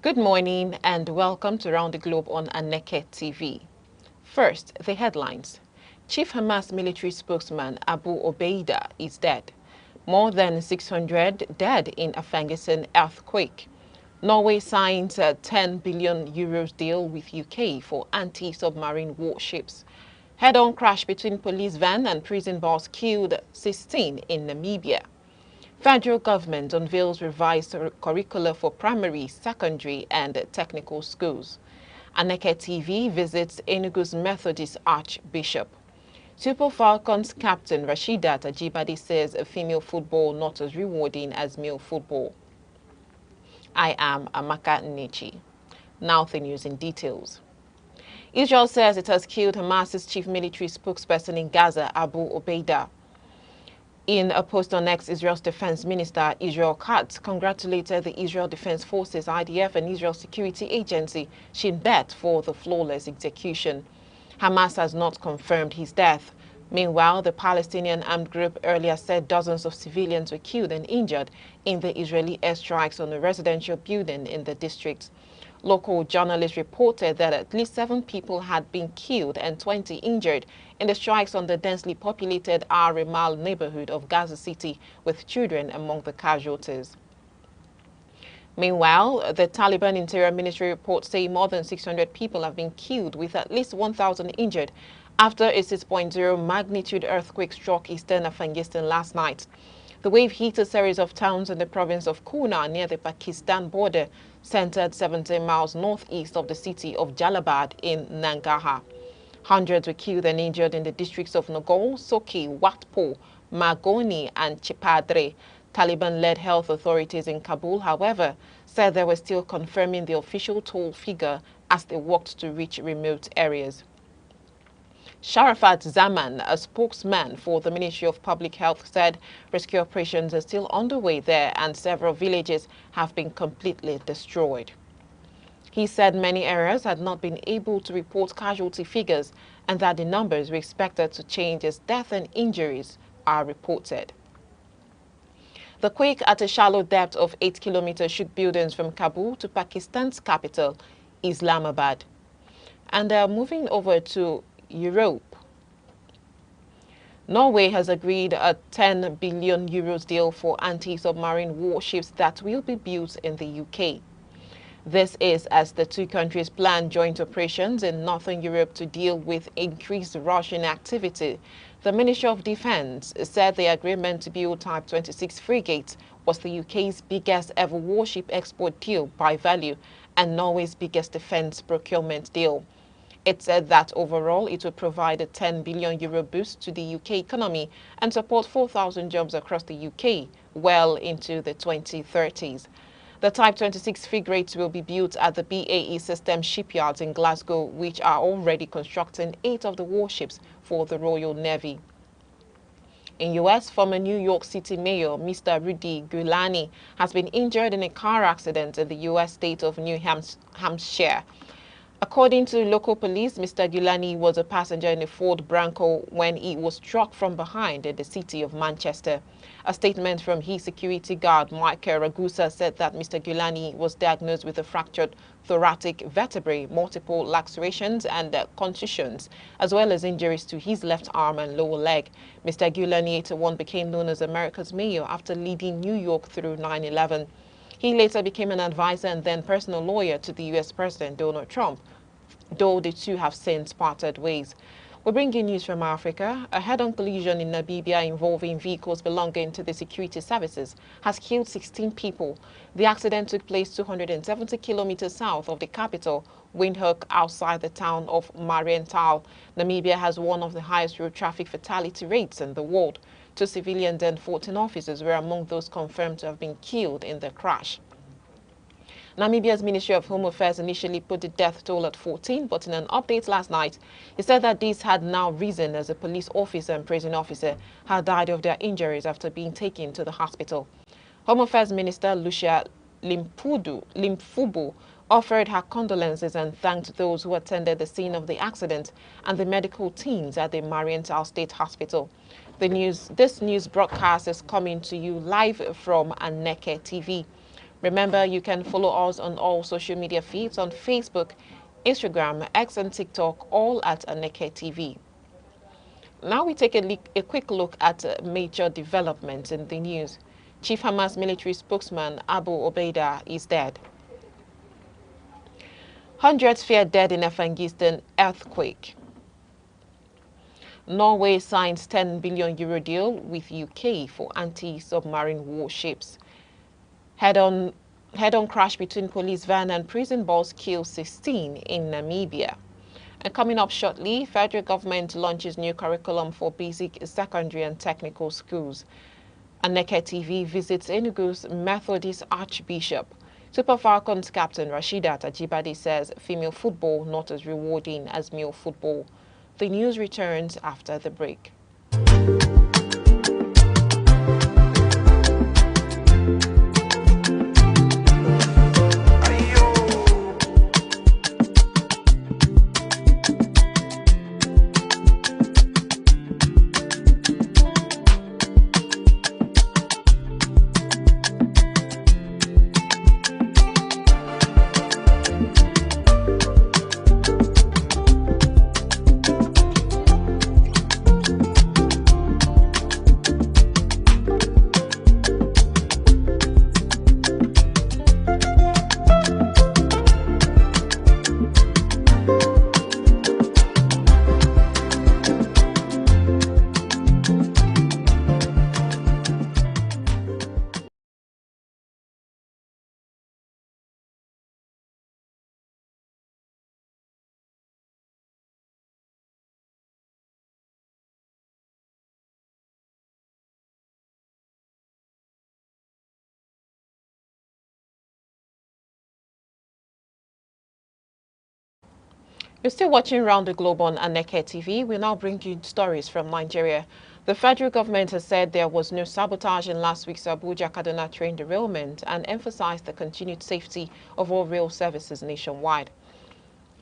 Good morning and welcome to Round the Globe on Aneke TV. First, the headlines. Chief Hamas military spokesman Abu Obeida is dead. More than 600 dead in Afghanistan earthquake. Norway signs a €10 billion deal with UK for anti-submarine warships. Head-on crash between police van and prison bus killed 16 in Namibia. Federal government unveils revised curricula for primary, secondary and technical schools. Aneke TV visits Enugu's Methodist Archbishop. Super Falcons captain Rasheedat Ajibade says female football not as rewarding as male football. I am Aneke. Now the news in details. Israel says it has killed Hamas's chief military spokesperson in Gaza, Abu Obeida. In a post on X, Israel's defense minister Israel Katz congratulated the Israel Defense Forces, IDF, and Israel Security Agency, Shin Bet, for the flawless execution. Hamas has not confirmed his death. Meanwhile, the Palestinian armed group earlier said dozens of civilians were killed and injured in the Israeli airstrikes on a residential building in the district. Local journalists reported that at least 7 people had been killed and 20 injured in the strikes on the densely populated Al-Rimal neighborhood of Gaza City, with children among the casualties. Meanwhile, the Taliban Interior Ministry reports say more than 600 people have been killed with at least 1,000 injured after a 6.0 magnitude earthquake struck eastern Afghanistan last night. The wave hit a series of towns in the province of Kunar near the Pakistan border, centered 17 miles northeast of the city of Jalabad in Nangarhar. Hundreds were killed and injured in the districts of Nogol, Soki, Watpo, Magoni and Chipadre. Taliban-led health authorities in Kabul, however, said they were still confirming the official toll figure as they worked to reach remote areas. Sharafat Zaman, a spokesman for the Ministry of Public Health, said rescue operations are still underway there and several villages have been completely destroyed. He said many areas had not been able to report casualty figures and that the numbers were expected to change as death and injuries are reported. The quake at a shallow depth of 8 kilometers shook buildings from Kabul to Pakistan's capital, Islamabad. And moving over to Europe. Norway has agreed a €10 billion deal for anti-submarine warships that will be built in the UK. This is as the two countries plan joint operations in northern Europe to deal with increased Russian activity. The Ministry of Defense said the agreement to build Type 26 frigates was the UK's biggest ever warship export deal by value and Norway's biggest defense procurement deal. It said that overall it would provide a €10 billion boost to the UK economy and support 4,000 jobs across the UK well into the 2030s. The Type 26 frigates will be built at the BAE Systems shipyards in Glasgow, which are already constructing 8 of the warships for the Royal Navy. In U.S., former New York City Mayor Mr. Rudy Giuliani has been injured in a car accident in the U.S. state of New Hampshire. According to local police, Mr. Giuliani was a passenger in a Ford Bronco when he was struck from behind in the city of Manchester. A statement from his security guard, Michael Ragusa, said that Mr. Giuliani was diagnosed with a fractured thoracic vertebrae, multiple lacerations and contusions, as well as injuries to his left arm and lower leg. Mr. Giuliani, 81, became known as America's mayor after leading New York through 9/11. He later became an advisor and then personal lawyer to the U.S. President Donald Trump, though the two have since parted ways. We're bringing news from Africa. A head-on collision in Namibia involving vehicles belonging to the security services has killed 16 people. The accident took place 270 kilometers south of the capital, Windhoek, outside the town of Marienthal. Namibia has one of the highest road traffic fatality rates in the world. 2 civilians and 14 officers were among those confirmed to have been killed in the crash. Namibia's Ministry of Home Affairs initially put the death toll at 14, but in an update last night, it said that this had now risen as a police officer and prison officer had died of their injuries after being taken to the hospital. Home Affairs Minister Lucia Limfubu offered her condolences and thanked those who attended the scene of the accident and the medical teams at the Marienthal State Hospital. This news broadcast is coming to you live from Aneke TV. Remember, you can follow us on all social media feeds on Facebook, Instagram, X and TikTok, all at Aneke TV. Now we take a quick look at major developments in the news. Chief Hamas military spokesman Abu Obeida is dead. Hundreds fear dead in Afghanistan earthquake. Norway signs €10 billion deal with UK for anti-submarine warships. Head-on crash between police van and prison bus kills 16 in Namibia. And coming up shortly, federal government launches new curriculum for basic, secondary and technical schools. Aneke TV visits Enugu's Methodist Archbishop. Super Falcons captain Rashidat Ajibade says female football not as rewarding as male football. The news returns after the break. You're still watching Round the Globe on Aneke TV. We now bring you stories from Nigeria. The federal government has said there was no sabotage in last week's Abuja-Kaduna train derailment and emphasized the continued safety of all rail services nationwide.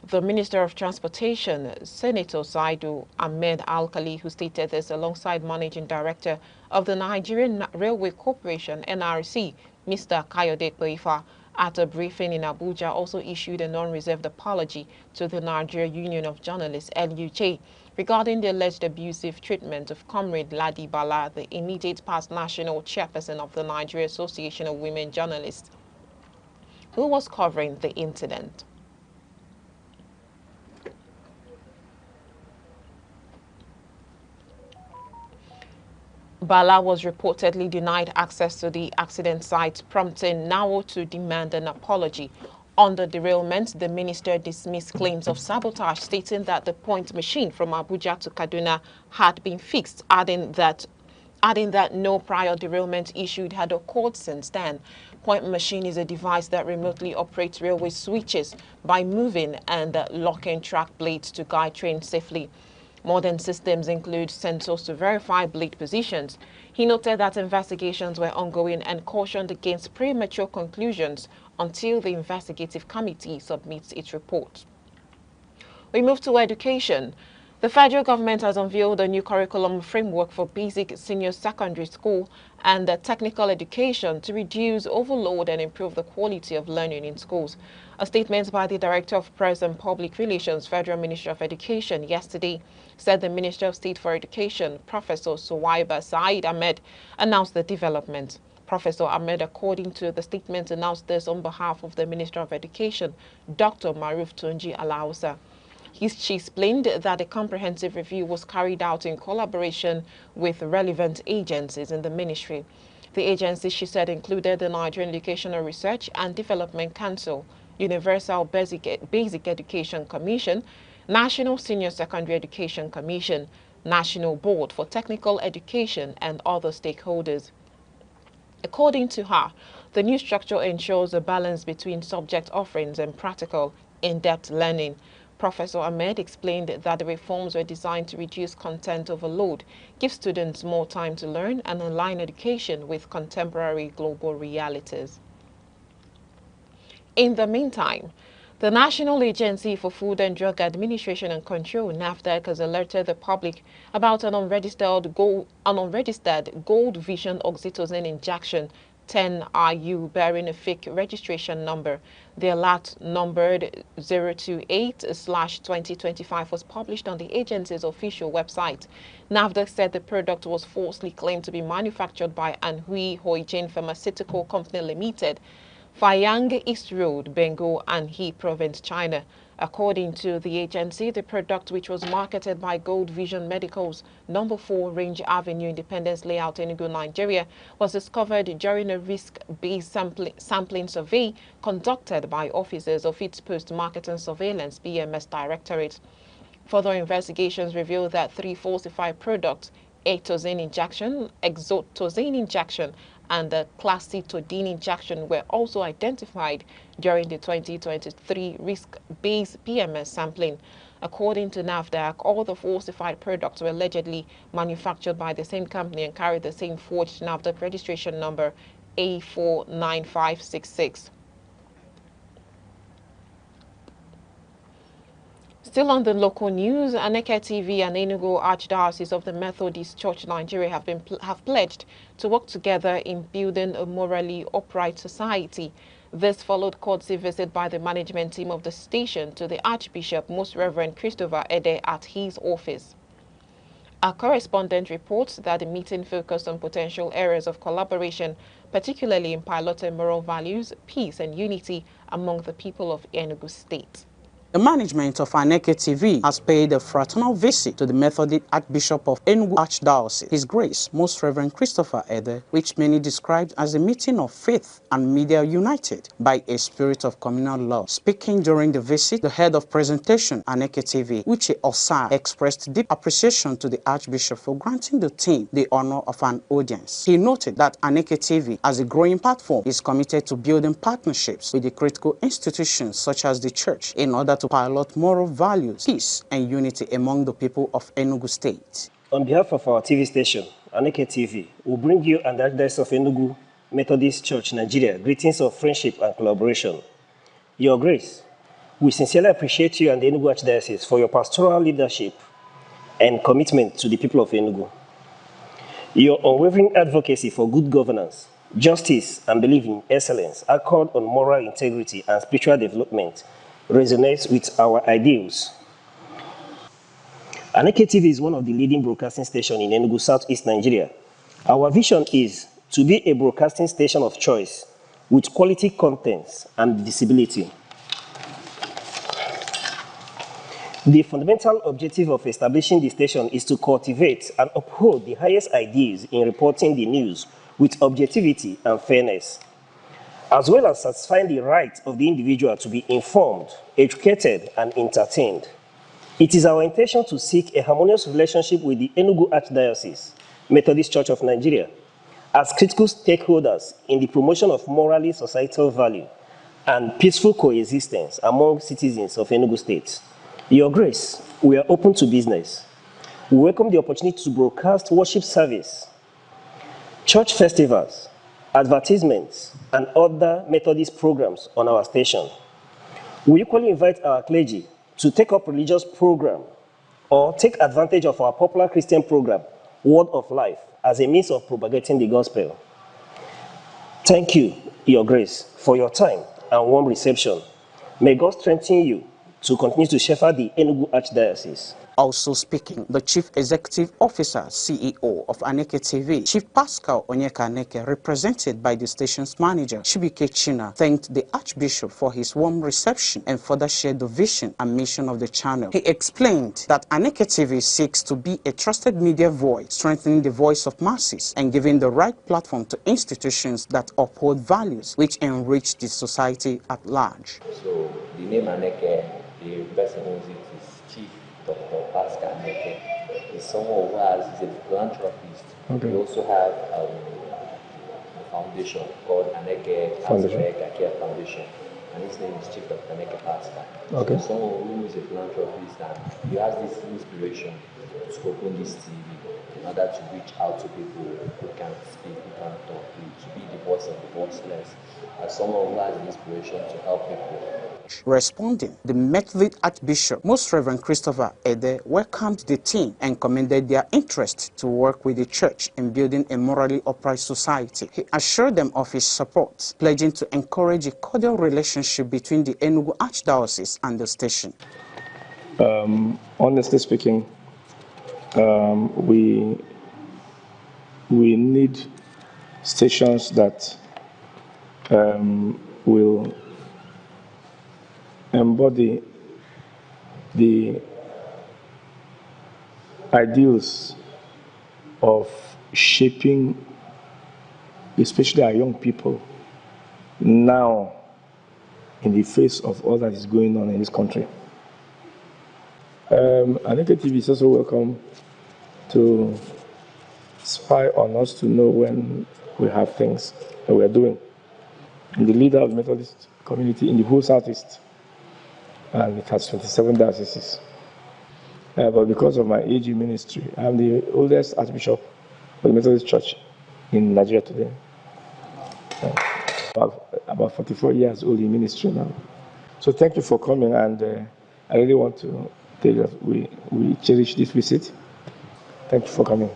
The Minister of Transportation, Senator Saidu Ahmed Al-Khali, who stated this alongside Managing Director of the Nigerian Railway Corporation, NRC, Mr. Kayode Kpeifa, at a briefing in Abuja, also issued a non-reserved apology to the Nigeria Union of Journalists, NUJ, regarding the alleged abusive treatment of Comrade Ladi Bala, the immediate past national chairperson of the Nigeria Association of Women Journalists, who was covering the incident. Bala was reportedly denied access to the accident site, prompting NAWO to demand an apology. On the derailment, the minister dismissed claims of sabotage, stating that the point machine from Abuja to Kaduna had been fixed, adding that no prior derailment issued had occurred since then. Point machine is a device that remotely operates railway switches by moving and locking track blades to guide trains safely. Modern systems include sensors to verify blade positions. He noted that investigations were ongoing and cautioned against premature conclusions until the investigative committee submits its report. We move to education. The federal government has unveiled a new curriculum framework for basic senior secondary school and technical education to reduce overload and improve the quality of learning in schools. A statement by the Director of Press and Public Relations, Federal Ministry of Education, yesterday said the Minister of State for Education, Professor Suwaiba Said Ahmed, announced the development. Professor Ahmed, according to the statement, announced this on behalf of the Minister of Education, Dr. Maruf Tunji Alausa. She explained that a comprehensive review was carried out in collaboration with relevant agencies in the ministry. The agencies, she said, included the Nigerian Educational Research and Development Council, Universal Basic Education Commission, National Senior Secondary Education Commission, National Board for Technical Education, and other stakeholders. According to her, the new structure ensures a balance between subject offerings and practical, in-depth learning. Professor Ahmed explained that the reforms were designed to reduce content overload, give students more time to learn, and align education with contemporary global realities. In the meantime, the National Agency for Food and Drug Administration and Control, NAFDAC, has alerted the public about an unregistered gold vision oxytocin injection 10RU bearing a fake registration number. The alert numbered 028/2025 was published on the agency's official website. NAFDAC said the product was falsely claimed to be manufactured by Anhui Hoijin Pharmaceutical Company Limited, Fayang East Road, Bengal, Anhui Province, China. According to the agency, the product, which was marketed by Gold Vision Medicals, number 4 Range Avenue, Independence Layout, Enugu, Nigeria, was discovered during a risk-based sampling survey conducted by officers of its Post-Marketing Surveillance (PMS) Directorate. Further investigations revealed that 3 falsified products, atozine injection, exotozine injection, and the classitodine injection, were also identified during the 2023 risk-based PMS sampling. According to NAFDAC, all the falsified products were allegedly manufactured by the same company and carried the same forged NAFDAC registration number A49566. Still on the local news, Aneke TV and Enugu Archdiocese of the Methodist Church Nigeria have pledged to work together in building a morally upright society. This followed courtesy visit by the management team of the station to the Archbishop, Most Reverend Christopher Ede, at his office. Our correspondent reports that the meeting focused on potential areas of collaboration, particularly in piloting moral values, peace and unity among the people of Enugu State. The management of Aneke TV has paid a fraternal visit to the Methodist Archbishop of Enugu Archdiocese, His Grace, Most Reverend Christopher Ede, which many described as a meeting of faith and media united by a spirit of communal love. Speaking during the visit, the head of presentation, Aneke TV, Uche Osai, expressed deep appreciation to the Archbishop for granting the team the honor of an audience. He noted that Aneke TV, as a growing platform, is committed to building partnerships with the critical institutions such as the church in order to pilot moral values, peace, and unity among the people of Enugu State. On behalf of our TV station, Aneke TV, we bring you and the Archdiocese of Enugu Methodist Church, Nigeria, greetings of friendship and collaboration. Your Grace, we sincerely appreciate you and the Enugu Archdiocese for your pastoral leadership and commitment to the people of Enugu. Your unwavering advocacy for good governance, justice, and belief in excellence, accord on moral integrity and spiritual development resonates with our ideals. Aneke TV is one of the leading broadcasting stations in Enugu, Southeast Nigeria. Our vision is to be a broadcasting station of choice with quality contents and visibility. The fundamental objective of establishing the station is to cultivate and uphold the highest ideals in reporting the news with objectivity and fairness, as well as satisfying the right of the individual to be informed, educated, and entertained. It is our intention to seek a harmonious relationship with the Enugu Archdiocese, Methodist Church of Nigeria, as critical stakeholders in the promotion of morally societal value and peaceful coexistence among citizens of Enugu State. Your Grace, we are open to business. We welcome the opportunity to broadcast worship service, church festivals, advertisements, and other Methodist programs on our station. We equally invite our clergy to take up religious program or take advantage of our popular Christian program, Word of Life, as a means of propagating the gospel. Thank you, Your Grace, for your time and warm reception. May God strengthen you to continue to shepherd the Enugu Archdiocese. Also speaking, the Chief Executive Officer, CEO of Aneke TV, Chief Pascal Onyeka Aneke, represented by the station's manager, Chibike China, thanked the Archbishop for his warm reception and further shared the vision and mission of the channel. He explained that Aneke TV seeks to be a trusted media voice, strengthening the voice of masses and giving the right platform to institutions that uphold values which enrich the society at large. So the name Aneke, the person who owns it is Chief Dr. Pascal Aneke. He's someone who is a philanthropist. Okay. We also have a foundation called Aneke Care Foundation, and his name is Chief Dr. Aneke Pascal. Okay. So someone who is a philanthropist and he has this inspiration to open this TV in order to reach out to people who can't speak, who can't talk, to be the voice less and wants less, as someone who has the inspiration to help people. Responding, the Methodist Archbishop, Most Reverend Christopher Ede, welcomed the team and commended their interest to work with the church in building a morally upright society. He assured them of his support, pledging to encourage a cordial relationship between the Enugu Archdiocese and the station. Honestly speaking, we need stations that will embody the ideals of shaping, especially our young people, now in the face of all that is going on in this country. Aneke TV is also welcome to spy on us to know when we have things that we are doing. I'm the leader of the Methodist community in the whole Southeast, and it has 27 dioceses. But because of my AG ministry, I'm the oldest Archbishop of the Methodist Church in Nigeria today. About 44 years old in ministry now. So thank you for coming, and I really want to tell you that we cherish this visit. Thank you for coming.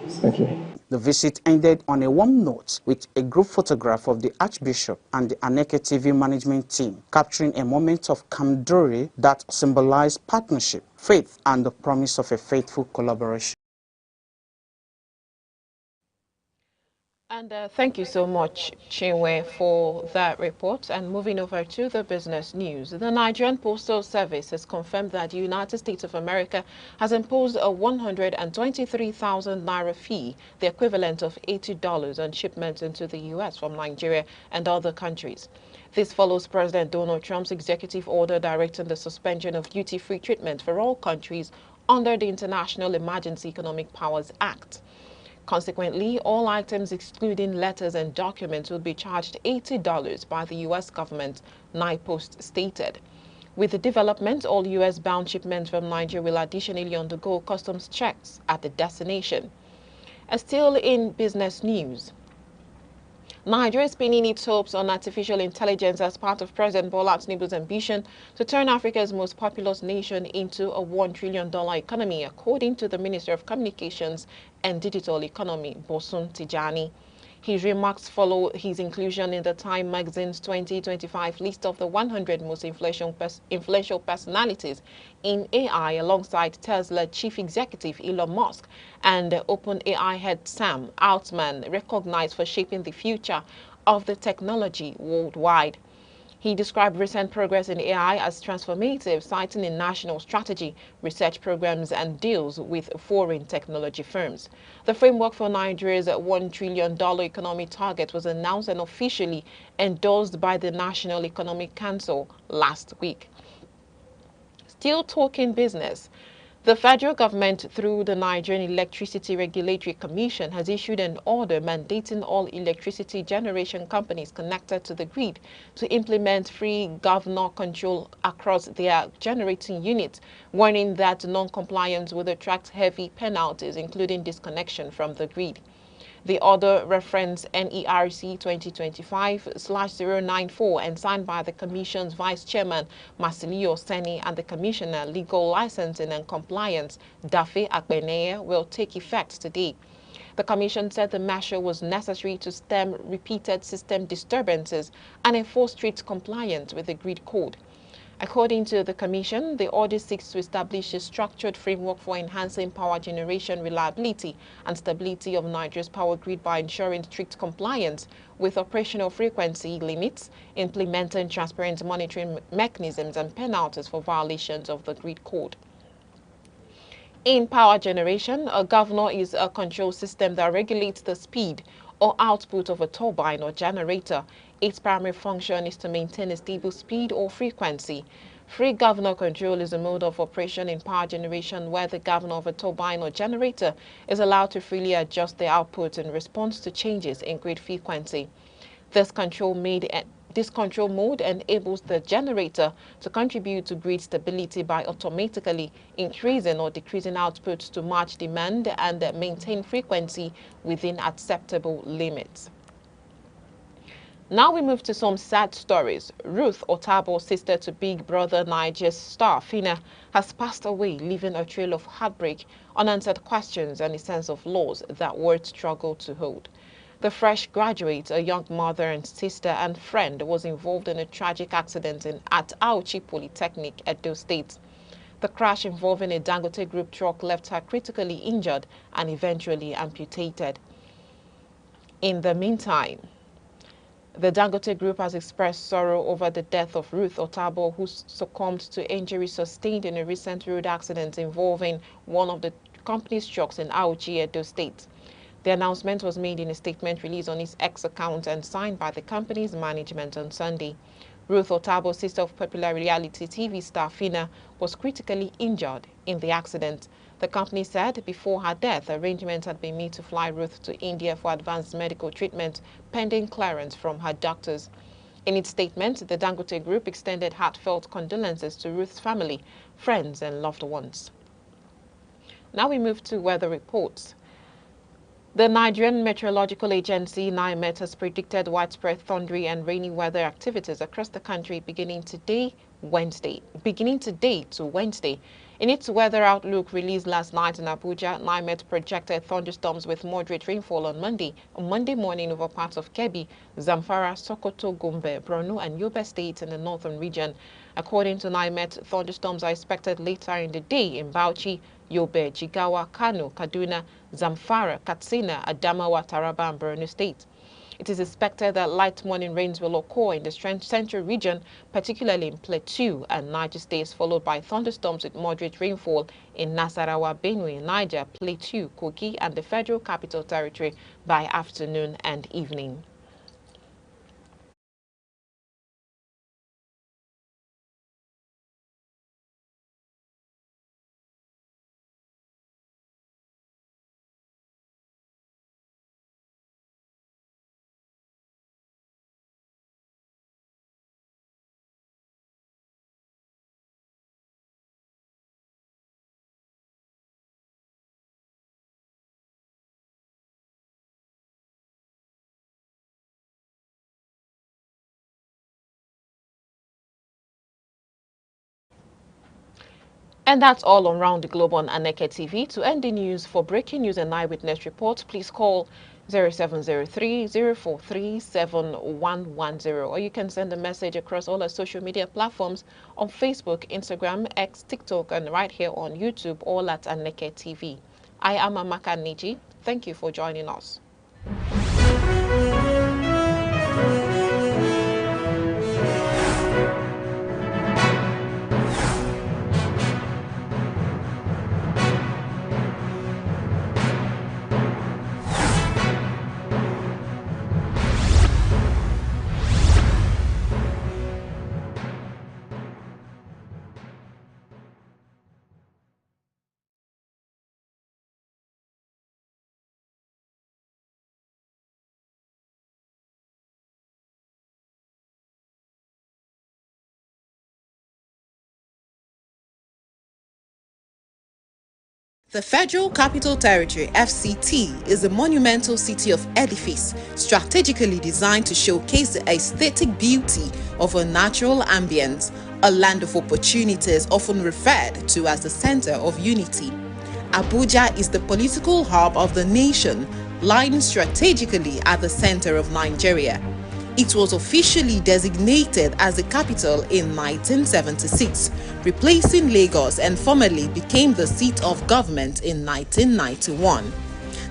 Thank you. The visit ended on a warm note with a group photograph of the Archbishop and the Aneke TV management team, capturing a moment of camaraderie that symbolized partnership, faith, and the promise of a faithful collaboration. And thank you so much, Chinwe, for that report. And moving over to the business news, the Nigerian Postal Service has confirmed that the United States of America has imposed a 123,000 naira fee, the equivalent of $80, on shipments into the U.S. from Nigeria and other countries. This follows President Donald Trump's executive order directing the suspension of duty-free treatment for all countries under the International Emergency Economic Powers Act. Consequently, all items excluding letters and documents will be charged $80 by the U.S. government, NIPOST stated. With the development, all U.S.-bound shipments from Nigeria will additionally undergo customs checks at the destination. Still in business news, Nigeria is pinning its hopes on artificial intelligence as part of President Bola Tinubu's ambition to turn Africa's most populous nation into a $1 trillion economy, according to the Minister of Communications and Digital Economy, Bosun Tijani. His remarks follow his inclusion in the Time magazine's 2025 list of the 100 most influential personalities in AI, alongside Tesla chief executive Elon Musk and OpenAI head Sam Altman, recognized for shaping the future of the technology worldwide. He described recent progress in AI as transformative, citing a national strategy, research programs, and deals with foreign technology firms. The framework for Nigeria's $1 trillion economic target was announced and officially endorsed by the National Economic Council last week. Still talking business, the federal government, through the Nigerian Electricity Regulatory Commission, has issued an order mandating all electricity generation companies connected to the grid to implement free governor control across their generating units, warning that non-compliance would attract heavy penalties, including disconnection from the grid. The order referenced NERC 2025/094 and signed by the Commission's Vice Chairman Marcelio Seni and the Commissioner Legal Licensing and Compliance Dafe Akbeneye will take effect today. The Commission said the measure was necessary to stem repeated system disturbances and enforce strict compliance with the grid code. According to the Commission, the order seeks to establish a structured framework for enhancing power generation reliability and stability of Nigeria's power grid by ensuring strict compliance with operational frequency limits, implementing transparent monitoring mechanisms, and penalties for violations of the grid code. In power generation, a governor is a control system that regulates the speed or output of a turbine or generator. Its primary function is to maintain a stable speed or frequency. Free governor control is a mode of operation in power generation where the governor of a turbine or generator is allowed to freely adjust the output in response to changes in grid frequency. This control mode enables the generator to contribute to grid stability by automatically increasing or decreasing output to match demand and maintain frequency within acceptable limits. Now we move to some sad stories. Ruth Otabo, sister to Big Brother Niger's star Fina, has passed away, leaving a trail of heartbreak, unanswered questions, and a sense of loss that words struggle to hold. The fresh graduate, a young mother and sister and friend, was involved in a tragic accident at Auchi Polytechnic, Edo State. The crash involving a Dangote Group truck left her critically injured and eventually amputated. In the meantime, the Dangote Group has expressed sorrow over the death of Ruth Otabo, who succumbed to injuries sustained in a recent road accident involving one of the company's trucks in Auchi, Edo State. The announcement was made in a statement released on its X account and signed by the company's management on Sunday. Ruth Otabo, sister of popular reality TV star Fina, was critically injured in the accident. The company said before her death, arrangements had been made to fly Ruth to India for advanced medical treatment, pending clearance from her doctors. In its statement, the Dangote Group extended heartfelt condolences to Ruth's family, friends, and loved ones. Now we move to weather reports. The Nigerian Meteorological Agency, NIMET, has predicted widespread thundery and rainy weather activities across the country beginning today to Wednesday. In its weather outlook released last night in Abuja, NIMET projected thunderstorms with moderate rainfall on Monday morning over parts of Kebbi, Zamfara, Sokoto, Gombe, Borno, and Yobe states in the northern region. According to NIMET, thunderstorms are expected later in the day in Bauchi, Yobe, Jigawa, Kano, Kaduna, Zamfara, Katsina, Adamawa, Taraba, and Borno State. It is expected that light morning rains will occur in the central region, particularly in Plateau and Niger states, followed by thunderstorms with moderate rainfall in Nasarawa, Benue, Niger, Plateau, Kogi, and the Federal Capital Territory by afternoon and evening. And that's all around the globe on Aneke TV. To end the news, for breaking news and eyewitness reports, please call 0703-043-7110, or you can send a message across all our social media platforms on Facebook, Instagram, X, TikTok, and right here on YouTube, all at Aneke TV. I am Amaka Niji. Thank you for joining us. The Federal Capital Territory (FCT) is a monumental city of edifice strategically designed to showcase the aesthetic beauty of a natural ambience, a land of opportunities often referred to as the center of unity. Abuja is the political hub of the nation, lying strategically at the center of Nigeria. It was officially designated as the capital in 1976, replacing Lagos, and formally became the seat of government in 1991.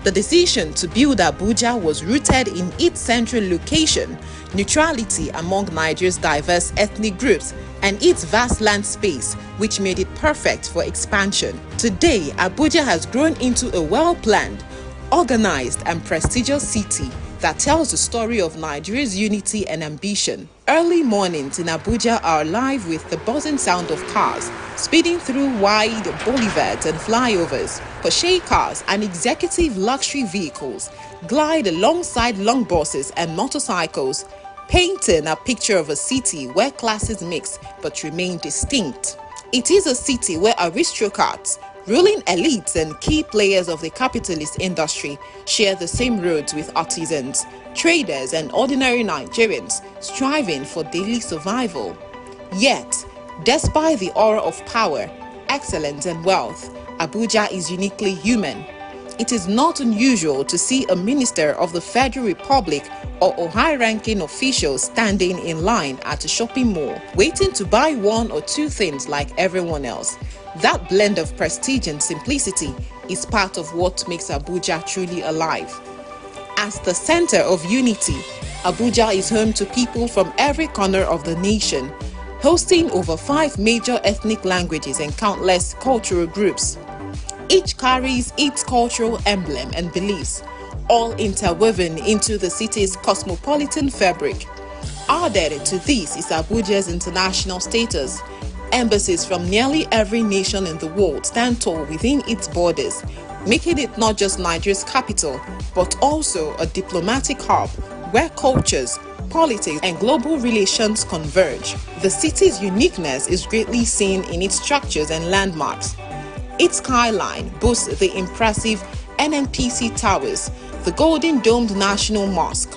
The decision to build Abuja was rooted in its central location, neutrality among Nigeria's diverse ethnic groups, and its vast land space, which made it perfect for expansion. Today, Abuja has grown into a well-planned, organized, and prestigious city that tells the story of Nigeria's unity and ambition. Early mornings in Abuja are alive with the buzzing sound of cars speeding through wide boulevards and flyovers. Porsche cars and executive luxury vehicles glide alongside long buses and motorcycles, painting a picture of a city where classes mix but remain distinct. It is a city where aristocrats, Ruling elites and key players of the capitalist industry share the same roads with artisans, traders, and ordinary Nigerians striving for daily survival. Yet, despite the aura of power, excellence, and wealth, Abuja is uniquely human. It is not unusual to see a minister of the Federal Republic or a high-ranking official standing in line at a shopping mall, waiting to buy one or two things like everyone else. That blend of prestige and simplicity is part of what makes Abuja truly alive. As the center of unity, Abuja is home to people from every corner of the nation, hosting over 5 major ethnic languages and countless cultural groups. Each carries its cultural emblem and beliefs, all interwoven into the city's cosmopolitan fabric. Added to this is Abuja's international status. Embassies from nearly every nation in the world stand tall within its borders, making it not just Nigeria's capital, but also a diplomatic hub where cultures, politics, and global relations converge. The city's uniqueness is greatly seen in its structures and landmarks. Its skyline boasts the impressive NNPC Towers, the Golden Domed National Mosque,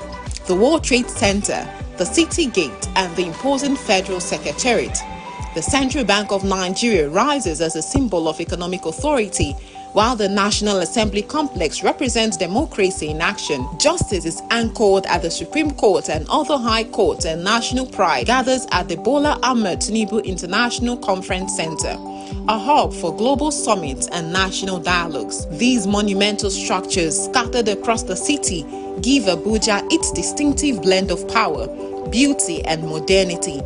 the World Trade Center, the City Gate, and the imposing Federal Secretariat. The Central Bank of Nigeria rises as a symbol of economic authority, while the National Assembly complex represents democracy in action. Justice is anchored at the Supreme Court, and other high courts, and national pride gathers at the Bola Ahmed Tinubu International Conference Center, a hub for global summits and national dialogues. These monumental structures scattered across the city give Abuja its distinctive blend of power, beauty, and modernity.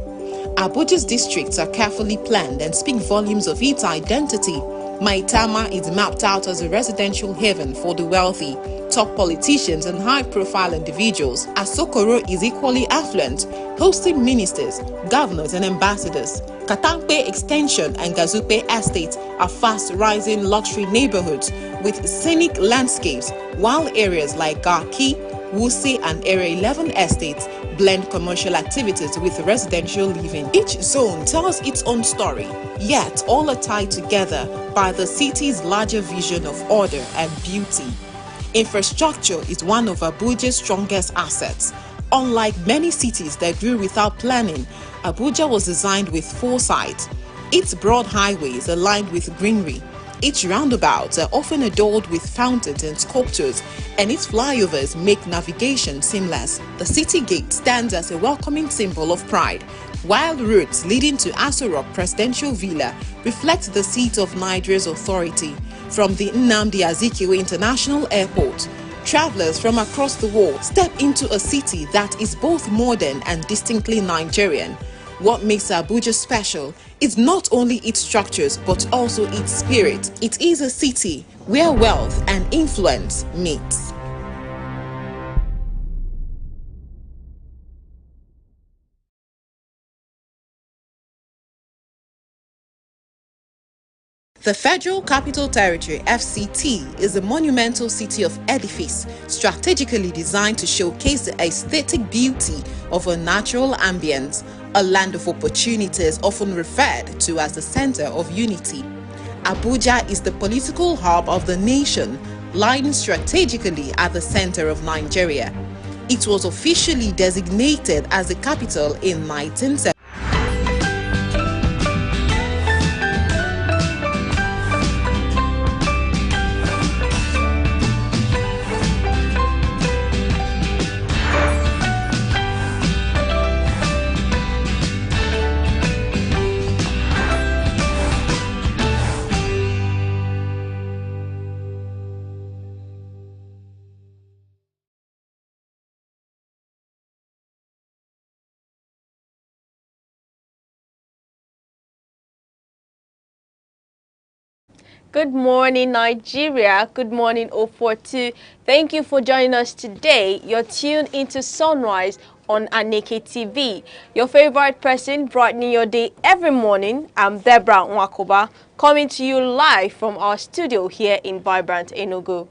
Abuja's districts are carefully planned and speak volumes of its identity. Maitama is mapped out as a residential haven for the wealthy, top politicians, and high-profile individuals. Asokoro is equally affluent, hosting ministers, governors, and ambassadors. Katampe Extension and Gazupe Estate are fast-rising luxury neighborhoods with scenic landscapes, while areas like Garki, Wuse, and Area 11 estates blend commercial activities with residential living. Each zone tells its own story, yet all are tied together by the city's larger vision of order and beauty. Infrastructure is one of Abuja's strongest assets. Unlike many cities that grew without planning, Abuja was designed with foresight. Its broad highways are lined with greenery. Its roundabouts are often adorned with fountains and sculptures, and its flyovers make navigation seamless. The city gate stands as a welcoming symbol of pride, while routes leading to Aso Rock Presidential Villa reflect the seat of Nigeria's authority. From the Nnamdi Azikiwe International Airport, travelers from across the world step into a city that is both modern and distinctly Nigerian. What makes Abuja special is not only its structures but also its spirit. It is a city where wealth and influence meets. The Federal Capital Territory, FCT, is a monumental city of edifice strategically designed to showcase the aesthetic beauty of a natural ambience, a land of opportunities often referred to as the center of unity. Abuja is the political hub of the nation, lying strategically at the center of Nigeria. It was officially designated as the capital in 1970. Good morning, Nigeria. Good morning, 042. Thank you for joining us today. You're tuned into Sunrise on Aneke TV. Your favorite person brightening your day every morning. I'm Deborah Nwakoba, coming to you live from our studio here in vibrant Enugu.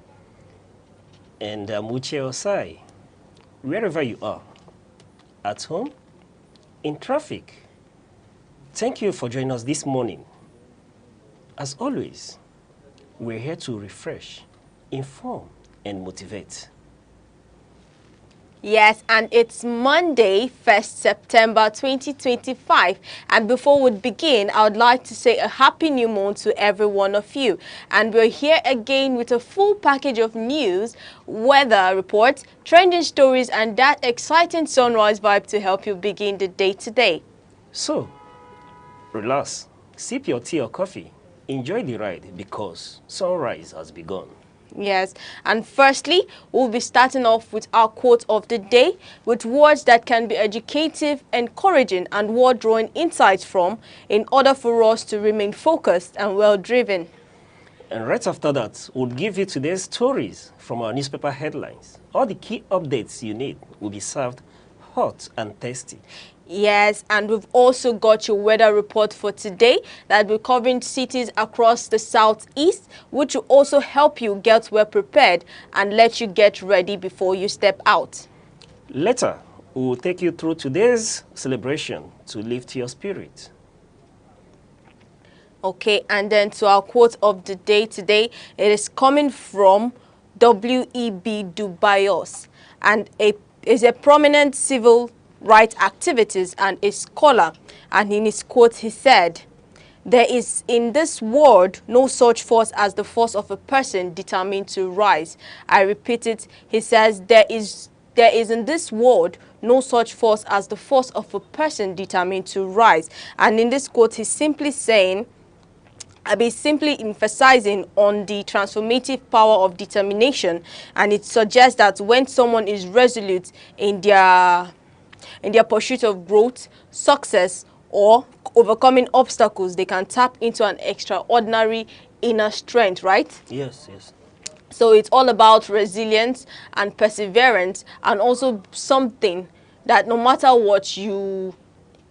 And I'm Uche Osai. Wherever you are, at home, in traffic, thank you for joining us this morning. As always, We're here to refresh, inform, and motivate. Yes, and it's Monday, 1st September 2025. And before we begin, I would like to say a happy new month to every one of you. And we're here again with a full package of news, weather reports, trending stories, and that exciting sunrise vibe to help you begin the day today. So, relax, sip your tea or coffee, enjoy the ride because sunrise has begun. Yes, and firstly, we'll be starting off with our quote of the day with words that can be educative, encouraging, and word-drawing insights from in order for us to remain focused and well-driven. And right after that, we'll give you today's stories from our newspaper headlines. All the key updates you need will be served hot and tasty. Yes, and we've also got your weather report for today that will be covering cities across the southeast, which will also help you get well prepared and let you get ready before you step out. Later, we will take you through today's celebration to lift your spirit. Okay, and then to our quote of the day today, it is coming from W.E.B. Du Bois, and is a prominent civil rights activist and a scholar. And in his quote, he said, "There is in this world no such force as the force of a person determined to rise." I repeat it. He says, there is in this world no such force as the force of a person determined to rise. And in this quote, he's simply saying, I'll be simply emphasizing on the transformative power of determination, and it suggests that when someone is resolute in their pursuit of growth, success, or overcoming obstacles, they can tap into an extraordinary inner strength, right? Yes, yes. So it's all about resilience and perseverance, and also something that no matter what you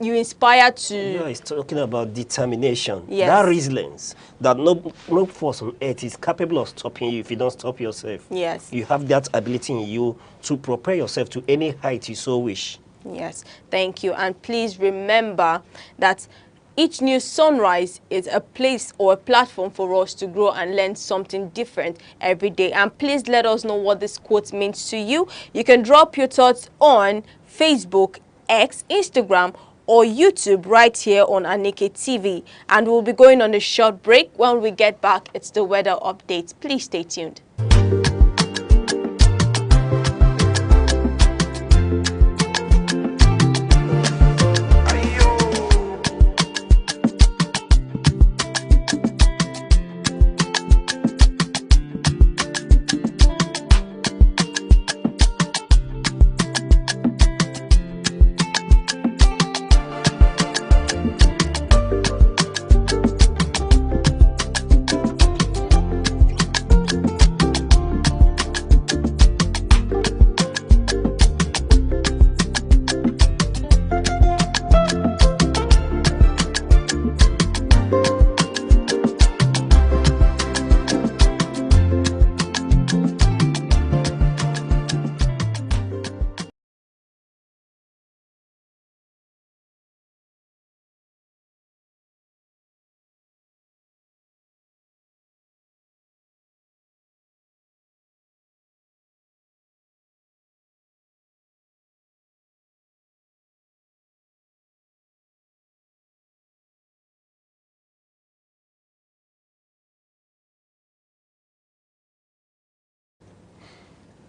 inspire to... Yeah, it's talking about determination. Yes. That resilience, that no force on earth is capable of stopping you if you don't stop yourself. Yes. You have that ability in you to prepare yourself to any height you so wish. Yes, thank you. And please remember that each new sunrise is a place or a platform for us to grow and learn something different every day. And please let us know what this quote means to you. You can drop your thoughts on Facebook, X, Instagram, or YouTube right here on Aneke TV. And we'll be going on a short break. When we get back, it's the weather update. Please stay tuned.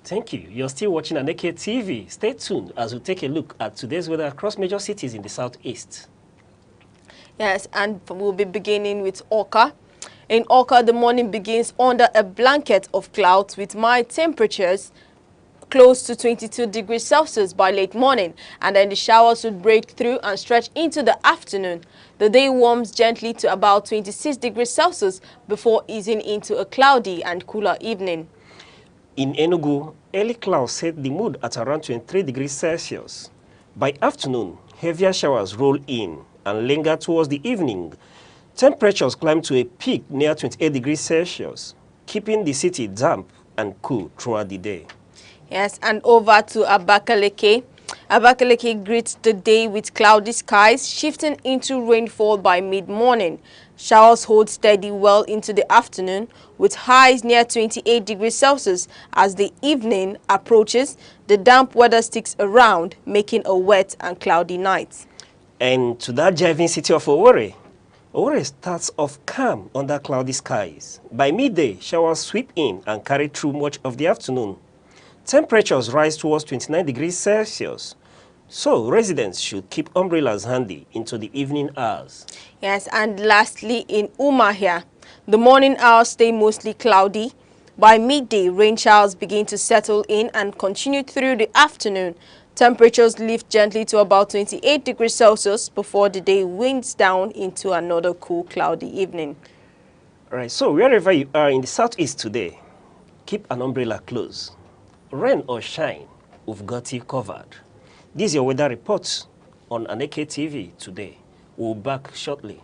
Thank you. You're still watching Aneke TV. Stay tuned as we take a look at today's weather across major cities in the southeast. Yes, and we'll be beginning with Awka. In Awka, the morning begins under a blanket of clouds with mild temperatures close to 22 degrees Celsius by late morning, and then the showers would break through and stretch into the afternoon. The day warms gently to about 26 degrees Celsius before easing into a cloudy and cooler evening. In Enugu, early clouds set the mood at around 23 degrees Celsius. By afternoon, heavier showers roll in and linger towards the evening. Temperatures climb to a peak near 28 degrees Celsius, keeping the city damp and cool throughout the day. Yes, and over to Abakaliki. Abakaliki greets the day with cloudy skies, shifting into rainfall by mid-morning. Showers hold steady well into the afternoon, with highs near 28 degrees Celsius. As the evening approaches, the damp weather sticks around, making a wet and cloudy night. And to that jiving city of Owerri, Owerri starts off calm under cloudy skies. By midday, showers sweep in and carry through much of the afternoon. Temperatures rise towards 29 degrees Celsius. So, residents should keep umbrellas handy into the evening hours. Yes, and lastly, in Umahia, the morning hours stay mostly cloudy. By midday, rain showers begin to settle in and continue through the afternoon. Temperatures lift gently to about 28 degrees Celsius before the day winds down into another cool, cloudy evening. All right, so wherever you are in the southeast today, keep an umbrella close. Rain or shine, we've got you covered. This is your weather report on Aneke TV today. We'll be back shortly.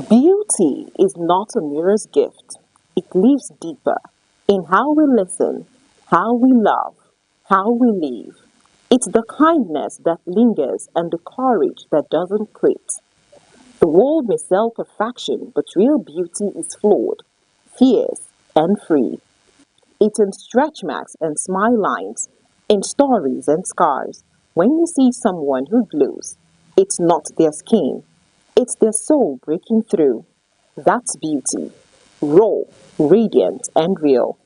Beauty is not a mirror's gift. It lives deeper in how we listen, how we love, how we live. It's the kindness that lingers and the courage that doesn't quit. The world may sell perfection, but real beauty is flawed, fierce, and free. It's in stretch marks and smile lines, in stories and scars. When you see someone who glows, it's not their skin, it's their soul breaking through. That's beauty. Raw, radiant, and real.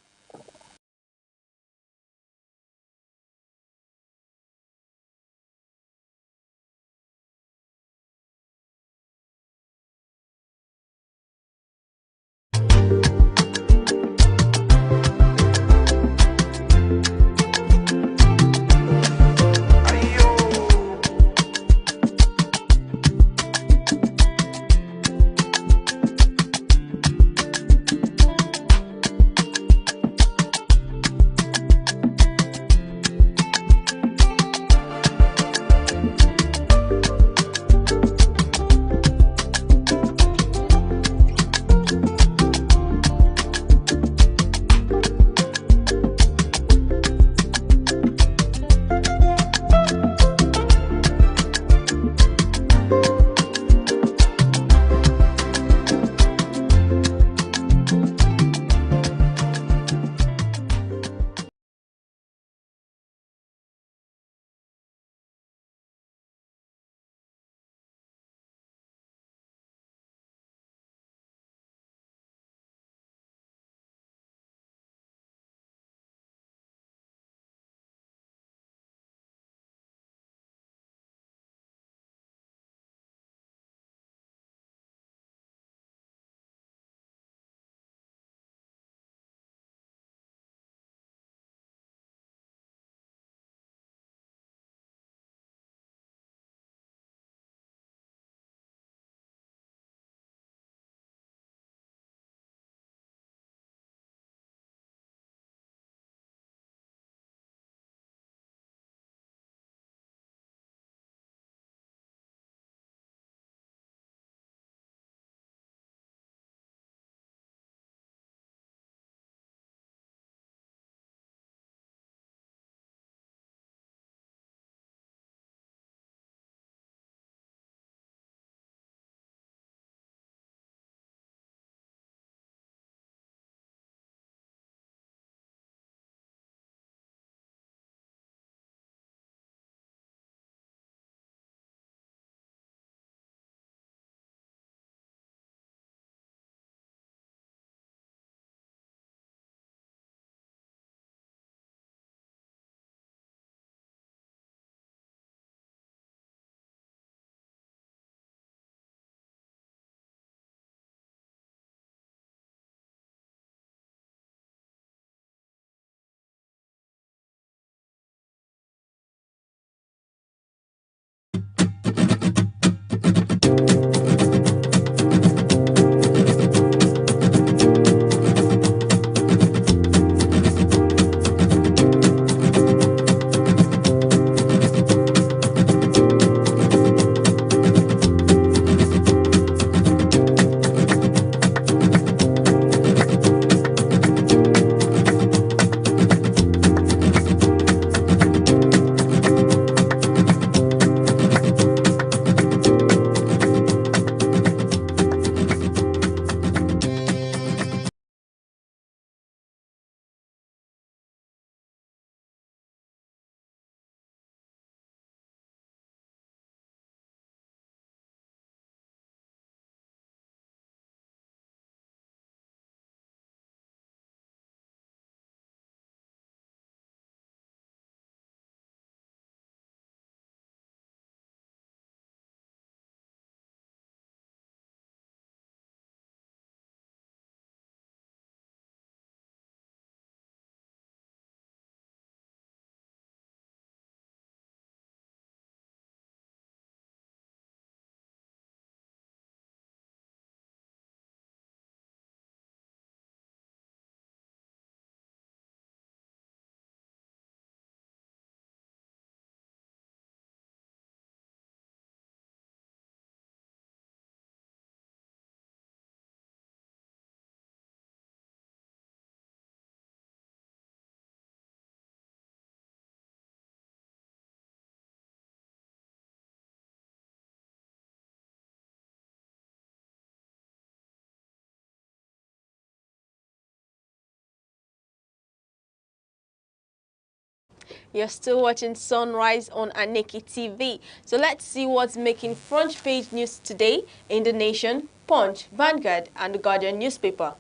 You're still watching Sunrise on Aneke TV. So let's see what's making front page news today in The Nation, Punch, Vanguard, and The Guardian newspaper.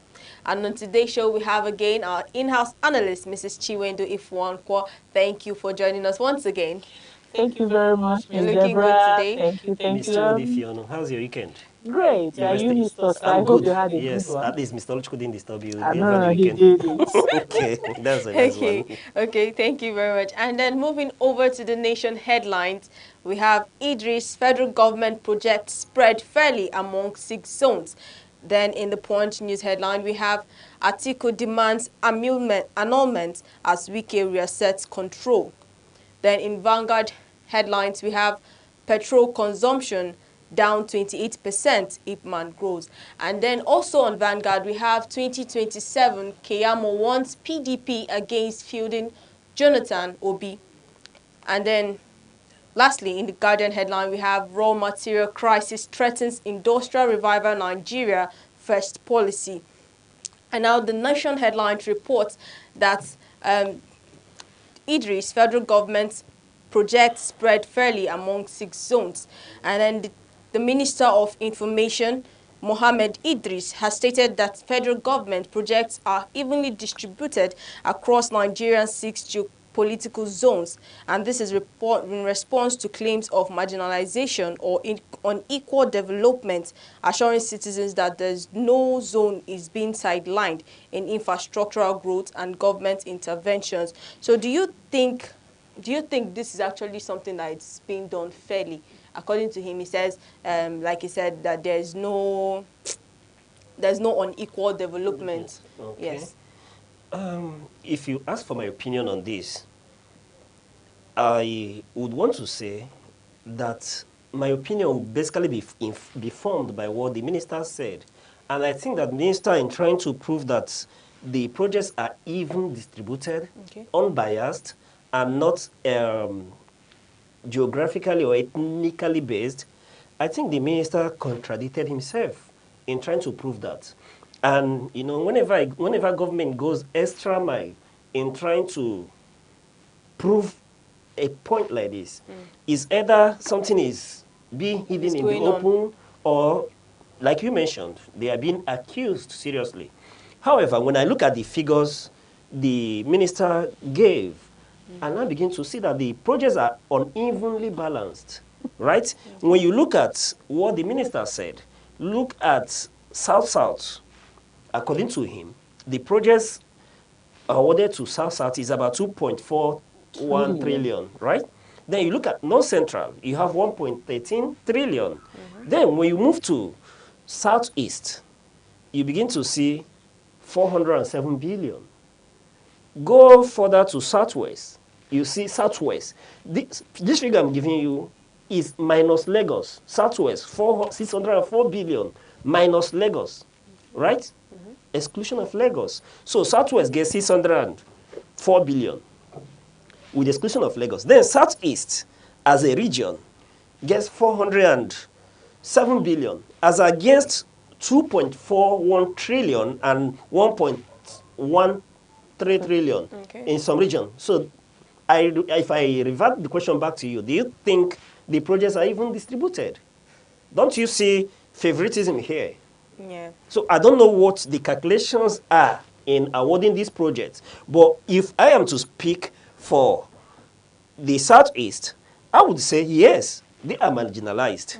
And on today's show, we have again our in-house analyst, Mrs. Chiwendo Ifwankwo. Thank you for joining us once again. Thank you very much, You're Miss looking good Deborah. today. Thank Miss you. Chiwende Fiono, how's your weekend? Great. You Are you rested? Mr. So I'm I hope good. you had a good Yes, one. at least Mr. Oluchukwu didn't disturb you I over the know he weekend. did it. Okay, that's a nice one. Okay, thank you very much. And then moving over to The Nation headlines, we have Idris, federal government project spread fairly among 6 zones. Then in the Punch news headline, we have Atiku demands annulment as Wike reassets control. Then in Vanguard headlines, we have petrol consumption down 28%, Ipman grows. And then also on Vanguard, we have 2027, Keyamo wants PDP against fielding Jonathan Obi. And then lastly, in the Guardian headline, we have raw material crisis threatens industrial revival Nigeria first policy. And now the Nation headlines reports that Idris, federal government projects spread fairly among 6 zones. And then the Minister of Information, Mohammed Idris, has stated that federal government projects are evenly distributed across Nigeria's 6 geopolitical zones. And this is in response to claims of marginalization or unequal development, assuring citizens that there's no zone is being sidelined in infrastructural growth and government interventions. So do you think this is actually something that is being done fairly? According to him, he says, like he said, that there's no unequal development. Okay. Yes. If you ask for my opinion on this, I would want to say that my opinion will basically be formed by what the minister said. And I think that the minister, in trying to prove that the projects are even distributed, Okay. unbiased, and not geographically or ethnically based, I think the minister contradicted himself in trying to prove that. And you know, whenever government goes extra mile in trying to prove a point like this, is either something is being hidden in the going on. open, or, like you mentioned, they are being accused seriously. However, when I look at the figures the minister gave, and I begin to see that the projects are unevenly balanced, right? When you look at what the minister said, look at South-South. According to him, the projects awarded to South-South is about 2.41 trillion, right? Then you look at North Central, you have 1.13 trillion. Then when you move to Southeast, you begin to see 407 billion. Go further to Southwest, you see Southwest. This figure I'm giving you is minus Lagos. Southwest, 604 billion minus Lagos, right? Exclusion of Lagos. So Southwest gets 604 billion with exclusion of Lagos. Then Southeast, as a region, gets 407 billion as against 2.41 trillion and 1.13 trillion in some region. So if I revert the question back to you, do you think the projects are even distributed? Don't you see favoritism here? Yeah. So I don't know what the calculations are in awarding these projects. But if I am to speak for the Southeast, I would say yes, they are marginalized.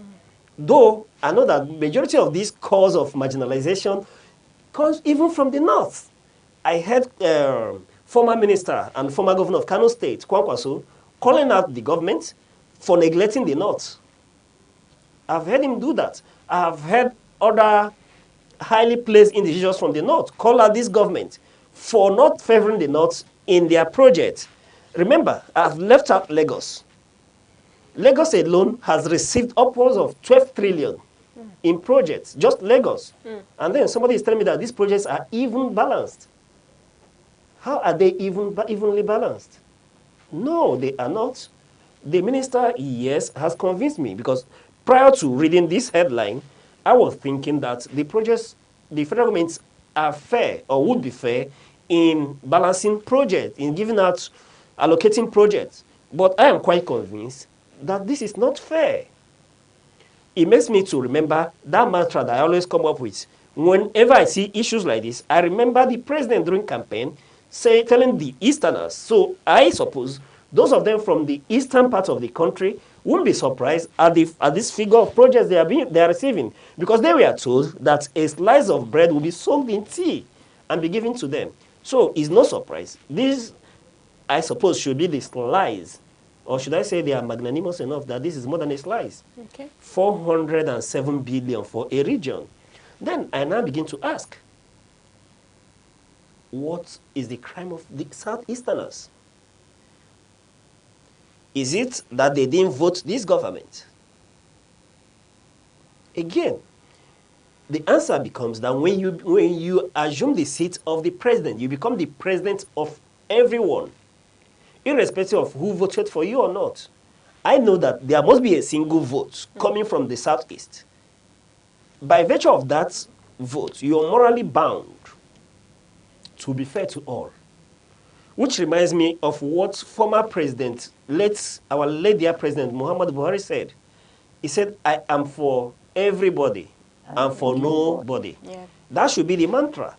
Though I know that majority of this cause of marginalization comes even from the North. I heard former minister and former governor of Kano State, Kwankwaso, calling out the government for neglecting the North. I've heard him do that. I've heard other highly placed individuals from the North call out this government for not favoring the North in their project. Remember, I've left out Lagos. Lagos alone has received upwards of 12 trillion in projects, just Lagos. And then somebody is telling me that these projects are even balanced. How are they evenly balanced? No, they are not. The minister, yes, has convinced me, because prior to reading this headline, I was thinking that the projects, the federal governments are fair or would be fair in balancing projects, in giving out allocating projects. But I am quite convinced that this is not fair. It makes me to remember that mantra that I always come up with. Whenever I see issues like this, I remember the president during campaign telling the Easterners. So I suppose those of them from the eastern part of the country won't be surprised at this figure of projects they are receiving, because they were told that a slice of bread will be soaked in tea and be given to them. So it's no surprise. This, I suppose, should be the slice, or should I say they are magnanimous enough that this is more than a slice. Okay. 407 billion for a region. Then I now begin to ask, what is the crime of the Southeasterners? Is it that they didn't vote this government? Again, the answer becomes that when you assume the seat of the president, you become the president of everyone, irrespective of who voted for you or not. I know that there must be a single vote coming from the Southeast. By virtue of that vote, you are morally bound to be fair to all. Which reminds me of what former president, our late dear president, Muhammad Buhari said. He said, I am for everybody and for nobody. Yeah. That should be the mantra.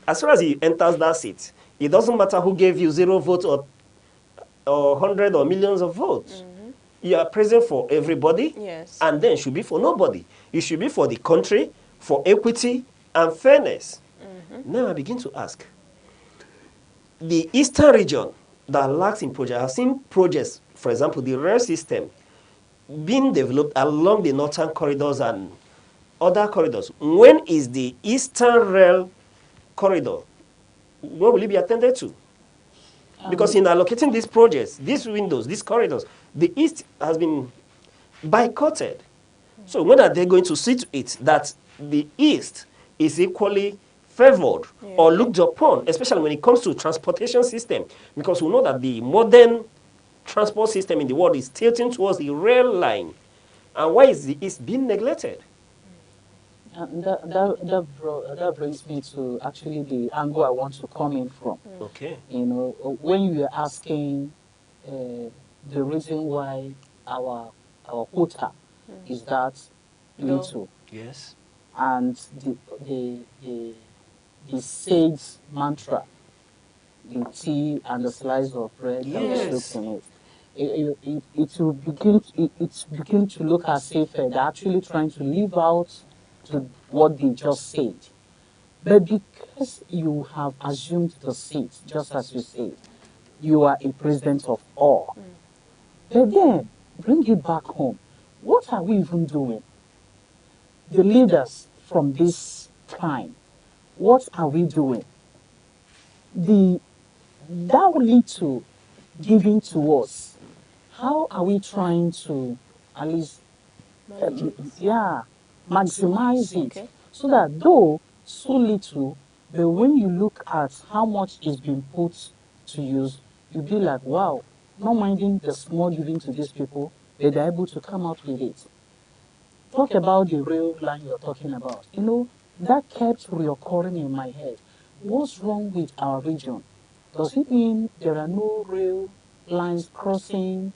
As soon as he enters that seat, it doesn't matter who gave you 0 votes or 100 or millions of votes. You are present for everybody, Yes. and then should be for nobody. You should be for the country, for equity and fairness. Now I begin to ask, the eastern region that lacks in projects, I've seen projects, for example, the rail system being developed along the northern corridors and other corridors. When is the eastern rail corridor, when will it be attended to? Because in allocating these projects, these windows, these corridors, the East has been boycotted. So when are they going to see to it that the East is equally favored or looked upon, especially when it comes to transportation system? Because we know that the modern transport system in the world is tilting towards the rail line. And why is the East being neglected? And that brings me to actually the angle I want to come in from. Okay. You know, when you are asking the reason why our quota is that little, Yes. and the sage mantra, the tea and the slice of bread that we Yes. soaked in it. It will begin. It's begin to look as if they're actually trying to live out to what they just said. But because you have assumed the seat, just as you said, you are a president of all. But then bring it back home. What are we even doing? The leaders from this time, what are we doing? That will lead to giving to us. How are we trying to at least maximize it, Okay. so that though so little, but when you look at how much is being put to use, you'll be like, wow, not minding the small giving to these people, but they're able to come out with it. Talk about the rail line you're talking about. You know, that kept reoccurring in my head. What's wrong with our region? Does it mean there are no rail lines crossing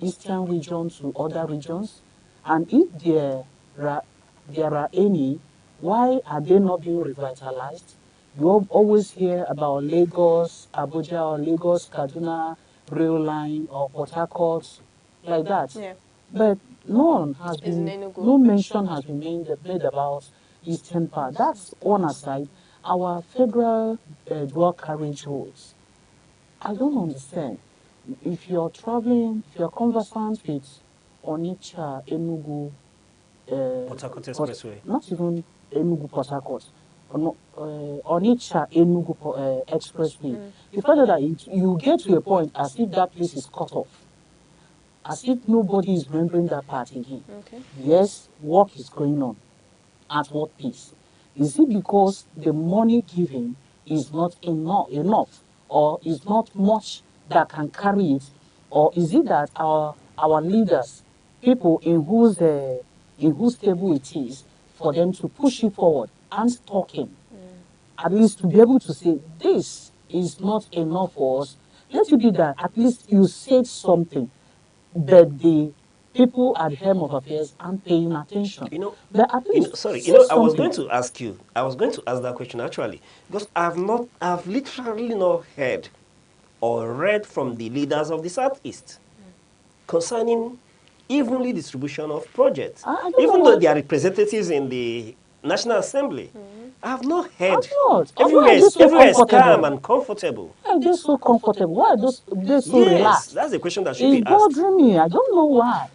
eastern region to other regions? And if there are any, why are they not being revitalized? You always hear about Lagos, Abuja, or Lagos, Kaduna rail line, or Port Harcourt, like that. Yeah. But none has Is in been, Enugu. no mention has been made about eastern part. That's one aside. Our federal dual carriage roads, I don't understand. If you're traveling, if you're conversant with Onitsha, Enugu, Port Harcourt Expressway. not even Enugu Port Harcourt, Onitsha Enugu Expressway, you find out that you get to a point as if that place is cut off, as if nobody is remembering that part again. Okay. Yes, work is going on. At what pace? Is it because the money given is not enough, or is not much that can carry it, or is it that our leaders, people in whose table it is for them to push it forward and talking, at least to be able to say this is not enough for us? let it be that at least you said something, but the people at the helm of affairs aren't paying attention. But at least say I was something. going to ask you. I was going to ask that question actually, because I've literally not heard or read from the leaders of the Southeast concerning evenly distribution of projects. I don't know Even though why. they are representatives in the National Assembly, I have not I'm heard. not. Why Everywhere are they so everywhere is calm comfortable? and comfortable. Why are they so comfortable? Why are they so Yes, relaxed? that's the question that should It's be asked. bothering me. I don't know why.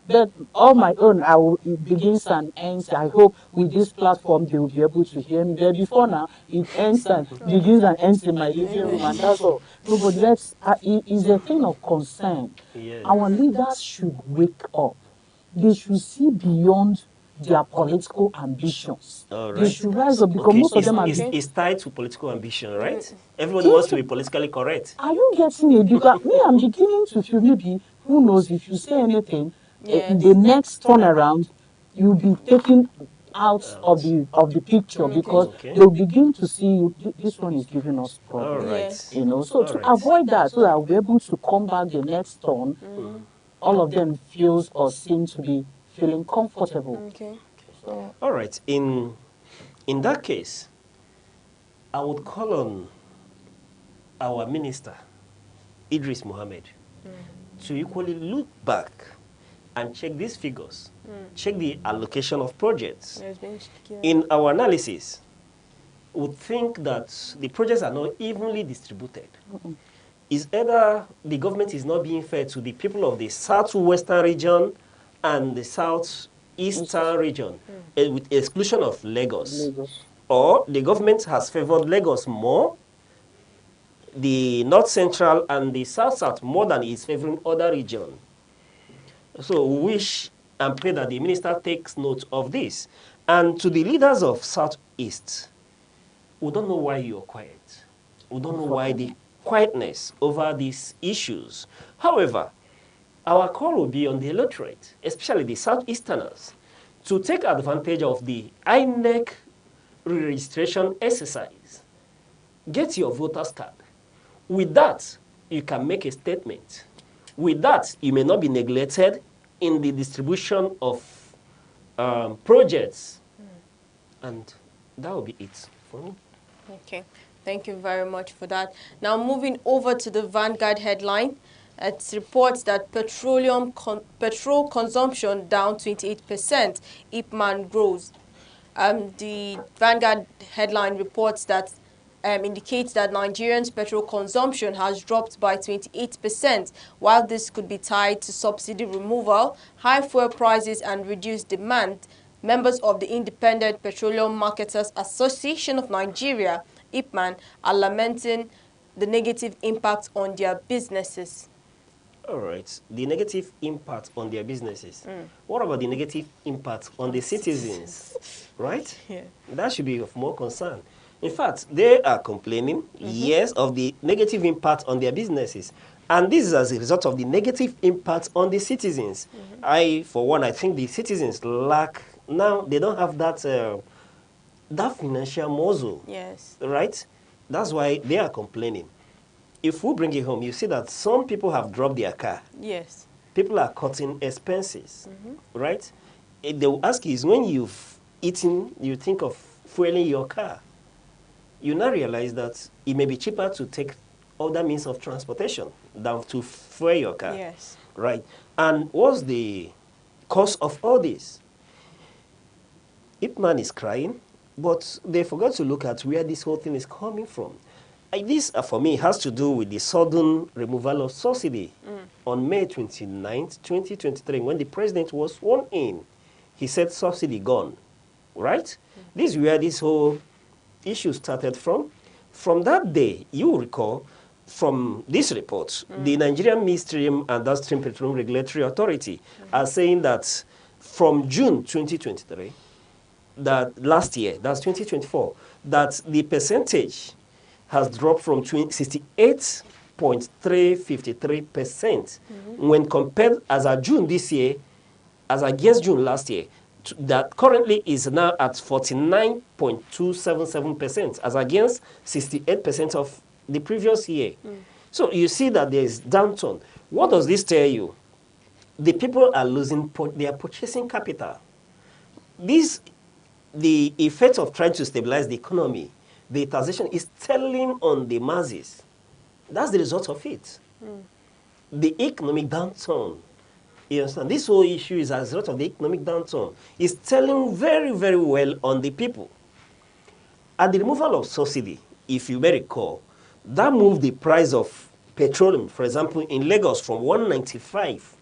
But on my own, I will it begins and ends. I hope with this platform they will be able to hear me. But before now, it ends and begins and ends in my living room, and that's all. No, but it is a thing of concern. Yeah. Our leaders should wake up. They should see beyond their political ambitions. All They right. should rise up because Okay, most of them are. it's tied to political ambition, right? Everybody wants to be politically correct. Are you getting it? Because me, I'm beginning to feel maybe, who knows, if you say anything, the next turnaround, you'll be taken out of the picture because Okay. they'll begin to see you, this one is giving us All problem. right. You know, so All to right. avoid that, so that we're able to come back the next turn, all of them feels or seem to be feeling comfortable. Okay. So All right. In that case, I would call on our minister, Idris Mohammed, to equally look back and check these figures, check the allocation of projects. In our analysis, we would think that the projects are not evenly distributed. Is either the government is not being fair to the people of the southwestern region and the southeastern region, with exclusion of Lagos, or the government has favored Lagos more, the north central and the south more than is favoring other regions. So we wish and pray that the minister takes note of this. And to the leaders of Southeast, we don't know why you're quiet. We don't know why the quietness over these issues. However, our call will be on the electorate, especially the Southeasterners, to take advantage of the INEC registration exercise. Get your voter's card. With that, you can make a statement. With that, you may not be neglected in the distribution of projects. And that will be it for me. Okay, thank you very much for that. Now moving over to the Vanguard headline. It reports that petrol consumption down 28%. Ipman grows. The Vanguard headline reports that indicates that Nigerians' petrol consumption has dropped by 28%. While this could be tied to subsidy removal, high fuel prices and reduced demand, members of the Independent Petroleum Marketers Association of Nigeria, IPMAN, are lamenting the negative impact on their businesses. All right. The negative impact on their businesses. What about the negative impact on the citizens? Right? Yeah. That should be of more concern. In fact, they are complaining, yes, of the negative impact on their businesses. And this is as a result of the negative impact on the citizens. For one, I think the citizens lack, now they don't have that, that financial muscle. Yes. Right? That's why they are complaining. If we bring it home, you see that some people have dropped their car. Yes. People are cutting expenses, right? They will ask you, is when you've eaten, you think of fueling your car. You now realize that it may be cheaper to take other means of transportation than to fuel your car. Yes. Right? And what's the cause of all this? Ipman is crying, but they forgot to look at where this whole thing is coming from. This, for me, has to do with the sudden removal of subsidy on May 29th, 2023, when the president was sworn in. He said subsidy gone, right? This is where this whole issue started from. From that day, you recall, from this report, the Nigerian Midstream and Downstream Petroleum Regulatory Authority are saying that from June 2023, that last year, that's 2024, that the percentage has dropped from 68.353% when compared as of June this year, as against June last year, that currently is now at 49.277% as against 68% of the previous year. So you see that there is downturn. What does this tell you? The people are losing their purchasing capital. This, the effect of trying to stabilize the economy, the taxation is telling on the masses. That's the result of it. The economic downturn, you understand? This whole issue is as a result of the economic downturn. It's telling very, very well on the people. At the removal of subsidy, if you may recall, that moved the price of petroleum, for example, in Lagos from 195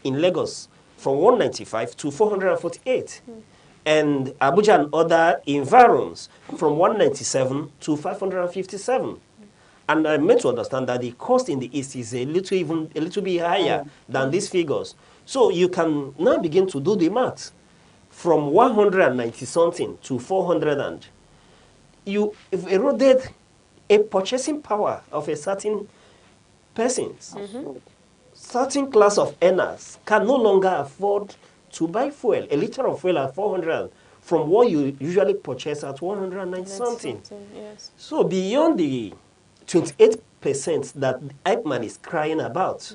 in Lagos from 195 to 448. And Abuja and other environs from 197 to 557. And I meant to understand that the cost in the East is a little bit higher than these figures. So you can now begin to do the math. From 190 something to 400 and you've eroded a purchasing power of a certain persons. Certain class of earners can no longer afford to buy fuel. A liter of fuel at 400 from what you usually purchase at 190 something. Yes. So beyond the 28% that Eichmann is crying about,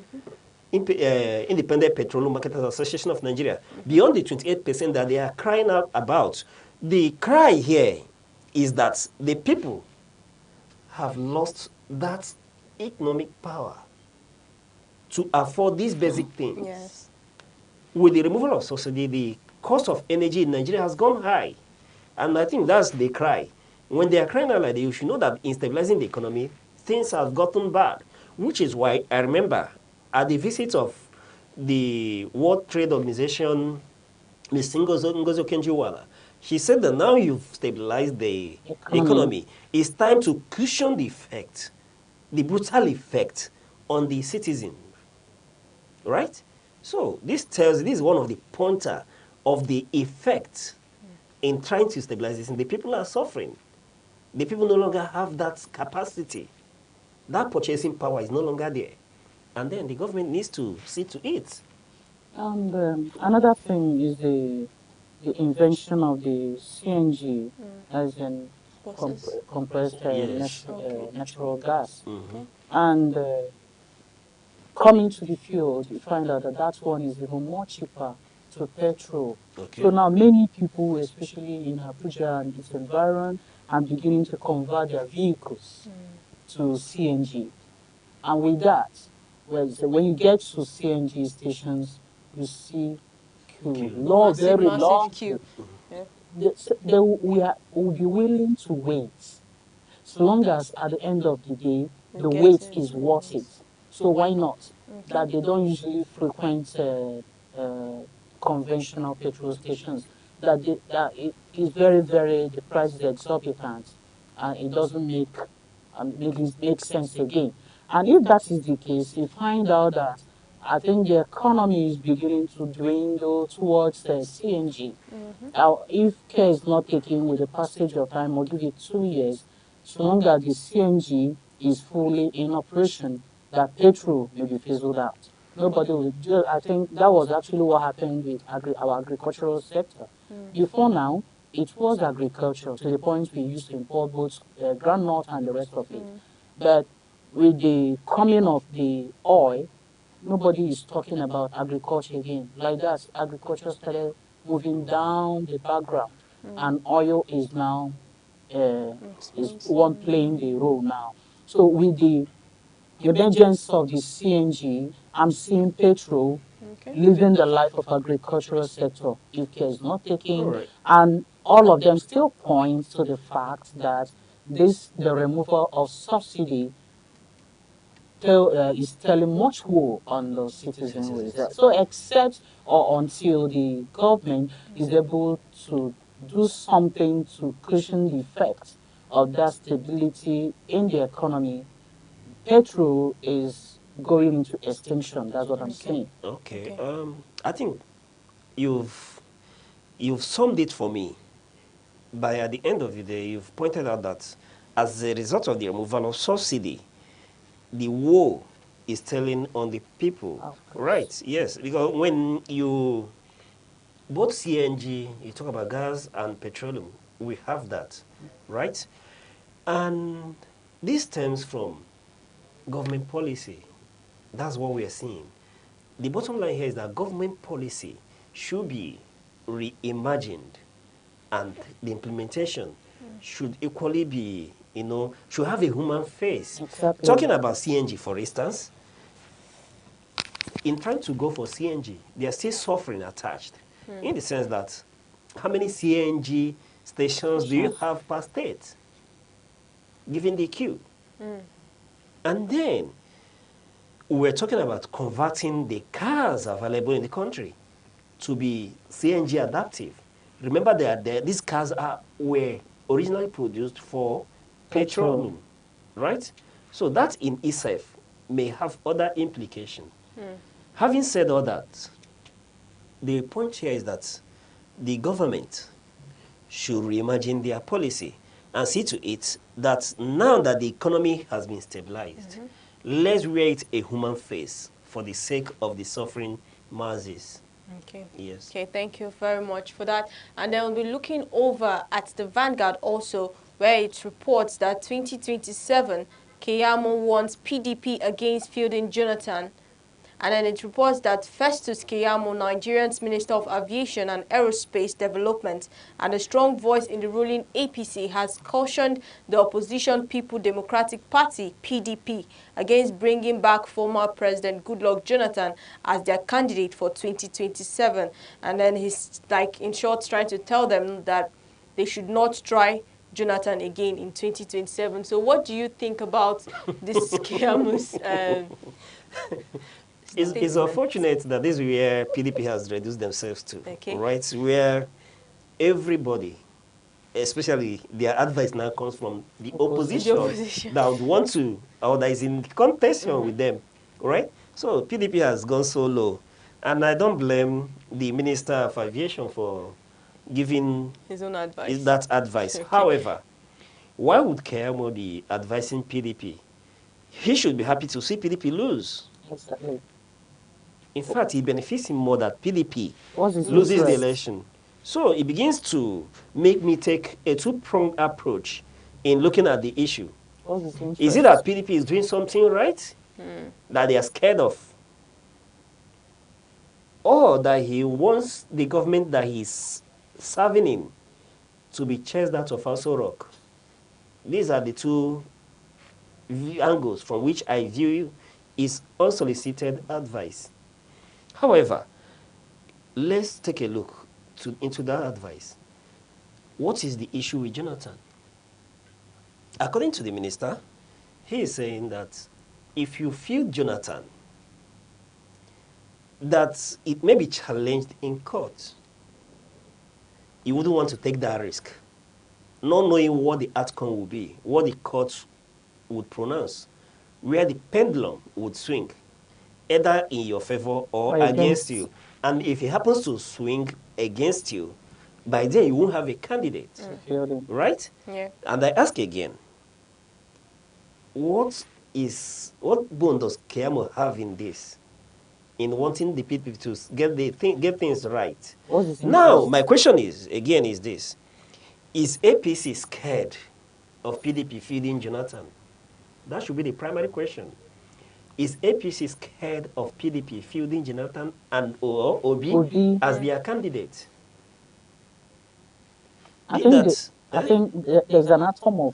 Independent Petroleum Marketers Association of Nigeria, beyond the 28% that they are crying out about, the cry here is that the people have lost that economic power to afford these basic things. Yes. With the removal of subsidy, the cost of energy in Nigeria has gone high. And I think that's the cry. When they are crying out like that, you should know that in stabilizing the economy, things have gotten bad. Which is why I remember at the visit of the World Trade Organization, Ms. Ngozi Okonjo-Iweala, she said that now you've stabilized the economy, it's time to cushion the effect, the brutal effect on the citizen. Right? So this is one of the pointer of the effect in trying to stabilize this. And the people are suffering. The people no longer have that capacity. That purchasing power is no longer there. And then the government needs to see to it. And another thing is the invention of the CNG, as in Buses. compressed Yes. natural gas. Mm-hmm. And coming to the field, you find out that that one is even more cheaper to petrol. Okay. So now many people, especially in Abuja and its environment, are beginning to convert their vehicles to CNG. And with that, well, so when you get to CNG stations, you see queue, Massive, very massive long queue. queue. Yeah. Will be willing to wait, so long as at the end of the day, You the get wait it. is worth it. So why not? Okay. That they don't usually frequent conventional petrol stations. That it is very, very, the price is exorbitant, and it doesn't make sense again. And if that is the case, you find out that I think the economy is beginning to dwindle towards CNG. If care is not taken with the passage of time, or give it 2 years, so long as the CNG is fully in operation, that petrol may be fizzled out. Nobody will do. I think that was actually what happened with our agricultural sector. Before now, it was agriculture to the point we used to import both groundnut and the rest of it. But with the coming of the oil, nobody is talking about agriculture again. Like that, agriculture started moving down the background, and oil is now is one playing the role now. So with the emergence of the CNG, I'm seeing petrol Okay. living the life of agricultural sector if care is not taken, All right. and all of them still point to the fact that the removal of subsidy is telling much more on the citizen result. So except or until the government is able to do something to cushion the effects of that stability in the economy, petrol is going into extinction. That's what I'm saying. Okay. Okay. I think you've summed it for me. By at the end of the day, you've pointed out that as a result of the removal of subsidy, the woe is telling on the people. Of course. Right, yes. Because when you, both CNG, you talk about gas and petroleum, we have that, right? And this stems from government policy. That's what we are seeing. The bottom line here is that government policy should be reimagined, and the implementation should equally be, should have a human face. Exactly. Talking about CNG, for instance, in trying to go for CNG, they are still suffering attached, in the sense that how many CNG stations do you have per state, given the queue? And then we're talking about converting the cars available in the country to be CNG adaptive. Remember that these cars were originally produced for petroleum, right? So that in itself may have other implications. Having said all that, the point here is that the government should reimagine their policy and see to it that now that the economy has been stabilized, let's wear it a human face for the sake of the suffering masses. Okay. Yes. Okay, thank you very much for that. And then we'll be looking over at the Vanguard also, where it reports that 2027, Keyamo wants PDP against fielding Jonathan. And then it reports that Festus Keyamo, Nigerian's Minister of Aviation and Aerospace Development, and a strong voice in the ruling APC, has cautioned the opposition People Democratic Party, PDP, against bringing back former President Goodluck Jonathan as their candidate for 2027. And then he's, like, in short, trying to tell them that they should not try Jonathan again in 2027. So what do you think about this Keyamo's It's unfortunate that this is where PDP has reduced themselves to, Okay. right? Where everybody, especially their advice now comes from the opposition, The opposition. that would want to, or that is in contention with them, right? So PDP has gone so low. And I don't blame the Minister of Aviation for giving his own advice? that advice. Okay. However, why would Keyamo be advising PDP? He should be happy to see PDP lose. Exactly. In fact, it benefits him more that PDP What's his loses the interest? election. So it begins to make me take a two-pronged approach in looking at the issue. What's his interest? Is it that PDP is doing something right that they are scared of? Or that he wants the government that he's serving in to be chased out of Aso Rock? These are the two angles from which I view his unsolicited advice. However, let's take a look into that advice. What is the issue with Jonathan? According to the minister, he is saying that if you feel Jonathan, that it may be challenged in court, you wouldn't want to take that risk, not knowing what the outcome will be, what the court would pronounce, where the pendulum would swing, either in your favor or against you. And if it happens to swing against you, by then you won't have a candidate, right? Yeah. And I ask again, what bone does Keyamo have in this, in wanting the people to get things right? Now, my question is this: is APC scared of PDP feeding Jonathan? That should be the primary question. Is APC scared of PDP fielding Jonathan and or Obi as their candidate? I think there's an atom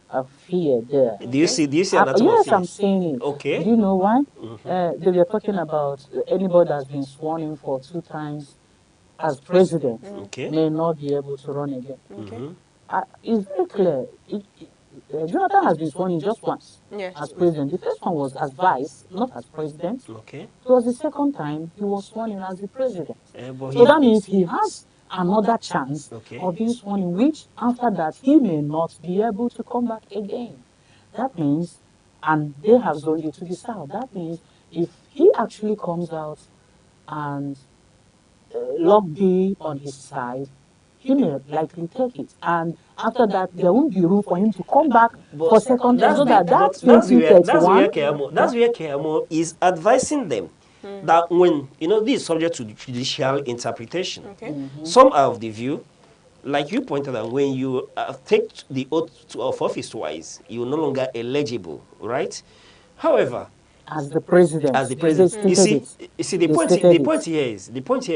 of fear there. Do you see an atom of fear? Yes, I'm seeing it. Okay. Do you know why? They were talking about anybody that's been sworn in for 2 times as president may not be able to run again. It's very clear. Jonathan has been sworn in just once as president. The first one was as vice, not as president. Okay. It was the second time he was sworn in as the president. So that means he has another chance of being sworn in, which after that he may not be able to come back again. That means, and they have zoned it to the south, that means if he actually comes out and Luck be on his side, he may likely take it. And after that, there won't be room for him to come back for second term. So that's where Keyamo is advising them that when, this is subject to judicial interpretation. Some are of the view, like you pointed out, when you take the oath of office twice, you're no longer eligible, right? However, As the president, as the they president, stated it. you see, They stated it. the point here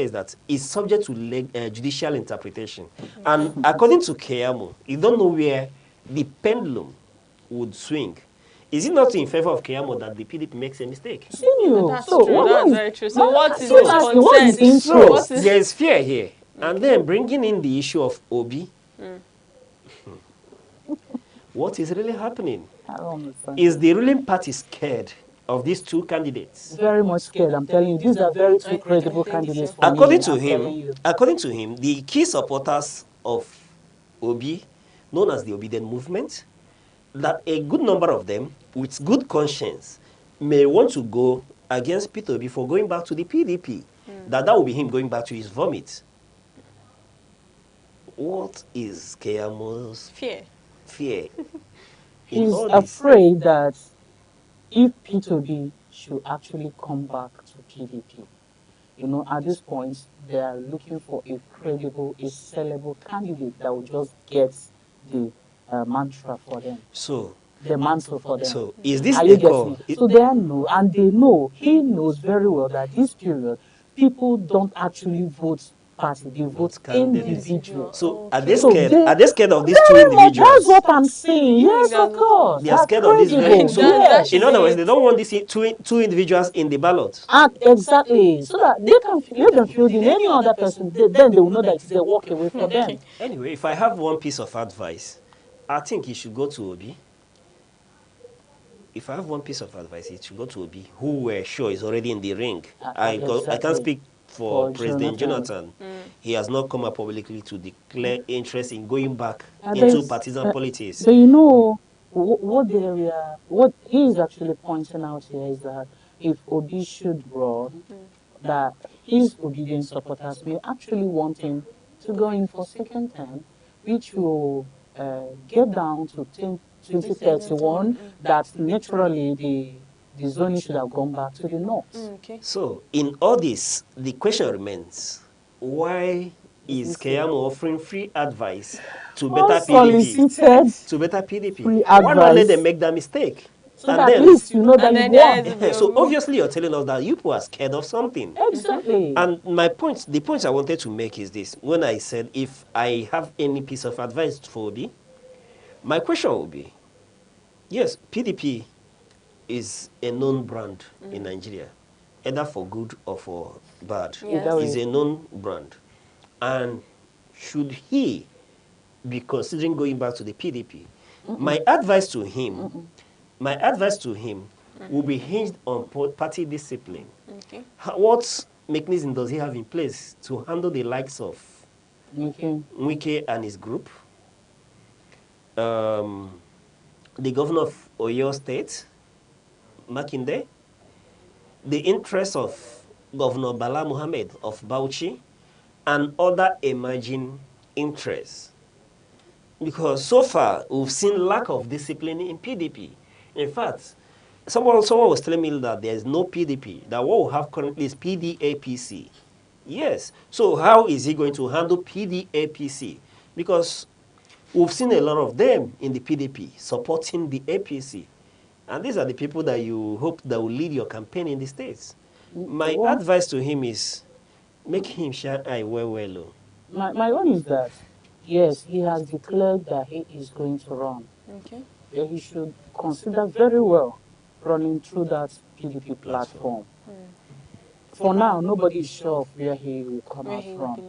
is that it's subject to judicial interpretation, and according to Keyamo, you don't know where the pendulum would swing. Is it not in favor of Keyamo that the PDP makes a mistake? That's true. That's very true. So what is his asking, what is concern? the So interest? there is fear here, and then bringing in the issue of Obi. What is really happening? I don't understand. Is the ruling party scared of these two candidates? Very much scared. I'm telling you, these are very two credible candidates for According me. to I'm telling him, you. the key supporters of Obi, known as the Obedient Movement, that a good number of them, with good conscience, may want to go against Peter Obi for going back to the PDP. That will be him going back to his vomit. What is Keyamo's Fear. fear? He's afraid that if P2B should actually come back to PDP, you know, at this point, they are looking for a credible, a sellable candidate that will just get the mantra for them. So, The mantle for them. so is this Are you a call? getting it? So they know, and they know, he knows very well that this period, people don't actually vote party, they vote individual. So are they So scared? they- Are they scared of these two Very much, individuals? that's what I'm saying. Yes, of course. They are scared of this very. credible. So, Yes. in other words, they don't want these two individuals in the ballot. Exactly. So that they can let them feel in any other person, then they will know that they walk away from them. Anyway, if I have one piece of advice, I think he should go to Obi. If I have one piece of advice, he should go to Obi, who we're sure is already in the ring. I can't speak for President Jonathan. He has not come up publicly to declare interest in going back into partisan politics. So you know what he is actually pointing out here is that if Obi should run, that his obedient supporters may actually want him to go in for second term, which will get down to 2031, that naturally the zoning should have gone back to the north. So, in all this, the question remains, why is Keyamo offering free advice to better PDP? To better PDP. Why not let them make that mistake? So that at least you know that you won. So obviously you're telling us that you people are scared of something. Exactly. And the point I wanted to make is this. When I said if I have any piece of advice for Obi, my question will be, yes, PDP is a known brand in Nigeria, either for good or for bad. It's a known brand. And should he be considering going back to the PDP, my advice to him will be hinged on party discipline. What mechanism does he have in place to handle the likes of Wike and his group? The governor of Oyo State, Makinde, the interests of Governor Bala Mohammed of Bauchi, and other emerging interests. Because so far, we've seen lack of discipline in PDP. In fact, someone was telling me that there is no PDP, that what we have currently is PDAPC. Yes. So how is he going to handle PDAPC? Because we've seen a lot of them in the PDP supporting the APC. And these are the people that you hope that will lead your campaign in the States. My advice to him is, make him shine eye well. My own is that, yes, he has declared that he is going to run. Then he should consider very well running through that PDP platform. For now, nobody is sure of where he will come out from.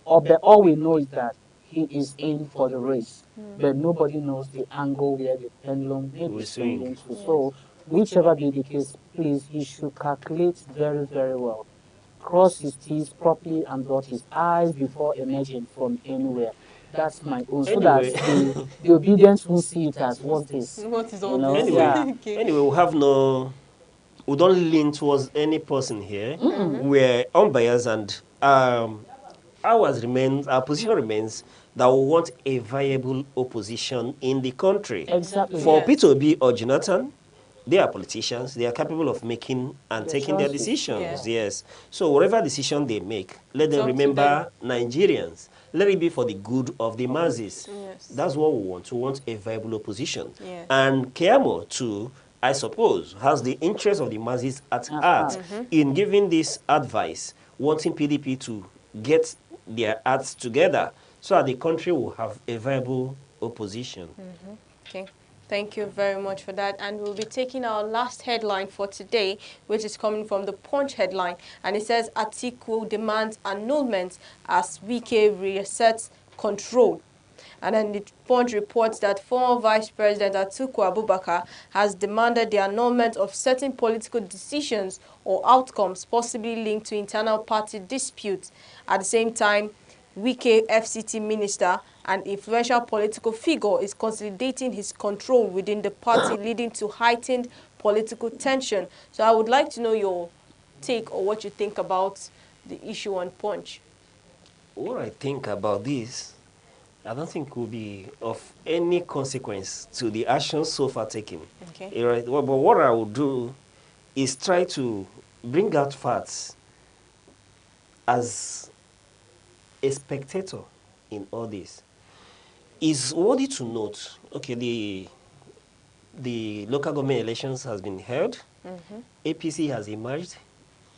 All we know is that he is in for the race, but nobody knows the angle where the pendulum may be swinging to. So, whichever be the case, please, he should calculate very, very well. Cross his T's properly and dot his I's before emerging from anywhere. That's my own. So that the obedience won't see it as, what's this? What is all this? Anyway, we don't lean towards any person here. We're unbiased, and our position remains that we want a viable opposition in the country. Exactly. For P2B or Jonathan, they are politicians. They are capable of making and taking their decisions. Yes. So whatever decision they make, let them remember Nigerians. Let it be for the good of the masses. That's what we want. We want a viable opposition. And Keyamo, too, I suppose, has the interest of the masses at heart in giving this advice, wanting PDP to get their acts together so that the country will have a viable opposition. Okay. Thank you very much for that. And we'll be taking our last headline for today, which is coming from the Punch headline. And it says, Atiku demands annulment as Wike reasserts control. And then the Punch reports that former Vice President Atiku Abubakar has demanded the annulment of certain political decisions or outcomes possibly linked to internal party disputes. At the same time, Wike, FCT minister and influential political figure, is consolidating his control within the party, leading to heightened political tension. So I would like to know your take or what you think about the issue on Punch. What I think about this, I don't think will be of any consequence to the actions so far taken. Okay. Right? Well, but what I will do is try to bring out facts as a spectator in all this. It's worthy to note, okay, the local government elections has been held. APC has emerged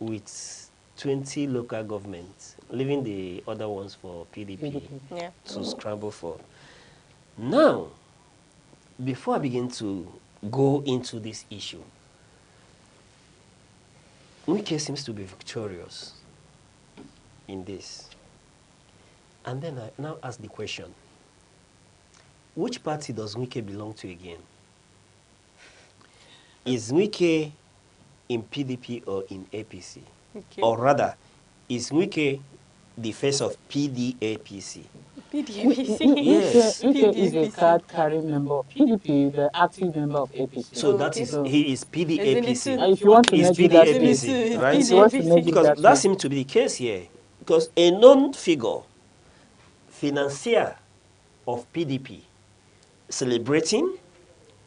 with 20 local governments, leaving the other ones for PDP Yeah. to scramble for. Now, before I begin to go into this issue, Wike seems to be victorious in this. And then I now ask the question, which party does Wike belong to again? Is Wike in PDP or in APC? Okay. Or rather, is Wike the face of PDAPC? PDAPC. Yes. Wike is a card-carrying member of PDP, the active member of APC. So that is, he is PDAPC. If you want to He's make it that way, PDAPC, right? if you want to make it Because that that way. seems to be the case here. Because a known figure, financier of PDP, celebrating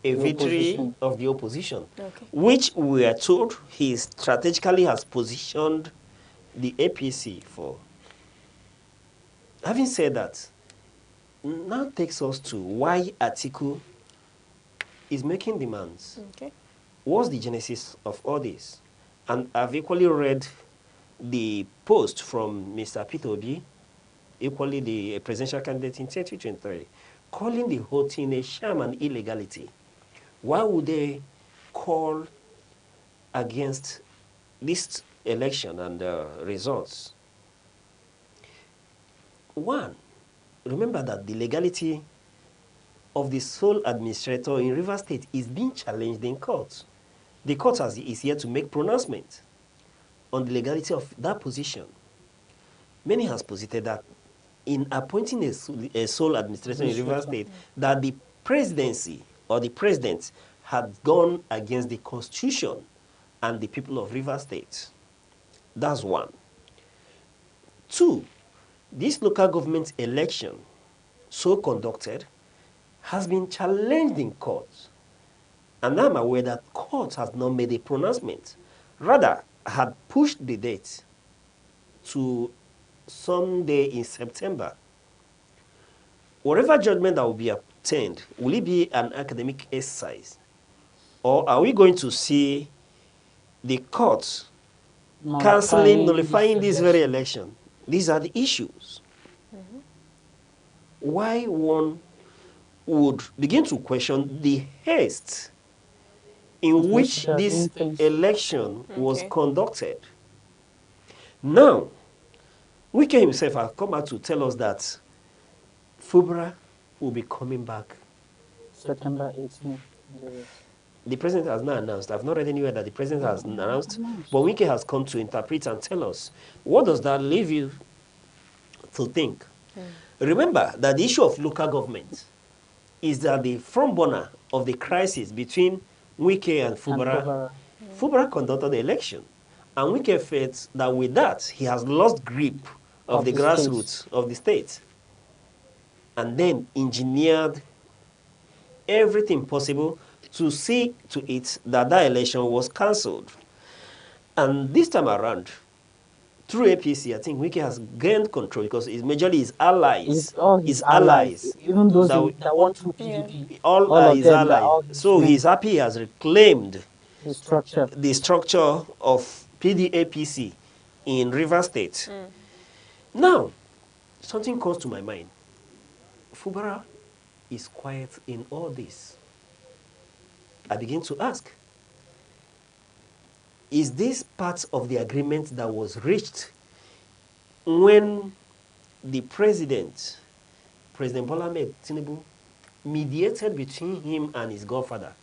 a victory opposition. of the opposition, Okay. which we are told he strategically has positioned the APC for. Having said that, now takes us to why Atiku is making demands. Okay. What's the genesis of all this? And I've equally read the post from Mr. Peter Obi, equally the presidential candidate in 2023, calling the whole thing a sham and illegality. Why would they call against this election and results? One, remember that the legality of the sole administrator in Rivers State is being challenged in court. The court is here to make pronouncement on the legality of that position. Many has posited that in appointing a sole administrator in Rivers State, that the presidency or the president had gone against the constitution and the people of Rivers State. That's one. Two, this local government election, so conducted, has been challenged in court. And I'm aware that court has not made a pronouncement. Rather, had pushed the date to Sunday in September. Whatever judgment that will be obtained, will it be an academic exercise? Or are we going to see the court nullifying this very election? These are the issues. Why one would begin to question the haste in which this election was conducted. Now, Wike himself has come out to tell us that Fubra will be coming back. September 18th. The president has not announced. I've not read anywhere that the president has announced, but Wike has come to interpret and tell us. What does that leave you to think? Remember that the issue of local government is that the front burner of the crisis between Wike and Fubara. Fubara conducted the election, and Wike felt that with that, he has lost grip of the grassroots of the state, and then engineered everything possible to see to it that that election was cancelled. And this time around, through APC, I think Wike has gained control because it's majorly his allies. All his allies, even those that, that want to Yeah. PDP, all all are of his them, that allies. all his So men, he's happy he has reclaimed his structure. the structure of PDAPC in River State. Now, something comes to my mind. Fubara is quiet in all this. I begin to ask, is this part of the agreement that was reached when the President Bola Ahmed Tinubu, mediated between him and his godfather?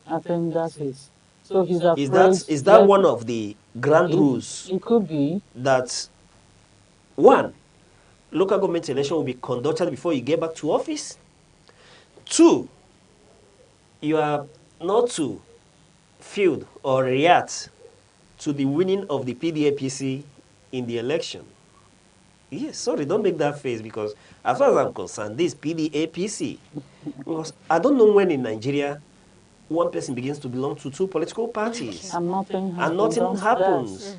I think that's it. So he's Is afraid. that one of the grand rules It could be. that, one, local government election will be conducted before you get back to office? Two, you are not to field or react to the winning of the PDAPC in the election. Yes, sorry, don't make that face, because as far as I'm concerned, this PDAPC, because I don't know when in Nigeria one person begins to belong to two political parties And nothing has and been nothing done to happens.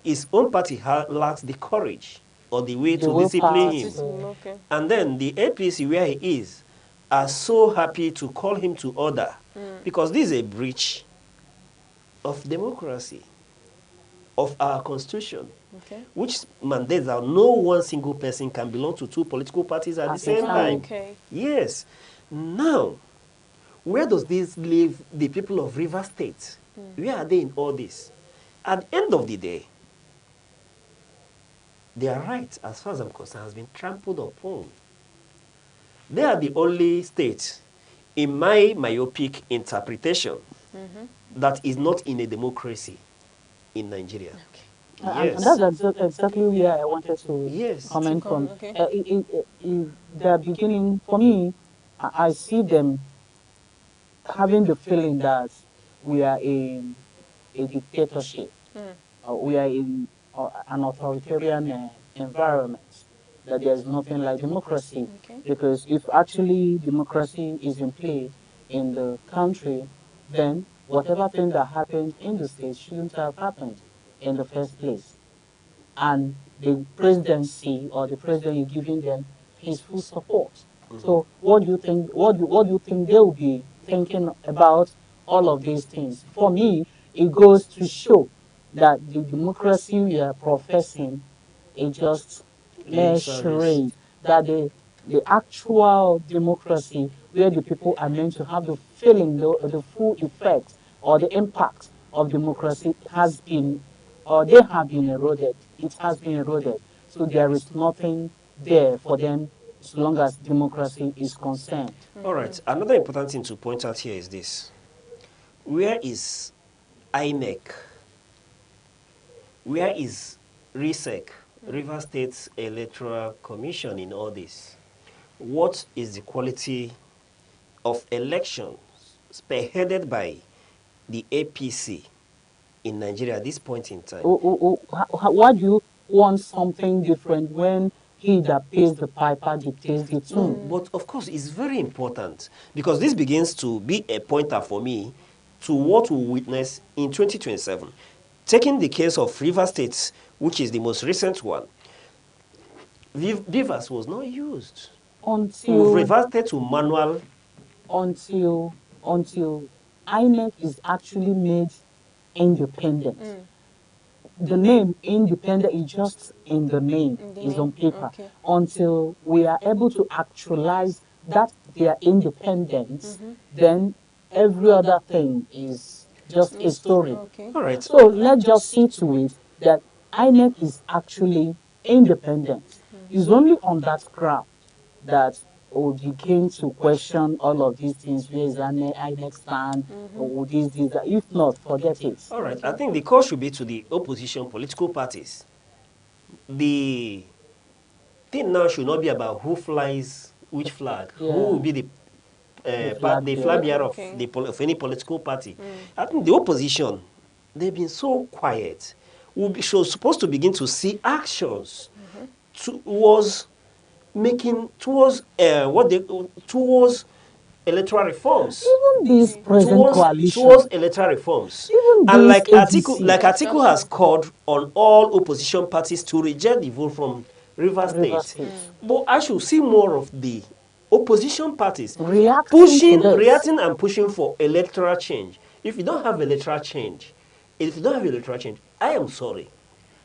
His own party lacks the courage or the way The to discipline willpower him. to- Okay. And then the APC, where he is, are so happy to call him to order because this is a breach of democracy, of our constitution, Okay. which mandates that no one single person can belong to two political parties at the same time. Okay. Yes. Now, where does this leave the people of River State? Where are they in all this? At the end of the day, their right, as far as I'm concerned, has been trampled upon. They are the only state, in my myopic interpretation, that is not in a democracy in Nigeria. And Yes. that's exactly where I wanted to Yes. comment from. Okay. The beginning, for me, I see them having the feeling that we are in a dictatorship. We are in an authoritarian environment, that there's nothing like democracy. Okay. Because if actually democracy is in play in the country, then whatever thing that happened in the state shouldn't have happened in the first place. And the presidency or the president is giving them his full support. So what do you think? What do you think they will be thinking about all of these things? For me, it goes to show that the democracy we are professing is just Lip mere service. charade. That the actual democracy, where the people are meant to have the feeling, the full effect or the impact of democracy has been, or they have been eroded. It has been eroded. So there is nothing there for them so long as democracy is concerned. All right. Another important thing to point out here is this. Where is INEC? Where is RISEC, River State Electoral Commission, in all this? What is the quality of elections spearheaded by the APC in Nigeria at this point in time? Why do you want something different when he that pays the piper dictates the tune? But of course, it's very important because this begins to be a pointer for me to what we witness in 2027. Taking the case of River State, which is the most recent one, Beavers was not used. We've Until reverted to manual. until INEC is actually made independent. The name independent is just in the name, is on paper. Okay. Until we are able to actualize that their independence, then every other thing is just a story. Okay. All right. So let's just see to it that INEC is actually independent. It's only on that ground that we begin to question all of these things. Where is INEC stand? Or this, that. If not, forget it. All right. I think the call should be to the opposition political parties. The thing now should not be about who flies which flag, who will be the flag bearer of, Okay. of any political party. I think the opposition, they've been so quiet. Supposed to begin to see actions towards making towards electoral reforms. Even this present coalition, Towards electoral reforms. even And this ADC, Atiku has called on all opposition parties to reject the vote from River River State. State, But I should see more of the opposition parties reacting and pushing for electoral change. If you don't have electoral change, I am sorry.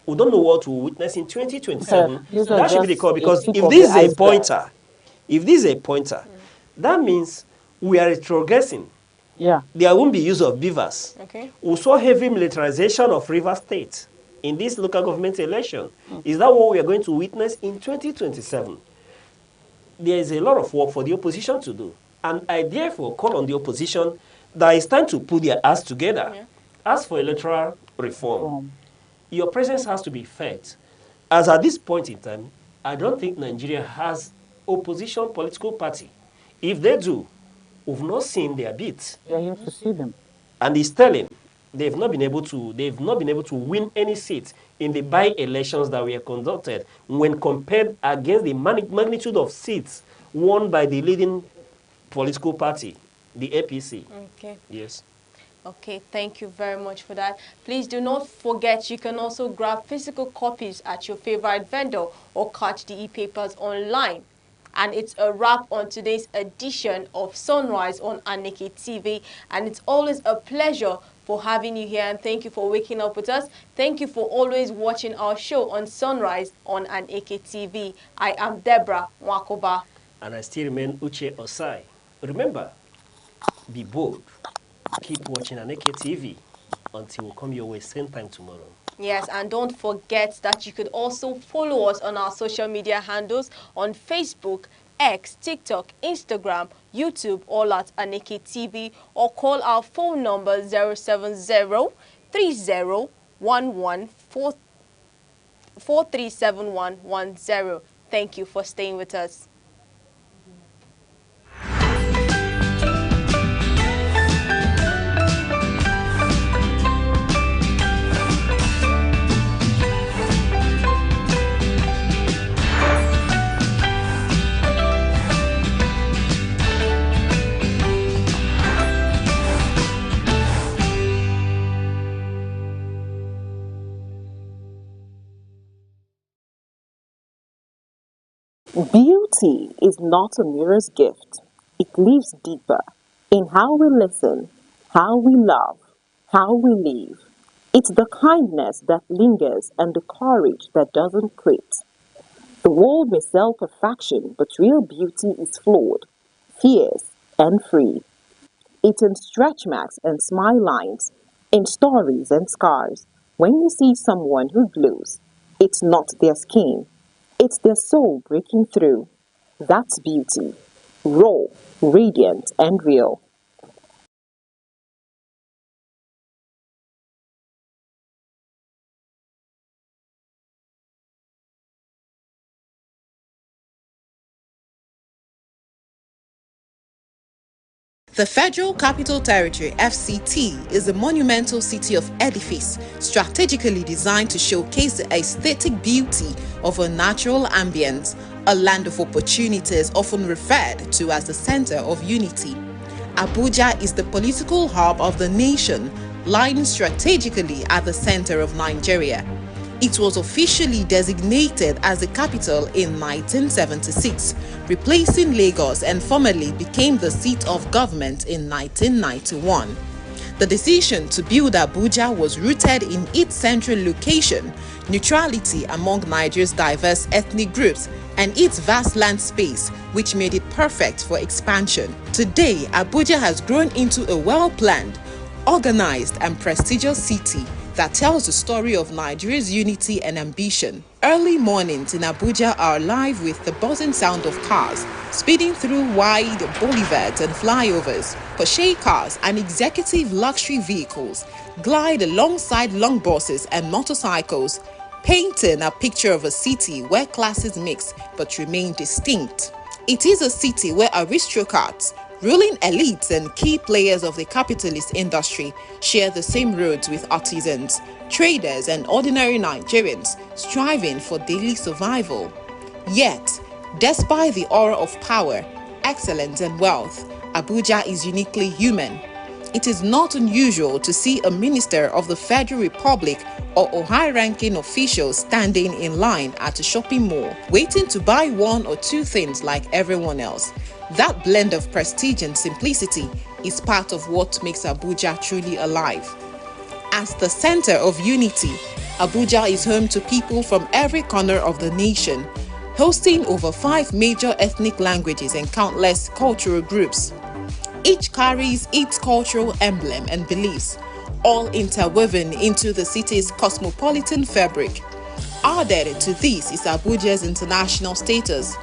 We don't know what we'll witness in 2027. These are That should be the just call, because tip if of this the is a iceberg. pointer, that means we are retrogressing. Yeah. There won't be use of beavers. Okay. We saw heavy militarization of River State in this local government election. Is that what we are going to witness in 2027? There is a lot of work for the opposition to do. And I therefore call on the opposition that it's time to put their ass together. Yeah. As for electoral reform, your presence has to be felt. As at this point in time, I don't think Nigeria has opposition political party. If they do, we've not seen their beats. We are here to see them. And it's telling they've not been able to win any seats in the by-elections that were conducted when compared against the magnitude of seats won by the leading political party, the APC. Okay. Yes. Okay, thank you very much for that. Please do not forget you can also grab physical copies at your favorite vendor or catch the e-papers online. And it's a wrap on today's edition of Sunrise on Aneke TV. And it's always a pleasure for having you here. And thank you for waking up with us. Thank you for always watching our show on Sunrise on Aneke TV. I am Deborah Wakoba. And I still remain Uche Osai. Remember, be bold. Keep watching Aneke TV until we come your way same time tomorrow. Yes, and don't forget that you could also follow us on our social media handles on Facebook, X, TikTok, Instagram, YouTube, all at Aneke TV, or call our phone number 070-3011-437110. Thank you for staying with us. Beauty is not a mirror's gift. It lives deeper in how we listen, how we love, how we live. It's the kindness that lingers and the courage that doesn't quit. The world may sell perfection, but real beauty is flawed, fierce, and free. It's in stretch marks and smile lines, in stories and scars. When you see someone who glows, it's not their skin, it's their soul breaking through. That's beauty. Raw, radiant, and real. The Federal Capital Territory (FCT) is a monumental city of edifice strategically designed to showcase the aesthetic beauty of a natural ambience, a land of opportunities often referred to as the center of unity. Abuja is the political hub of the nation, lying strategically at the center of Nigeria. It was officially designated as the capital in 1976, replacing Lagos, and formally became the seat of government in 1991. The decision to build Abuja was rooted in its central location, neutrality among Nigeria's diverse ethnic groups, and its vast land space, which made it perfect for expansion. Today, Abuja has grown into a well-planned, organized, and prestigious city that tells the story of Nigeria's unity and ambition. Early mornings in Abuja are alive with the buzzing sound of cars, speeding through wide boulevards and flyovers. Porsche cars and executive luxury vehicles glide alongside long buses and motorcycles, painting a picture of a city where classes mix but remain distinct. It is a city where aristocrats, ruling elites, and key players of the capitalist industry share the same roads with artisans, traders, and ordinary Nigerians striving for daily survival. Yet, despite the aura of power, excellence, and wealth, Abuja is uniquely human. It is not unusual to see a minister of the Federal Republic or a high-ranking official standing in line at a shopping mall, waiting to buy one or two things like everyone else. That blend of prestige and simplicity is part of what makes Abuja truly alive. As the center of unity, Abuja is home to people from every corner of the nation, hosting over 5 major ethnic languages and countless cultural groups. Each carries its cultural emblem and beliefs, all interwoven into the city's cosmopolitan fabric. Added to this is Abuja's international status.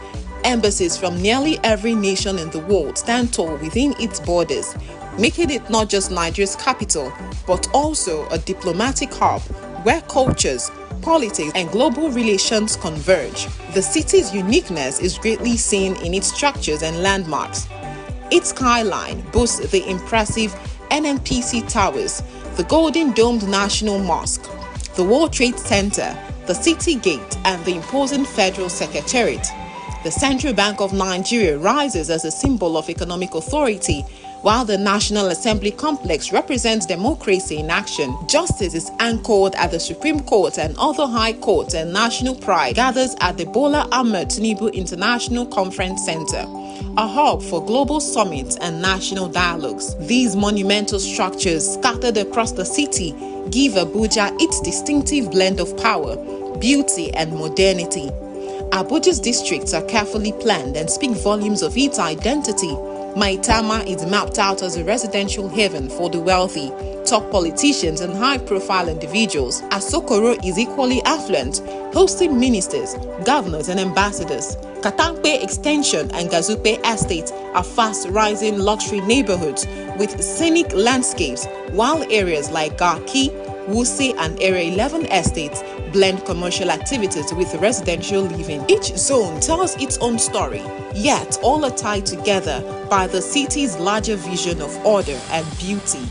Embassies from nearly every nation in the world stand tall within its borders, making it not just Nigeria's capital, but also a diplomatic hub where cultures, politics, and global relations converge. The city's uniqueness is greatly seen in its structures and landmarks. Its skyline boasts the impressive NNPC Towers, the Golden Domed National Mosque, the World Trade Center, the City Gate, and the imposing Federal Secretariat. The Central Bank of Nigeria rises as a symbol of economic authority, while the National Assembly complex represents democracy in action. Justice is anchored at the Supreme Court, and other high courts, and national pride gathers at the Bola Ahmed Tinubu International Conference Center, a hub for global summits and national dialogues. These monumental structures scattered across the city give Abuja its distinctive blend of power, beauty, and modernity. Abuja's districts are carefully planned and speak volumes of its identity. Maitama is mapped out as a residential haven for the wealthy, top politicians, and high-profile individuals. Asokoro is equally affluent, hosting ministers, governors, and ambassadors. Katampe Extension and Gazupe Estate are fast-rising luxury neighborhoods with scenic landscapes, while areas like Garki, Wuse, and Area 11 estates blend commercial activities with residential living. Each zone tells its own story, yet all are tied together by the city's larger vision of order and beauty.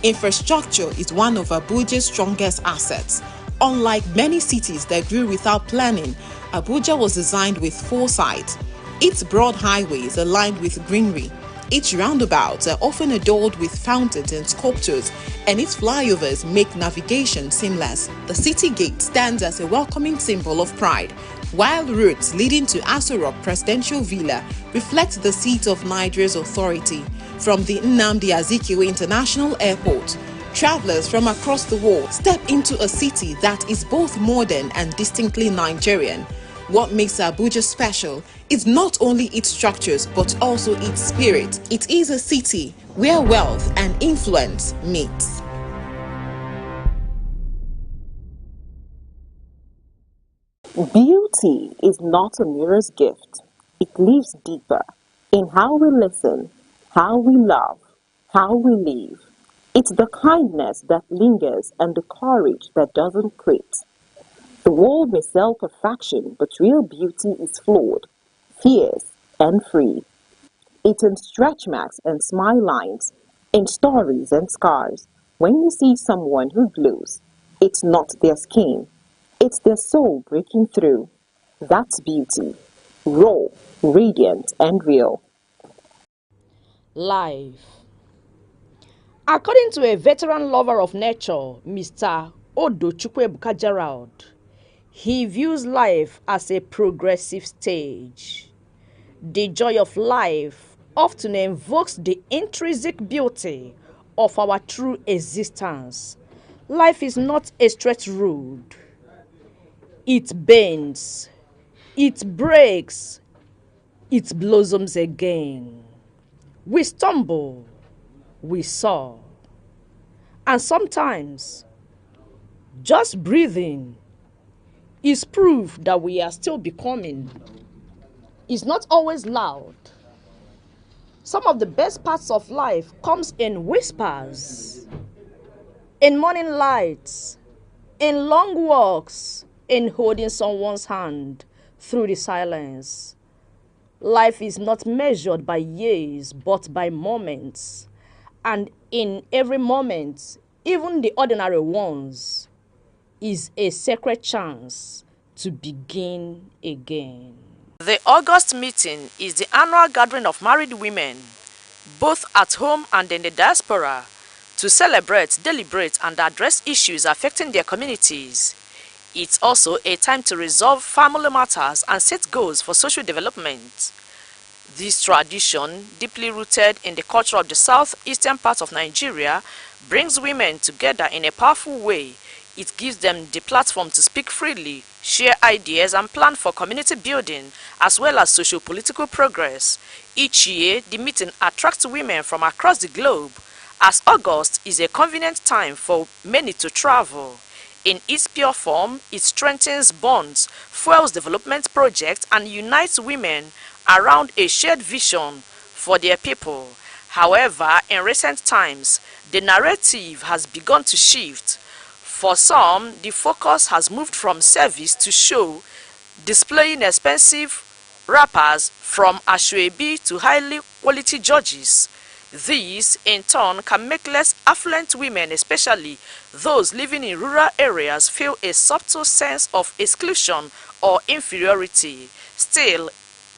Infrastructure is one of Abuja's strongest assets. Unlike many cities that grew without planning, Abuja was designed with foresight. Its broad highways are lined with greenery. Its roundabouts are often adorned with fountains and sculptures, and its flyovers make navigation seamless. The city gate stands as a welcoming symbol of pride, while routes leading to Aso Rock Presidential Villa reflect the seat of Nigeria's authority. From the Nnamdi Azikiwe International Airport, travelers from across the world step into a city that is both modern and distinctly Nigerian. What makes Abuja special is not only its structures but also its spirit. It is a city where wealth and influence meet. Beauty is not a mirror's gift. It lives deeper in how we listen, how we love, how we live. It's the kindness that lingers and the courage that doesn't quit. The world may sell perfection, but real beauty is flawed, fierce, and free. It's in stretch marks and smile lines, in stories and scars. When you see someone who glows, it's not their skin, it's their soul breaking through. That's beauty, raw, radiant, and real. Life. According to a veteran lover of nature, Mr. Odo Chukwuebuka Gerald, he views life as a progressive stage. The joy of life often invokes the intrinsic beauty of our true existence. Life is not a straight road. It bends, it breaks, it blossoms again. We stumble, we soar. And sometimes, just breathing is proof that we are still becoming. It's not always loud. Some of the best parts of life comes in whispers, in morning lights, in long walks, in holding someone's hand through the silence. Life is not measured by years, but by moments. And in every moment, even the ordinary ones, is a sacred chance to begin again. The August meeting is the annual gathering of married women, both at home and in the diaspora, to celebrate, deliberate, and address issues affecting their communities. It's also a time to resolve family matters and set goals for social development. This tradition, deeply rooted in the culture of the southeastern part of Nigeria, brings women together in a powerful way. It gives them the platform to speak freely, share ideas, and plan for community building, as well as socio-political progress. Each year, the meeting attracts women from across the globe, as August is a convenient time for many to travel. In its pure form, it strengthens bonds, fuels development projects, and unites women around a shared vision for their people. However, in recent times, the narrative has begun to shift. For some, the focus has moved from service to show, displaying expensive wrappers from Ashwebi to highly quality judges. This, in turn, can make less affluent women, especially those living in rural areas, feel a subtle sense of exclusion or inferiority. Still,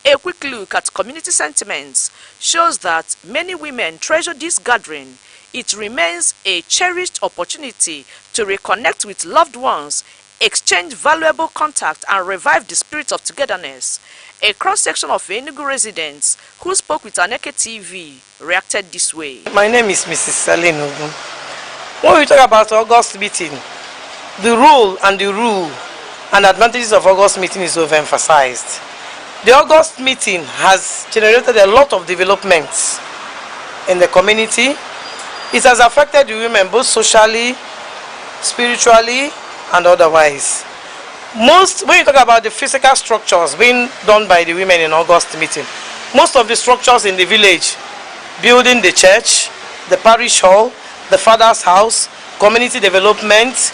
a quick look at community sentiments shows that many women treasure this gathering. It remains a cherished opportunity to reconnect with loved ones, exchange valuable contact, and revive the spirit of togetherness. A cross-section of Enugu residents who spoke with Aneke TV reacted this way. My name is Mrs. Selene Ogun. When we talk about August meeting, the role and advantages of August meeting is overemphasized. The August meeting has generated a lot of developments in the community. It has affected the women both socially, spiritually, and otherwise. When you talk about the physical structures being done by the women in August meeting, most of the structures in the village, building the church, the parish hall, the father's house, community development,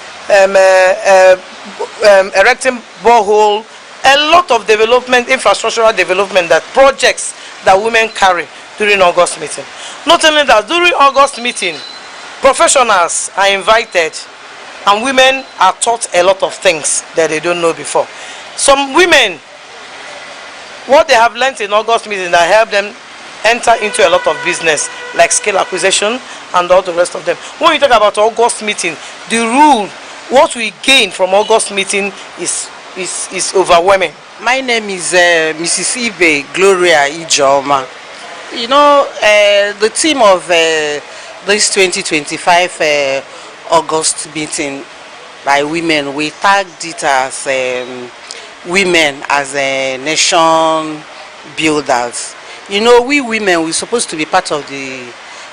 erecting borehole, a lot of development, infrastructural development, that projects that women carry during August meeting. Not only that, during August meeting, professionals are invited and women are taught a lot of things that they don't know before. Some women, what they have learned in August meeting that help them enter into a lot of business, like skill acquisition and all the rest of them. When you talk about August meeting, the rule, what we gain from August meeting is overwhelming. My name is Mrs. Ibe Gloria Ijoma. You know, the theme of this 2025 August meeting by women, we tagged it as women as a nation builders. You know, we women, we're supposed to be part of the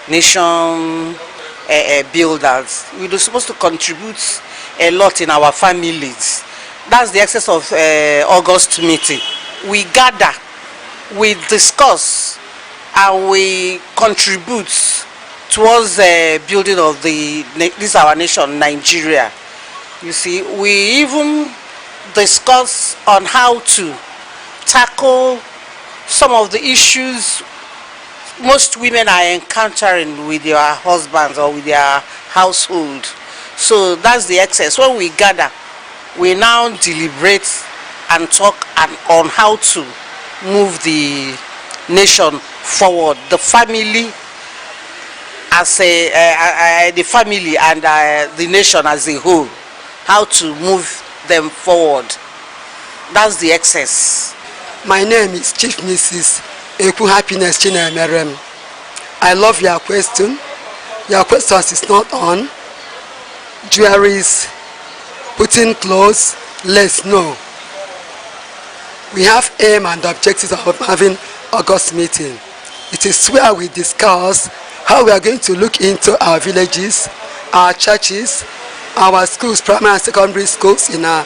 nation builders. We're supposed to contribute a lot in our families. That's the essence of August meeting. We gather, we discuss, and we contribute towards the building of this our nation, Nigeria. You see, we even discuss on how to tackle some of the issues most women are encountering with their husbands or with their household. So that's the excess. When we gather, we now deliberate and talk on how to move the nation forward, the family as the family and the nation as a whole, how to move them forward. That's the excess. My name is Chief Mrs. Eku Happiness Chinemerem. I love your question. Your question is not on jewelries, putting clothes, let's know. We have aim and objectives of having August meeting. It is where we discuss how we are going to look into our villages, our churches, our schools, primary and secondary schools in our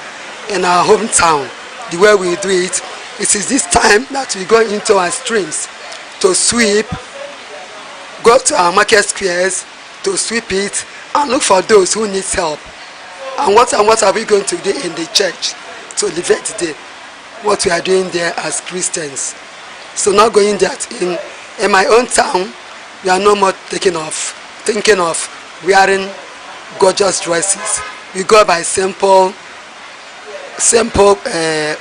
hometown. The way we do it, it is this time that we go into our streams to sweep, go to our market squares to sweep it and look for those who need help. And what are we going to do in the church to elevate what we are doing there as Christians? So not going that in my own town, we are no more thinking of wearing gorgeous dresses. We go by simple,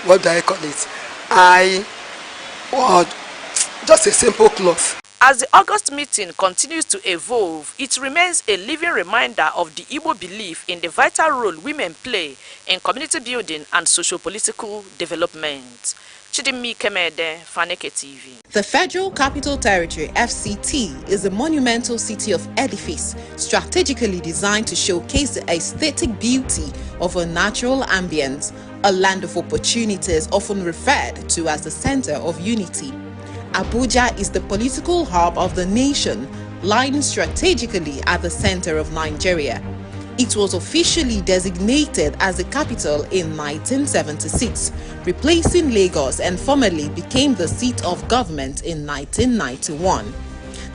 what do I call it? Just a simple cloth. As the August meeting continues to evolve, it remains a living reminder of the Igbo belief in the vital role women play in community building and socio-political development. Chidimmi Kemede, Aneke TV. The Federal Capital Territory, FCT, is a monumental city of edifice strategically designed to showcase the aesthetic beauty of a natural ambience, a land of opportunities often referred to as the center of unity. Abuja is the political hub of the nation, lying strategically at the center of Nigeria. It was officially designated as the capital in 1976, replacing Lagos, and formally became the seat of government in 1991.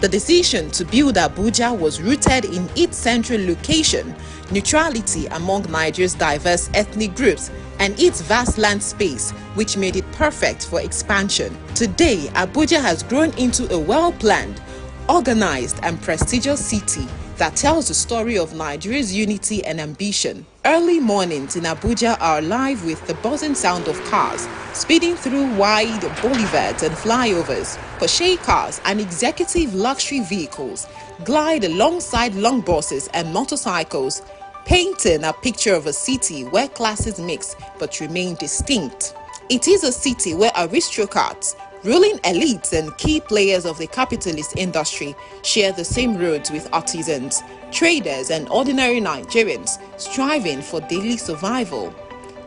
The decision to build Abuja was rooted in its central location, neutrality among Nigeria's diverse ethnic groups, and its vast land space, which made it perfect for expansion. Today, Abuja has grown into a well-planned, organized, and prestigious city that tells the story of Nigeria's unity and ambition. Early mornings in Abuja are alive with the buzzing sound of cars speeding through wide boulevards and flyovers. Porsche cars and executive luxury vehicles glide alongside long buses and motorcycles, painting a picture of a city where classes mix but remain distinct. It is a city where aristocrats, ruling elites, and key players of the capitalist industry share the same roads with artisans, traders, and ordinary Nigerians striving for daily survival.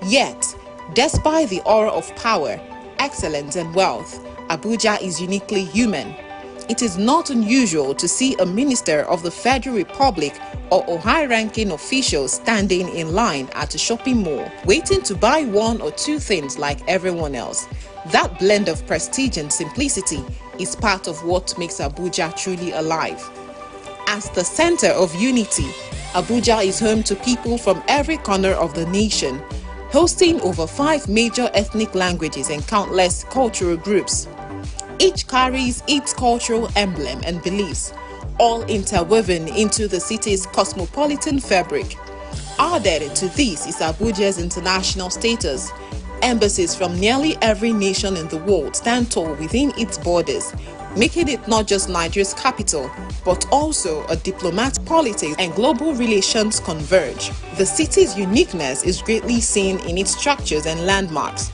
Yet, despite the aura of power, excellence, and wealth, Abuja is uniquely human. It is not unusual to see a minister of the Federal Republic or a high-ranking official standing in line at a shopping mall, waiting to buy one or two things like everyone else. That blend of prestige and simplicity is part of what makes Abuja truly alive. As the center of unity, Abuja is home to people from every corner of the nation, hosting over 5 major ethnic languages and countless cultural groups. Each carries its cultural emblem and beliefs, all interwoven into the city's cosmopolitan fabric. Added to this is Abuja's international status. Embassies from nearly every nation in the world stand tall within its borders, making it not just Nigeria's capital, but also a diplomat, politics, and global relations converge. The city's uniqueness is greatly seen in its structures and landmarks.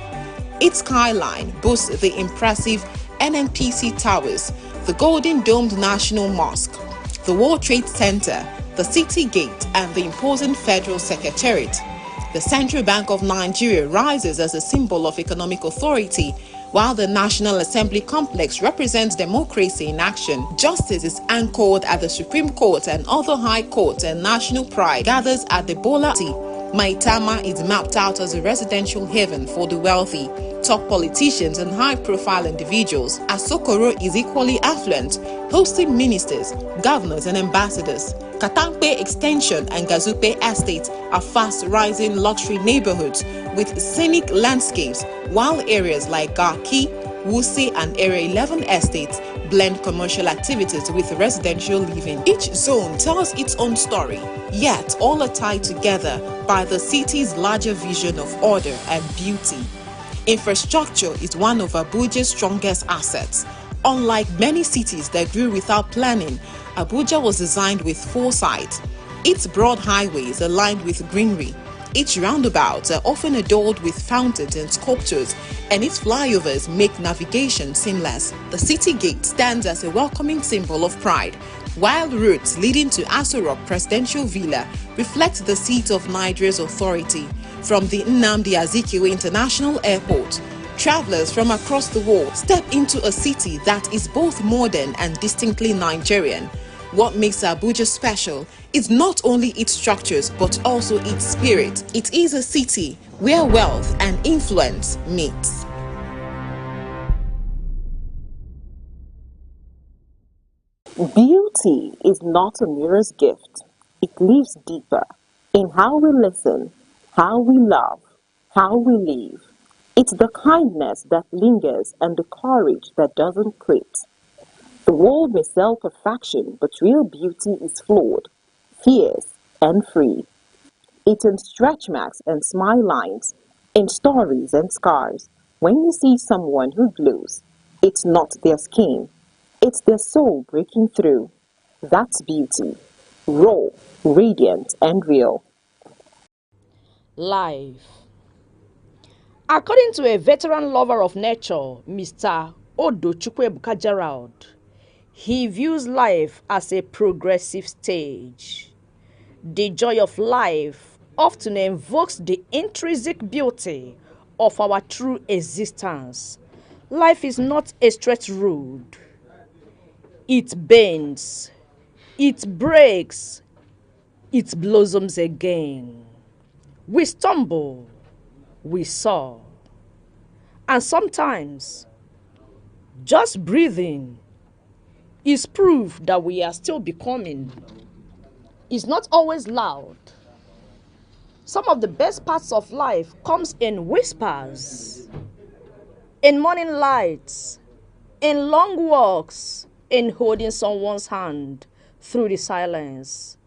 Its skyline boasts the impressive NNPC Towers, the Golden Domed National Mosque, the World Trade Center, the City Gate, and the imposing Federal Secretariat. The Central Bank of Nigeria rises as a symbol of economic authority, while the National Assembly complex represents democracy in action. Justice is anchored at the Supreme Court, and other high courts and national pride gathers at the Bola. Maitama is mapped out as a residential haven for the wealthy, top politicians, and high-profile individuals. Asokoro is equally affluent, hosting ministers, governors, and ambassadors. Katampe Extension and Gazupe Estate are fast-rising luxury neighborhoods with scenic landscapes, while areas like Garki, Wuse, and Area 11 estates blend commercial activities with residential living. Each zone tells its own story, yet all are tied together by the city's larger vision of order and beauty. Infrastructure is one of Abuja's strongest assets. Unlike many cities that grew without planning, Abuja was designed with foresight. Its broad highways are lined with greenery. Its roundabouts are often adorned with fountains and sculptures, and its flyovers make navigation seamless. The city gate stands as a welcoming symbol of pride, while routes leading to Aso Rock Presidential Villa reflect the seat of Nigeria's authority. From the Nnamdi Azikiwe International Airport, travelers from across the world step into a city that is both modern and distinctly Nigerian. What makes Abuja special is not only its structures but also its spirit. It is a city where wealth and influence meets. Beauty is not a mirror's gift. It lives deeper in how we listen, how we love, how we live. It's the kindness that lingers and the courage that doesn't quit. The world may sell perfection, but real beauty is flawed, fierce, and free. It's in stretch marks and smile lines, in stories and scars. When you see someone who glows, it's not their skin, It's their soul breaking through. That's beauty. Raw, radiant, and real. Life. According to a veteran lover of nature, Mr. Odochukwu Gerald, he views life as a progressive stage. The joy of life often invokes the intrinsic beauty of our true existence. Life is not a straight road. It bends, it breaks, it blossoms again. We stumble, we soar. And sometimes, just breathing is proof that we are still becoming. It's not always loud. Some of the best parts of life comes in whispers, in morning lights, in long walks, in holding someone's hand through the silence.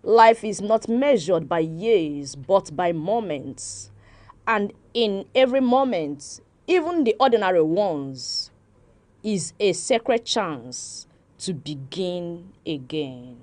Life is not measured by years, but by moments. And in every moment, even the ordinary ones, is a sacred chance to begin again.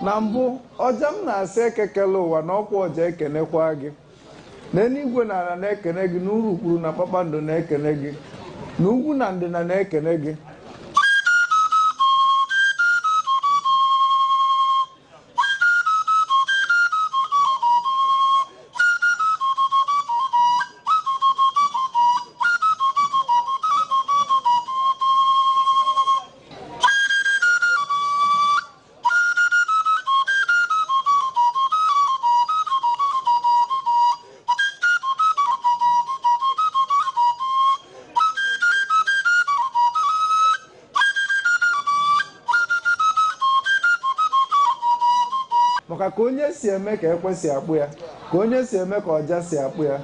na mbụ ọja m na-asị ekekele ụwa na ọkwa ọja ekenekwa gị na eluigwe na ala na-ekene gị na urukpuru na kpakpando na-ekene gị na ugwu na ndịna na-ekene gị maka ka onye si eme ka ekwe si akpụ ya ka onye si eme ka ọja si akpụ ya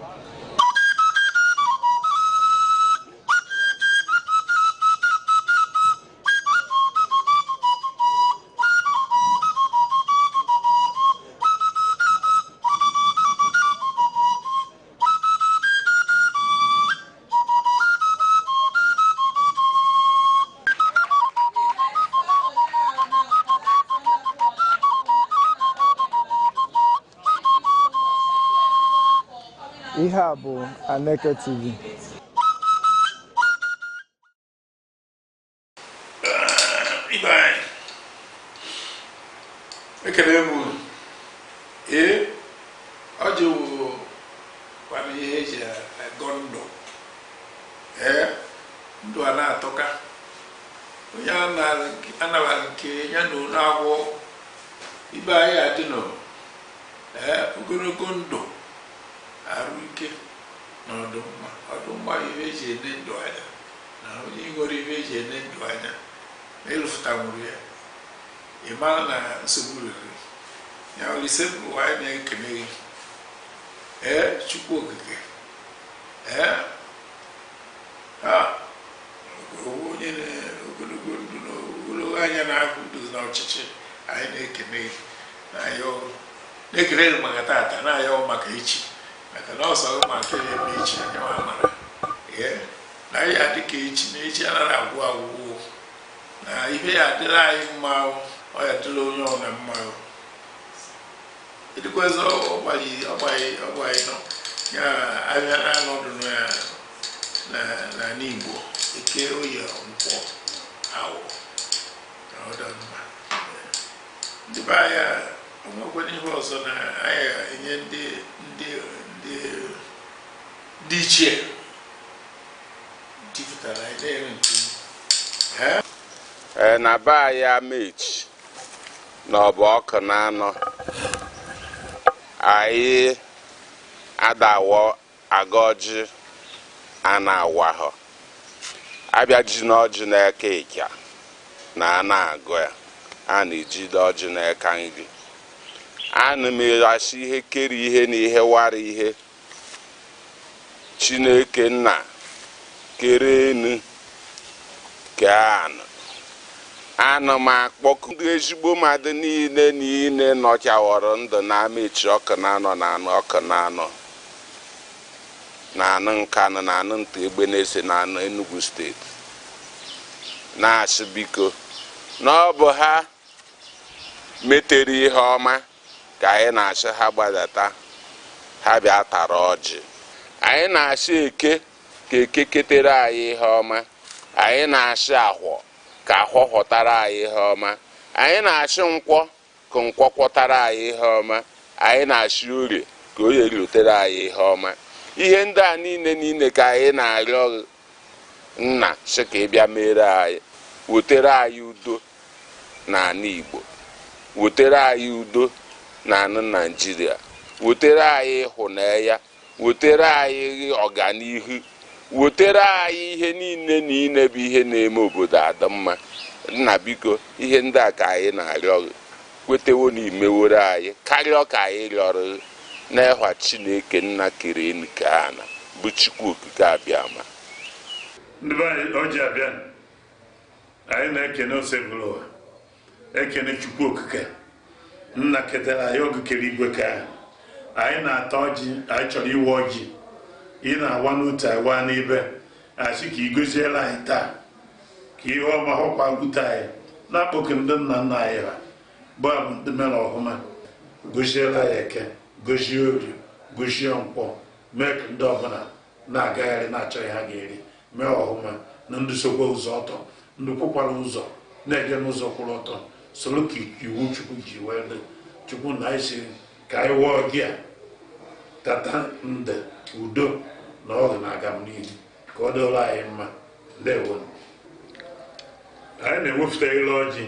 ihe a bụ Aneke TV. Ibe anyị ekele m unu ọ jụụ kwana ihe eji agọ ndụ ndụ a na-atọka onye anara nke ya na unu agwọ ibe anyị adịnọ ogologo ndụ arụ ike na ọdụmma ihe eji ene ndụ anya na onye nwere ihe eji ene ndụ anya na ịlụfụta nwụrụ ya ị mara na nsogbu riri ya Olise bụ anyị na-ekene gị Chukwu okike onye ogologo ndụ na ogologo anya na-ahụ udo na ọchịchị anyị na-ekene gị na-ekene gị maka tata na-ayọ maka echi maka na ọsọ maka ya eme echi anya mara na ya adịka echi na echi anaghị agwụ agwụgwụ na ihe ya adịla anyị mma ọ ya dịla onye ọna mma it was all by no. Yeah, I don't know. Na Nibo, the Keo year on 4 hours. The buyer, when he was on the chair. Na ba ya mechi na ọbụ ọkụ na anọ anyị adawo aga ọjị a na-awa ha abịa ji na ọjị na-eke ịkya na a na-agụ ya a na-ejide ọjị na-eka nri a na-emeghachi ihe kere ihe na ihe wara ihe Chineke nna kere enu ke anụ m akpọkụ ndị ezigbo mmadụ niile nọchawọrọ ndụ na-amechi ọkụ na anọ na anụ ọkụ na anọ na anụ Nkanụ na anụ Nta Egbe na-ese na anụ Enugu steeti na-asị biko na ọ bụ ha metere ihe ọma ka anyị na-asị ha gbadata ha bịa tara ọjị anyị na-asị eke ka eke ketere anyị ihe ọma anyị na-asị ahwọ ka ahwọ ghọtara anyị ihe ọma anyị na-asị nkwọ ka nkwọ kwọtara anyị ihe ọma anyị na-asị orie ka orie rutere anyị ihe ọma ihe ndị a niile ka anyị na-arịọ nna sị ka ị bịa mere anyị wetere anyị udo n'ala Igbo wetere anyị udo n'ala Naịjirịa wetere anyị ịhụnanya wetere anyị ọganihu wetere anyị ihe niile bụ ihe na-eme obodo adị mma nna biko ihe ndị a ka anyị na-arịọ kwetewo na imeworo anyị karịa ka anyị rịọrọ n'ịhwa Chineke nna kere enu ka ana bụ Chukwu okike abịama ndị be anyị ọjị abịa anyị na-ekene osebụrụ ụwa ekene Chukwu okike nna ketara anyị oge kere igwe ka anyị na-ata ọjị anyị chọrọ iwe ọjị ị na-awa n'otu awa n'ibe asị ka ị goziela anyị taa ka ihe ọma hụkwa gwute anyị na-akpọke ndị nna nna anyị ha bụ abụ ndị mere ọhụma goziela ya Eke gozie Orie gozie Nkwọ mee ka ndị ọbụla na-agagharị na-achọghị ha ga-eri mee ọhụma na ndị sokwa ụzọ ọtọ ndị kwụkwara ụzọ na-eje n'ụzọ kwụrụ ọtọ soro ka iwu Chukwu ji wee dị Chukwu na anyị si ka anyị wụọ gị a tata nde udo na ọgụ na aga m n'ihu ka ọ dịrị anyị mma ndewo anyị na-ewepụta ile ọjị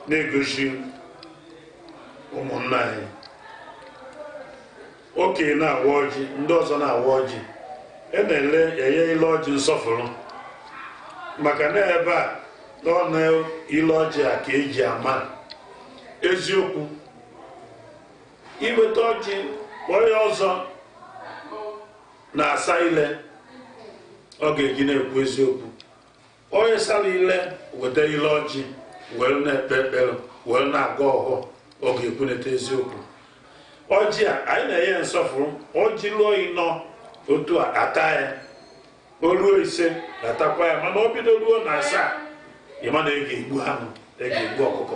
na-egosi ụmụnna anyị okenye na-awa ọjị ndị ọzọ na-awa ọjị na-ele enye ile ọjị nsọfụrụ maka na ebe a nọ na ile ọjị a ka eji ama eziokwu iweta ọjị onye ọzọ na-asa ile ọ ga-eji na-ekwu eziokwu onye sara ile weta ile ọjị were na-ekpe ekpere were na-aga ọhụụ ọ ga-ekwuneta eziokwu ọjị a anyị na-enye nsọfụrụ ọjị lụọ ịnọ otu a ata ya o ruo ise atakwa ya mana o bido ruo na asaa ịma na ị ga-egbu anụ ị ga-egbu ọkụkọ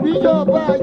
Bishop, whoa.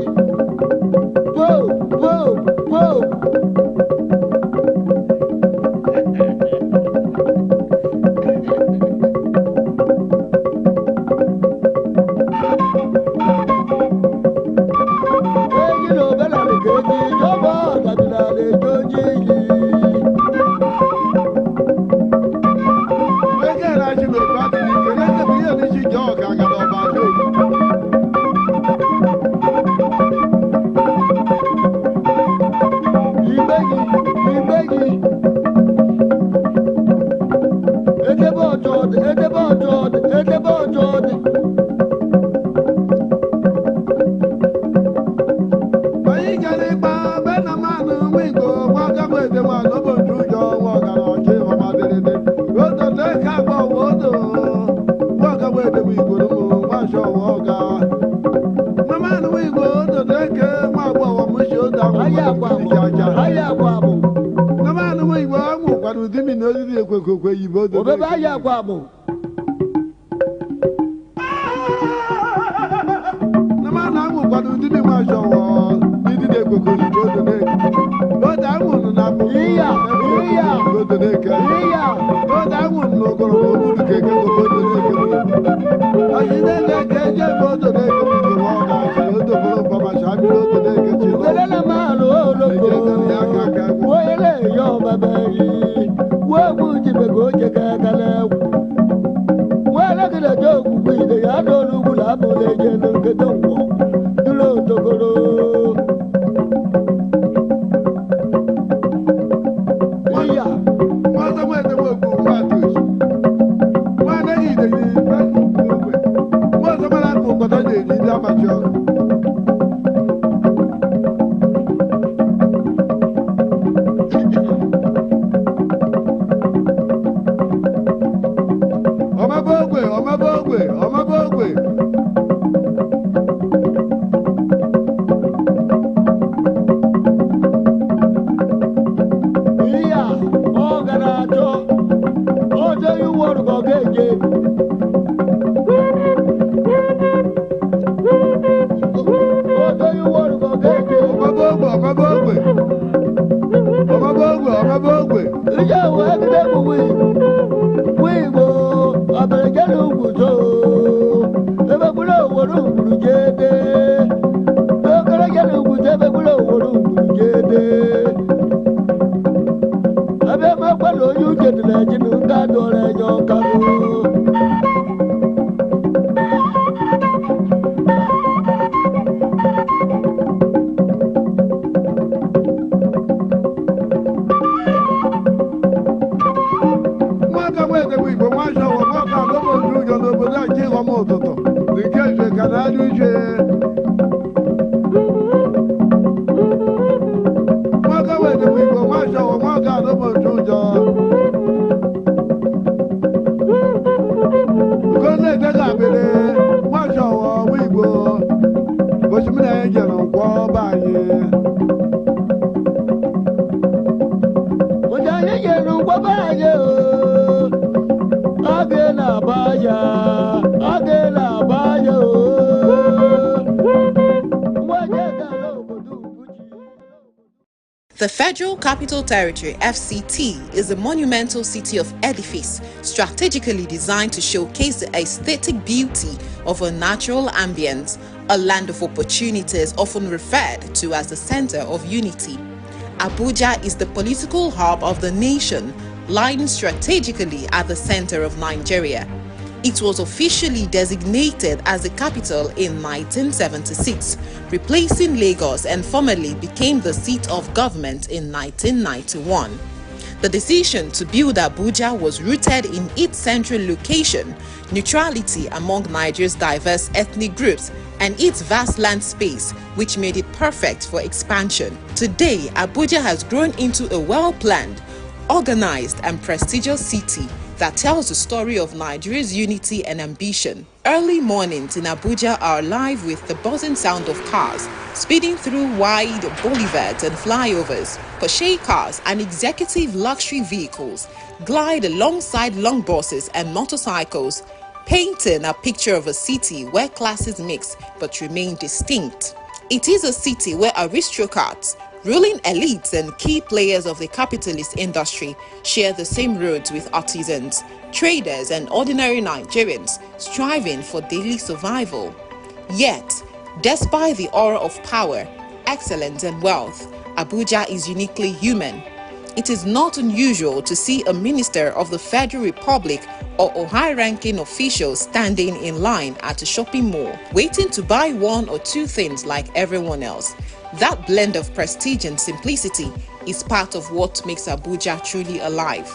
The Federal Capital Territory, FCT, is a monumental city of edifice strategically designed to showcase the aesthetic beauty of a natural ambience, a land of opportunities often referred to as the center of unity. Abuja is the political hub of the nation, lying strategically at the center of Nigeria. It was officially designated as the capital in 1976, replacing Lagos, and formally became the seat of government in 1991. The decision to build Abuja was rooted in its central location, neutrality among Nigeria's diverse ethnic groups, and its vast land space, which made it perfect for expansion. Today, Abuja has grown into a well-planned, organized, and prestigious city that tells the story of Nigeria's unity and ambition. Early mornings in Abuja are alive with the buzzing sound of cars speeding through wide boulevards and flyovers. Porsche cars and executive luxury vehicles glide alongside long buses and motorcycles, painting a picture of a city where classes mix but remain distinct. It is a city where aristocrats, ruling elites, and key players of the capitalist industry share the same roads with artisans, traders, and ordinary Nigerians striving for daily survival. Yet, despite the aura of power, excellence, and wealth, Abuja is uniquely human. It is not unusual to see a minister of the Federal Republic or a high-ranking official standing in line at a shopping mall, waiting to buy one or two things like everyone else. That blend of prestige and simplicity is part of what makes Abuja truly alive.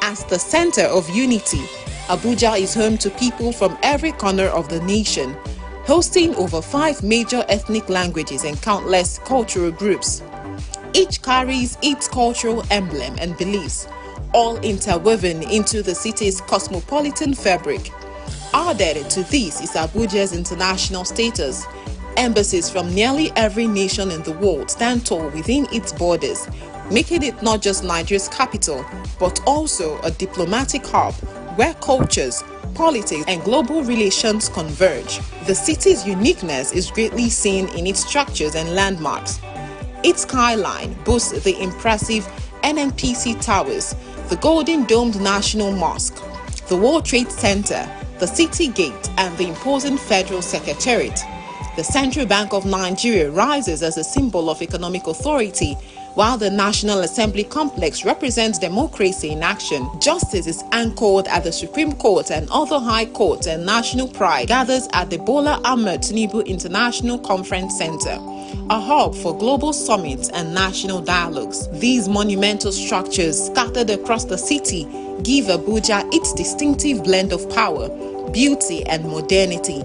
As the center of unity, Abuja is home to people from every corner of the nation, hosting over 5 major ethnic languages and countless cultural groups. Each carries its cultural emblem and beliefs, all interwoven into the city's cosmopolitan fabric. Added to this is Abuja's international status, Embassies from nearly every nation in the world stand tall within its borders, making it not just Nigeria's capital, but also a diplomatic hub where cultures, politics, and global relations converge. The city's uniqueness is greatly seen in its structures and landmarks. Its skyline boasts the impressive NNPC Towers, the Golden Domed National Mosque, the World Trade Center, the City Gate, and the imposing Federal Secretariat. The Central Bank of Nigeria rises as a symbol of economic authority, while the National Assembly complex represents democracy in action. Justice is anchored at the Supreme Court, and other high courts and national pride gathers at the Bola Ahmed Tinubu International Conference Center, a hub for global summits and national dialogues. These monumental structures scattered across the city give Abuja its distinctive blend of power, beauty, and modernity.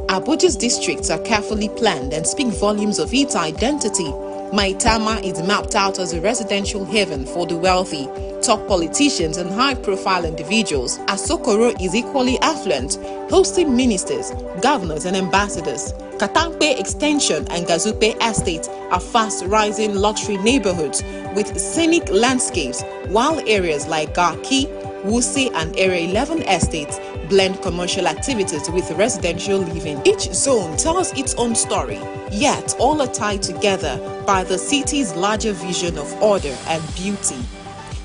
Abuja's districts are carefully planned and speak volumes of its identity. Maitama is mapped out as a residential haven for the wealthy, top politicians, and high-profile individuals. Asokoro is equally affluent, hosting ministers, governors, and ambassadors. Katampe Extension and Gazupe Estate are fast-rising luxury neighborhoods with scenic landscapes, while areas like Garki, Wuse, and Area 11 estates blend commercial activities with residential living. Each zone tells its own story, yet all are tied together by the city's larger vision of order and beauty.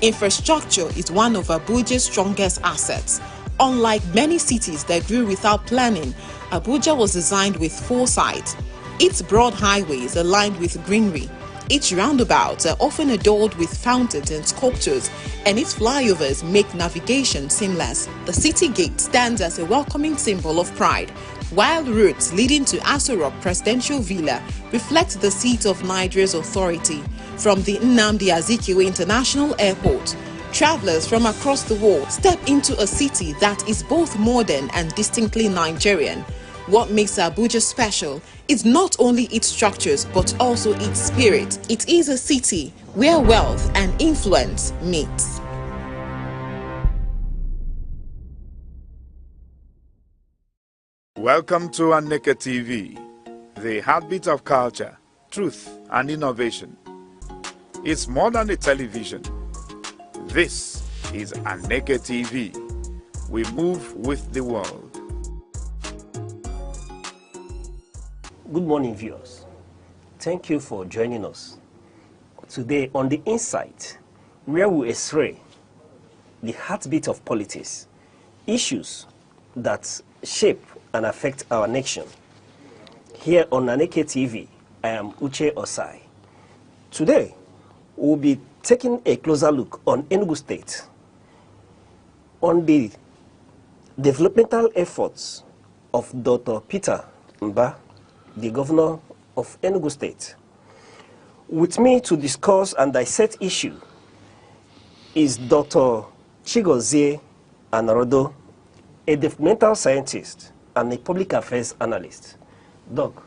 Infrastructure is one of Abuja's strongest assets. Unlike many cities that grew without planning, Abuja was designed with foresight. Its broad highways are lined with greenery. Its roundabouts are often adorned with fountains and sculptures, and its flyovers make navigation seamless. The city gate stands as a welcoming symbol of pride, while routes leading to Aso Rock Presidential Villa reflect the seat of Nigeria's authority. From the Nnamdi Azikiwe International Airport, travelers from across the world step into a city that is both modern and distinctly Nigerian. What makes Abuja special is not only its structures but also its spirit. It is a city where wealth and influence meet. Welcome to Aneke TV, the heartbeat of culture, truth, and innovation. It's more than a television. This is Aneke TV. We move with the world. Good morning, viewers. Thank you for joining us. Today on The Insight, where we x-ray the heartbeat of politics, issues that shape and affect our nation. Here on Aneke TV, I am Uche Osai. Today, we'll be taking a closer look on Enugu State, on the developmental efforts of Dr. Peter Mba, the governor of Enugu State. With me to discuss and dissect issue is Dr. Chigozie Anarodo, a developmental scientist and a public affairs analyst. Doc,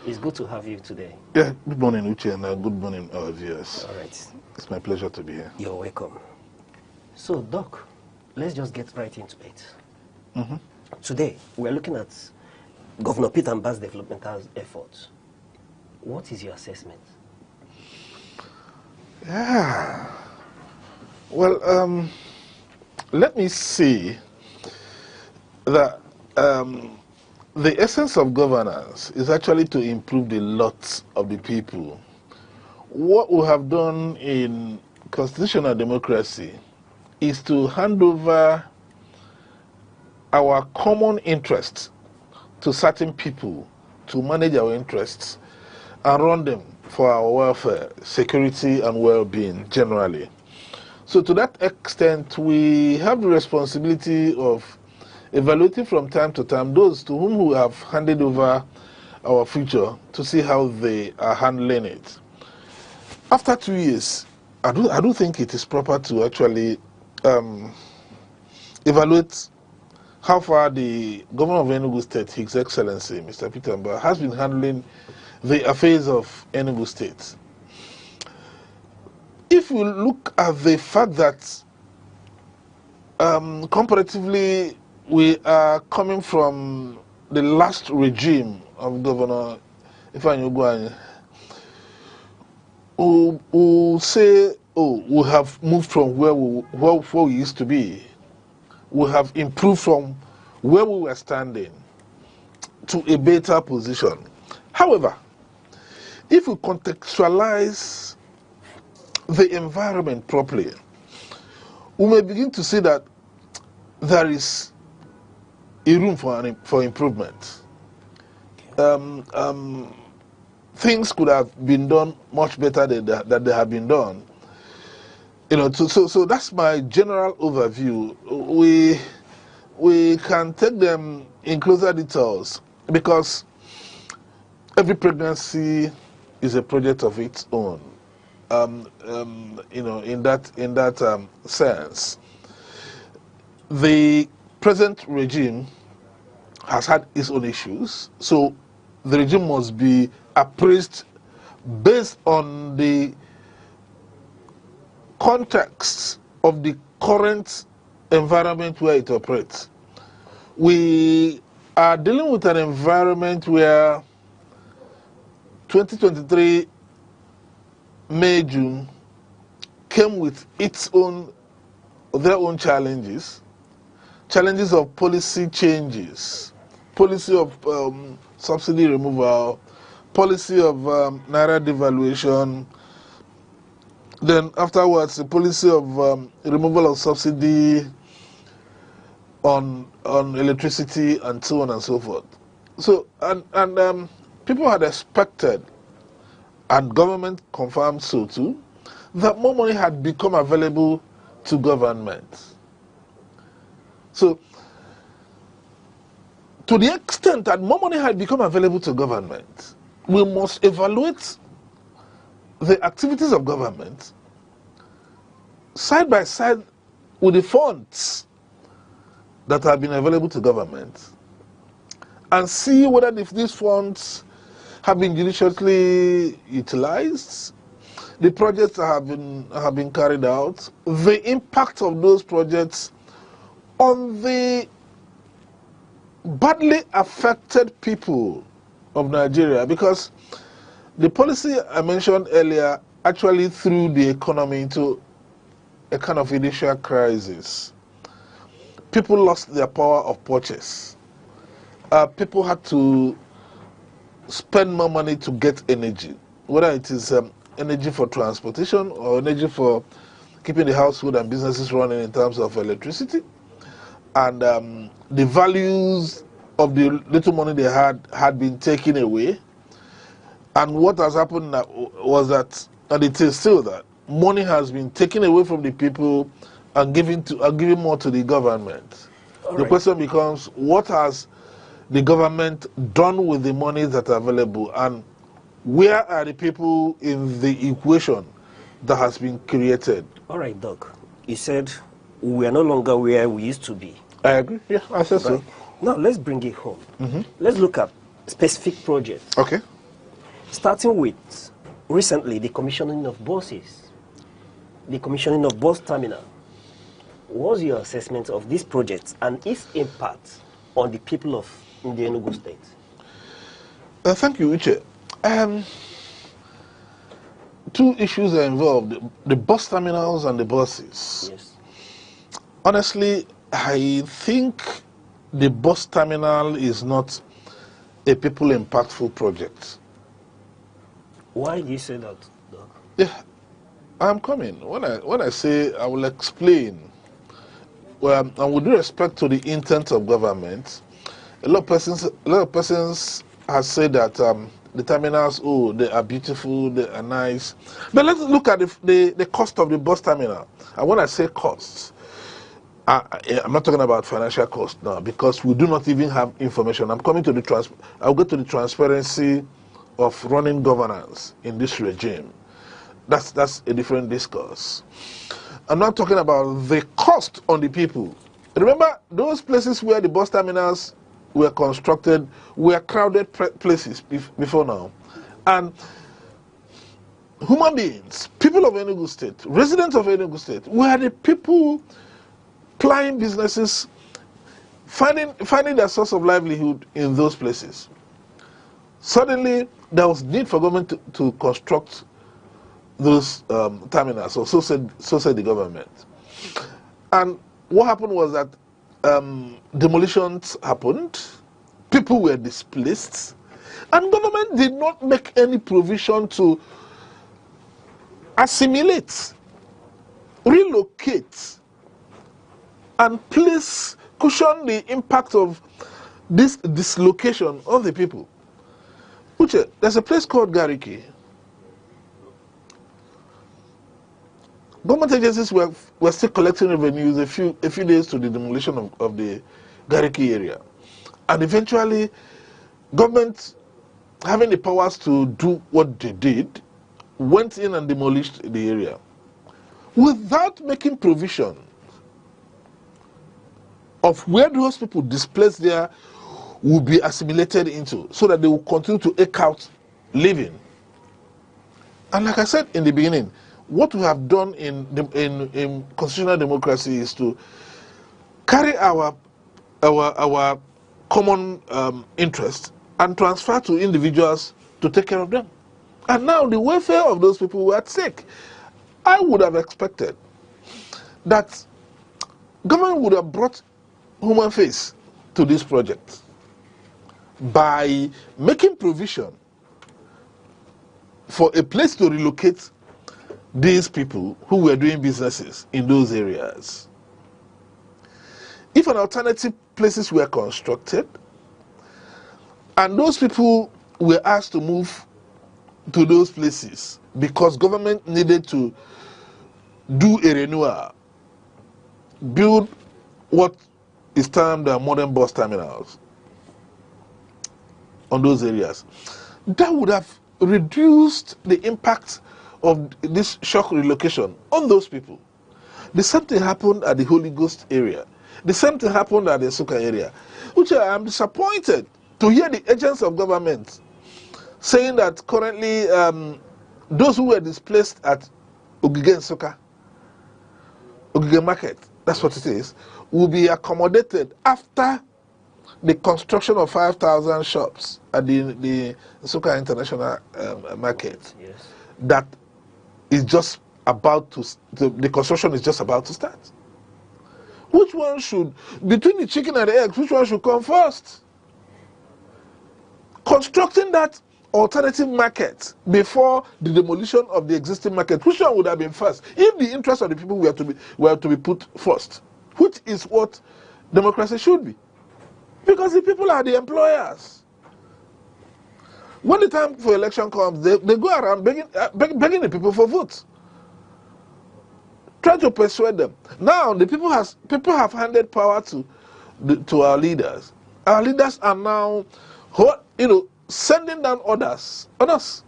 it's good to have you today. Yeah, good morning, Uche, and good morning, our viewers. All right. It's my pleasure to be here. You're welcome. So, Doc, let's just get right into it. Today, we're looking at Governor Peter Mba's developmental efforts. What is your assessment? Yeah. Well, let me see that the essence of governance is actually to improve the lot of the people. What we have done in constitutional democracy is to hand over our common interests to certain people to manage our interests and run them for our welfare, security, and well-being generally. So to that extent, we have the responsibility of evaluating from time to time those to whom we have handed over our future to see how they are handling it. After 2 years, I do think it is proper to actually evaluate how far the governor of Enugu State, His Excellency, Mr. Peter Mba, has been handling the affairs of Enugu State. If we look at the fact that comparatively we are coming from the last regime of Governor if I go and who say, oh, we have moved from where we used to be. We have improved from where we were standing to a better position. However, if we contextualize the environment properly, we may begin to see that there is a room for improvement. Things could have been done much better than they have been done. You know, so that's my general overview. We can take them in closer details because every pregnancy is a project of its own. You know, in that sense, the present regime has had its own issues, so the regime must be appraised based on the context of the current environment where it operates. We are dealing with an environment where 2023 May, June came with their own challenges of policy changes, policy of subsidy removal, policy of naira devaluation, then afterwards the policy of removal of subsidy on electricity and so on and so forth. So and people had expected, and government confirmed so too, that more money had become available to government. So to the extent that more money had become available to government, we must evaluate the activities of government side by side with the funds that have been available to government and see whether if these funds have been judiciously utilized, the projects that have been carried out, the impact of those projects on the badly affected people of Nigeria, because the policy I mentioned earlier actually threw the economy into a kind of initial crisis. People lost their power of purchase. People had to spend more money to get energy, whether it is energy for transportation or energy for keeping the household and businesses running in terms of electricity. And the values of the little money they had been taken away. And what has happened was that, and it is still that, money has been taken away from the people and given more to the government. The question becomes, what has the government done with the money that are available, and where are the people in the equation that has been created? All right, Doc. You said we are no longer where we used to be. I agree. Yeah, I said so. Now let's bring it home. Let's look at specific projects. Okay. Starting with recently the commissioning of buses, the commissioning of bus terminal. What's your assessment of these projects and its impact on the people of the Enugu State? Thank you, Uche. Two issues are involved: the bus terminals and the buses. Yes. Honestly, I think the bus terminal is not a people impactful project. Why do you say that, Doc? Yeah, I'm coming. When I say, I will explain. Well, and with due respect to the intent of government, a lot of persons have said that the terminals, oh, they are beautiful, they are nice. But let's look at the cost of the bus terminal. And when I say costs, I'm not talking about financial cost now, because we do not even have information. I'm coming to I'll get to the transparency of running governance in this regime. That's a different discourse. I'm not talking about the cost on the people. Remember, those places where the bus terminals were constructed were crowded places before now. And human beings, people of Enugu State, residents of Enugu State, were the people plying businesses, finding their source of livelihood in those places. Suddenly, there was need for government to construct those terminals, or so said the government. And what happened was that demolitions happened, people were displaced, and government did not make any provision to assimilate, relocate, and cushion the impact of this dislocation on the people. Uche, there's a place called Gariki. Government agencies were still collecting revenues a few days to the demolition of the Gariki area. And eventually, government, having the powers to do what they did, went in and demolished the area without making provision of where those people displaced there will be assimilated into, so that they will continue to eke out living. And like I said in the beginning, what we have done in constitutional democracy is to carry our common interest and transfer to individuals to take care of them. And now the welfare of those people were at stake. I would have expected that government would have brought human face to this project by making provision for a place to relocate these people who were doing businesses in those areas. If an alternative places were constructed and those people were asked to move to those places because government needed to do a renewal, build what is termed the modern bus terminals on those areas, that would have reduced the impact of this shock relocation on those people. The same thing happened at the Holy Ghost area. The same thing happened at the Suka area, which I am disappointed to hear the agents of government saying that currently those who were displaced at Ogige and Suka, Ogige Market, that's what it is, will be accommodated after the construction of 5,000 shops at the Suka International Market. Yes. That is just about to, the construction is just about to start. Which one should, between the chicken and the eggs, which one should come first? Constructing that alternative market before the demolition of the existing market, which one would have been first? If the interests of the people were to be put first, which is what democracy should be. Because the people are the employers. When the time for election comes, they go around begging the people for votes. Try to persuade them. Now the people have handed power to our leaders. Our leaders are now, sending down orders on us.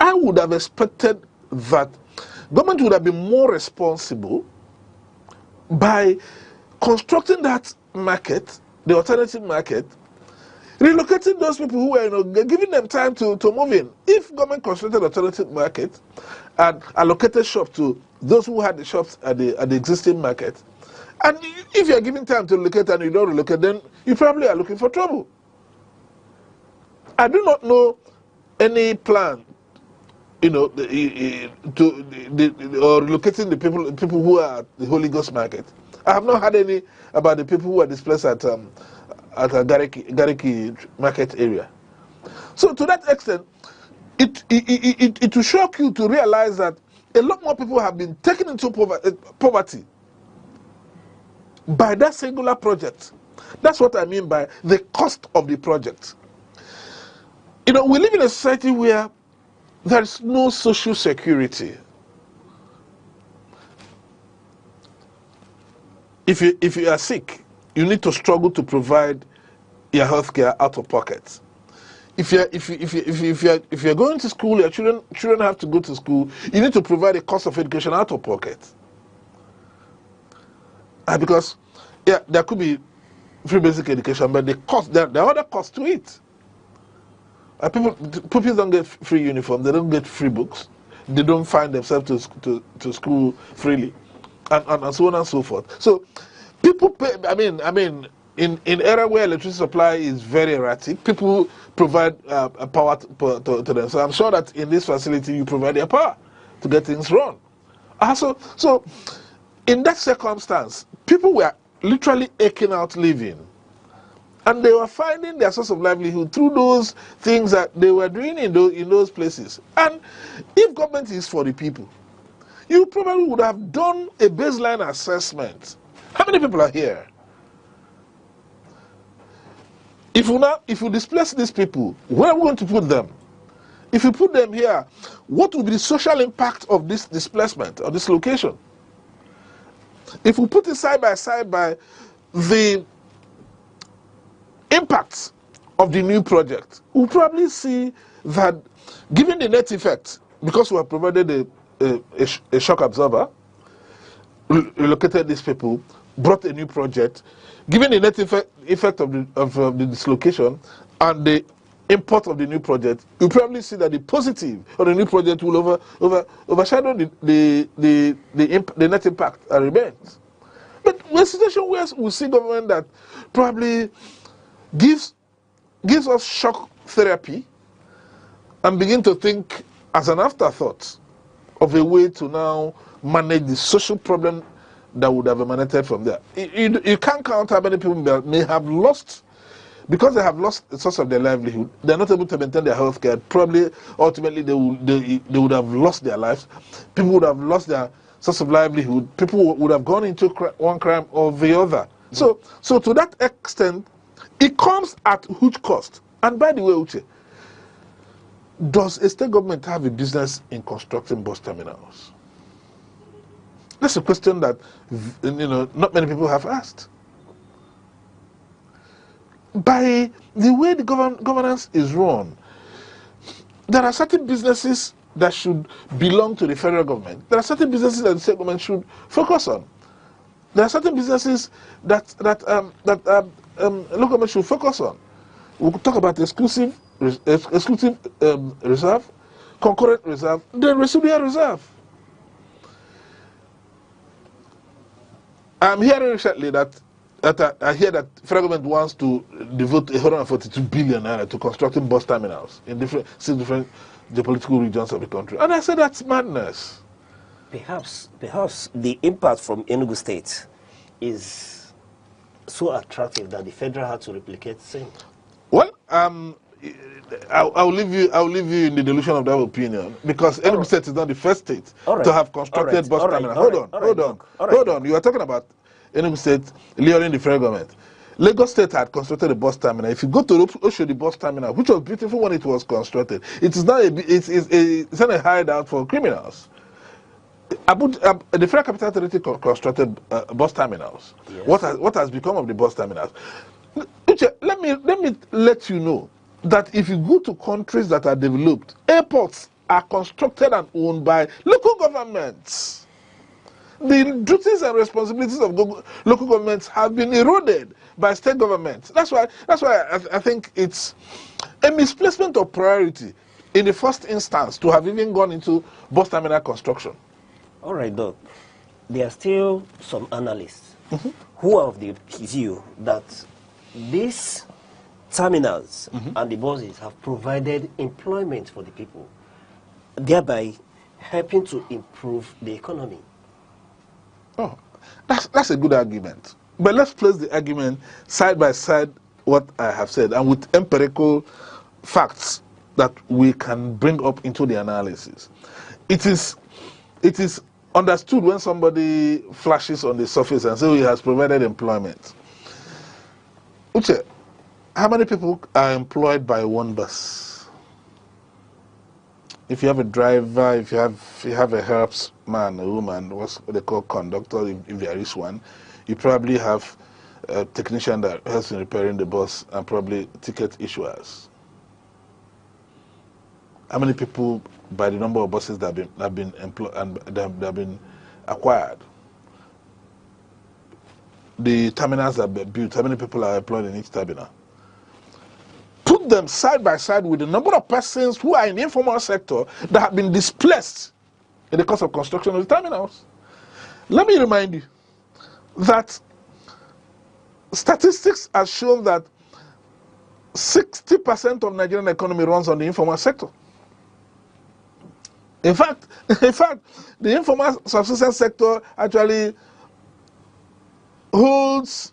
I would have expected that government would have been more responsible by constructing that market, the alternative market, relocating those people who were, giving them time to move in. If government constructed alternative market and allocated shops to those who had the shops at the existing market, and if you are giving time to relocate and you don't relocate, then you probably are looking for trouble. I do not know any plan, or relocating the people who are at the Holy Ghost Market. I have not heard any about the people who are displaced at a Gariki Market area. So to that extent, it will shock you to realize that a lot more people have been taken into poverty by that singular project. That's what I mean by the cost of the project. We live in a society where there is no social security. If you are sick, you need to struggle to provide your health care out of pocket. If you're going to school, your children have to go to school, you need to provide a cost of education out of pocket. Because there could be free basic education, but there are other costs to it. People don't get free uniform, they don't get free books, they don't find themselves to school freely, and so on and so forth. So people pay. in area where electricity supply is very erratic, people provide power to them. So I'm sure that in this facility you provide their power to get things run. So in that circumstance, people were literally aching out living. And they were finding their source of livelihood through those things that they were doing in those places. And if government is for the people, you probably would have done a baseline assessment. How many people are here? If you displace these people, where are we going to put them? If you put them here, what will be the social impact of this displacement or this location? If we put it side by side by the impacts of the new project, we'll probably see that given the net effect, because we have provided a shock absorber, relocated these people, brought a new project, given the net effect of the dislocation and the import of the new project, you probably see that the positive of the new project will overshadow the net impact and remains. But we're in a situation where we see government that probably gives us shock therapy and begin to think as an afterthought of a way to now manage the social problem that would have emanated from there. You can't count how many people may have lost, because they have lost the source of their livelihood, they're not able to maintain their health care. Probably, ultimately, they would have lost their lives. People would have lost their source of livelihood. People would have gone into one crime or the other. So to that extent, it comes at huge cost. And by the way, Uche, does a state government have a business in constructing bus terminals? That's a question that not many people have asked. By the way the governance is run, there are certain businesses that should belong to the federal government. There are certain businesses that the state government should focus on. There are certain businesses that local government should focus on. We could talk about exclusive reserve, concurrent reserve, then residual reserve. I'm hearing recently that I hear that federal government wants to devote 142 billion naira to constructing bus terminals in different geopolitical regions of the country. And I said that's madness. Perhaps the impact from Enugu State is so attractive that the federal had to replicate the same. Well, I'll leave you in the delusion of that opinion, because Enugu State is not the first state to have constructed bus terminals. Hold on. You are talking about Enugu State luring the federal government. Lagos State had constructed a bus terminal. If you go to Oshodi bus terminal, which was beautiful when it was constructed, it's not a hideout for criminals. The Federal Capital Authority constructed bus terminals. Yes. What has become of the bus terminals? Let me let you know that if you go to countries that are developed, airports are constructed and owned by local governments. The duties and responsibilities of local governments have been eroded by state governments. That's why I think it's a misplacement of priority in the first instance to have even gone into bus terminal construction. All right, Doc. There are still some analysts who are of the view that these terminals and the buses have provided employment for the people, thereby helping to improve the economy. Oh, that's a good argument. But let's place the argument side by side what I have said, and with empirical facts that we can bring up into the analysis. It is understood when somebody flashes on the surface and says he has provided employment. Uche, how many people are employed by one bus? If you have a driver, if you have a helps man, a woman, what they call conductor, if there is one, you probably have a technician that helps in repairing the bus, and probably ticket issuers. How many people, by the number of buses that have been employed and that have been acquired? The terminals that have been built, how many people are employed in each terminal? Put them side by side with the number of persons who are in the informal sector that have been displaced in the course of construction of the terminals. Let me remind you that statistics have shown that 60% of Nigerian economy runs on the informal sector. In fact, the informal subsistence sector actually holds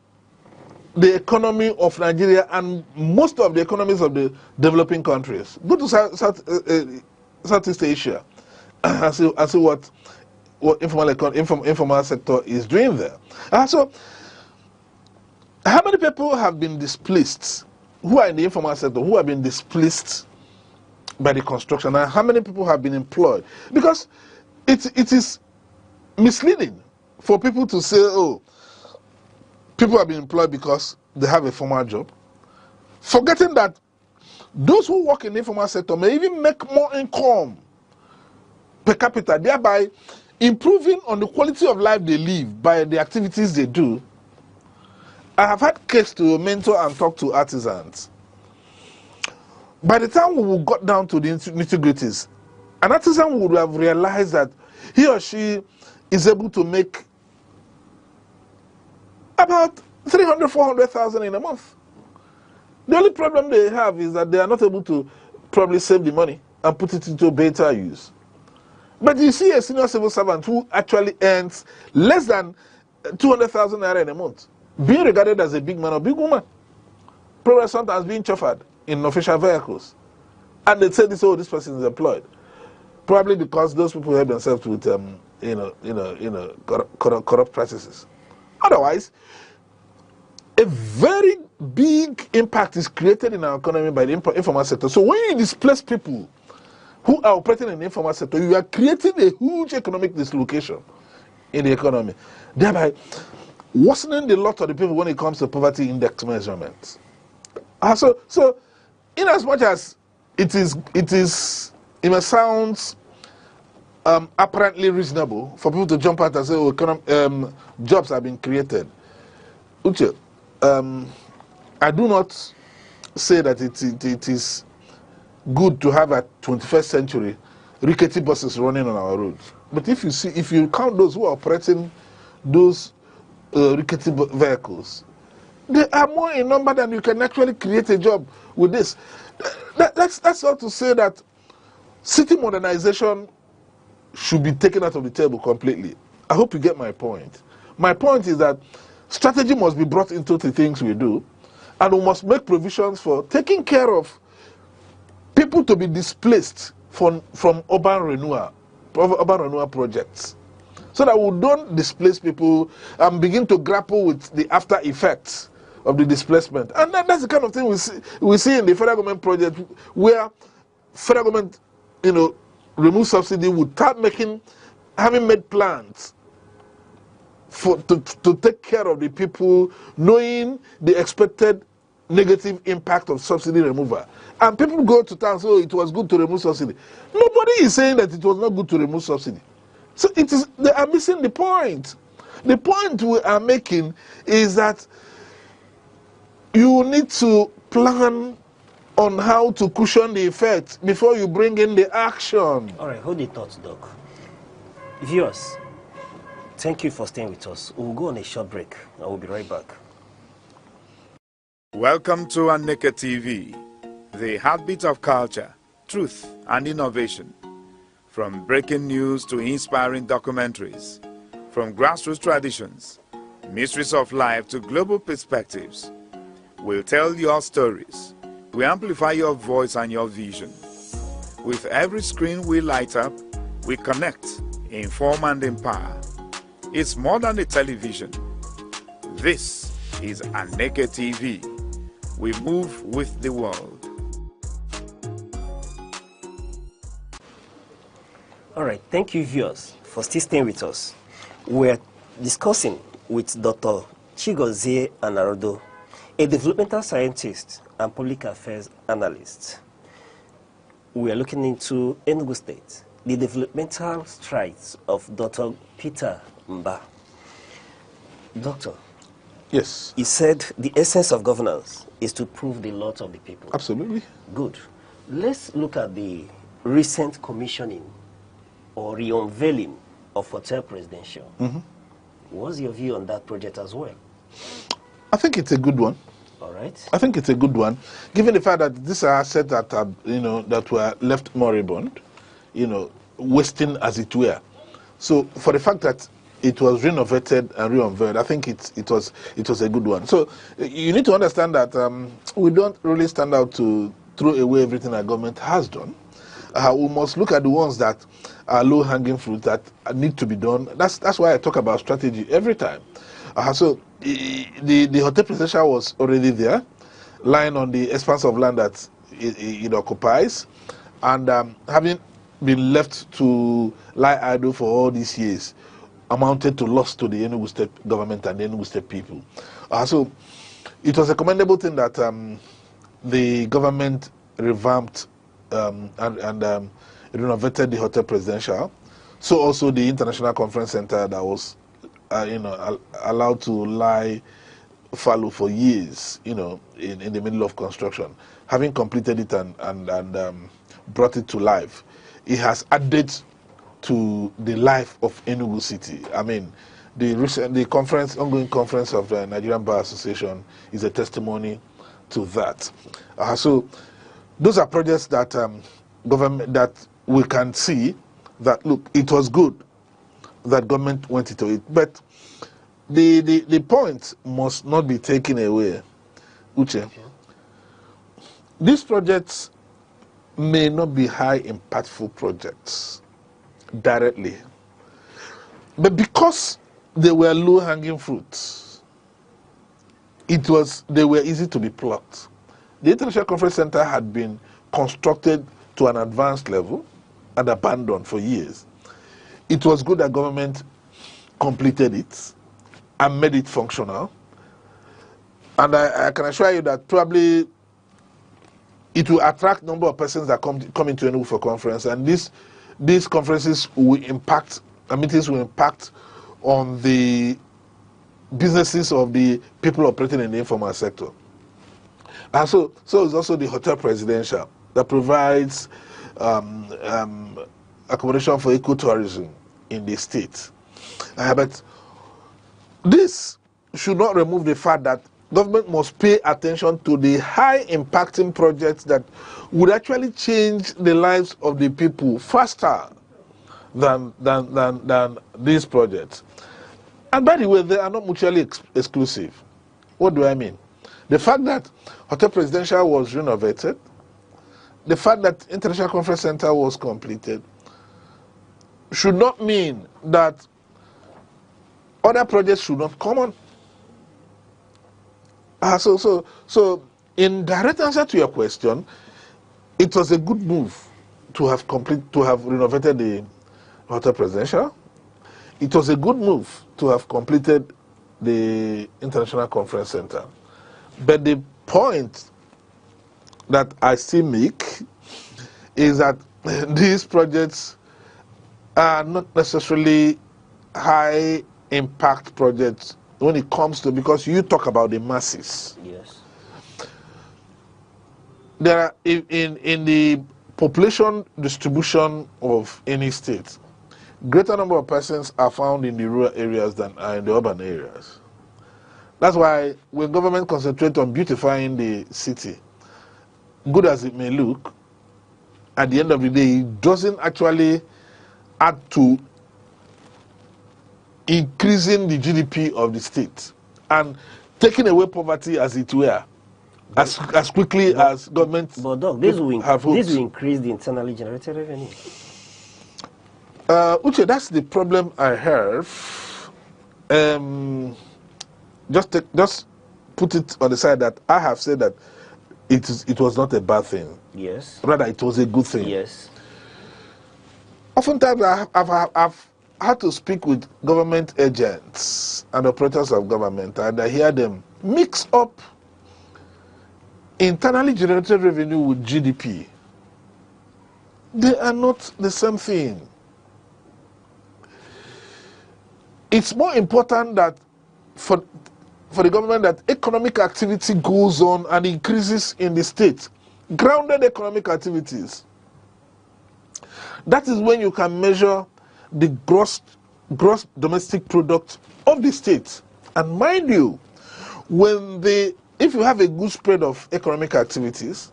the economy of Nigeria and most of the economies of the developing countries. Go to Southeast Asia and see what informal sector is doing there. So, how many people have been displaced who are in the informal sector, who have been displaced by the construction, and how many people have been employed? Because it is misleading for people to say, oh, people have been employed because they have a formal job, forgetting that those who work in the informal sector may even make more income per capita, thereby improving on the quality of life they live by the activities they do. I have had case to mentor and talk to artisans. By the time we got down to the nitty-gritties, an artisan would have realized that he or she is able to make about 300,000, 400,000 in a month. The only problem they have is that they are not able to probably save the money and put it into better use. But you see a senior civil servant who actually earns less than 200,000 naira in a month, being regarded as a big man or big woman, probably sometimes being chauffeured in official vehicles. And they say this, oh, this person is employed. Probably because those people help themselves with corrupt practices. Otherwise, a very big impact is created in our economy by the informal sector. So when you displace people who are operating in the informal sector, you are creating a huge economic dislocation in the economy, thereby worsening the lot of the people when it comes to poverty index measurements. So in as much as it may sound apparently reasonable for people to jump out and say, oh, jobs have been created. Uche, I do not say that it is good to have a 21st century rickety buses running on our roads. But if you count those who are operating those rickety vehicles, they are more in number than you can actually create a job with this. That's not to say that city modernization should be taken out of the table completely. I hope you get my point. My point is that strategy must be brought into the things we do, and we must make provisions for taking care of people to be displaced from urban renewal projects, so that we don't displace people and begin to grapple with the after effects of the displacement. And that's the kind of thing we see in the federal government project, where federal government, remove subsidy would start having made plans to take care of the people, knowing the expected negative impact of subsidy removal. And people go to town and say, oh, it was good to remove subsidy. Nobody is saying that it was not good to remove subsidy. So they are missing the point. The point we are making is that you need to plan on how to cushion the effect before you bring in the action. All right, hold the thoughts, Doc. Viewers, thank you for staying with us. We'll go on a short break. I will be right back. Welcome to Aneke TV, the heartbeat of culture, truth, and innovation. From breaking news to inspiring documentaries, from grassroots traditions, mysteries of life to global perspectives, we'll tell your stories. We amplify your voice and your vision. With every screen we light up, we connect, inform, and empower. It's more than a television. This is Aneke TV. We move with the world. All right, thank you, viewers, for still staying with us. We're discussing with Dr. Chigozie Anarodo, a developmental scientist and public affairs analyst. We are looking into Enugu State, the developmental strides of Dr. Peter Mba. Doctor. Yes. He said the essence of governance is to prove the lot of the people. Absolutely. Good. Let's look at the recent commissioning or re-unveiling of Hotel Presidential. What's your view on that project as well? I think it's a good one. All right. I think it's a good one, given the fact that these are assets that are, that were left moribund, wasting as it were. So for the fact that it was renovated and re-unveiled, I think it was a good one. So you need to understand that we don't really stand out to throw away everything our government has done. We must look at the ones that are low-hanging fruit that need to be done. That's why I talk about strategy every time. So the hotel presidential was already there, lying on the expanse of land that it occupies, and having been left to lie idle for all these years amounted to loss to the Enugu State government and the Enugu State people. So it was a commendable thing that the government revamped and renovated the hotel presidential. So also the International Conference Center that was allowed to lie fallow for years, in the middle of construction. Having completed it and brought it to life, it has added to the life of Enugu City. I mean, the ongoing conference of the Nigerian Bar Association is a testimony to that. So those are projects that government that we can see that, look, it was good that government went into it, but the point must not be taken away. Uche, these projects may not be high impactful projects directly, but because they were low hanging fruits, they were easy to be plucked. The International Conference Center had been constructed to an advanced level and abandoned for years. It was good that government completed it and made it functional. And I can assure you that probably it will attract a number of persons that come into Enugu for conference, and these conferences will impact, meetings will impact on the businesses of the people operating in the informal sector. And so it's also the hotel presidential that provides accommodation for ecotourism in the state. But this should not remove the fact that government must pay attention to the high impacting projects that would actually change the lives of the people faster than these projects. And by the way, they are not mutually exclusive. What do I mean? The fact that Hotel Presidential was renovated, the fact that International Conference Center was completed, should not mean that other projects should not come on. So in direct answer to your question, it was a good move to have renovated the Hotel Presidential. It was a good move to have completed the International Conference Center. But the point that I still make is that these projects are not necessarily high impact projects when it comes to, because you talk about the masses. Yes. There are in the population distribution of any state, greater number of persons are found in the rural areas than are in the urban areas. That's why when government concentrates on beautifying the city, good as it may look, at the end of the day, it doesn't actually add to increasing the GDP of the state and taking away poverty, as it were, as quickly as government. But Doc, this will increase the internally generated revenue. Uche, that's the problem I have. Just put it on the side that I have said that it was not a bad thing. Yes. Rather, it was a good thing. Yes. Oftentimes, I've had to speak with government agents and operators of government, and I hear them mix up internally generated revenue with GDP. They are not the same thing. It's more important that for the government that economic activity goes on and increases in the state. Grounded economic activities. That is when you can measure the gross domestic product of the state. And mind you, if you have a good spread of economic activities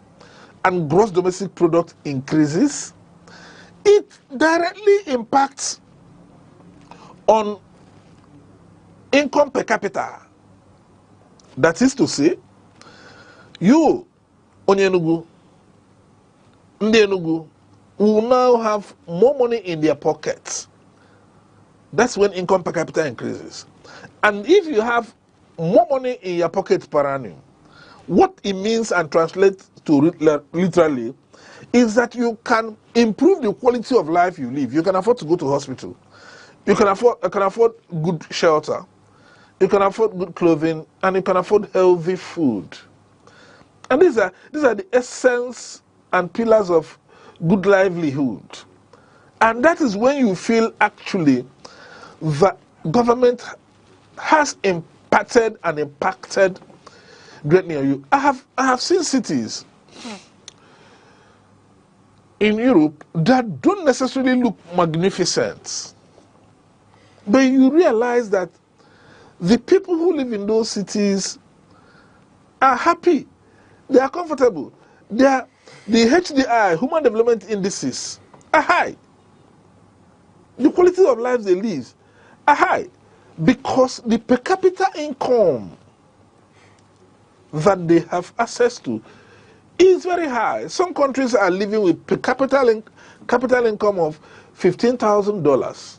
and gross domestic product increases, it directly impacts on income per capita. That is to say, you, Onyenugu, Ndenugu, will now have more money in their pockets. That's when income per capita increases. And if you have more money in your pocket per annum, what it means and translates to literally is that you can improve the quality of life you live. You can afford to go to hospital. You can afford good shelter. You can afford good clothing, and you can afford healthy food. And these are the essence and pillars of good livelihood. And that is when you feel actually the government has impacted greatly on you. I have seen cities in Europe that don't necessarily look magnificent, but you realize that the people who live in those cities are happy, they are comfortable, the HDI, human development indices, are high. The quality of life they live are high because the per capita income that they have access to is very high. Some countries are living with per capital income of $15,000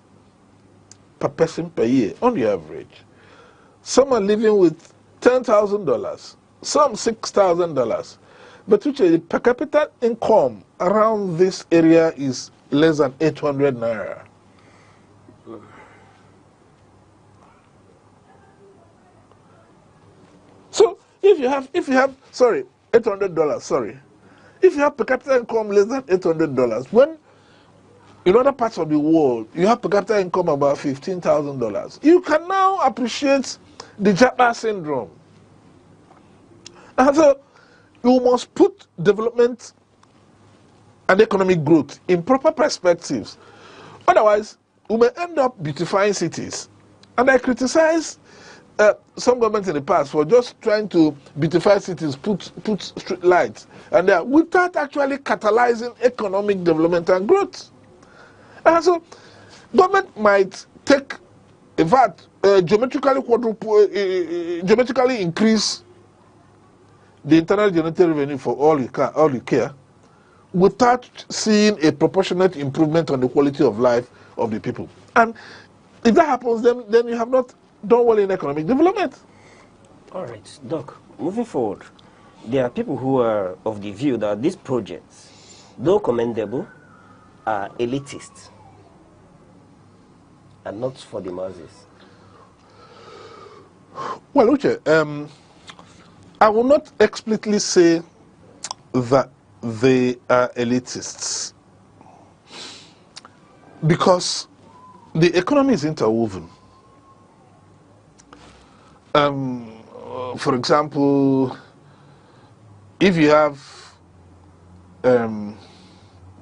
per person per year on the average. Some are living with $10,000, some $6,000. But which the per capita income around this area is less than 800 naira. So if you have $800, sorry. If you have per capita income less than $800, when in other parts of the world you have per capita income about $15,000, you can now appreciate the Japa syndrome. And so you must put development and economic growth in proper perspectives. Otherwise, we may end up beautifying cities. And I criticize some governments in the past for just trying to beautify cities, put street lights, and without actually catalyzing economic development and growth. And so, government might take, in fact, geometrically increase the internal generated revenue for all you care, without seeing a proportionate improvement on the quality of life of the people. And if that happens, then you have not done well in economic development. All right, Doc, moving forward, there are people who are of the view that these projects, though commendable, are elitist and not for the masses. Well, Uche, I will not explicitly say that they are elitists, because the economy is interwoven. For example, if you have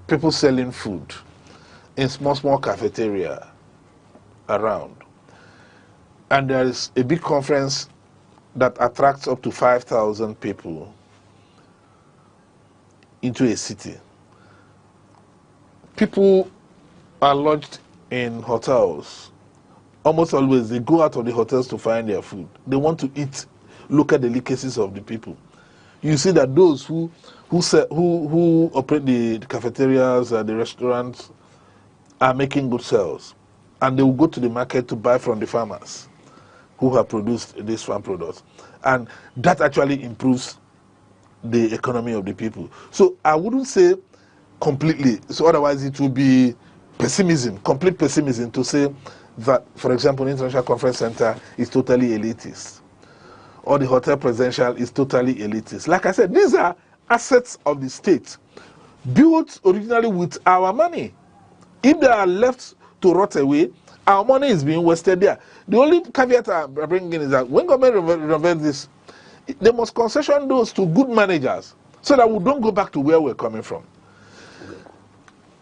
people selling food in small cafeteria around, and there is a big conference that attracts up to 5,000 people into a city, people are lodged in hotels. Almost always they go out of the hotels to find their food. They want to eat local delicacies of the people. You see that those who operate the cafeterias and the restaurants are making good sales, and they will go to the market to buy from the farmers who have produced these farm products, and that actually improves the economy of the people. So I wouldn't say completely, so otherwise it would be complete pessimism to say that, for example, the International Conference Center is totally elitist, or the Hotel Presidential is totally elitist. Like I said, these are assets of the state, built originally with our money. If they are left to rot away, our money is being wasted there. The only caveat I bring in is that when government renovates this, they must concession those to good managers, so that we don't go back to where we're coming from.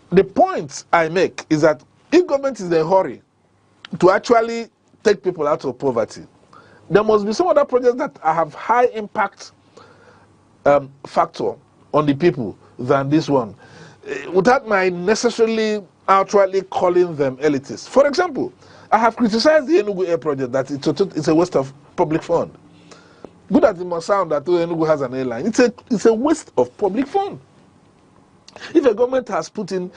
The point I make is that if government is in a hurry to actually take people out of poverty, there must be some other projects that have high impact factor on the people than this one, without my necessarily outrightly calling them elitist. For example, I have criticized the Enugu Air project that it's a waste of public fund. Good as it must sound that Enugu has an airline, it's a waste of public fund. If a government has put in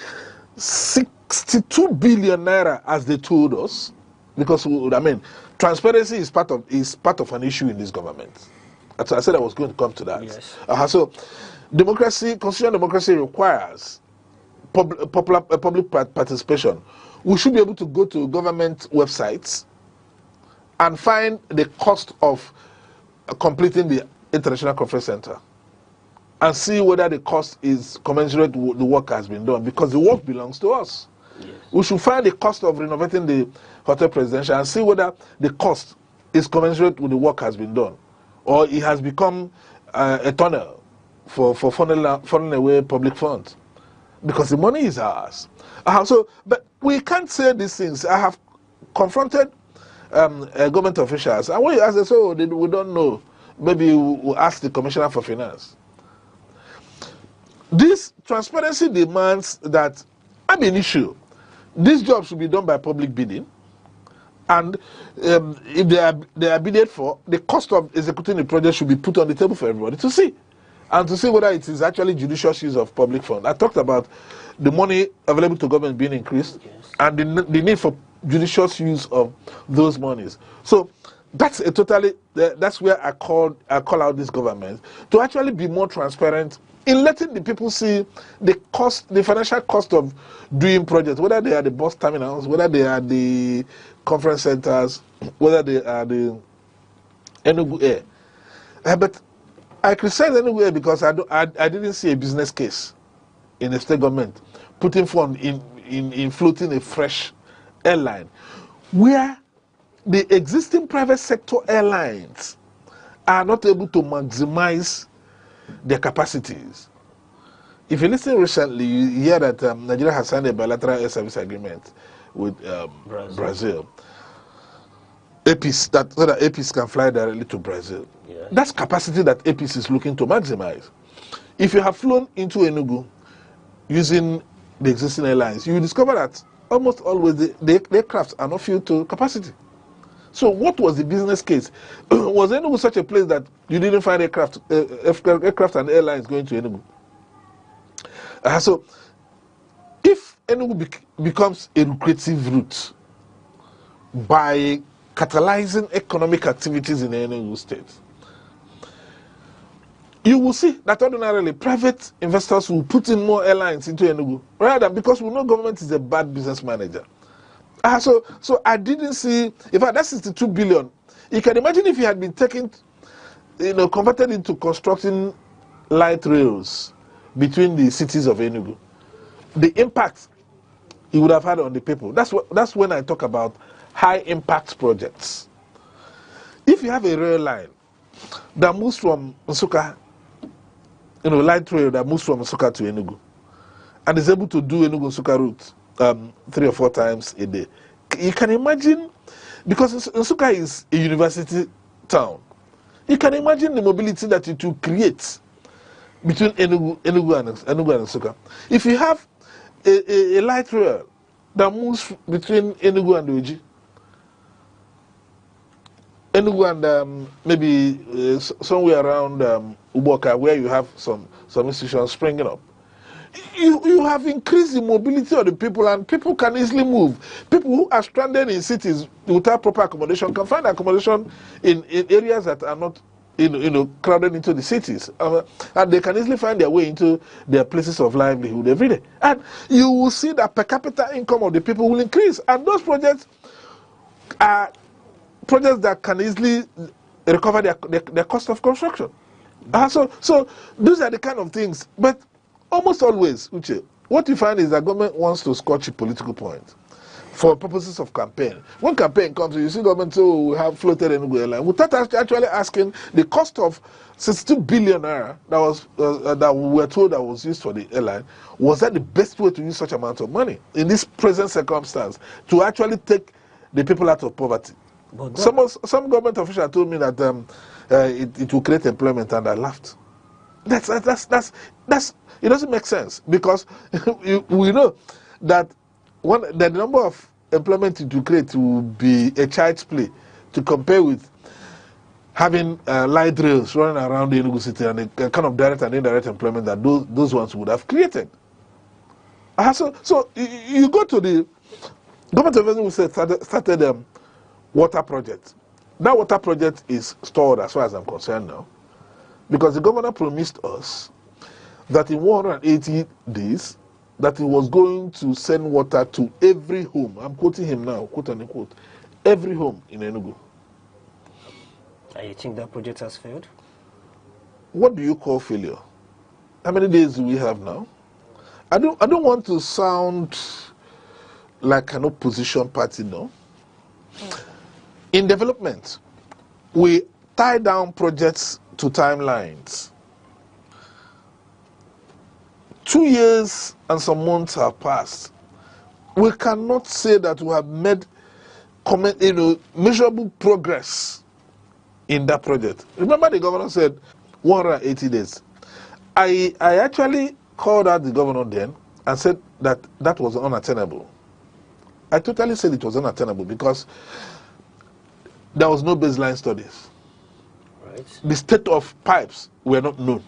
62 billion naira, as they told us, because transparency is part of an issue in this government. As I said, I was going to come to that. Yes. So, constitutional democracy requires public participation. We should be able to go to government websites and find the cost of completing the International Conference Center and see whether the cost is commensurate with the work that has been done, because the work belongs to us. Yes. We should find the cost of renovating the Hotel Presidential and see whether the cost is commensurate with the work that has been done, or it has become a tunnel for funneling away public funds, because the money is ours. But we can't say these things. I have confronted government officials, and when you ask them, so we don't know, maybe we'll ask the Commissioner for Finance. This transparency demands that, an issue, these jobs should be done by public bidding, and if they are bidded for, the cost of executing the project should be put on the table for everybody to see, and to see whether it is actually judicious use of public funds. I talked about the money available to government being increased, yes, and the need for judicious use of those monies. So that's that's where I call out this government to actually be more transparent in letting the people see the financial cost of doing projects, whether they are the bus terminals, whether they are the conference centers, whether they are the Enugu Air. But I criticize Enugu Air because I didn't see a business case in the state government putting fund in floating a fresh airline, where the existing private sector airlines are not able to maximize their capacities. If you listen recently, you hear that Nigeria has signed a bilateral air service agreement with Brazil. APIS, so that APIS can fly directly to Brazil. Yes. That's capacity that APIS is looking to maximize. If you have flown into Enugu using the existing airlines, you will discover that almost always the aircrafts are not filled to capacity. So what was the business case? Was Enugu such a place that you didn't find aircraft and airlines going to Enugu? So if Enugu becomes a lucrative route by catalyzing economic activities in the Enugu state, you will see that ordinarily private investors will put in more airlines into Enugu, rather than, because we know government is a bad business manager. So I didn't see, in fact, that 62 billion, you can imagine if it had been taken, converted into constructing light rails between the cities of Enugu, the impact it would have had on the people. That's when I talk about high impact projects. If you have a rail line that moves from Nsukka, light rail that moves from Nsukka to Enugu, and is able to do Enugu-Nsukka route 3 or 4 times a day, you can imagine, because Nsukka is a university town, you can imagine the mobility that it will create between Enugu and Nsukka. If you have a light rail that moves between Enugu and Oji, Enugu and maybe somewhere around Uboka, where you have some institutions springing up, you have increased the mobility of the people, and people can easily move. People who are stranded in cities without proper accommodation can find accommodation in areas that are not crowded into the cities, and they can easily find their way into their places of livelihood every day. And you will see that per capita income of the people will increase, and those projects are projects that can easily recover their cost of construction. So those are the kind of things. But almost always, Uche, what you find is that government wants to scorch a political point for purposes of campaign. When campaign comes, you see government say, we have floated Enugu airline, without actually asking the cost of 62 billion naira that we were told that was used for the airline. Was that the best way to use such amount of money in this present circumstance to actually take the people out of poverty? But some government official told me that it will create employment, and I laughed. That's it doesn't make sense, because we know that the number of employment it will create will be a child's play to compare with having light rails running around the Enugu city and the kind of direct and indirect employment that those ones would have created. So you go to the government of Enugu started water project. That water project is stalled as far as I'm concerned now, because the governor promised us that in 180 days that he was going to send water to every home. I'm quoting him now, quote unquote, every home in Enugu. And you think that project has failed? What do you call failure? How many days do we have now? I don't want to sound like an opposition party, no. In development, we tie down projects to timelines. 2 years and some months have passed. We cannot say that we have made measurable progress in that project. Remember, the governor said 180 days. I actually called out the governor then and said that was unattainable. I totally said it was unattainable because there was no baseline studies. Right. The state of pipes were not known.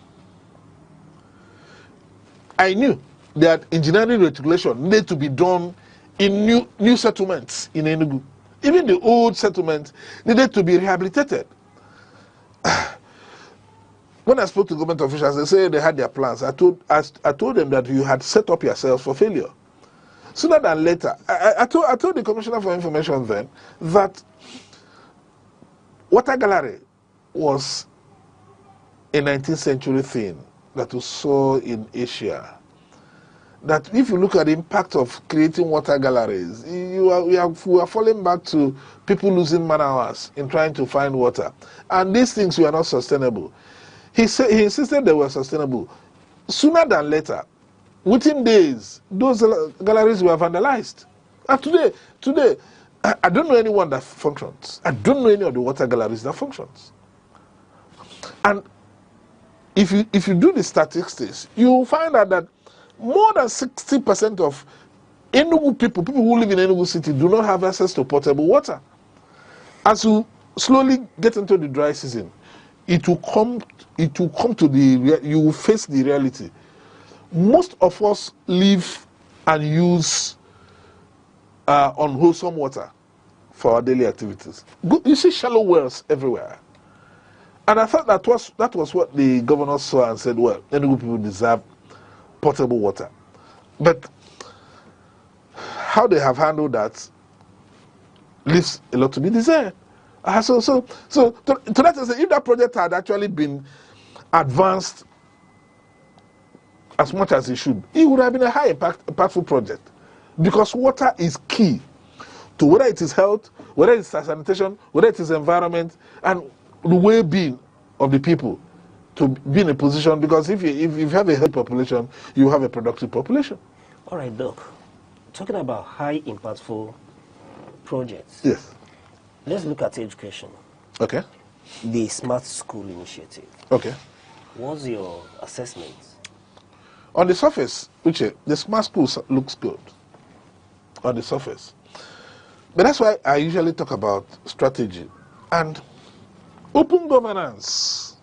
I knew that engineering reticulation needed to be done in new settlements in Enugu. Even the old settlements needed to be rehabilitated. When I spoke to government officials, they said they had their plans. I told them that you had set up yourselves for failure. Sooner than later, I told the Commissioner for Information then that water gallery was a 19th century thing that we saw in Asia. That if you look at the impact of creating water galleries, we are falling back to people losing man hours in trying to find water. And these things were not sustainable. He insisted they were sustainable. Sooner than later, within days, those galleries were vandalized. And today, I don't know anyone that functions. I don't know any of the water galleries that functions. And if you do the statistics, you will find out that more than 60% of Enugu people who live in Enugu city, do not have access to potable water. As you slowly get into the dry season, it will come to you will face the reality. Most of us live and use unwholesome water for our daily activities. You see shallow wells everywhere. And I thought that was what the governor saw and said, well, Enugu people deserve potable water. But how they have handled that leaves a lot to be desired. So to that extent, if that project had actually been advanced as much as it should, it would have been a high impactful project, because water is key to whether it is health, whether it is sanitation, whether it is environment, and the well-being of the people to be in a position. Because if you have a healthy population, you have a productive population. All right, Doc. Talking about high impactful projects. Yes. Let's look at education. Okay. The Smart School Initiative. Okay. What's your assessment? On the surface, Uche, the Smart School looks good. On the surface. But that's why I usually talk about strategy. And open governance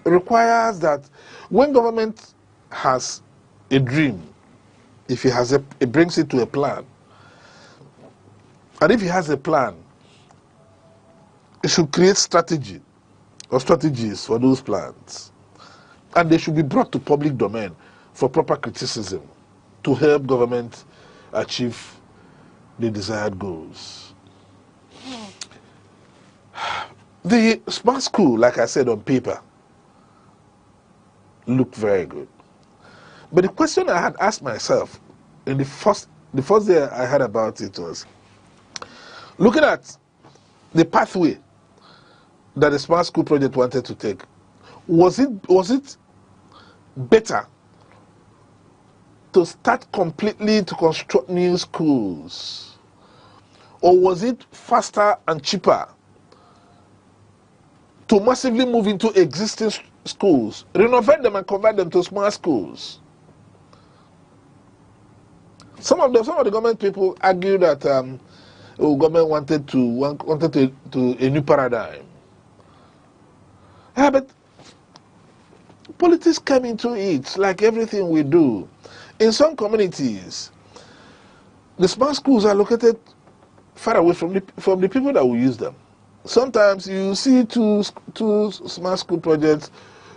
requires that when government has a dream, if it brings it to a plan, and if it has a plan, it should create strategy or strategies for those plans. And they should be brought to public domain for proper criticism to help government achieve the desired goals. The Smart School, like I said, on paper, looked very good. But the question I had asked myself in the first day I heard about it was, looking at the pathway that the Smart School project wanted to take, was it better to start completely to construct new schools, Or was it faster and cheaper to massively move into existing schools, renovate them and convert them to smart schools? Some of the government people argue that government wanted to a new paradigm. Yeah, but politics came into it, like everything we do. In some communities, the smart schools are located far away from the people that will use them. Sometimes you see two smart school projects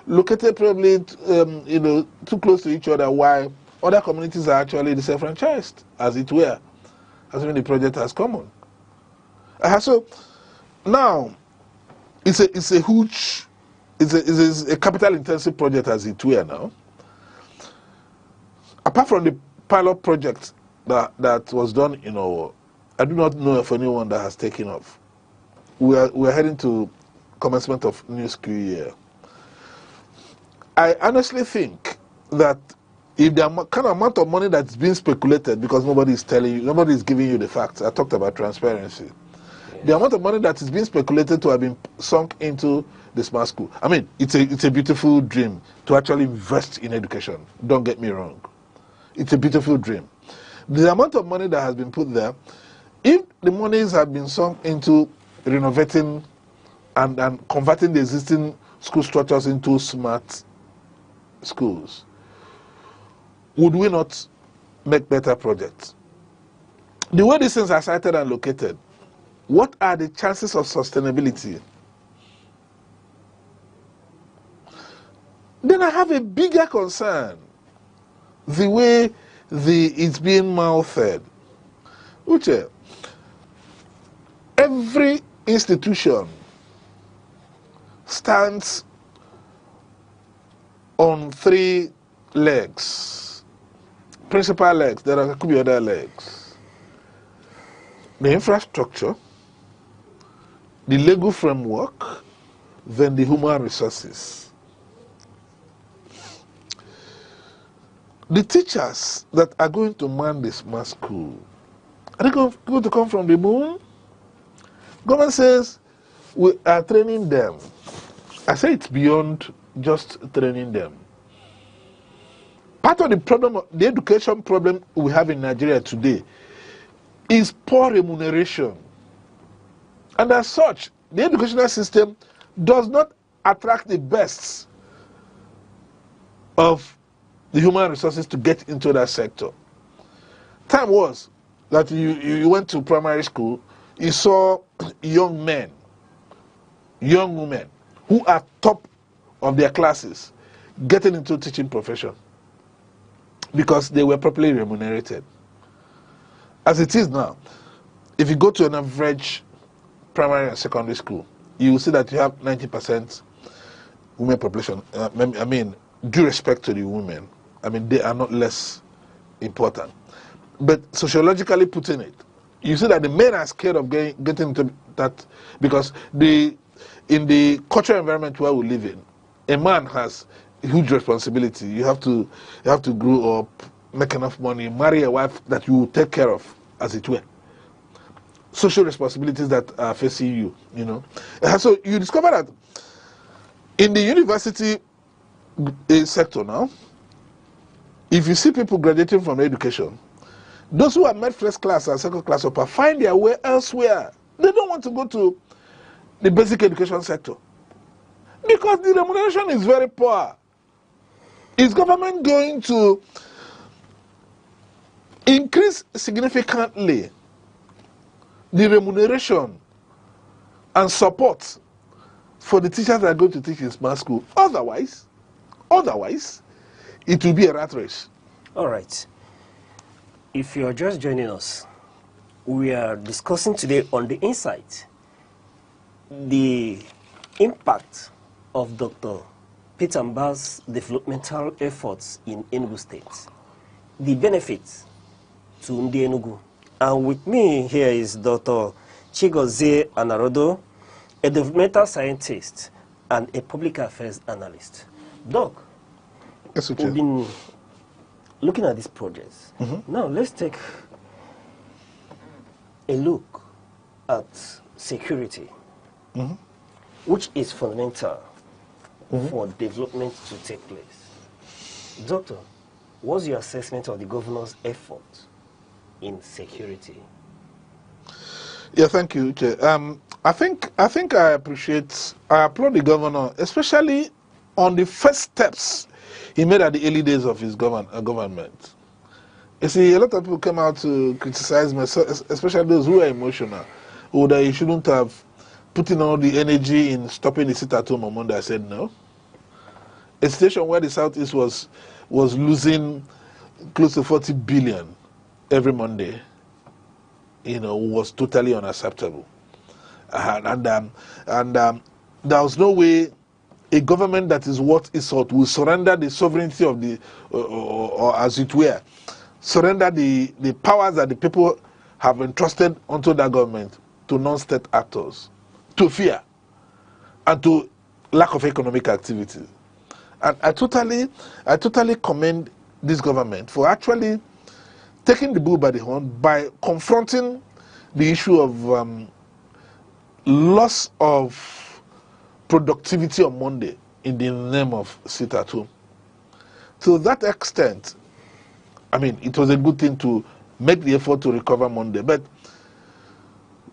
located probably too close to each other, while other communities are actually disenfranchised, as it were, as when the project has come on. So now it's a huge, it's a capital intensive project, as it were now. Apart from the pilot project that was done in our, I do not know of anyone that has taken off. We're heading to commencement of new school year. I honestly think that if the kind of amount of money that's being speculated, because nobody is telling you, nobody is giving you the facts. I talked about transparency. Yes. The amount of money that is being speculated to have been sunk into the smart school. I mean, it's a beautiful dream to actually invest in education. Don't get me wrong. It's a beautiful dream. The amount of money that has been put there, if the monies have been sunk into renovating and converting the existing school structures into smart schools, would we not make better projects? The way these things are sited and located, what are the chances of sustainability? Then I have a bigger concern, the way it's being mouthed. Uche, every institution stands on 3 legs, principal legs. There could be other legs. The infrastructure, the legal framework, then the human resources. The teachers that are going to man the smart school, are they going to come from the moon? Government says we are training them. I say it's beyond just training them. Part of the problem, the education problem we have in Nigeria today, is poor remuneration. And as such, the educational system does not attract the best of the human resources to get into that sector. Time was that you went to primary school, you saw young men, young women, who are top of their classes, getting into teaching profession because they were properly remunerated. As it is now, if you go to an average primary and secondary school, you will see that you have 90% women population. I mean, due respect to the women, I mean, they are not less important. But sociologically putting it, you see that the men are scared of getting into that, because in the cultural environment where we live in, a man has a huge responsibility. You have to grow up, make enough money, marry a wife that you will take care of, as it were. Social responsibilities that are facing you, you know. So you discover that in the university sector now, if you see people graduating from education, those who are made first class and second class upper find their way elsewhere. They don't want to go to the basic education sector because the remuneration is very poor. Is government going to increase significantly the remuneration and support for the teachers that are going to teach in smart school? Otherwise, it will be a rat race. All right. If you are just joining us, we are discussing today on the insight, the impact of Dr. Peter Mba's developmental efforts in Enugu State, the benefits to Ndi Enugu. And with me here is Dr. Chigozie Anarodo, a developmental scientist and a public affairs analyst. Doc, yes, we've been looking at these projects. Now let's take a look at security, which is fundamental for development to take place. Doctor, what's your assessment of the governor's effort in security? Yeah, thank you, Uche. I think I applaud the governor, especially on the first steps he made at the early days of his government. You see, a lot of people came out to criticize me, especially those who are emotional, or that he shouldn't have put in all the energy in stopping the sit-at-home on Monday. I said no. A situation where the Southeast was losing close to 40 billion every Monday, was totally unacceptable. And there was no way a government that is what is sought will surrender the sovereignty of the, or as it were, surrender the powers that the people have entrusted onto that government to non-state actors, to fear, and to lack of economic activity. And I totally commend this government for actually taking the bull by the horn by confronting the issue of loss of productivity on Monday in the name of sit at home. To that extent, I mean, it was a good thing to make the effort to recover Monday, but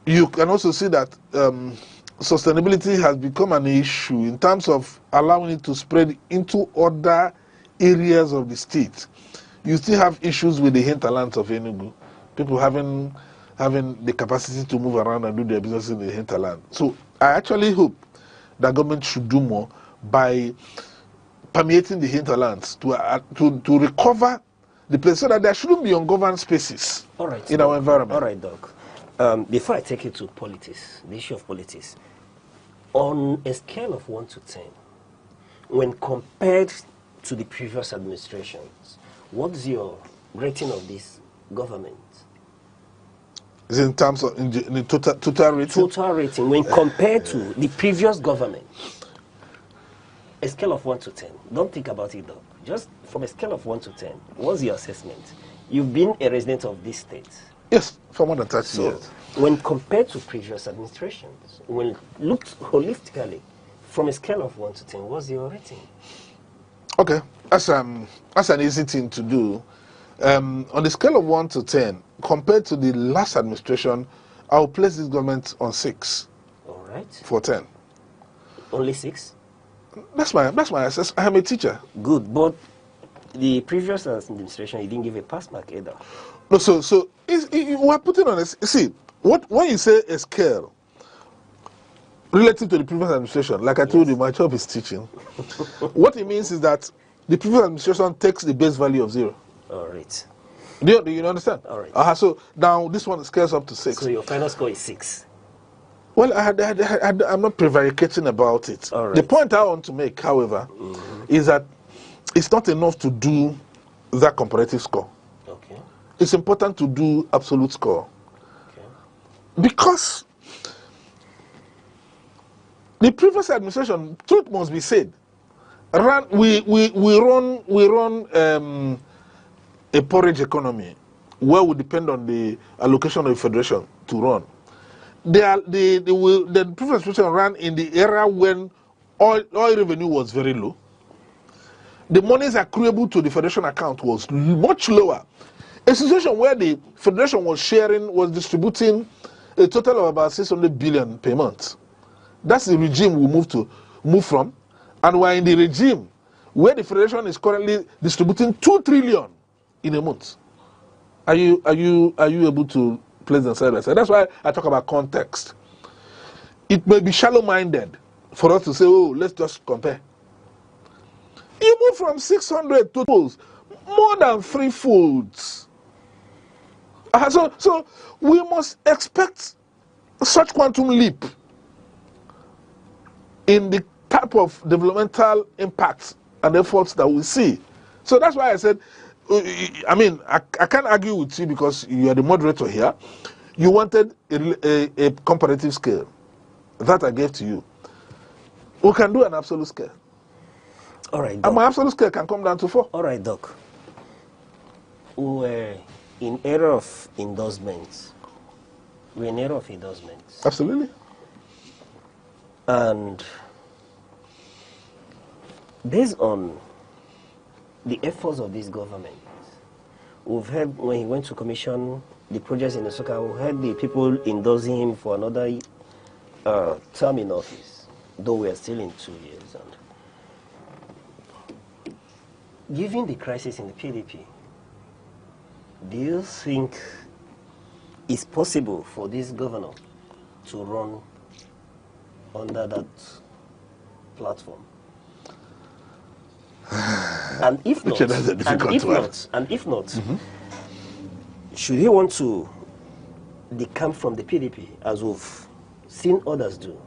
you can also see that sustainability has become an issue in terms of allowing it to spread into other areas of the state. You still have issues with the hinterlands of Enugu, people having the capacity to move around and do their business in the hinterland. So I actually hope that government should do more by permeating the hinterlands to recover the place so that there shouldn't be ungoverned spaces in our environment. All right, Doc. Before I take you to politics, the issue of politics, on a scale of 1 to 10, when compared to the previous administrations, what's your rating of this government? Is it in terms of in the total rating? Total rating, when compared to the previous government, a scale of 1 to 10. Don't think about it, Doc. Just from a scale of 1 to 10, what's your assessment? You've been a resident of this state. Yes, for more than 30 years. When compared to previous administrations, when looked holistically, from a scale of 1 to 10, what's your rating? Okay, that's an easy thing to do. On the scale of 1 to 10, compared to the last administration, I will place this government on 6. All right. For 10. Only 6? That's my assessment. I am a teacher. Good, but the previous administration, you didn't give a pass mark either. No, so we are putting on a, see, when you say a scale relative to the previous administration, like I told you, my job is teaching. What it means is that the previous administration takes the base value of 0. All right. Do you understand? All right. So now this one scales up to 6. So your final score is 6. Well, I'm not prevaricating about it. All right. The point I want to make, however, is that it's not enough to do that comparative score. Okay. It's important to do absolute score. Okay. Because the previous administration, truth must be said, we run a porridge economy where we depend on the allocation of the federation to run. The previous administration ran in the era when oil revenue was very low. The monies accruable to the federation account was much lower. A situation where the federation was distributing a total of about 600 billion per month. That's the regime we move from, and we're in the regime where the federation is currently distributing 2 trillion in a month. Are you able to place them side by side? That's why I talk about context. It may be shallow-minded for us to say, oh, let's just compare. You move from 600 to more than 3 folds. So we must expect such quantum leap in the type of developmental impacts and efforts that we see. So that's why I said, I mean, I can't argue with you because you are the moderator here. You wanted a comparative scale. That I gave to you. We can do an absolute scale. All right, Doc. And my absolute scale can come down to 4. All right, Doc. We're in era of endorsements. We're in era of endorsements. Absolutely. And based on the efforts of this government, we've heard when he went to commission the projects in the Soka, we heard the people endorsing him for another term in office, though we are still in 2 years. And given the crisis in the PDP, do you think it's possible for this governor to run under that platform? And if not, should he want to decamp from the PDP, as we've seen others do?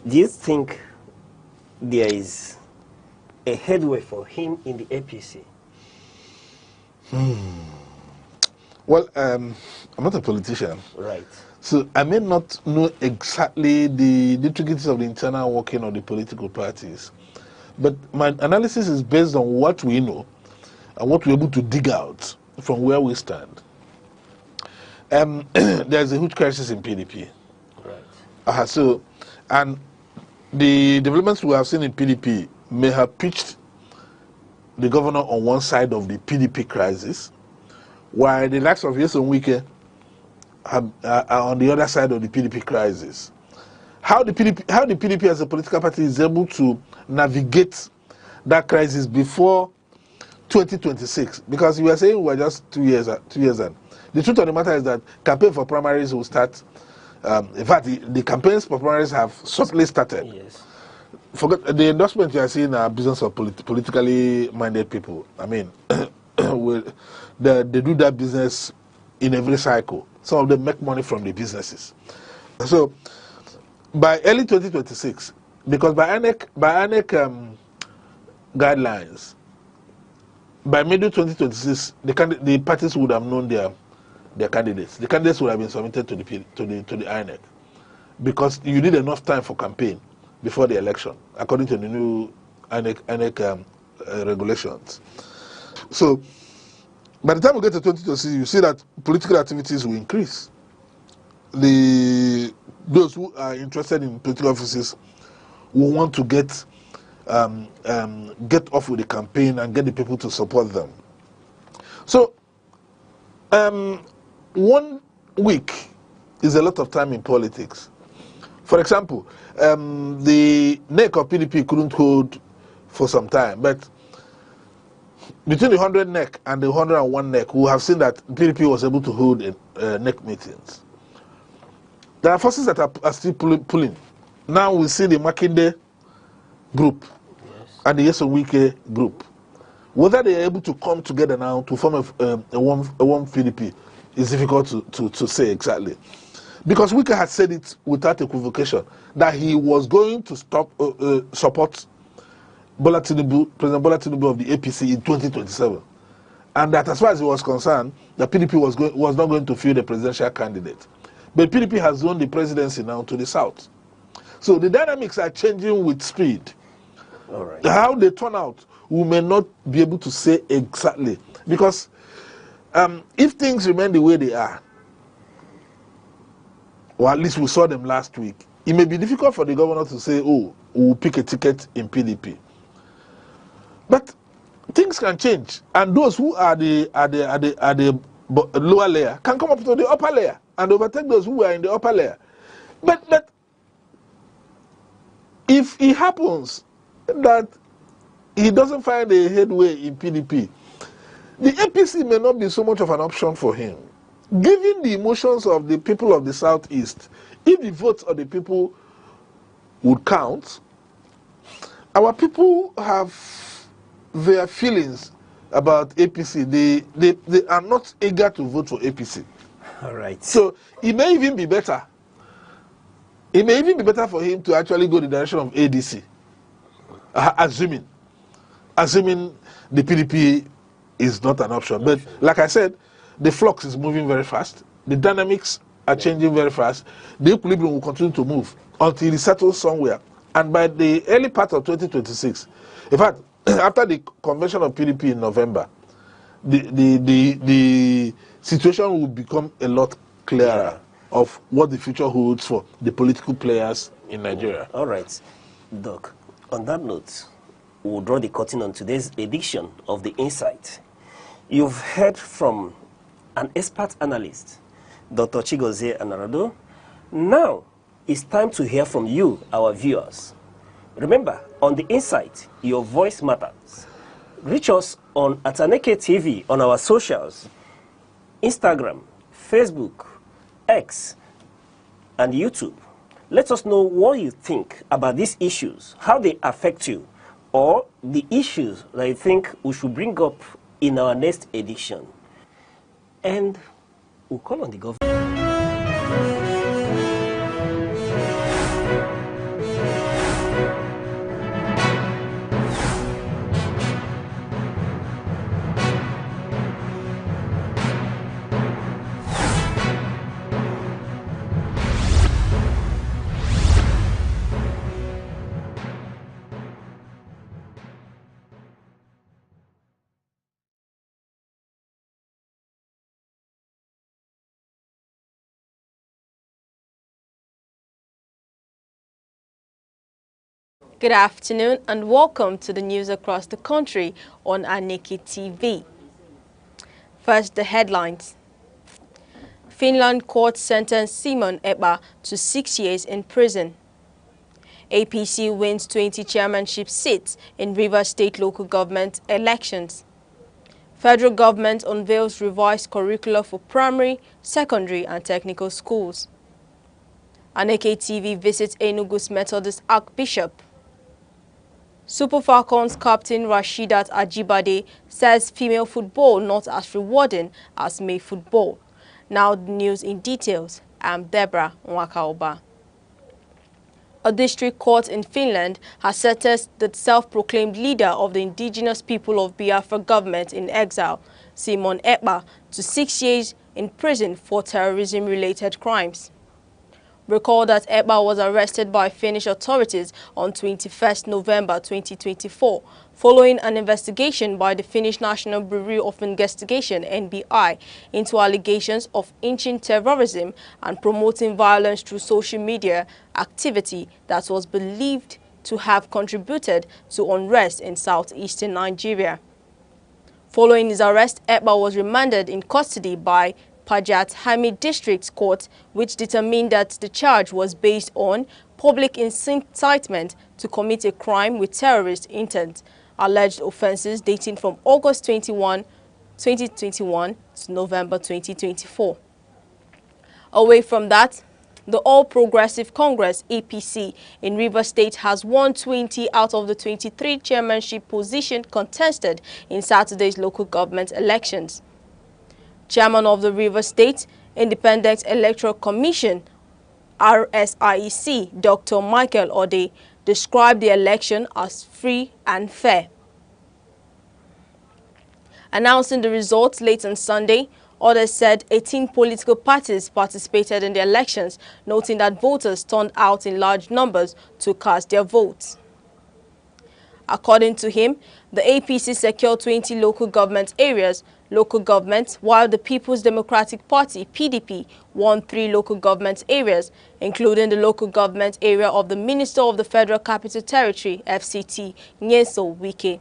Do you think there is a headway for him in the APC? Well, I'm not a politician. Right. So I may not know exactly the intricacies of the internal working of the political parties. But my analysis is based on what we know and what we're able to dig out from where we stand. There's a huge crisis in PDP. Right. And the developments we have seen in PDP may have pitched the governor on one side of the PDP crisis, while the likes of Yeson Wike are on the other side of the PDP crisis. How the PDP as a political party is able to navigate that crisis before 2026, because you were saying we're just 2 years in. The truth of the matter is that campaign for primaries will start. In fact, the campaigns for primaries have shortly started. Yes. Forget the endorsement you are seeing are business of politically minded people. I mean, they do that business in every cycle. Some of them make money from the businesses. So by early 2026, because by Aneke guidelines, by middle 2026, the parties would have known their candidates. The candidates would have been submitted to the INEC, because you need enough time for campaign before the election, according to the new INEC regulations. So by the time we get to 2026, you see that political activities will increase. Those who are interested in political offices will want to get off with the campaign and get the people to support them. So 1 week is a lot of time in politics. For example, the NEC of PDP couldn't hold for some time, but between the 100 NEC and the 101 NEC, we have seen that PDP was able to hold NEC meetings. There are forces that are still pulling. Now we see the Makinde group and the Yeson Wike group. Whether they are able to come together now to form a one PDP is difficult to say exactly. Because Wike had said it without equivocation that he was going to support President Bola Tinubu of the APC in 2027. And that as far as he was concerned, the PDP was not going to field a presidential candidate. But PDP has won the presidency now to the south. So the dynamics are changing with speed. All right. How they turn out, we may not be able to say exactly. Because if things remain the way they are, or at least we saw them last week, it may be difficult for the governor to say, oh, we'll pick a ticket in PDP. But things can change. And those who are the lower layer can come up to the upper layer and overtake those who are in the upper layer. But if it happens that he doesn't find a headway in PDP, the APC may not be so much of an option for him. Given the emotions of the people of the Southeast, if the votes of the people would count, our people have their feelings about APC. They are not eager to vote for APC. All right. So it may even be better. It may even be better for him to actually go the direction of ADC, assuming the PDP is not an option. But like I said, the flux is moving very fast. The dynamics are changing very fast. The equilibrium will continue to move until it settles somewhere. And by the early part of 2026, in fact, after the convention of PDP in November, the situation will become a lot clearer. of what the future holds for the political players in Nigeria. All right, Doc. On that note, we'll draw the curtain on today's edition of The Insight. You've heard from an expert analyst, Dr. Chigozie Anarado. Now, it's time to hear from you, our viewers. Remember, on The Insight, your voice matters. Reach us on Aneke TV on our socials, Instagram, Facebook, X, and YouTube. Let us know what you think about these issues, how they affect you, or the issues that you think we should bring up in our next edition. And we'll call on the government. Good afternoon and welcome to the news across the country on Aneke TV. First, the headlines. Finland court sentenced Simon Ekpa to 6 years in prison. APC wins 20 chairmanship seats in Rivers State local government elections. Federal government unveils revised curricula for primary, secondary and technical schools. Aneke TV visits Enugu's Methodist Archbishop. Super Falcons captain Rashidat Ajibade says female football not as rewarding as male football. Now the news in details. I'm Deborah Nwakaoba. A district court in Finland has sentenced the self-proclaimed leader of the indigenous people of Biafra government in exile, Simon Ekpa, to 6 years in prison for terrorism-related crimes. Recall that Ekpa was arrested by Finnish authorities on 21st November 2024, following an investigation by the Finnish National Bureau of Investigation (NBI) into allegations of inching terrorism and promoting violence through social media activity that was believed to have contributed to unrest in southeastern Nigeria. Following his arrest, Ekpa was remanded in custody by Pajat Hamid District Court, which determined that the charge was based on public incitement to commit a crime with terrorist intent, alleged offences dating from August 21, 2021 to November 2024. Away from that, the All Progressive Congress APC in Rivers State has won 20 out of the 23 chairmanship positions contested in Saturday's local government elections. Chairman of the Rivers State Independent Electoral Commission, RSIEC, Dr. Michael Ode, described the election as free and fair. Announcing the results late on Sunday, Ode said 18 political parties participated in the elections, noting that voters turned out in large numbers to cast their votes. According to him, the APC secured 20 local government areas, while the People's Democratic Party, PDP, won 3 local government areas, including the local government area of the Minister of the Federal Capital Territory, FCT, Nyeso Wike.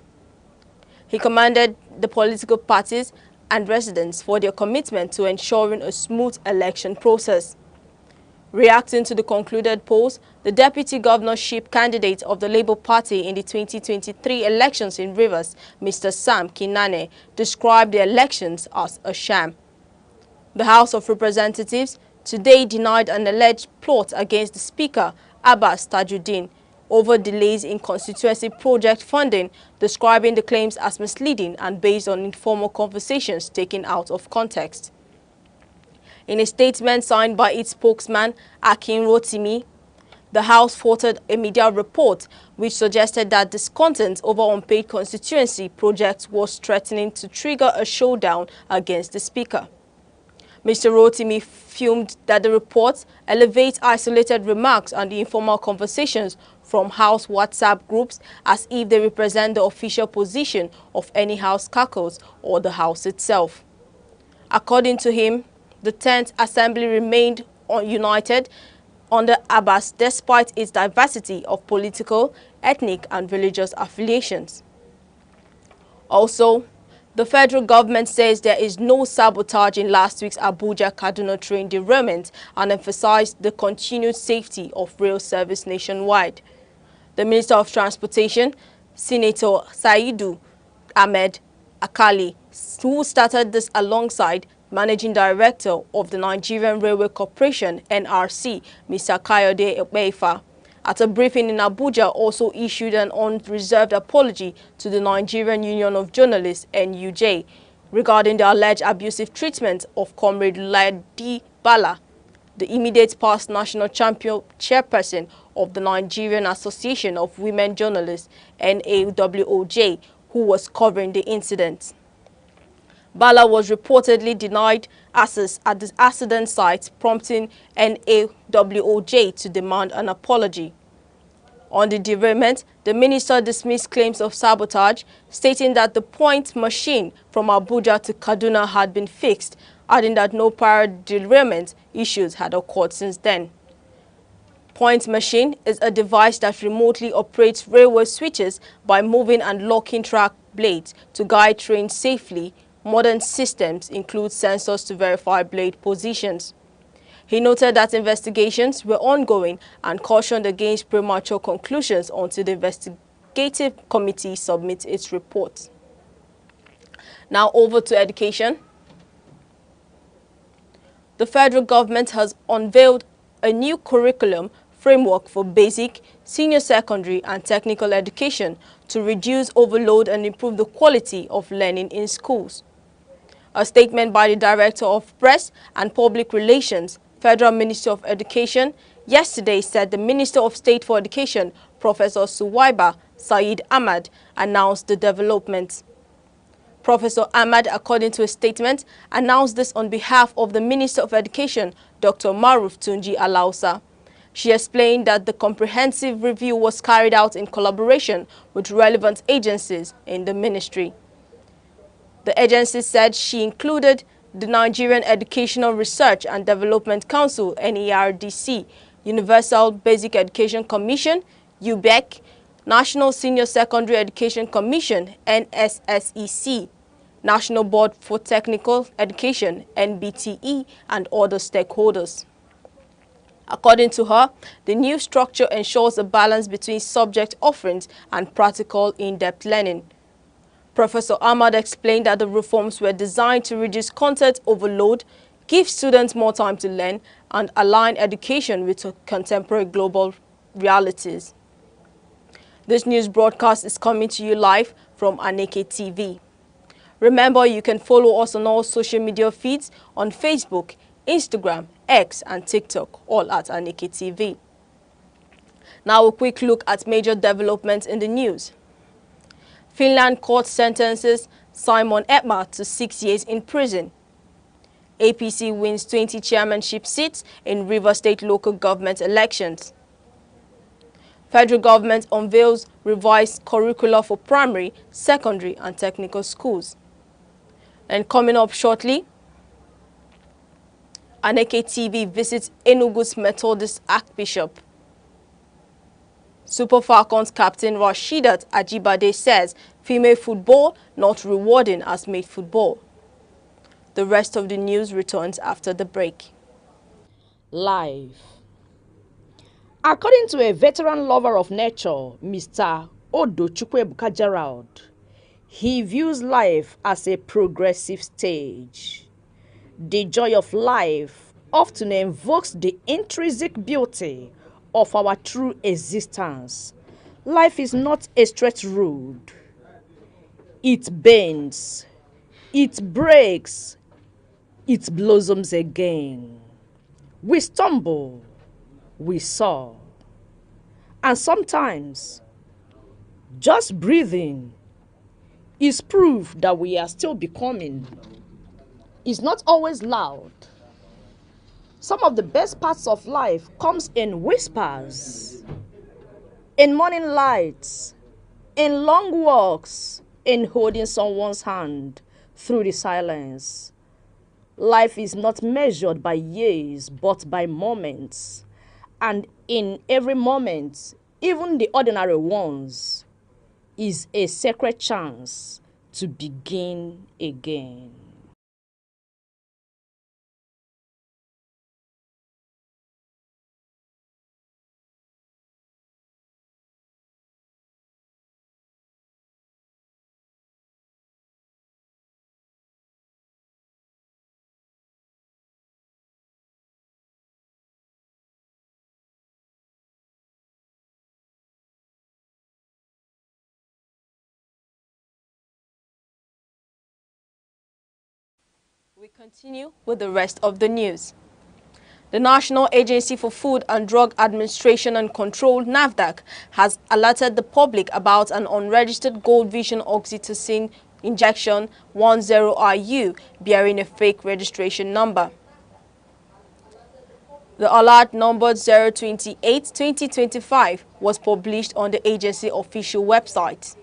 He commended the political parties and residents for their commitment to ensuring a smooth election process. Reacting to the concluded polls, the deputy governorship candidate of the Labour Party in the 2023 elections in Rivers, Mr. Sam Kinane, described the elections as a sham. The House of Representatives today denied an alleged plot against the Speaker, Abbas Tajuddin, over delays in constituency project funding, describing the claims as misleading and based on informal conversations taken out of context. In a statement signed by its spokesman, Akin Rotimi, the House faulted a media report which suggested that discontent over unpaid constituency projects was threatening to trigger a showdown against the Speaker. Mr. Rotimi fumed that the report elevates isolated remarks and the informal conversations from House WhatsApp groups as if they represent the official position of any House caucus or the House itself. According to him, the 10th Assembly remained united under Abbas despite its diversity of political, ethnic and religious affiliations. Also, the federal government says there is no sabotage in last week's Abuja-Kaduna train derailment and emphasized the continued safety of rail service nationwide. The Minister of Transportation, Senator Saidu Ahmed Akali, who started this alongside Managing Director of the Nigerian Railway Corporation, NRC, Mr. Kayode Ekpeifa, at a briefing in Abuja, also issued an unreserved apology to the Nigerian Union of Journalists, NUJ, regarding the alleged abusive treatment of Comrade Ladi Bala, the immediate past national chairperson of the Nigerian Association of Women Journalists, NAWOJ, who was covering the incident. Bala was reportedly denied access at the accident site, prompting NAWOJ to demand an apology. On the derailment, the minister dismissed claims of sabotage, stating that the point machine from Abuja to Kaduna had been fixed, adding that no prior derailment issues had occurred since then. Point machine is a device that remotely operates railway switches by moving and locking track blades to guide trains safely. Modern systems include sensors to verify blade positions. He noted that investigations were ongoing and cautioned against premature conclusions until the investigative committee submits its report. Now over to education. The federal government has unveiled a new curriculum framework for basic, senior secondary and technical education to reduce overload and improve the quality of learning in schools. A statement by the Director of Press and Public Relations, Federal Ministry of Education, yesterday said the Minister of State for Education, Professor Suwaiba Said Ahmad, announced the development. Professor Ahmad, according to a statement, announced this on behalf of the Minister of Education, Dr. Maruf Tunji Alausa. She explained that the comprehensive review was carried out in collaboration with relevant agencies in the ministry. The agency said she included the Nigerian Educational Research and Development Council, NERDC, Universal Basic Education Commission, UBEC, National Senior Secondary Education Commission, NSSEC, National Board for Technical Education, NBTE, and other stakeholders. According to her, the new structure ensures a balance between subject offerings and practical in-depth learning. Professor Ahmad explained that the reforms were designed to reduce content overload, give students more time to learn, and align education with contemporary global realities. This news broadcast is coming to you live from Aneke TV. Remember, you can follow us on all social media feeds on Facebook, Instagram, X, and TikTok, all at Aneke TV. Now a quick look at major developments in the news. Finland court sentences Simon Ekman to 6 years in prison. APC wins 20 chairmanship seats in Rivers State local government elections. Federal government unveils revised curricula for primary, secondary and technical schools. And coming up shortly, Aneke TV visits Enugu's Methodist Archbishop. Super Falcons captain Rashidat Ajibade says female football not rewarding as male football. The rest of the news returns after the break. Live. According to a veteran lover of nature, Mr. Odochukwu Gerald, he views life as a progressive stage. The joy of life often invokes the intrinsic beauty of our true existence. Life is not a straight road. It bends, it breaks, it blossoms again. We stumble, we soar. And sometimes, just breathing is proof that we are still becoming. It's not always loud. Some of the best parts of life comes in whispers, in morning lights, in long walks, in holding someone's hand through the silence. Life is not measured by years, but by moments. And in every moment, even the ordinary ones, is a sacred chance to begin again. We continue with the rest of the news. The National Agency for Food and Drug Administration and Control, NAFDAC, has alerted the public about an unregistered Gold Vision oxytocin injection 10RU bearing a fake registration number. The alert numbered 028-2025 was published on the agency official website.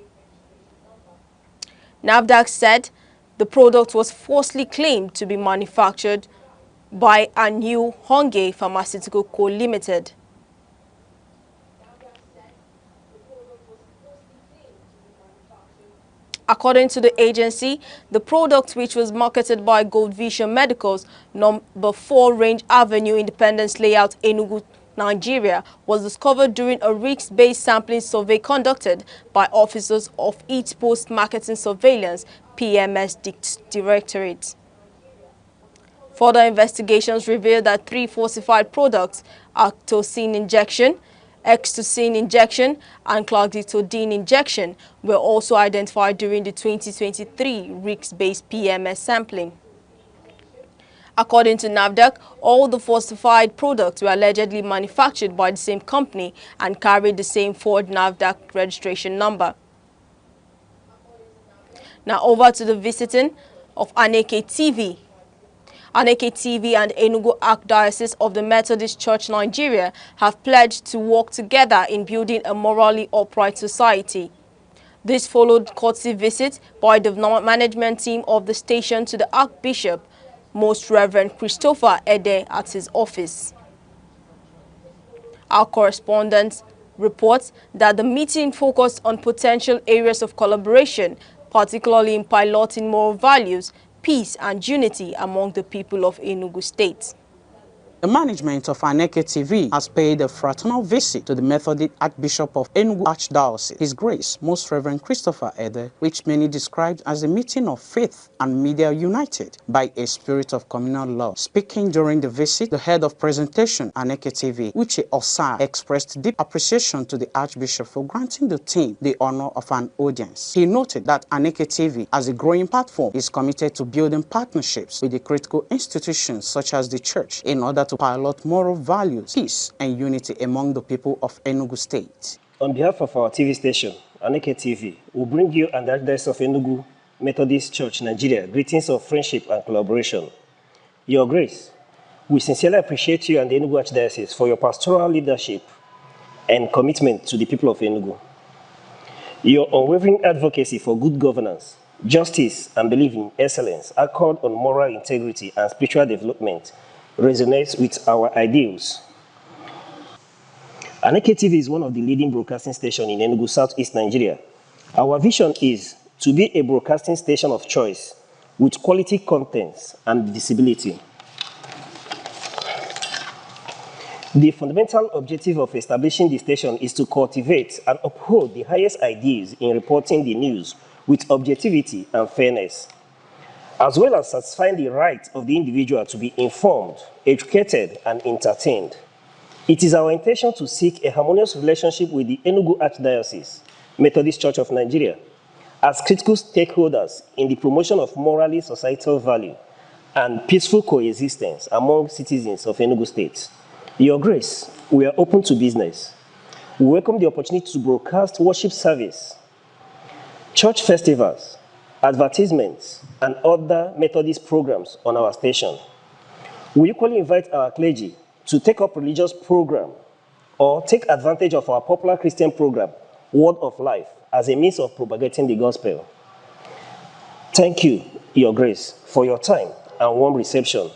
NAFDAC said the product was falsely claimed to be manufactured by a new Honge Pharmaceutical Co. Limited. According to the agency, the product, which was marketed by Gold Vision Medicals, number 4 Range Avenue Independence Layout, Enugu, Nigeria, was discovered during a risk-based sampling survey conducted by officers of East Post Marketing Surveillance PMS Directorate. Further investigations revealed that 3 falsified products, octocin injection, extocin injection, and cloxitidine injection, were also identified during the 2023 risk-based PMS sampling. According to NAFDAC, all the falsified products were allegedly manufactured by the same company and carried the same Ford NAFDAC registration number. Now over to the visiting of Aneke TV. Aneke TV and Enugu Archdiocese of the Methodist Church Nigeria have pledged to work together in building a morally upright society. This followed courtesy visit by the management team of the station to the Archbishop, Most Reverend Christopher Ede, at his office. Our correspondent reports that the meeting focused on potential areas of collaboration, particularly in piloting moral values, peace and unity among the people of Enugu State. The management of Aneke TV has paid a fraternal visit to the Methodist Archbishop of Enugu Archdiocese, His Grace, Most Reverend Christopher Ede, which many described as a meeting of faith and media united by a spirit of communal love. Speaking during the visit, the head of presentation, Aneke TV, Uche Osai, expressed deep appreciation to the Archbishop for granting the team the honor of an audience. He noted that Aneke TV, as a growing platform, is committed to building partnerships with the critical institutions such as the church in order to pilot moral values, peace, and unity among the people of Enugu State. On behalf of our TV station, Aneke TV, we bring you and the Archdiocese of Enugu Methodist Church, Nigeria, greetings of friendship and collaboration. Your Grace, we sincerely appreciate you and the Enugu Archdiocese for your pastoral leadership and commitment to the people of Enugu. Your unwavering advocacy for good governance, justice, and belief in excellence, accord on moral integrity and spiritual development resonates with our ideals. Aneke TV is one of the leading broadcasting stations in Enugu, Southeast Nigeria. Our vision is to be a broadcasting station of choice with quality contents and visibility. The fundamental objective of establishing the station is to cultivate and uphold the highest ideals in reporting the news with objectivity and fairness, as well as satisfying the right of the individual to be informed, educated, and entertained. It is our intention to seek a harmonious relationship with the Enugu Archdiocese, Methodist Church of Nigeria, as critical stakeholders in the promotion of morally societal value and peaceful coexistence among citizens of Enugu State. Your Grace, we are open to business. We welcome the opportunity to broadcast worship service, church festivals, advertisements, and other Methodist programs on our station. We equally invite our clergy to take up religious program or take advantage of our popular Christian program, Word of Life, as a means of propagating the gospel. Thank you, Your Grace, for your time and warm reception.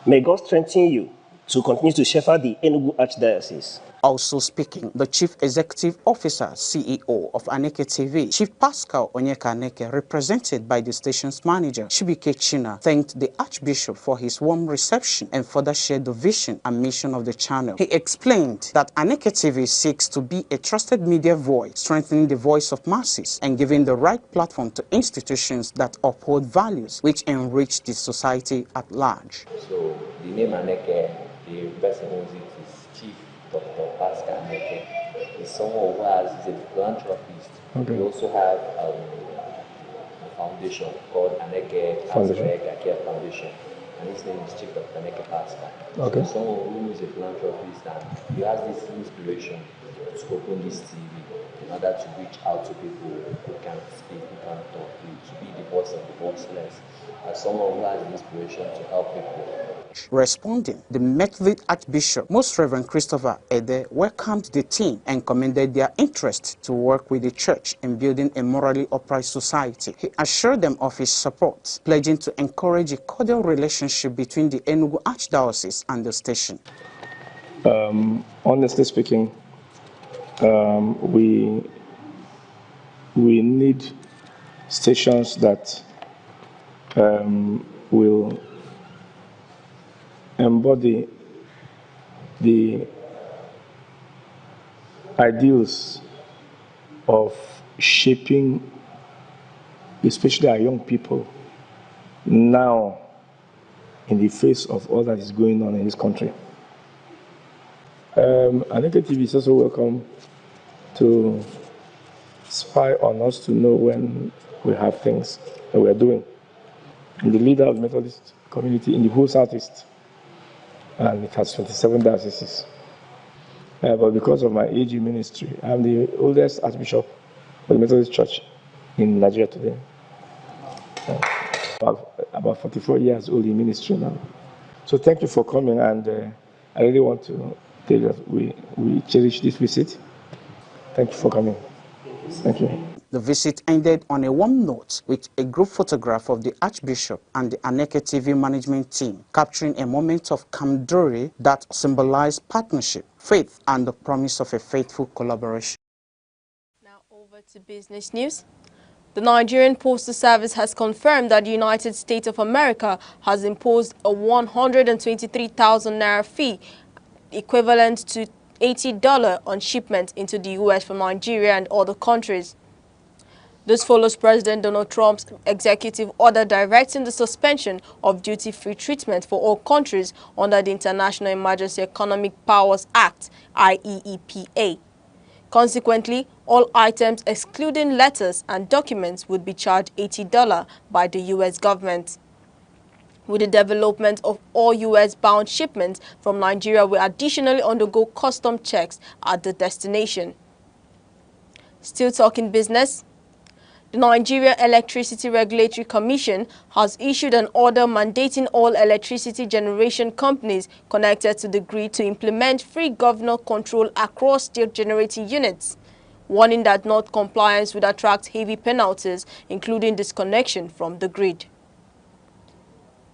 May God strengthen you to continue to shepherd the Enugu Archdiocese. Also speaking, the Chief Executive Officer, CEO of Aneke TV, Chief Pascal Onyeka Aneke, represented by the station's manager, Chibike China, thanked the Archbishop for his warm reception and further shared the vision and mission of the channel. He explained that Aneke TV seeks to be a trusted media voice, strengthening the voice of masses and giving the right platform to institutions that uphold values which enrich the society at large. So the name Aneke, the person who owns it is Chief Dr. Pascal Aneke. Is someone who is a philanthropist. Okay. We also have a foundation called Aneke Foundation, and his name is Chief Dr. Aneke Pascal. Okay. So someone who is a philanthropist and he has this inspiration to open this TV in order to reach out to people who can't speak, who can't talk, to be the voice of the voiceless. As someone who has the inspiration to help people. Responding, the Methodist Archbishop, Most Reverend Christopher Ede, welcomed the team and commended their interest to work with the church in building a morally upright society. He assured them of his support, pledging to encourage a cordial relationship between the Enugu Archdiocese and the station. Honestly speaking, we need stations that will embody the ideals of shaping, especially our young people, now in the face of all that is going on in this country. Aneke TV is also welcome to spy on us to know when we have things that we are doing. I'm the leader of the Methodist community in the whole Southeast, and it has 27 dioceses. But because of my AG ministry, I'm the oldest Archbishop of the Methodist Church in Nigeria today. About 44 years old in ministry now. So thank you for coming, and I really want to tell you that we cherish this visit. Thank you for coming. Thank you. The visit ended on a warm note with a group photograph of the Archbishop and the Aneke TV management team, capturing a moment of camaraderie that symbolized partnership, faith, and the promise of a faithful collaboration. Now over to business news. The Nigerian Postal Service has confirmed that the United States of America has imposed a 123,000 naira fee, equivalent to $80 on shipments into the U.S. from Nigeria and other countries. This follows President Donald Trump's executive order directing the suspension of duty-free treatment for all countries under the International Emergency Economic Powers Act, IEEPA. Consequently, all items excluding letters and documents would be charged $80 by the U.S. government. With the development of all U.S.-bound shipments from Nigeria will additionally undergo custom checks at the destination. Still talking business. The Nigeria Electricity Regulatory Commission has issued an order mandating all electricity generation companies connected to the grid to implement free governor control across their generating units, warning that non-compliance would attract heavy penalties, including disconnection from the grid.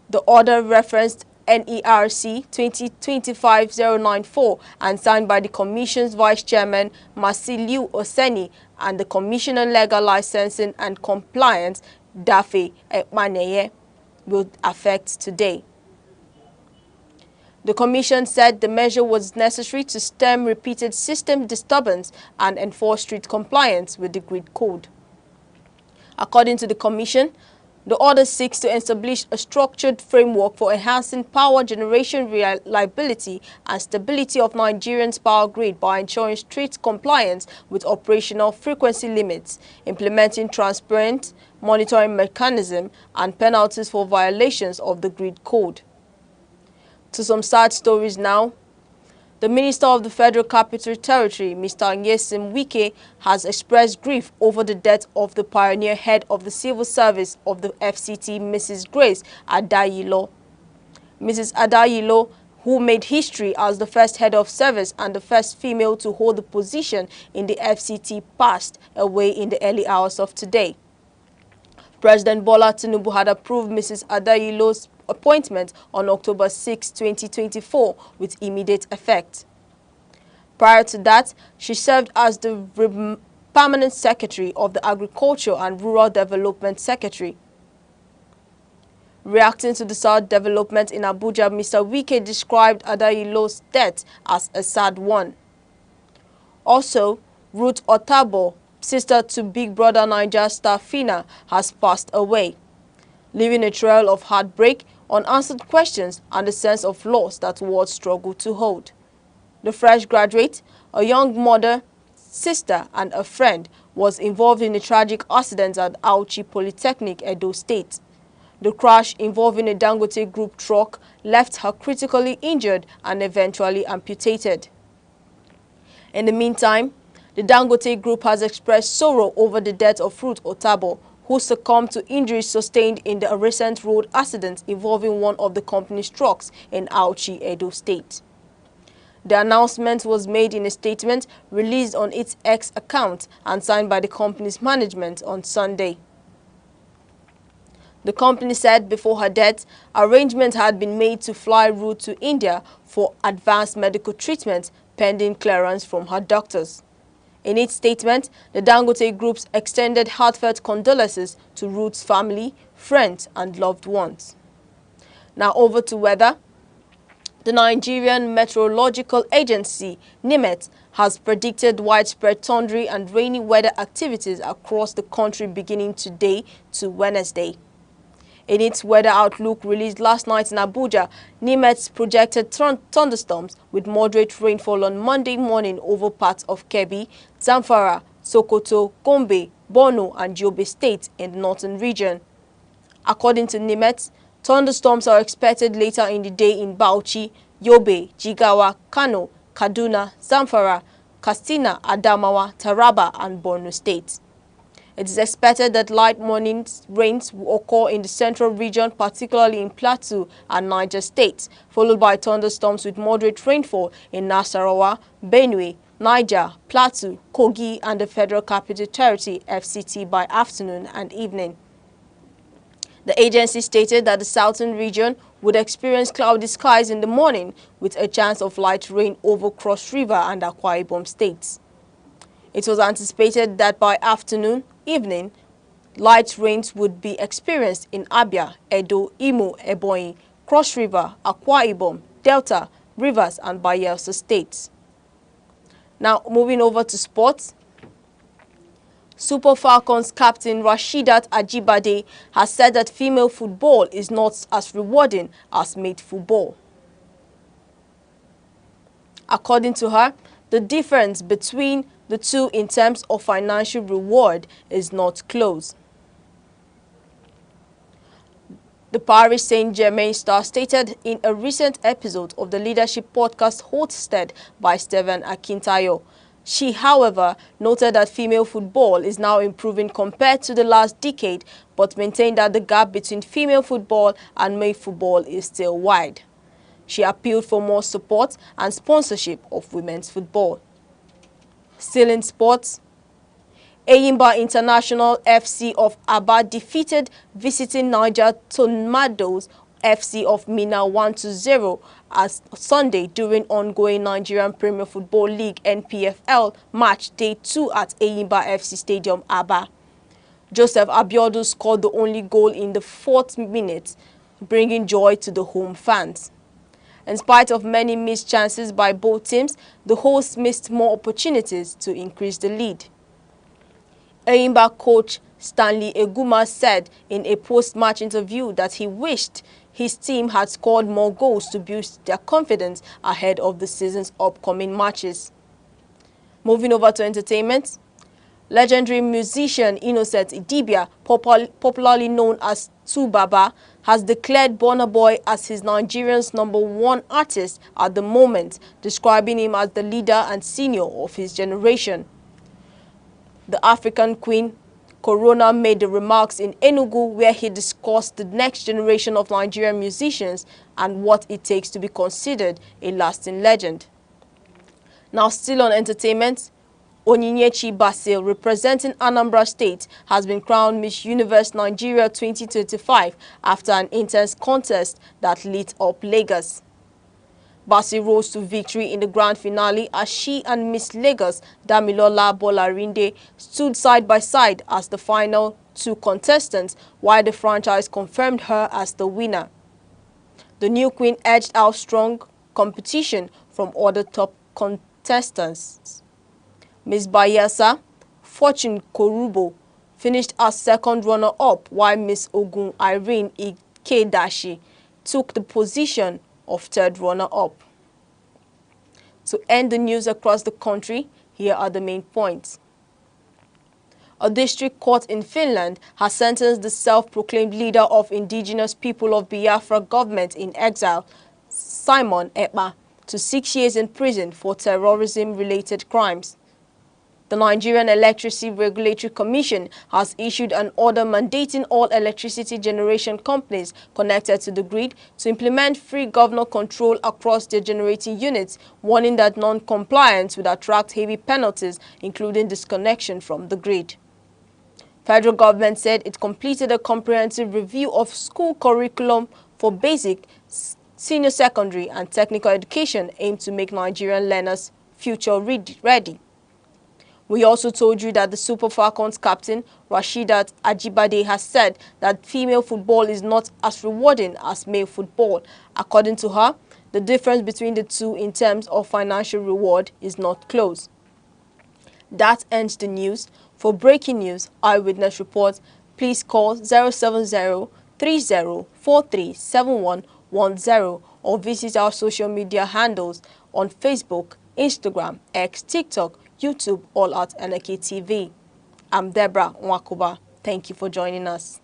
The order referenced NERC 2025-094 and signed by the Commission's Vice Chairman Masiliu Oseni and the Commissioner Legal Licensing and Compliance Dafe Ekmaneye will affect today. The Commission said the measure was necessary to stem repeated system disturbance and enforce strict compliance with the grid code. According to the Commission, the order seeks to establish a structured framework for enhancing power generation reliability and stability of Nigeria's power grid by ensuring strict compliance with operational frequency limits, implementing transparent monitoring mechanism, and penalties for violations of the grid code. To some sad stories now. The Minister of the Federal Capital Territory, Mr. Nyesim Wike, has expressed grief over the death of the pioneer head of the civil service of the FCT, Mrs. Grace Adayilo. Mrs. Adayilo, who made history as the first head of service and the first female to hold the position in the FCT, passed away in the early hours of today. President Bola Tinubu had approved Mrs. Adayilo's appointment on October 6, 2024 with immediate effect. Prior to that, she served as the Permanent Secretary of the Agriculture and Rural Development Secretary. Reacting to the sad development in Abuja, Mr. Wike described Adayilo's death as a sad one. Also, Ruth Otabo, sister to Big Brother Niger star Fina, has passed away, leaving a trail of heartbreak, unanswered questions, and a sense of loss that words struggle to hold. The fresh graduate, a young mother, sister, and a friend, was involved in a tragic accident at Auchi Polytechnic, Edo State. The crash, involving a Dangote Group truck, left her critically injured and eventually amputated. In the meantime, the Dangote Group has expressed sorrow over the death of Ruth Otabo, who succumbed to injuries sustained in the recent road accident involving one of the company's trucks in Auchi, Edo State. The announcement was made in a statement released on its X account and signed by the company's management on Sunday. The company said before her death, arrangements had been made to fly Ruth to India for advanced medical treatment pending clearance from her doctors. In its statement, the Dangote Group's extended heartfelt condolences to Ruth's family, friends, and loved ones. Now over to weather. The Nigerian Meteorological Agency, NIMET, has predicted widespread thundery and rainy weather activities across the country beginning today to Wednesday. In its weather outlook released last night in Abuja, NIMET projected thunderstorms with moderate rainfall on Monday morning over parts of Kebbi, Zamfara, Sokoto, Gombe, Borno, and Yobe State in the northern region. According to NIMET, thunderstorms are expected later in the day in Bauchi, Yobe, Jigawa, Kano, Kaduna, Zamfara, Katsina, Adamawa, Taraba, and Borno State. It is expected that light morning rains will occur in the central region, particularly in Plateau and Niger states, followed by thunderstorms with moderate rainfall in Nasarawa, Benue, Niger, Plateau, Kogi, and the Federal Capital Territory (FCT) by afternoon and evening. The agency stated that the southern region would experience cloudy skies in the morning with a chance of light rain over Cross River and Akwa Ibom states. It was anticipated that by afternoon, evening, light rains would be experienced in Abia, Edo, Imo, Ebonyi, Cross River, Akwa Ibom, Delta, Rivers, and Bayelsa states. Now, moving over to sports. Super Falcons captain Rasheedat Ajibade has said that female football is not as rewarding as male football. According to her, the difference between the two in terms of financial reward is not close. The Paris Saint-Germain star stated in a recent episode of the leadership podcast hosted by Steven Akintayo. She, however, noted that female football is now improving compared to the last decade, but maintained that the gap between female football and male football is still wide. She appealed for more support and sponsorship of women's football. Still in sports, Eyimba International FC of Aba defeated visiting Niger Tornadoes FC of Mina 1-0 as Sunday during ongoing Nigerian Premier Football League (NPFL) match day 2 at Eyimba FC Stadium, Aba. Joseph Abiodun scored the only goal in the 4th minute, bringing joy to the home fans. In spite of many missed chances by both teams, the hosts missed more opportunities to increase the lead. Eyimba coach Stanley Eguma said in a post-match interview that he wished his team had scored more goals to boost their confidence ahead of the season's upcoming matches. Moving over to entertainment, legendary musician Innocent Idibia, popularly known as Tubaba, has declared Burna Boy as his Nigerian's #1 artist at the moment, describing him as the leader and senior of his generation. The African Queen Corona made the remarks in Enugu, where he discussed the next generation of Nigerian musicians and what it takes to be considered a lasting legend. Now, still on entertainment, Onyinyechi Basil, representing Anambra State, has been crowned Miss Universe Nigeria 2025 after an intense contest that lit up Lagos. Basil rose to victory in the grand finale as she and Miss Lagos Damilola Bolarinde stood side by side as the final two contestants, while the franchise confirmed her as the winner. The new queen edged out strong competition from other top contestants. Ms. Bayelsa, Fortune Korubo, finished as second runner-up, while Ms. Ogun Irene Ikedashi took the position of third runner-up. To end the news across the country, here are the main points. A district court in Finland has sentenced the self-proclaimed leader of indigenous people of Biafra government in exile, Simon Ekpa, to 6 years in prison for terrorism-related crimes. The Nigerian Electricity Regulatory Commission has issued an order mandating all electricity generation companies connected to the grid to implement free governor control across their generating units, warning that non-compliance would attract heavy penalties, including disconnection from the grid. Federal government said it completed a comprehensive review of school curriculum for basic, senior secondary and technical education aimed to make Nigerian learners future ready. We also told you that the Super Falcons captain, Rasheedat Ajibade, has said that female football is not as rewarding as male football. According to her, the difference between the two in terms of financial reward is not close. That ends the news. For breaking news, eyewitness reports, please call 070-3043-7110 or visit our social media handles on Facebook, Instagram, X, TikTok, YouTube, all at Aneke TV. I'm Deborah Nwakuba. Thank you for joining us.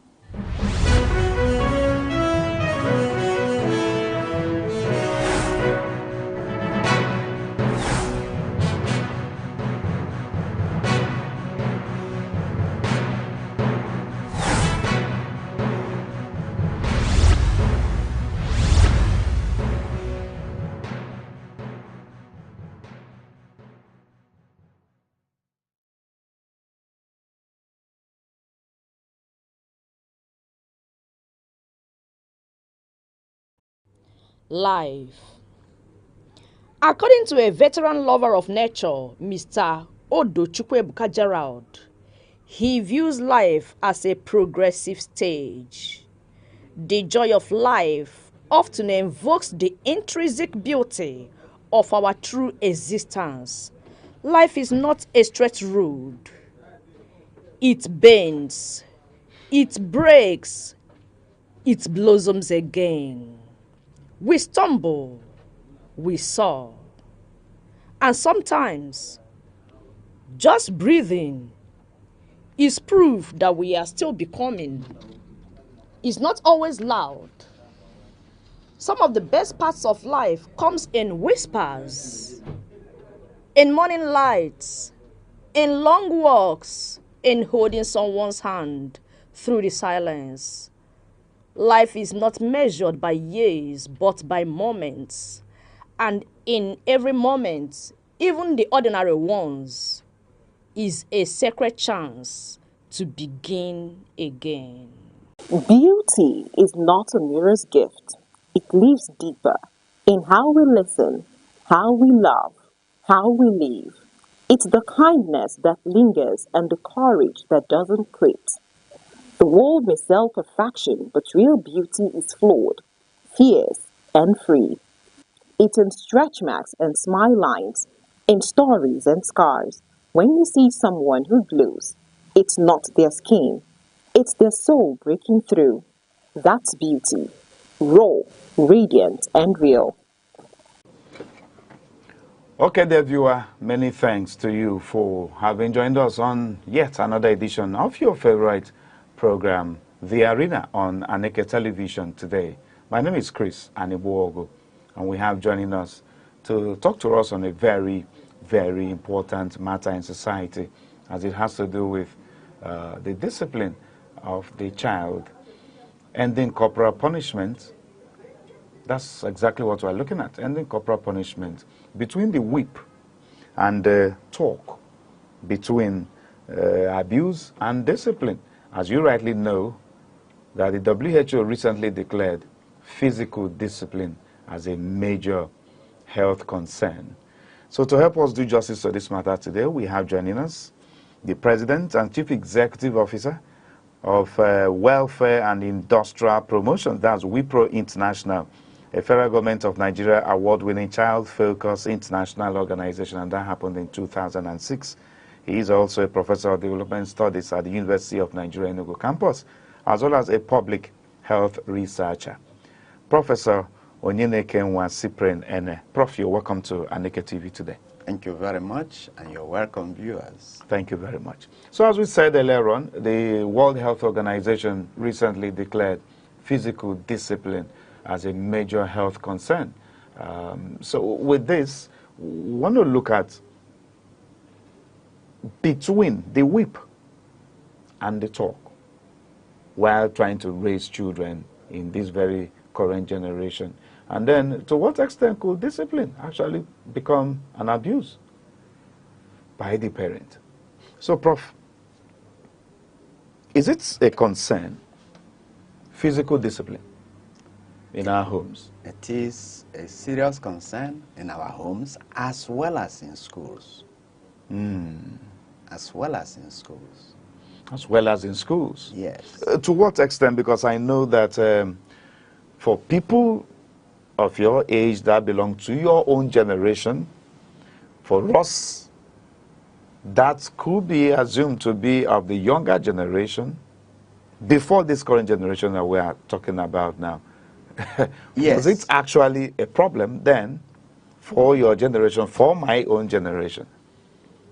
Life. According to a veteran lover of nature, Mr. Odochukwu Gerald, he views life as a progressive stage. The joy of life often invokes the intrinsic beauty of our true existence. Life is not a straight road. It bends, it breaks, it blossoms again. We stumble, we soar. And sometimes, just breathing is proof that we are still becoming. It's not always loud. Some of the best parts of life comes in whispers, in morning lights, in long walks, in holding someone's hand through the silence. Life is not measured by years, but by moments. And in every moment, even the ordinary ones, is a sacred chance to begin again. Beauty is not a mirror's gift. It lives deeper in how we listen, how we love, how we live. It's the kindness that lingers and the courage that doesn't quit. The world may sell perfection, but real beauty is flawed, fierce, and free. It's in stretch marks and smile lines, in stories and scars. When you see someone who glows, it's not their skin, it's their soul breaking through. That's beauty. Raw, radiant, and real. Okay, dear viewer, many thanks to you for having joined us on yet another edition of your favorite program, The Arena, on Aneke Television today. My name is Chris Anibuogo, and we have joining us to talk to us on a very, very important matter in society, as it has to do with the discipline of the child, ending corporal punishment. That's exactly what we're looking at, ending corporal punishment. Between the whip and the talk, between abuse and discipline. As you rightly know, that the WHO recently declared physical discipline as a major health concern. So to help us do justice to this matter today, we have joining us the President and Chief Executive Officer of Welfare and Industrial Promotion, that's WIPRO International, a federal government of Nigeria award-winning child-focused international organization, and that happened in 2006. He is also a professor of development studies at the University of Nigeria Enugu campus, as well as a public health researcher. Professor Aneke Cyprian Ene. Prof, you're welcome to Aneke TV today. Thank you very much, and you're welcome, viewers. Thank you very much. So as we said earlier on, the World Health Organization recently declared physical discipline as a major health concern. So with this, we want to look at between the whip and the talk while trying to raise children in this very current generation. And then, to what extent could discipline actually become an abuse by the parent? So, Prof, is it a concern, physical discipline, in our homes? It is a serious concern in our homes as well as in schools. As well as in schools. As well as in schools? Yes. To what extent? Because I know that for people of your age that belong to your own generation, for us, that could be assumed to be of the younger generation, before this current generation that we are talking about now. Yes. Was it actually a problem then for your generation, for my own generation?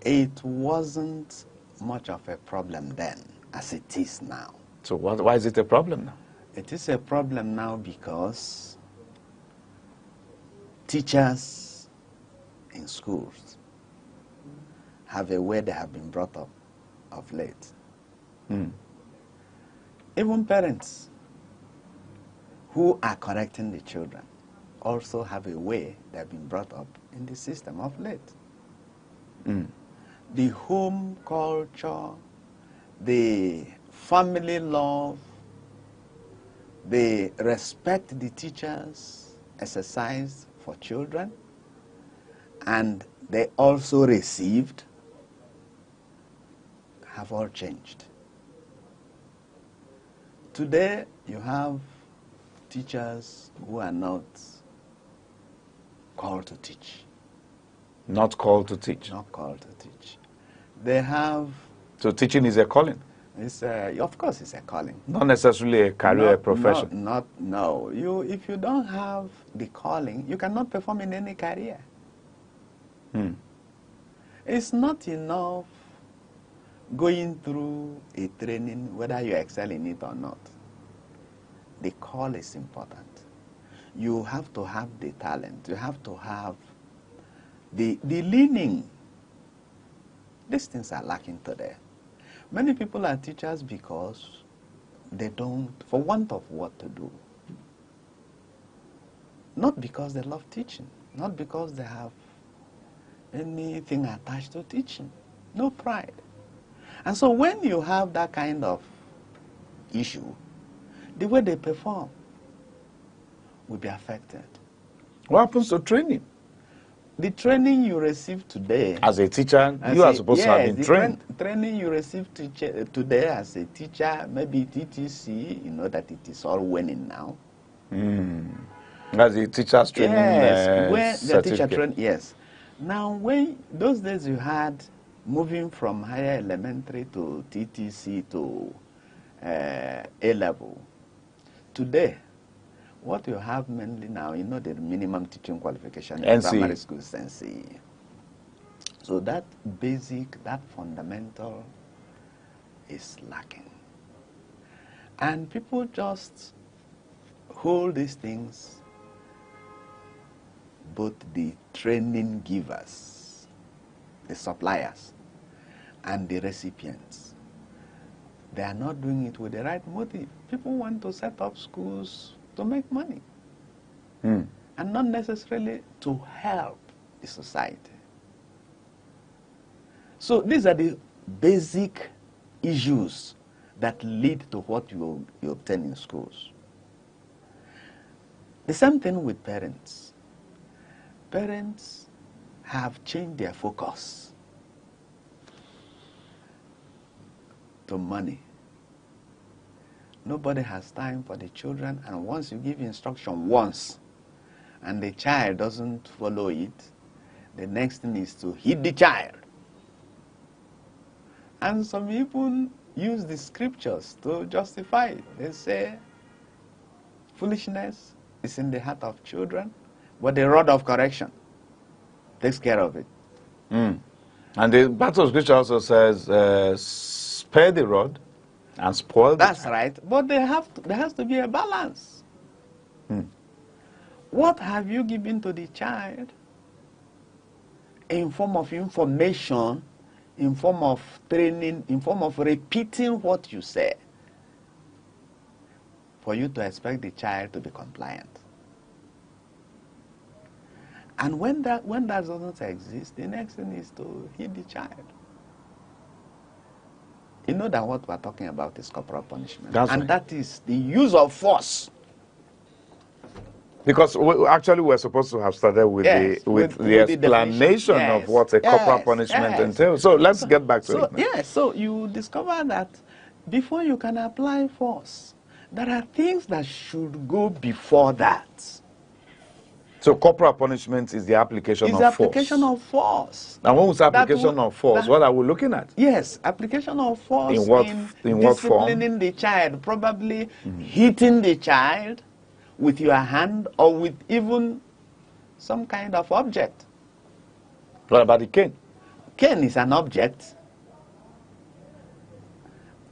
It wasn't much of a problem then as it is now. So why is it a problem now? It is a problem now because teachers in schools have a way they have been brought up of late. Even parents who are correcting the children also have a way they have been brought up in the system of late. The home culture, the family love, the respect the teachers exercise for children, and they also received, have all changed. Today, you have teachers who are not called to teach. Not called to teach? Not called to teach. They have... So teaching is a calling? It's of course it's a calling. Not necessarily a career profession? No. If you don't have the calling, you cannot perform in any career. It's not enough going through a training, whether you excel in it or not. The call is important. You have to have the talent. You have to have the leaning. These things are lacking today. Many people are teachers because they don't, for want of what to do. Not because they love teaching. Not because they have anything attached to teaching. No pride. And so when you have that kind of issue, the way they perform will be affected. What happens to training? The training you receive today... As a teacher, you are supposed to have been trained. Training you receive today as a teacher, maybe TTC, you know that it is all winning now. As a teacher's training certificate. Yes. Now, when those days you had moving from higher elementary to TTC to A-level, today, what you have mainly now, you know, the minimum teaching qualification in primary school is NCE. So that basic, that fundamental is lacking. And people just hold these things, both the training givers, the suppliers, and the recipients. They are not doing it with the right motive. People want to set up schools to make money, and not necessarily to help the society. So these are the basic issues that lead to what you obtain in schools. The same thing with parents. Parents have changed their focus to money. Nobody has time for the children, and once you give instruction once and the child doesn't follow it, the next thing is to hit the child. And some people use the scriptures to justify it. They say foolishness is in the heart of children, but the rod of correction takes care of it. Mm. And the battle of scripture also says, spare the rod and spoil the That's child. right. But there has to be a balance. Mm. What have you given to the child in form of information, in form of training, in form of repeating what you say, for you to expect the child to be compliant? And when that doesn't exist, the next thing is to hit the child. You know that what we're talking about is corporal punishment. That's and right. that is the use of force. Because we're supposed to have started with Yes, the with the the definition. explanation of Yes, what a corporal yes, punishment yes. entails. So let's get back to it now. Yes, so you discover that before you can apply force, there are things that should go before that. So corporal punishment is the application It's of the application force. of force. And when we say application of force, what are we looking at? Yes, application of force In what form? disciplining the child, probably hitting the child with your hand or with even some kind of object. What about the cane? Cane is an object.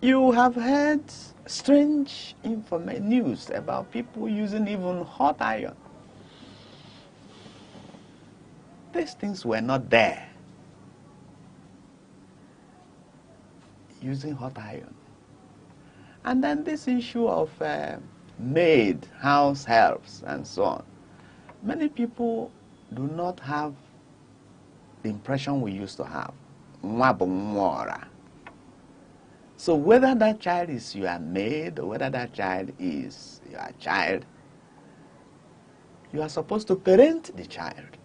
You have heard strange news about people using even hot iron. These things were not there. Using hot iron. And then this issue of maid, house helps, and so on. Many people do not have the impression we used to have. So whether that child is your maid or whether that child is your child, you are supposed to parent the child.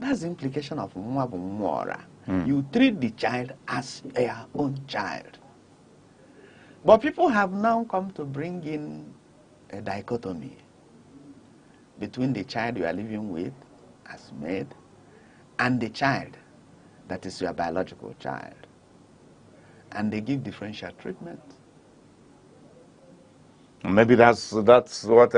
That's the implication of mwabumwora. You treat the child as your own child. But people have now come to bring in a dichotomy between the child you are living with as maid and the child that is your biological child. And they give differential treatment. Maybe that's what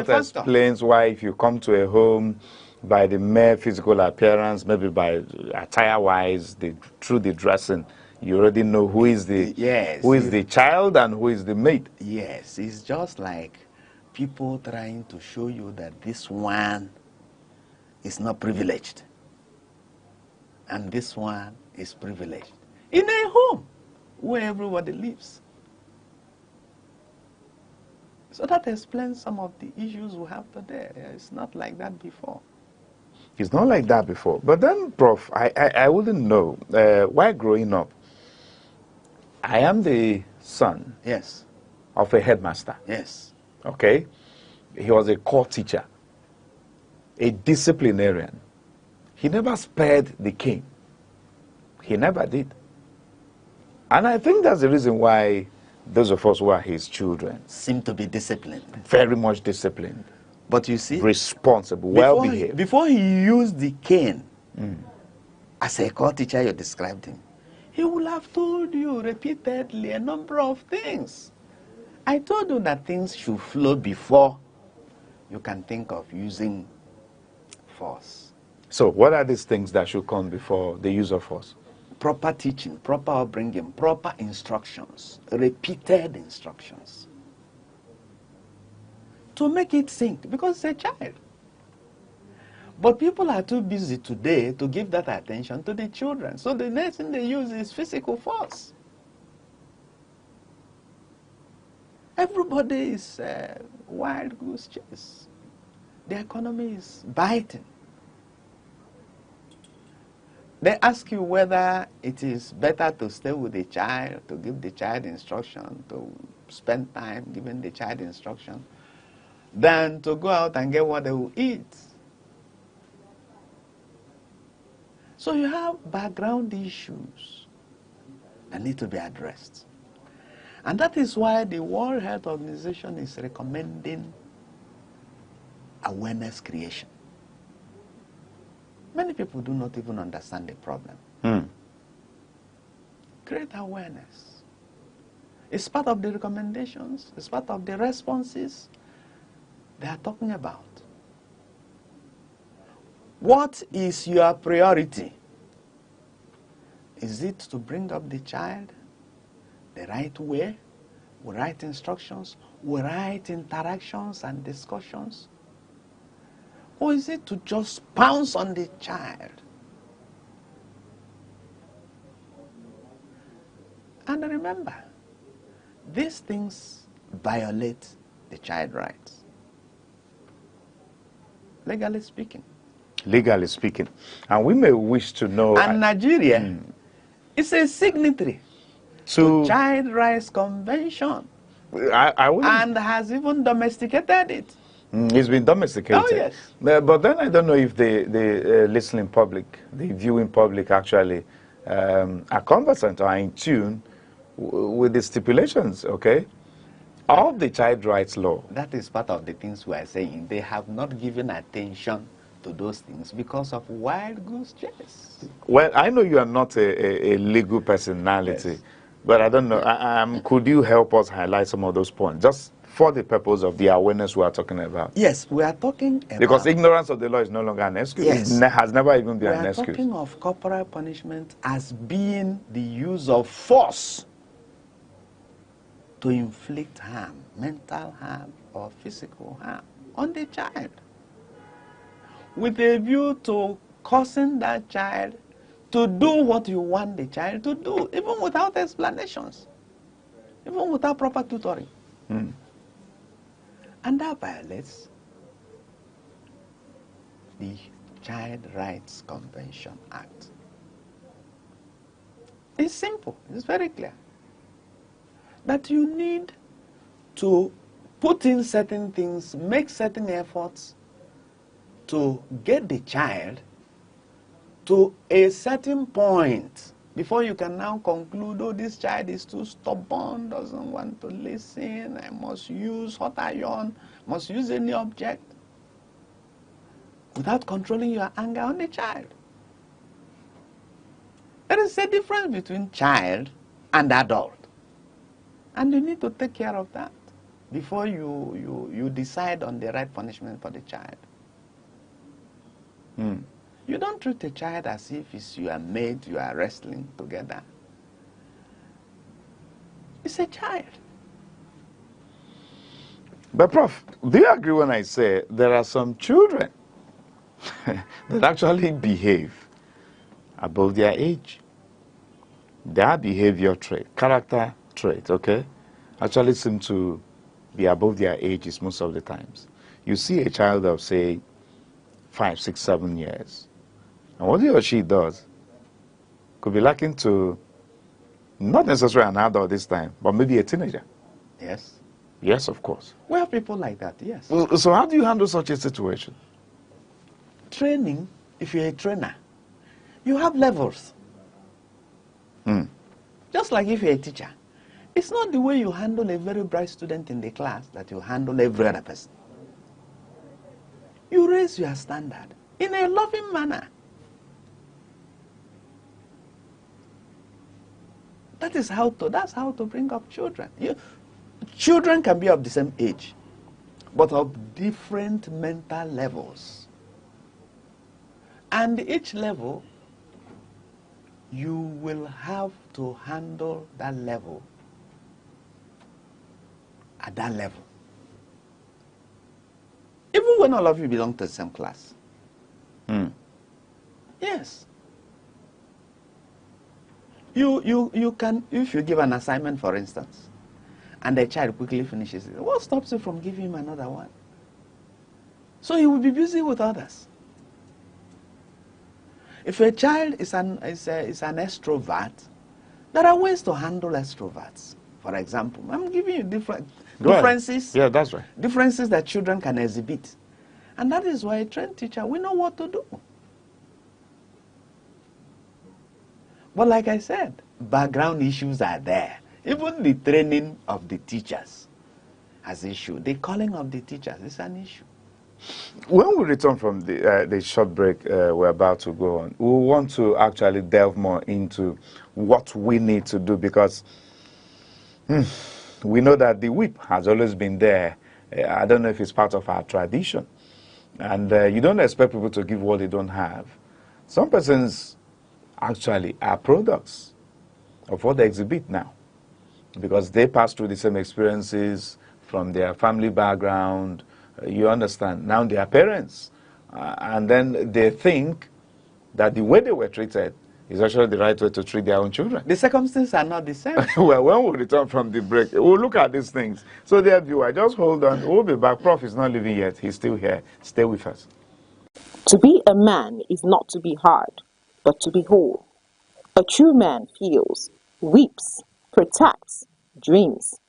explains why if you come to a home by the mere physical appearance, maybe by attire-wise, through the dressing, you already know who is the child and who is the maid. Yes, it's just like people trying to show you that this one is not privileged and this one is privileged in a home where everybody lives. So that explains some of the issues we have today. It's not like that before. It's not like that before. But then, Prof, I wouldn't know. While growing up, I am the son of a headmaster. Yes. Okay? He was a core teacher, a disciplinarian. He never spared the king. He never did. And I think that's the reason why those of us who are his children seem to be disciplined. Very much disciplined. But you see, responsible, well-behaved. Before he used the cane, as a core teacher you described him, he would have told you repeatedly a number of things. I told you that things should flow before you can think of using force. So what are these things that should come before the use of force? Proper teaching, proper upbringing, proper instructions, repeated instructions. To make it sink, because it's a child. But people are too busy today to give that attention to the children. So the next thing they use is physical force. Everybody is wild goose chase. The economy is biting. They ask you whether it is better to stay with the child, to give the child instruction, to spend time giving the child instruction, than to go out and get what they will eat. So you have background issues that need to be addressed. And that is why the World Health Organization is recommending awareness creation. Many people do not even understand the problem. Create awareness. It's part of the recommendations. It's part of the responses they are talking about. What is your priority? Is it to bring up the child the right way, with right instructions, with right interactions and discussions? Or is it to just pounce on the child? And remember, these things violate the child rights, legally speaking. Legally speaking. And we may wish to know... And Nigeria is a signatory to Child Rights Convention and has even domesticated it. It's been domesticated. Oh, yes. But then I don't know if the listening public, the viewing public actually are conversant or are in tune with the stipulations, okay, of the child rights law. That is part of the things we are saying. They have not given attention to those things because of wild goose chase. Well, I know you are not a legal personality, yes, but I don't know. Could you help us highlight some of those points, just for the purpose of the awareness we are talking about? Yes, we are talking about... Because ignorance of the law is no longer an excuse. Yes. It has never even been an excuse. We are talking of corporal punishment as being the use of force to inflict harm, mental harm or physical harm on the child, with a view to causing that child to do what you want the child to do, even without explanations, even without proper tutoring. And that violates the Child Rights Convention Act. It's simple, it's very clear, that you need to put in certain things, make certain efforts to get the child to a certain point before you can now conclude, oh, this child is too stubborn, doesn't want to listen, I must use hot iron, must use any object, without controlling your anger on the child. There is a difference between child and adult. And you need to take care of that before you decide on the right punishment for the child. You don't treat a child as if it's your mate, you are wrestling together. It's a child. But Prof, do you agree when I say there are some children that actually behave above their age? Their behavior trait, character trait, okay, actually seem to be above their ages most of the times. You see a child of, say, 5, 6, 7 years, and what he or she does could be likened to not necessarily an adult this time, but maybe a teenager. Yes. Yes, of course. We have people like that, yes. So how do you handle such a situation? Training, if you're a trainer, you have levels. Just like if you're a teacher. It's not the way you handle a very bright student in the class that you handle every other person. You raise your standard in a loving manner. That's how to bring up children. Children can be of the same age, but of different mental levels. And each level, you will have to handle that level at that level. Even when all of you belong to the same class. Yes. You can, if you give an assignment, for instance, and the child quickly finishes it, what stops you from giving him another one? So he will be busy with others. If a child is an extrovert, there are ways to handle extroverts. For example, I'm giving you differences. Yeah, that's right. Differences that children can exhibit. And that is why a trained teacher, we know what to do. But like I said, background issues are there. Even the training of the teachers has issue. The calling of the teachers is an issue. When we return from the short break we're about to go on, we want to actually delve more into what we need to do, because we know that the whip has always been there. I don't know if it's part of our tradition. And you don't expect people to give what they don't have. Some persons actually are products of what they exhibit now, because they pass through the same experiences from their family background. You understand? Now they are parents. And then they think that the way they were treated is actually the right way to treat their own children. The circumstances are not the same. Well, when we return from the break, we'll look at these things. So, dear viewer, just hold on. We'll be back. Prof is not leaving yet. He's still here. Stay with us. To be a man is not to be hard, but to be whole. A true man feels, weeps, protects, dreams.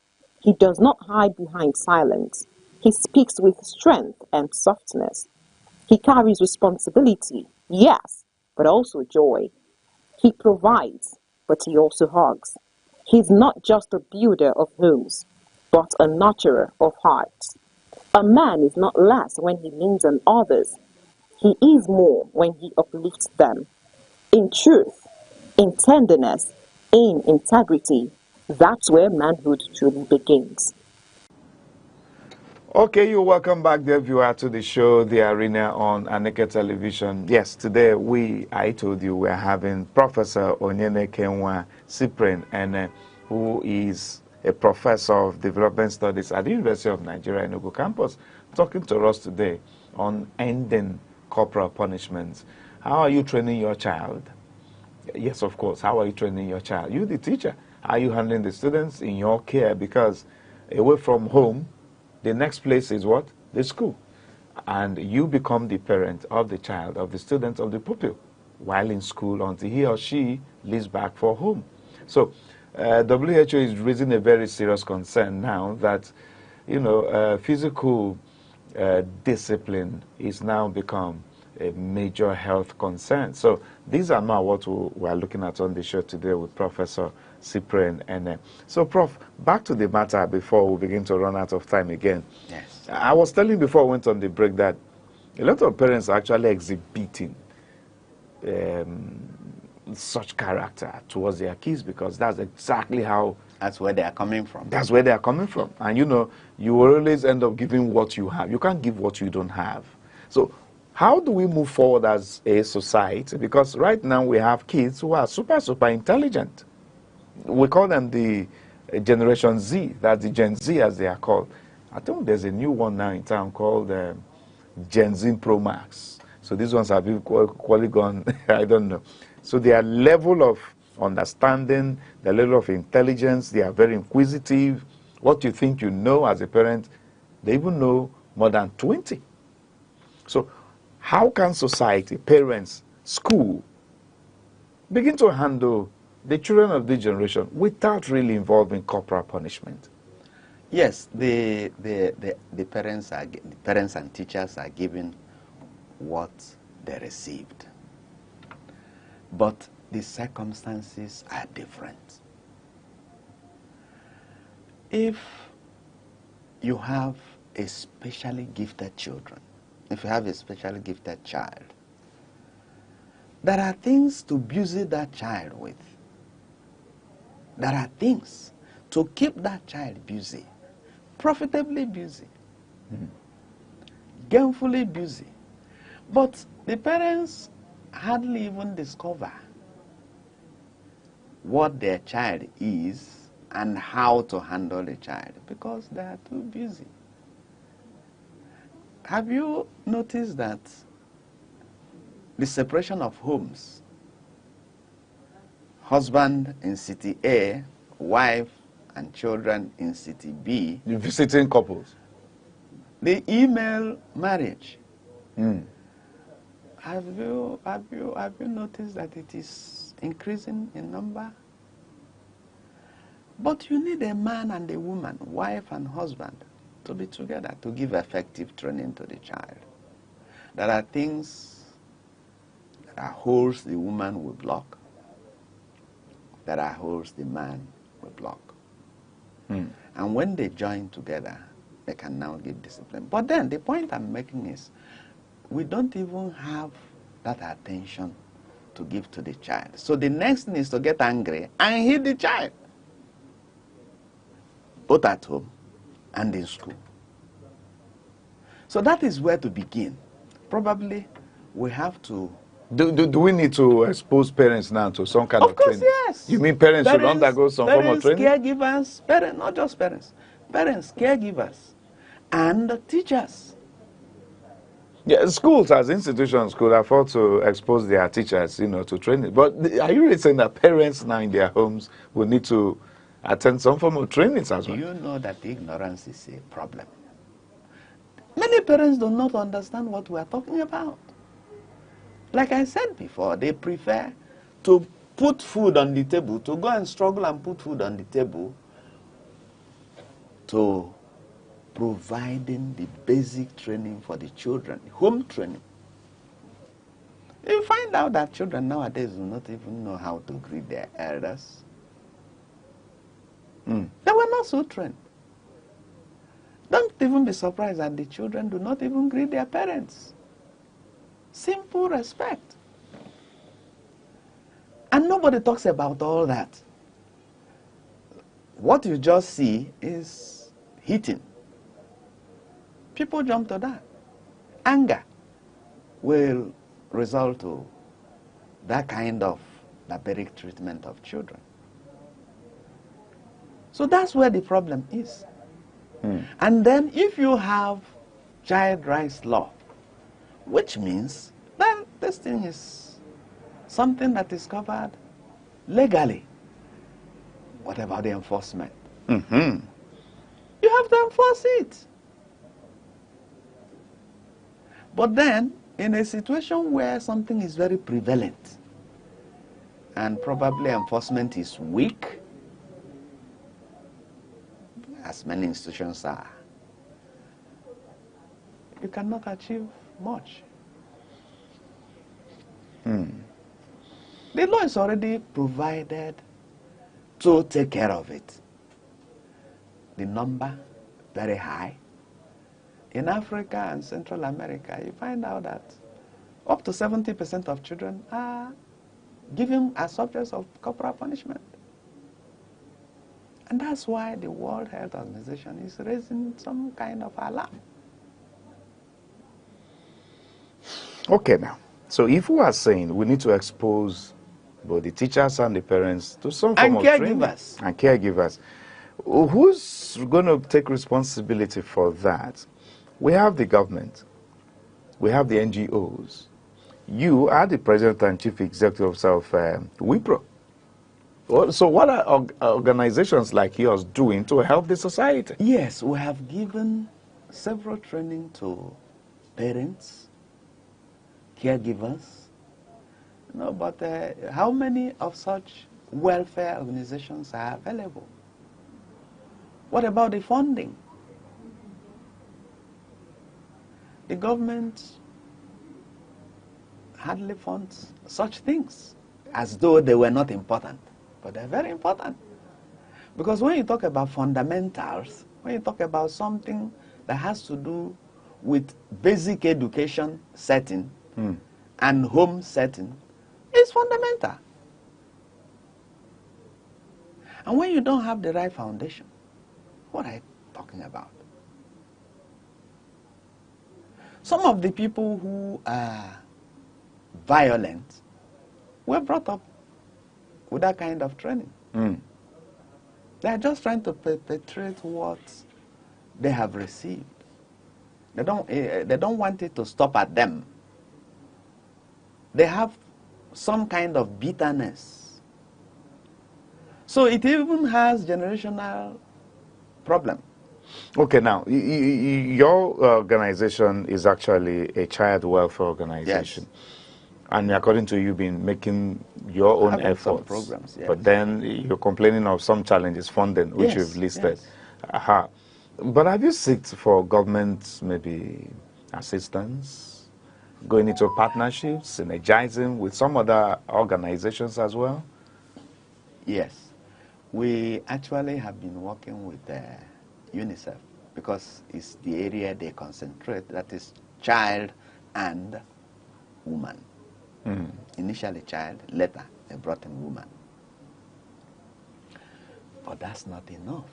He does not hide behind silence. He speaks with strength and softness. He carries responsibility, yes, but also joy. He provides, but he also hugs. He's not just a builder of homes, but a nurturer of hearts. A man is not less when he leans on others. He is more when he uplifts them. In truth, in tenderness, in integrity, that's where manhood truly begins. Okay, you're welcome back, dear viewer, to the show, The Arena on Aneke Television. Yes, today I told you, we're having Professor Aneke Cyprian, and who is a professor of development studies at the University of Nigeria, Enugu campus, talking to us today on ending corporal punishments. How are you training your child? Yes, of course. How are you training your child? You, the teacher. How are you handling the students in your care? Because away from home, the next place is what? The school. And you become the parent of the child, of the student, of the pupil, while in school until he or she leaves back for home. So WHO is raising a very serious concern now that, physical discipline is now become a major health concern. So these are now what we are looking at on the show today with Professor Cyprian. And so, Prof, back to the matter before we begin to run out of time again. Yes. I was telling you before I went on the break that a lot of parents are actually exhibiting such character towards their kids, because that's exactly how... That's where they are coming from. That's where they are coming from. And you will always end up giving what you have. You can't give what you don't have. So how do we move forward as a society? Because right now we have kids who are super, super intelligent. We call them the Generation Z. That's the Gen Z, as they are called. I think there's a new one now in town called Gen Z Pro Max. So these ones have been quite gone, I don't know. So their level of understanding, their level of intelligence, they are very inquisitive. What you think you know as a parent, they even know more than 20. So how can society, parents, school, begin to handle the children of this generation without really involving corporal punishment? Yes, the parents and teachers are given what they received, but the circumstances are different. If you have a specially gifted children, if you have a specially gifted child, there are things to busy that child with. There are things to keep that child busy, profitably busy, gainfully busy. But the parents hardly even discover what their child is and how to handle the child because they are too busy. Have you noticed that the separation of homes, husband in city A, wife and children in city B, the visiting couples, the email marriage Have you noticed that it is increasing in number? But you need a man and a woman, wife and husband, to be together to give effective training to the child. There are things, there are holes the woman will block, there are holes the man will block. And when they join together, they can now give discipline. But then the point I'm making is, we don't even have that attention to give to the child. So the next thing is to get angry and hit the child, both at home and in school. So that is where to begin. Probably we have to... Do we need to expose parents now to some kind of training? Of course, yes. You mean parents should undergo some form of training? Caregivers, parents, not just parents. Parents, caregivers, and teachers. Yeah, schools as institutions could afford to expose their teachers, to training. But are you really saying that parents now in their homes will need to attend some form of training as well? Do you know that ignorance is a problem? Many parents do not understand what we are talking about. Like I said before, they prefer to put food on the table, to go and struggle and put food on the table, to providing the basic training for the children, home training. You find out that children nowadays do not even know how to greet their elders. They were not so trained. Don't even be surprised that the children do not even greet their parents. Simple respect. And nobody talks about all that. What you just see is hitting. People jump to that. Anger will result to that kind of barbaric treatment of children. So that's where the problem is. And then if you have child rights law, which means that this thing is something that is covered legally, what about the enforcement? You have to enforce it. But then, in a situation where something is very prevalent and probably enforcement is weak, as many institutions are, you cannot achieve much. The law is already provided to take care of it. The number, very high. In Africa and Central America, you find out that up to 70% of children are given as subjects of corporal punishment. And that's why the World Health Organization is raising some kind of alarm. Okay, now. So if we are saying we need to expose both the teachers and the parents to some form of training. And caregivers. Who's going to take responsibility for that? We have the government. We have the NGOs. You are the president and chief executive officer of WIPRO. So what are organizations like yours doing to help the society? Yes, we have given several training to parents, caregivers. But how many of such welfare organizations are available? What about the funding? The government hardly funds such things as though they were not important. But they're very important. Because when you talk about fundamentals, when you talk about something that has to do with basic education setting and home setting, it's fundamental. And when you don't have the right foundation, what are you talking about? Some of the people who are violent were brought up with that kind of training. They are just trying to perpetrate what they have received. They don't want it to stop at them. They have some kind of bitterness. So it even has generational problem. Okay, now, your organization is actually a child welfare organization. Yes. And according to you, been making your own Having some efforts, programs, yes. but then you're complaining of some challenges, funding, which Yes, you've listed. yes. Aha. But have you sought for government maybe assistance, going into partnerships, synergizing with some other organizations as well? Yes. We actually have been working with UNICEF because it's the area they concentrate, that is child and woman. Initially child, later they brought in woman. But that's not enough.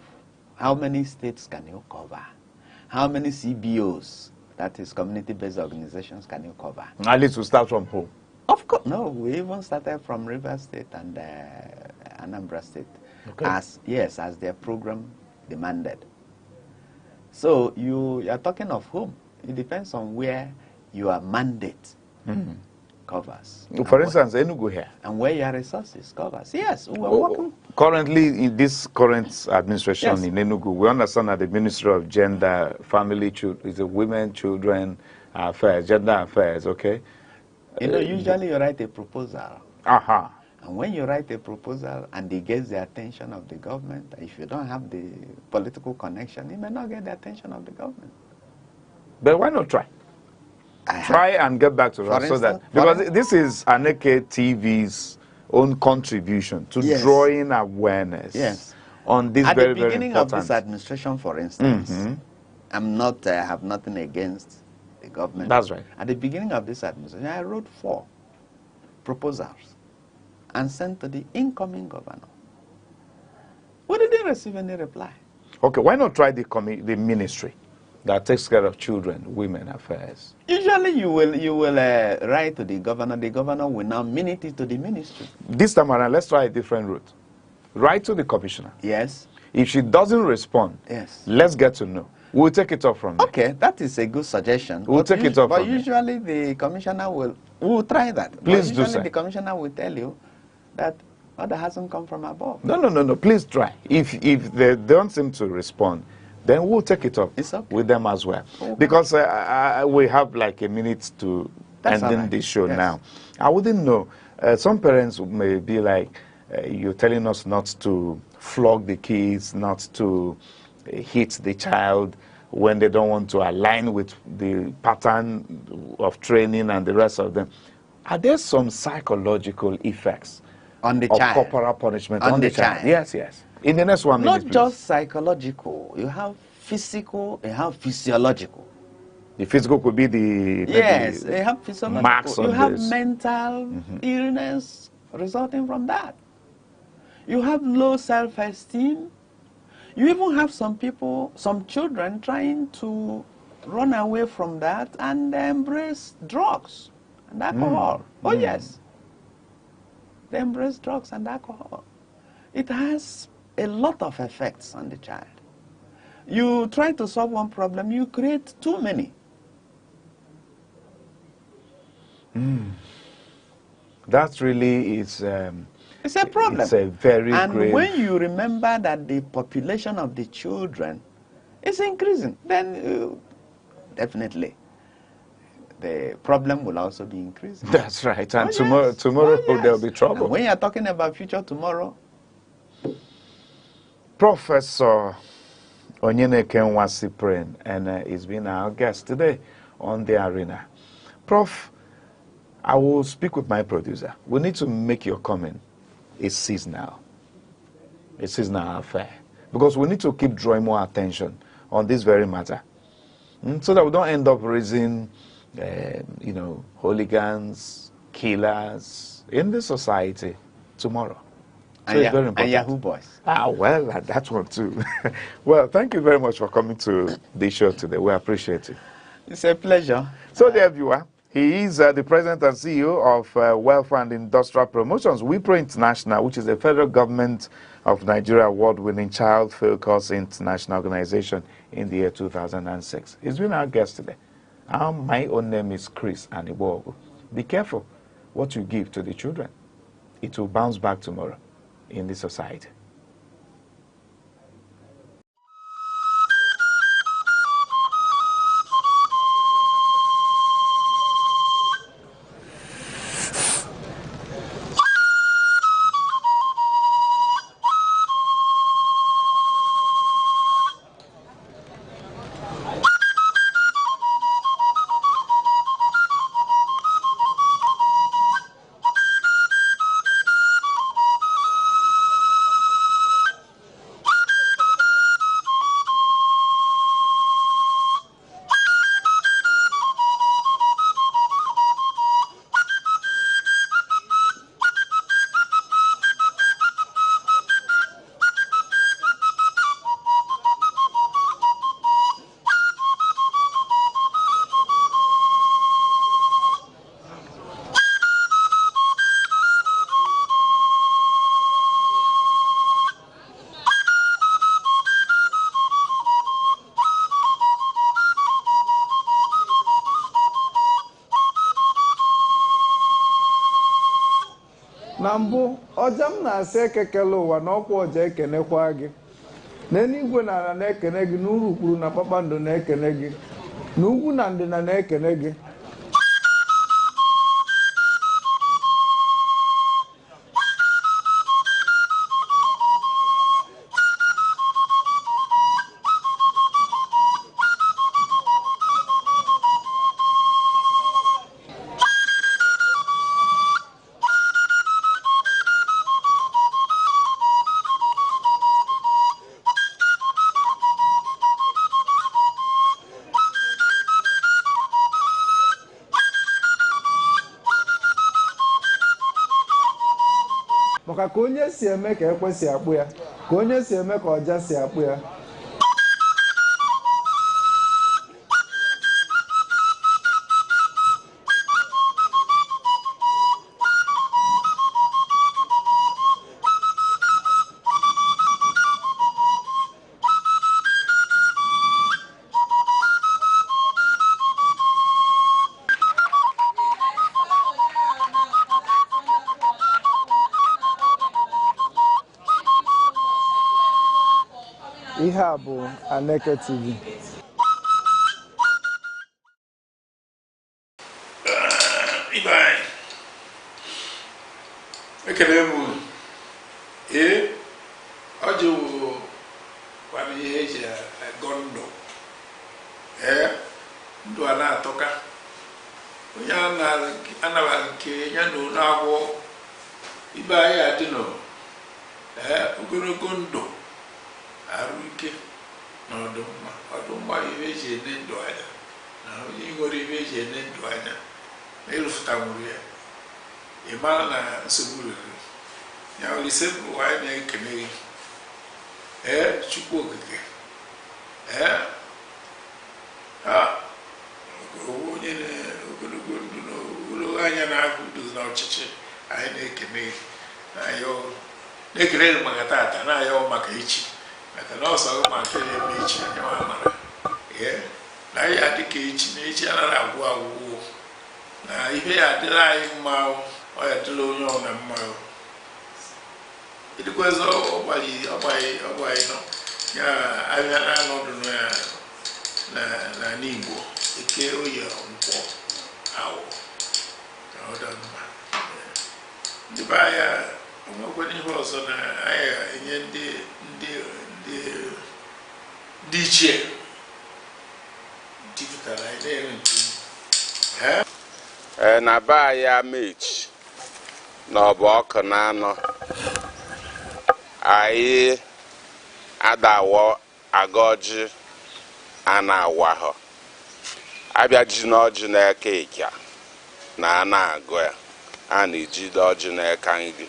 How many states can you cover? How many CBOs, that is community-based organizations, can you cover? At least we start from home. Of course. No, we even started from River State and Anambra State. Okay. As their program demanded. So you are talking of whom? It depends on where your mandate covers. For instance, Enugu here. And where your resources covers. Yes, we're working. Currently, in this current administration Yes. in Enugu, we understand that the Ministry of Gender, Family, is a Women, Children Affairs, Gender Affairs, okay? You know, usually you write a proposal. Aha. And when you write a proposal and it gets the attention of the government, if you don't have the political connection, it may not get the attention of the government. But why not try? Try and get back to us so that, because this is Aneke TV's own contribution to drawing awareness on this At very, the very beginning of important. this administration, for instance, I'm not have nothing against the government. That's right. At the beginning of this administration, I wrote 4 proposals and sent to the incoming governor. We didn't receive any reply. Okay, why not try the ministry that takes care of children, women affairs? Usually you will write to the governor. The governor will now minute it to the ministry. This time around, let's try a different route. Write to the commissioner. Yes. If she doesn't respond, let's get to know. We'll take it up from there. Okay, that is a good suggestion. We'll take it up But from there. usually the commissioner will try that. Please but do usually so. the commissioner will tell you that order hasn't come from above. No. Please try. If they don't seem to respond, then we'll take it up with them as well. Okay. Because we have like a minute to ending this show now. I wouldn't know. Some parents may be like, you're telling us not to flog the kids, not to hit the child when they don't want to align with the pattern of training and the rest of them. Are there some psychological effects on the of child? corporal punishment on the child? Yes. In the next 1 minute, Not please. just psychological. You have physical, you have physiological. The physical could be the Yes, you have physiological. marks on you have this. mental illness resulting from that. You have low self-esteem. You even have some people, some children trying to run away from that and embrace drugs and alcohol. Oh yes, they embrace drugs and alcohol. It has a lot of effects on the child. You try to solve one problem, you create too many. That really is... it's a problem. It's a very and grave... when you remember that the population of the children is increasing, then definitely the problem will also be increasing. That's right. And tomorrow there'll be trouble. And when you're talking about future tomorrow, Professor Aneke Cyprian, and he's been our guest today on The Arena. Prof, I will speak with my producer. We need to make your comment a seasonal affair, because we need to keep drawing more attention on this very matter, so that we don't end up raising, hooligans, killers in the society tomorrow. So it's very important. And Yahoo boys. Well, that one too. Well, thank you very much for coming to the show today. We appreciate it. It's a pleasure. So, dear viewer, he is the president and CEO of Welfare and Industrial Promotions, WIPRO International, which is a federal government of Nigeria award-winning child-focused international organization in the year 2006. He's been our guest today. My own name is Chris Anibogu. Be careful what you give to the children. It will bounce back tomorrow in the society. na mbụ ọja m na-asị ekekele ụwa na ọkwa ọja ekenekwa gị n'eluigwe na ala na-ekene gị n'urukpuru na kpakpando na-ekene gị n'ugwu na ndịna na-ekene gị maka ka onye si eme ka ekwe si akpụ ya ka onye si eme ka ọja si akpụ ya ihe a bụ Aneke TV. Ibe anyị ekele m ọ ji kwana ihe eji agọ ndụ ndụ a na-atọka onye anaghị nke ya na onye agwọ ibe anyị adịnọ ogologo ndụ arụ ike na ọdụmma ihe eji ene ndụ anya na onye nwere ihe eji ene ndụ anya na ịrụfụta nwụrụ ya ị mara na nsogbu rere ya Olise bụ anyị na-ekele gị Chukwu okike onye ogologo ndụ na ogologo anya na-agụ udo na ọchịchị anyị na-ekele gị na-ekele gị maka tata na-ayọ maka echi maka na ọsọ maka eme echi anya mara na anyị adịka echi na echi anaghị agwụ agwụgwụ na ihe ya adịrị anyị mma ọ ya dịrị onye ọ na mma ịdịkwazị ọgbaghị nọ ya ahịa na-anọdụ n'ala Igbo eke oyi nkwọ awụ na ọdọmma ndị be anya onwekwana ihe ọzọ na anyị enye ndị ichie dipụtara anyị na-ere nke na be anyị amechi na ọ bụ ọkụ na anọ anyị adawo aga ọjị a na-awa ha abịa ji na ọjị na-eke ịkya na a na-agụ ya a na-ejide ọjị na-eka nri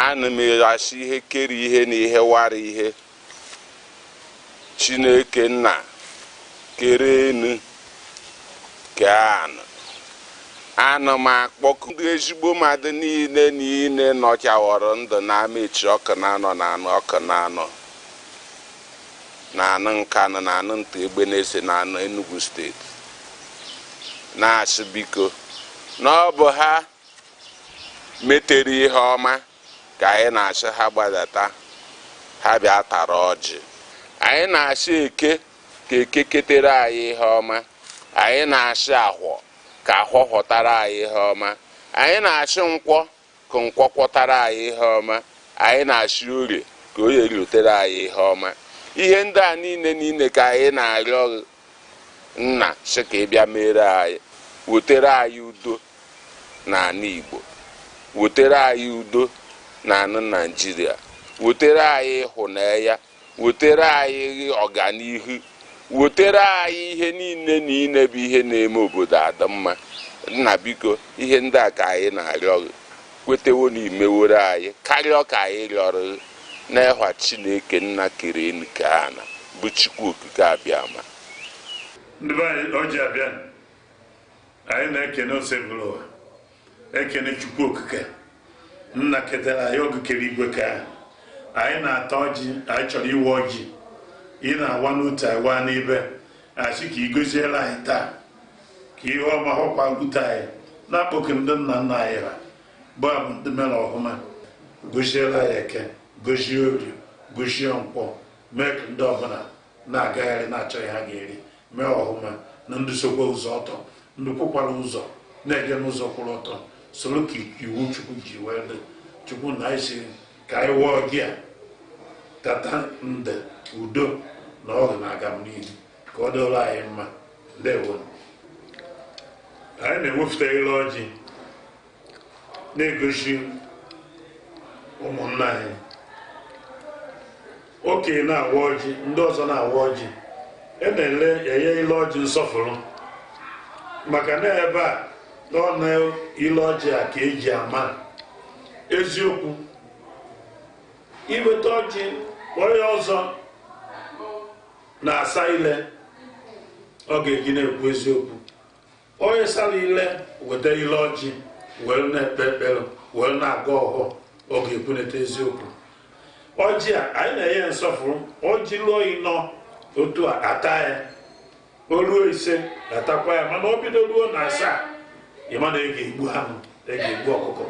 ana m erachi ihe kere ihe na ihe wara ihe Chineke nna kere enu ke anụ m akpọkụ ndị ezigbo mmadụ niile nọchawọrọ ndụ na amechi ọkụ na anọ na anụ ọkụ na anọ na anụ Nkanụ na anụ Nta Egbe na-ese na anụ Enugu steeti na-asị biko na ọ bụ ha metere ihe ọma ka anyị na-asị ha gbadata ha bịa tara ọjị anyị na-asị eke ka eke ketere anyị ihe ọma anyị na-asị ahwọ ka ahwọ ghọtara anyị ihe ọma anyị na-asị nkwọ ka nkwọ kwọtara anyị ihe ọma anyị na-asị orie ka orie rutere anyị ihe ọma ihe ndị a niile ka anyị na-arịọ nna sị ka ị bịa mere anyị wetere anyị udo n'ala Igbo wetere anyị udo n'ala Naịjirịa wetere anyị ịhụnanya wetere anyị ọganihu wetere anyị ihe niile bụ ihe na-eme obodo adị mma nna biko ihe ndị a ka anyị na-arịọ kwetewo na imeworo anyị karịa ka anyị rịọrọ n'ịhwa Chineke nna kere enu ka ana bụ Chukwu okike abịama ndị be anyị ọjị abịa anyị na-ekene osebụrụ ụwa ekene Chukwu okike nna ketara anyị oge kere igwe ka anyị na-ata ọjị anyị chọrọ iwe ọjị ị na-awa n'otu awa n'ibe achị ka ị goziela anyị taa ka ihe ọma hụkwa ngwute anyị na-akpọku ndị nna nna anyị ha bụ ndị mere ọhụma goziela ya eke gozie orio gozie nkwọ mee ka ndị ọbụla na-agagharị na-achọghị ha ga-eri mee ọhụma na ndị sokwa ụzọ ọtọ ndị kwụkwara ụzọ na-eje n'ụzọ kwụrụ ọtọ soro ka iwu Chukwu ji wee dị Chukwu na anyị si ka anyị wụọ gị a kata nde udo na ọgụ na agamnihu ka ọ dịrị anyị mma. Ndewo. Anyị na-ewepụta ile ọjị na-egosi ụmụnna anyị, okenye na-awa ọjị, ndị ọzọ na-awa ọjị, na-ele enye ile ọjị nsọfụrụ maka na ebe a nọ na ile ọjị a ka eji ama eziokwu. Iweta ọjị onye ọzọ na-asa ile ọ ga-eji na-ekwu eziokwu. Onye sara ile weta ile ọjị were na-ekpe ekpere were na-aga ọghọ ọ ga-ekwuneta eziokwu. Ọjị a anyị na-enye nsọfụrụ. Ọjị lụọ ịnọ otu a ata ya, o ruo ise atakwa ya, mana o bido ruo na asaa ịma na ị ga-egbu anụ, ị ga-egbu ọkụkọ.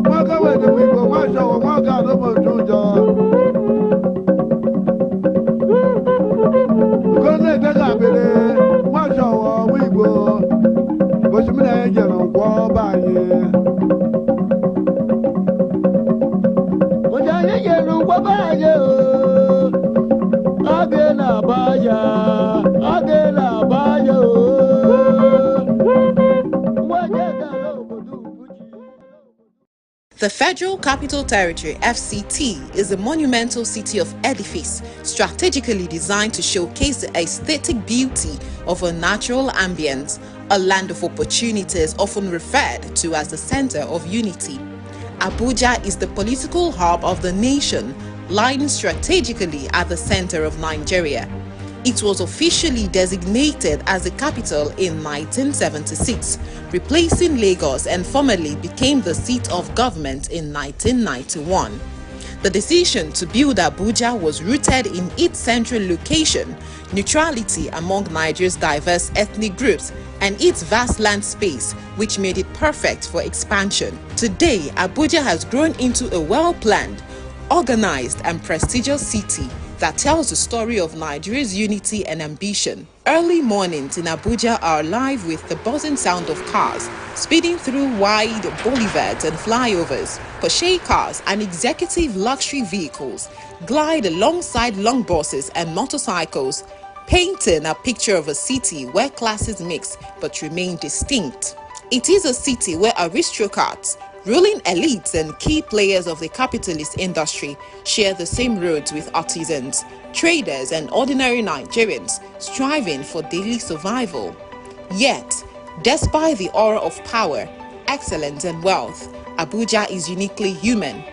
Mwaka wede wigbo, mwasha wa mwaka dobo jujo. Wabaye, again abaya, again abaya. The Federal Capital Territory, FCT, is a monumental city of edifice strategically designed to showcase the aesthetic beauty of a natural ambience, a land of opportunities often referred to as the center of unity. Abuja is the political hub of the nation, lying strategically at the center of Nigeria. It was officially designated as the capital in 1976, replacing Lagos, and formally became the seat of government in 1991. The decision to build Abuja was rooted in its central location, neutrality among Nigeria's diverse ethnic groups, and its vast land space, which made it perfect for expansion. Today, Abuja has grown into a well-planned, organized, and prestigious city that tells the story of Nigeria's unity and ambition. Early mornings in Abuja are alive with the buzzing sound of cars speeding through wide boulevards and flyovers. Porsche cars and executive luxury vehicles glide alongside long buses and motorcycles, painting a picture of a city where classes mix but remain distinct. It is a city where aristocrats, ruling elites, and key players of the capitalist industry share the same roads with artisans, traders, and ordinary Nigerians striving for daily survival. Yet, despite the aura of power, excellence, and wealth, Abuja is uniquely human.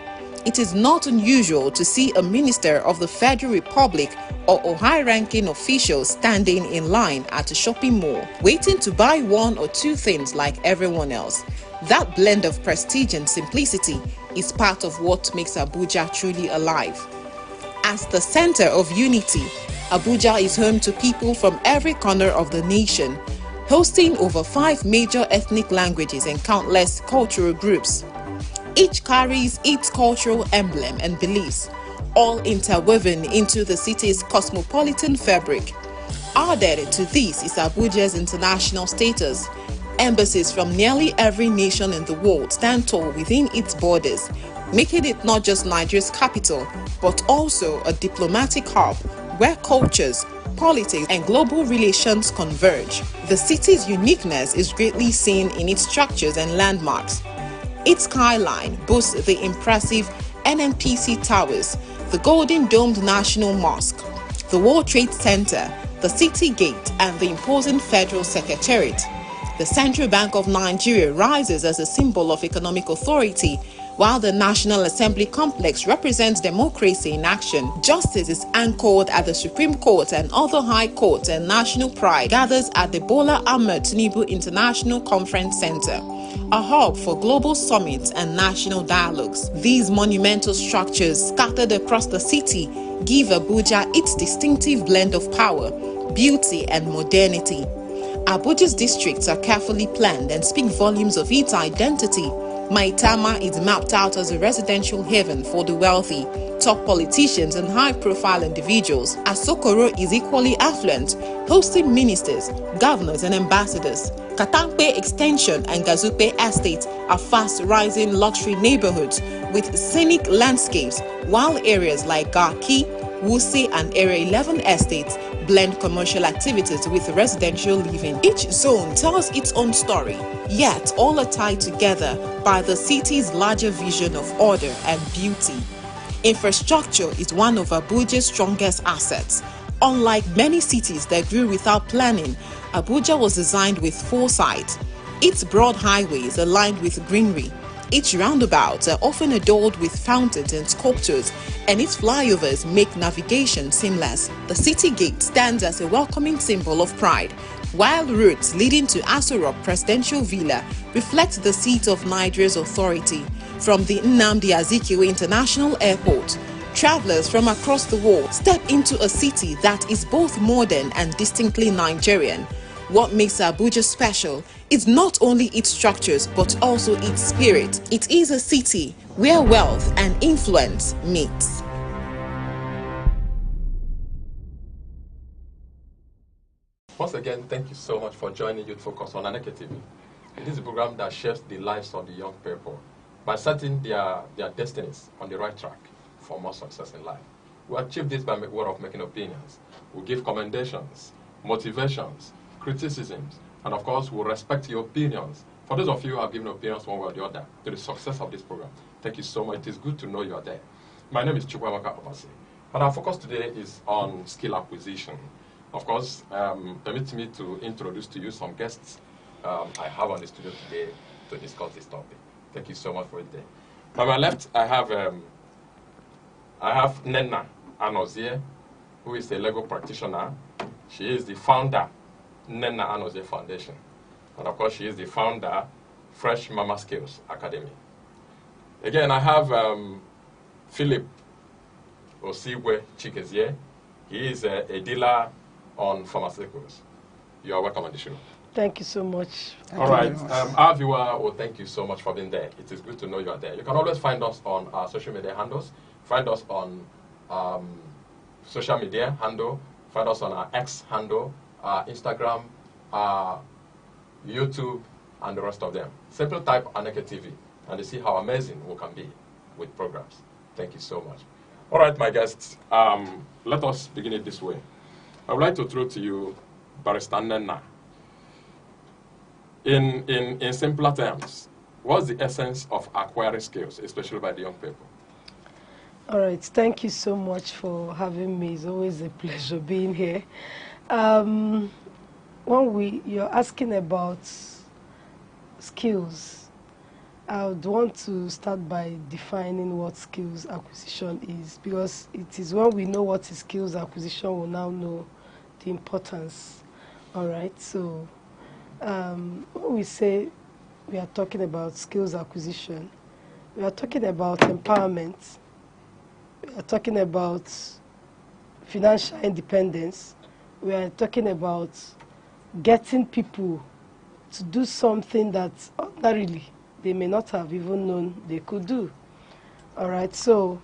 It is not unusual to see a minister of the Federal Republic or a high-ranking official standing in line at a shopping mall, waiting to buy one or two things like everyone else. That blend of prestige and simplicity is part of what makes Abuja truly alive. As the center of unity, Abuja is home to people from every corner of the nation, hosting over 5 major ethnic languages and countless cultural groups. Each carries its cultural emblem and beliefs, all interwoven into the city's cosmopolitan fabric. Added to this is Abuja's international status. Embassies from nearly every nation in the world stand tall within its borders, making it not just Nigeria's capital, but also a diplomatic hub where cultures, politics, and global relations converge. The city's uniqueness is greatly seen in its structures and landmarks. Its skyline boasts the impressive NNPC Towers, the Golden Domed National Mosque, the World Trade Center, the City Gate, and the imposing Federal Secretariat. The Central Bank of Nigeria rises as a symbol of economic authority, while the National Assembly complex represents democracy in action. Justice is anchored at the Supreme Court, and other high courts, and national pride gathers at the Bola Ahmed Tinubu International Conference Center, a hub for global summits and national dialogues. These monumental structures scattered across the city give Abuja its distinctive blend of power, beauty, and modernity. Abuja's districts are carefully planned and speak volumes of its identity. Maitama is mapped out as a residential haven for the wealthy, top politicians, and high-profile individuals. Asokoro is equally affluent, hosting ministers, governors, and ambassadors. Katampe Extension and Gazupe Estate are fast-rising luxury neighborhoods with scenic landscapes, while areas like Garki, Wuse, and Area 11 estates blend commercial activities with residential living. Each zone tells its own story, yet all are tied together by the city's larger vision of order and beauty. Infrastructure is one of Abuja's strongest assets. Unlike many cities that grew without planning, Abuja was designed with foresight. Its broad highways are lined with greenery. Its roundabouts are often adorned with fountains and sculptures, and its flyovers make navigation seamless. The city gate stands as a welcoming symbol of pride, while routes leading to Aso Rock Presidential Villa reflect the seat of Nigeria's authority. From the Nnamdi Azikiwe International Airport, travelers from across the world step into a city that is both modern and distinctly Nigerian. What makes Abuja special is not only its structures but also its spirit. It is a city where wealth and influence meets. Once again, thank you so much for joining Youth Focus on Aneke TV. It is a program that shapes the lives of the young people by setting their destinies on the right track. for more success in life. We achieve this by word of making opinions. We give commendations, motivations, criticisms, and of course, we respect your opinions. For those of you who have given opinions one way or the other to the success of this program, thank you so much. It is good to know you are there. My name is Chukwuemeka Obasi, and our focus today is on skill acquisition. Of course, permit me to introduce to you some guests I have on the studio today to discuss this topic. Thank you so much for it. On my left, I have Nenna Anozie, who is a Lego practitioner. She is the founder, Nenna Anozie Foundation. And of course, she is the founder, Fresh Mama Skills Academy. Again, I have Philip Osigwe Chikezie. He is a dealer on pharmaceuticals. You are welcome on the show. Thank you so much. All right. Our viewer, well, thank you so much for being there. It is good to know you are there. You can always find us on our social media handles. Find us on social media handle. Find us on our X handle, Instagram, YouTube, and the rest of them. Simply type Aneke TV, and you see how amazing we can be with programs. Thank you so much. All right, my guests, let us begin it this way. I would like to throw to you Barrister Nenna. In simpler terms, what's the essence of acquiring skills, especially by the young people? All right, thank you so much for having me. It's always a pleasure being here. When you're asking about skills, I would want to start by defining what skills acquisition is, because it is when we know what is skills acquisition, we'll now know the importance. All right, so when we say we are talking about skills acquisition, we are talking about empowerment, we are talking about financial independence, we are talking about getting people to do something that ordinarily they may not have even known they could do. All right, so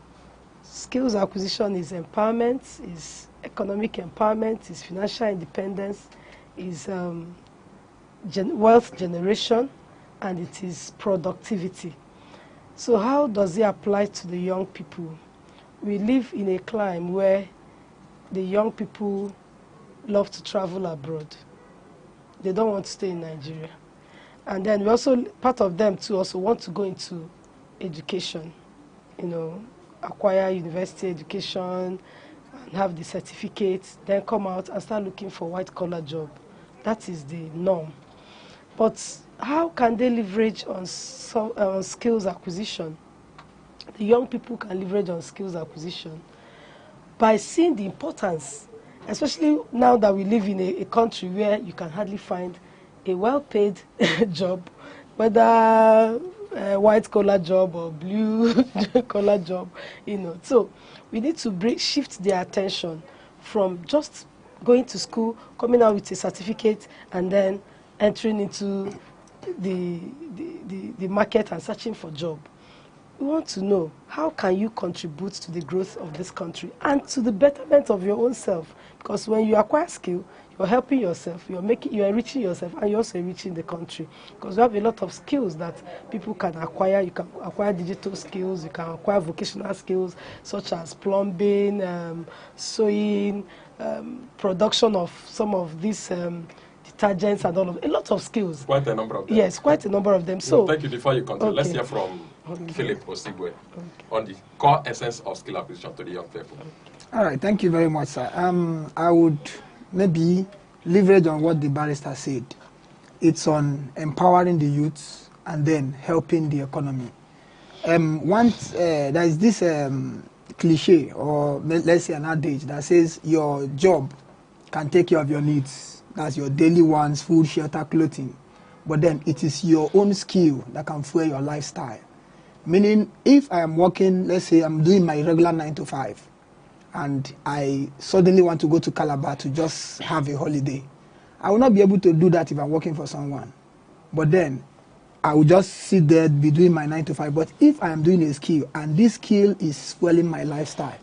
skills acquisition is empowerment, is economic empowerment, is financial independence, is wealth generation, and it is productivity. So how does it apply to the young people? We live in a climate where the young people love to travel abroad. They don't want to stay in Nigeria. And then we also, part of them too also want to go into education, you know, acquire university education and have the certificates, then come out and start looking for white-collar job. That is the norm. But how can they leverage on skills acquisition? The young people can leverage on skills acquisition by seeing the importance, especially now that we live in a country where you can hardly find a well-paid job, whether a white-collar job or blue-collar job, you know. So we need to shift their attention from just going to school, coming out with a certificate, and then entering into the market and searching for job. We want to know, how can you contribute to the growth of this country and to the betterment of your own self? Because when you acquire skill, you're helping yourself, you're enriching yourself, and you're also enriching the country. Because we have a lot of skills that people can acquire. You can acquire digital skills, you can acquire vocational skills such as plumbing, sewing, production of some of these detergents and all of a lot of skills. Quite a number of them. Yes, quite a number of them. So thank you. Before you continue, let's hear from Philip Osigwe on the core essence of skill acquisition to the young people. All right, thank you very much, sir. I would maybe leverage on what the barrister said. It's on empowering the youths and then helping the economy. Once there is this cliche, or let's say an adage that says your job can take care of your needs. That's your daily wants, food, shelter, clothing. But then it is your own skill that can fuel your lifestyle. Meaning, if I am working, let's say I'm doing my regular 9 to 5, and I suddenly want to go to Calabar to just have a holiday, I will not be able to do that if I'm working for someone. But then I will just sit there, be doing my 9 to 5. But if I am doing a skill, and this skill is fueling my lifestyle,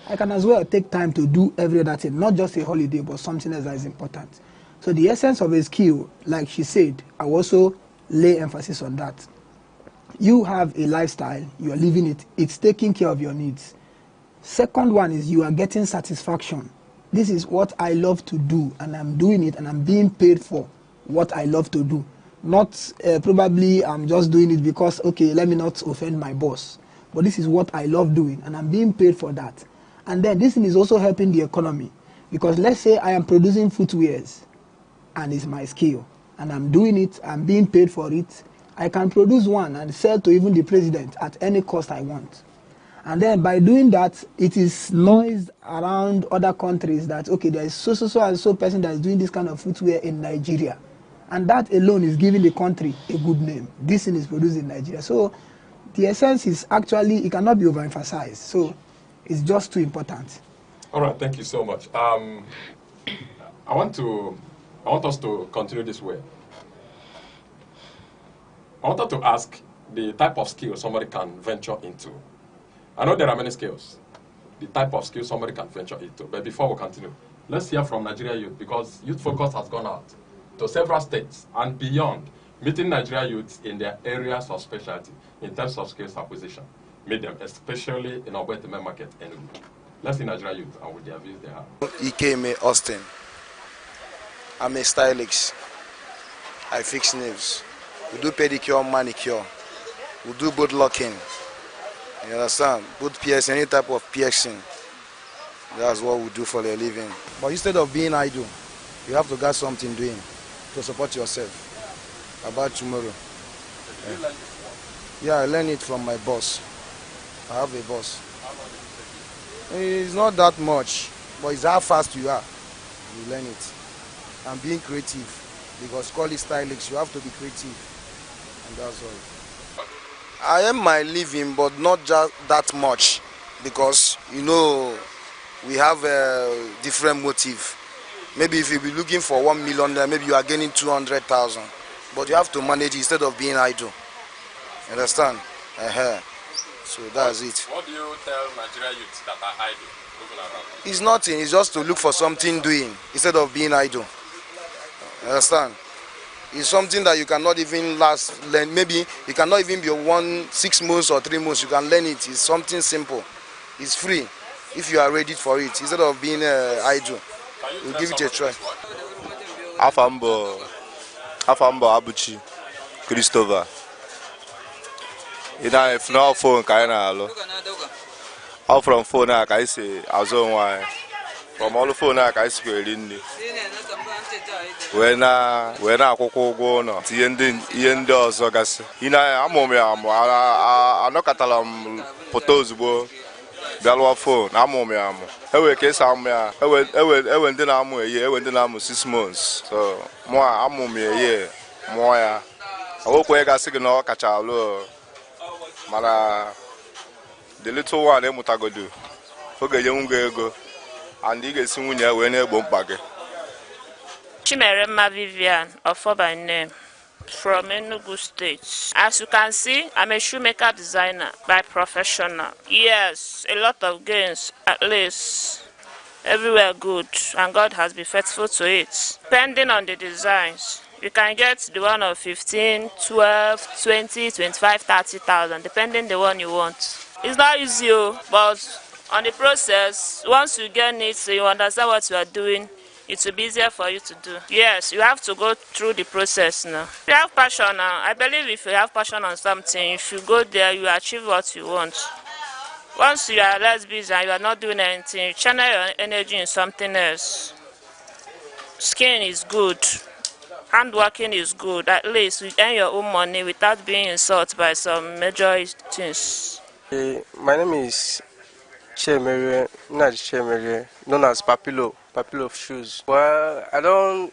I can as well take time to do every other thing, not just a holiday, but something else that is important. So the essence of a skill, like she said, I will also lay emphasis on that. You have a lifestyle, you are living it, it's taking care of your needs. Second one is you are getting satisfaction. This is what I love to do, and I'm doing it, and I'm being paid for what I love to do. Not probably I'm just doing it because, okay, let me not offend my boss. But this is what I love doing, and I'm being paid for that. And then this thing is also helping the economy. Because let's say I am producing footwears, and it's my skill, and I'm doing it, I'm being paid for it. I can produce one and sell to even the president at any cost I want. And then by doing that, it is noised around other countries that, okay, there is so and so person that is doing this kind of footwear in Nigeria. And that alone is giving the country a good name. This thing is produced in Nigeria. So the essence is actually, it cannot be overemphasized. So it's just too important. All right, thank you so much. I want us to continue this way. I wanted to ask the type of skill somebody can venture into. I know there are many skills, the type of skill somebody can venture into. But before we continue, let's hear from Nigeria Youth, because Youth Focus has gone out to several states and beyond, meeting Nigeria youths in their areas of specialty in terms of skills acquisition. Meet them, especially in Ogbetime Market Enugu. Let's see Nigeria Youth and with their views they have. Ikeme Austin. I'm a stylist. I fix nails. We do pedicure, manicure. We do boot locking. You understand? Boot piercing, any type of piercing. That's what we do for a living. But instead of being idle, you have to get something doing to support yourself about tomorrow. Yeah, I learned it from my boss. I have a boss. It's not that much, but it's how fast you are. You learn it. And being creative, because call it stylist, you have to be creative. And that's all. I am my living, but not just that much, because you know we have a different motive. Maybe if you be looking for 1 million, maybe you are getting 200,000, but you have to manage it instead of being idle. Understand? So that's it. What do you tell Nigeria youths that are idle, moving around? It's nothing. It's just to look for something doing instead of being idle. Understand? It's something that you cannot even learn. Maybe it cannot even be 6 months or 3 months. You can learn it. It's something simple. It's free if you are ready for it. Instead of being idle, we'll give it a try. Afambo Abuchi Christopher. If no phone, all from phone, I say, from all the phone, I say, when I go no, the end also gas. I'm not catalam photos bo. Galwa phone, Ewe case ewe ndi na amu ye, ewe ndi na amu 6 months. So mo amu me ye, mo ya. Awo ko ega sig no kacha lo. Mana the little one emutagodu. Oge ye unga ego. And he gets nwunye we na egbo mkpa gị. Chimeremma Vivian, of by name, from Enugu State. As you can see, I'm a shoemaker designer by professional. Yes, a lot of gains, at least. Everywhere good, and God has been faithful to it. Depending on the designs, you can get the one of 15, 12, 20, 25, 30,000, depending the one you want. It's not easy, but on the process, once you get it, so you understand what you are doing, it will be easier for you to do. Yes, you have to go through the process now. If you have passion now, I believe if you have passion on something, if you go there, you achieve what you want. Once you are less busy and you are not doing anything, you channel your energy in something else. Skin is good. Handworking is good. At least you earn your own money without being insulted by some major things. My name is Chemere, known as Papilo of shoes. Well, I don't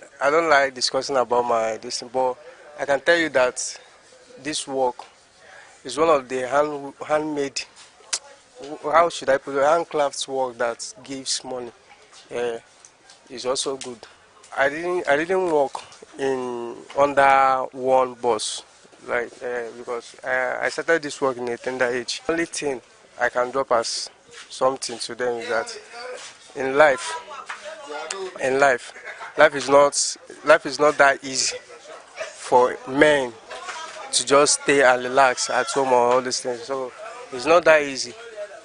like discussing about my thing, but I can tell you that this work is one of the handmade, how should I put it, handcrafts work that gives money. It's also good. I didn't work under one boss, like because I started this work in a tender age. Only thing I can drop as something to them is that in life is not that easy for men to just stay and relax at home or all these things. So it's not that easy.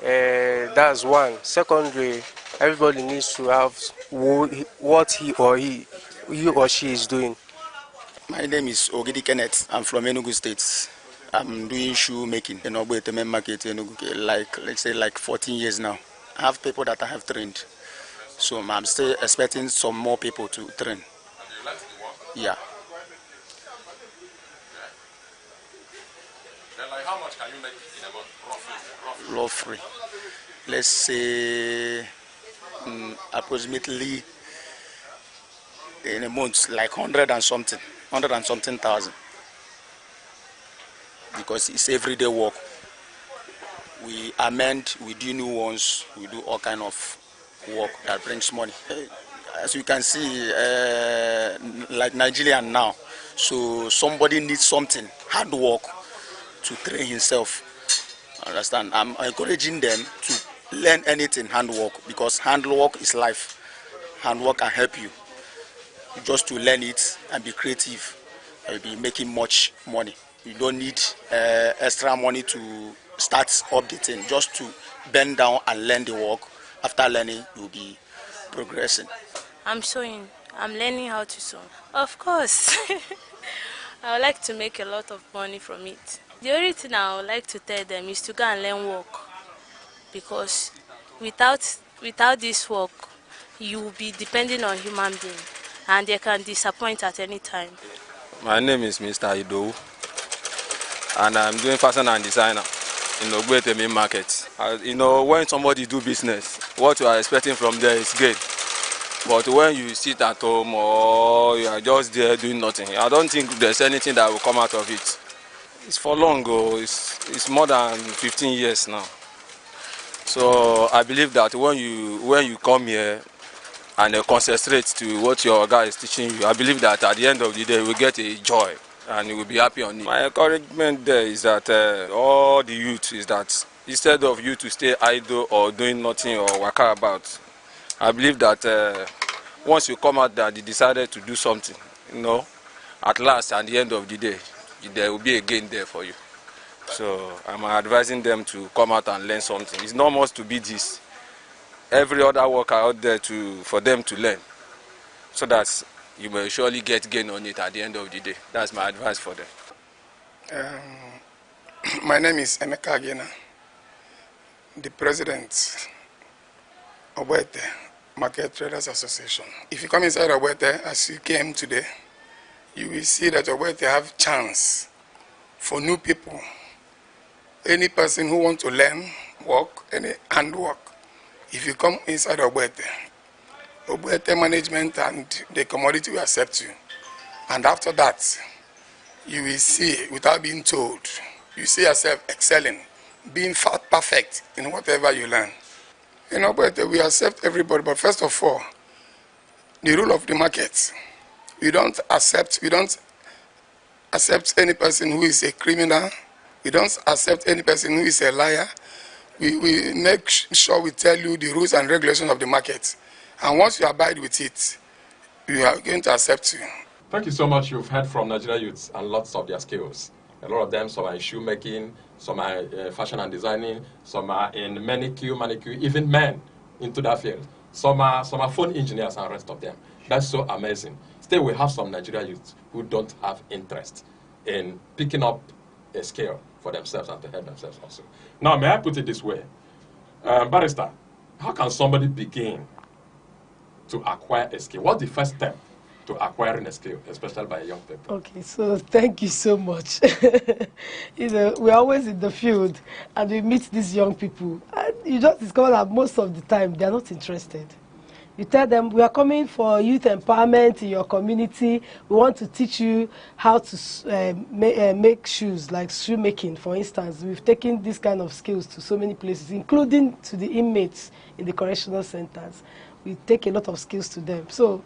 That's one. Secondly, everybody needs to have what he or she is doing. My name is Ogidi Kenneth. I'm from Enugu State. I'm doing shoe making in Ogbeteme Market, Enugu, let's say 14 years now. I have people that I have trained. So I'm still expecting some more people to train. Yeah. Then like how much can you make in a month, roughly? Let's say approximately in a month, like 100 and something thousand. Because it's everyday work. We amend, we do new ones, we do all kind of work that brings money. As you can see, like Nigerian now, so somebody needs something, hard work to train himself. Understand? I'm encouraging them to learn anything handwork, because handwork is life. Handwork can help you just to learn it and be creative. You'll be making much money. You don't need extra money to start updating, just to bend down and learn the work. After learning, you'll be progressing. I'm sewing. I'm learning how to sew. Of course. I would like to make a lot of money from it. The only thing I would like to tell them is to go and learn work, because without this work, you will be depending on human being, and they can disappoint at any time. My name is Mr. Ido, and I'm doing fashion and designer in Ogbeteme Market. When somebody do business, what you are expecting from there is gain. But when you sit at home or you are just there doing nothing, I don't think there's anything that will come out of it. It's for long ago. It's more than 15 years now. So I believe that when you come here and concentrate to what your guy is teaching you, I believe that at the end of the day you will get a joy and you will be happy on it. My encouragement there is that all the youth is that instead of you to stay idle or doing nothing or waka about, I believe that once you come out there, you decided to do something, at last, at the end of the day, there will be a gain there for you. So I'm advising them to come out and learn something. It's not much to be this. Every other worker out there for them to learn, so that you may surely get gain on it at the end of the day. That's my advice for them. My name is Aneke again, the president of Ogbete Market Traders Association. If you come inside Ogbete as you came today, you will see that Ogbete have chance for new people. Any person who wants to learn work, any handwork, if you come inside Ogbete management and the commodity will accept you. And after that, you will see, without being told, you see yourself excelling, being perfect in whatever you learn. In Ogbete, we accept everybody, but first of all, the rule of the market. We don't accept any person who is a criminal. We don't accept any person who is a liar. We make sure we tell you the rules and regulations of the market. And once you abide with it, we are going to accept you. Thank you so much. You've heard from Nigerian youths and lots of their skills. A lot of them, some are in shoemaking, some are fashion and designing, some are in manicure, even men into that field. Some are phone engineers and the rest of them. That's so amazing. Still, we have some Nigerian youths who don't have interest in picking up a skill for themselves and to help themselves also. Now, may I put it this way? Barrister, how can somebody begin to acquire a skill? What's the first step to acquiring a skill, especially by young people? Okay, so thank you so much. We're always in the field and we meet these young people. And you just discover that most of the time they're not interested. You tell them, we are coming for youth empowerment in your community. We want to teach you how to make shoes, like shoemaking, for instance. We've taken this kind of skills to so many places, including to the inmates in the correctional centers. We take a lot of skills to them. So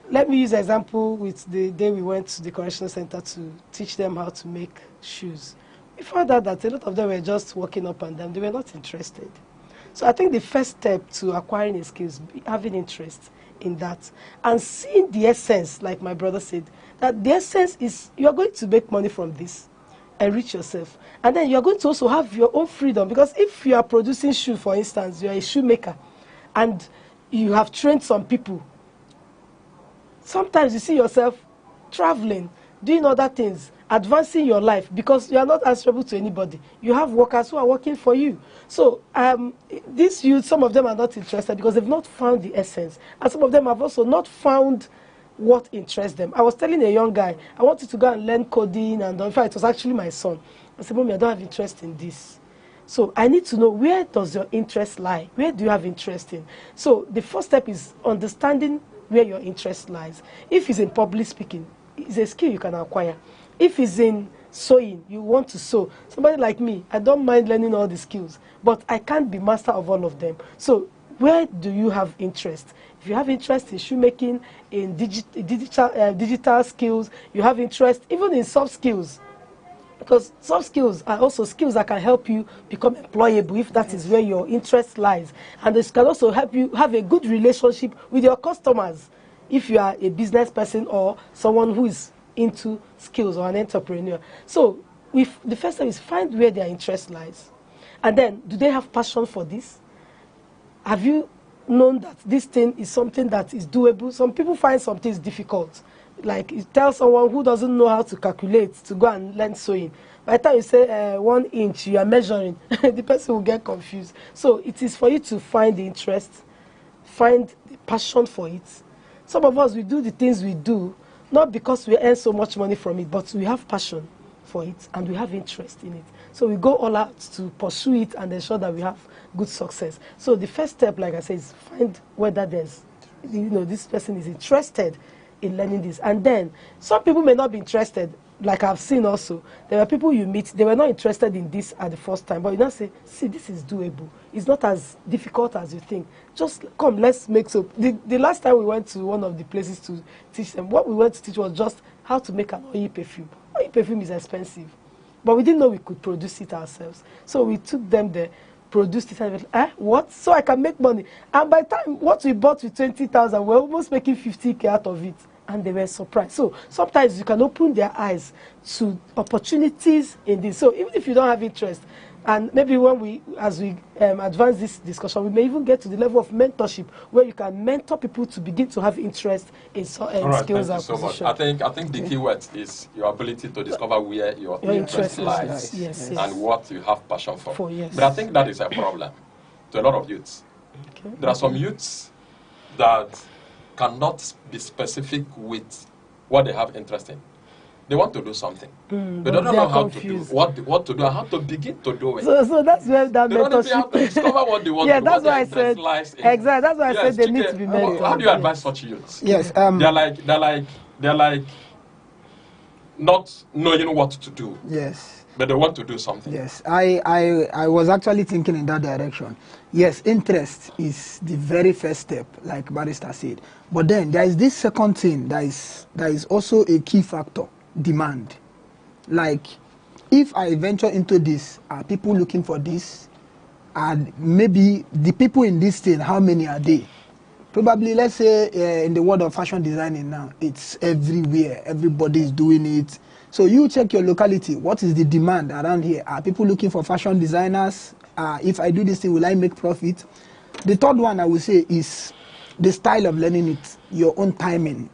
let me use an example with the day we went to the correctional center to teach them how to make shoes. We found out that a lot of them were just walking up and down. They were not interested. So I think the first step to acquiring a skill is having interest in that and seeing the essence, like my brother said, that the essence is you are going to make money from this. enrich yourself. And then you're going to also have your own freedom, because if you are producing shoe, for instance, you're a shoemaker, and you have trained some people, sometimes you see yourself traveling, doing other things, advancing your life, because you are not answerable to anybody. You have workers who are working for you. So these youth, some of them are not interested because they've not found the essence. And some of them have also not found what interests them. I was telling a young guy, I wanted to go and learn coding, and in fact, it was actually my son. I said, Mommy, I don't have interest in this. So I need to know, where does your interest lie? Where do you have interest in? So the first step is understanding where your interest lies. If it's in public speaking, it's a skill you can acquire. If it's in sewing, you want to sew. Somebody like me, I don't mind learning all the skills, but I can't be master of all of them. So where do you have interest? If you have interest in shoemaking, in digital skills, you have interest even in soft skills, because soft skills are also skills that can help you become employable if that is where your interest lies. And this can also help you have a good relationship with your customers if you are a business person or someone who is into skills or an entrepreneur. So the first step is find where their interest lies. And then, do they have passion for this? Have you known that this thing is something that is doable? Some people find some things difficult. Like, you tell someone who doesn't know how to calculate to go and learn sewing. By the time you say 1 inch, you are measuring, the person will get confused. So it is for you to find the interest, find the passion for it. Some of us, we do the things we do, not because we earn so much money from it, but we have passion for it and we have interest in it. So we go all out to pursue it and ensure that we have good success. So the first step, like I said, is find whether there's, this person is interested in learning this. And then some people may not be interested. Like I've seen also, there are people you meet, they were not interested in this at the first time, but you now say, see, this is doable. It's not as difficult as you think. Just come, let's make soap. The last time we went to one of the places to teach them, what we went to teach was just how to make an oil perfume. Oil perfume is expensive, but we didn't know we could produce it ourselves. So we took them there, produced it, and went, what? So I can make money. And by the time what we bought with 20,000, we're almost making 50K out of it. And they were surprised. So sometimes you can open their eyes to opportunities in this. So even if you don't have interest, and maybe as we advance this discussion, we may even get to the level of mentorship where you can mentor people to begin to have interest in skills thank you so much. I think the key word is your ability to discover where your interest lies, yes. and what you have passion for. Yes. But I think that is a problem to a lot of youths. Okay. There are some youths that cannot be specific with what they have interest in. They want to do something, but they don't know how to do what to do and how to begin to do it. So that's where that they don't even have to discover what they want to do. That's why I said exactly. That's why I said they need to be mentored. How do you advise such youths? Yes, they're like not knowing what to do. Yes. But they want to do something. Yes, I was actually thinking in that direction. Yes, interest is the very first step, like Barrister said. But then there is this second thing that is also a key factor, demand. Like, if I venture into this, are people looking for this? And maybe the people in this thing, how many are they? Probably, let's say, in the world of fashion designing now, it's everywhere. Everybody is doing it. So you check your locality. What is the demand around here? Are people looking for fashion designers? If I do this thing, will I make profit? The third one I would say is the style of learning it, your own timing.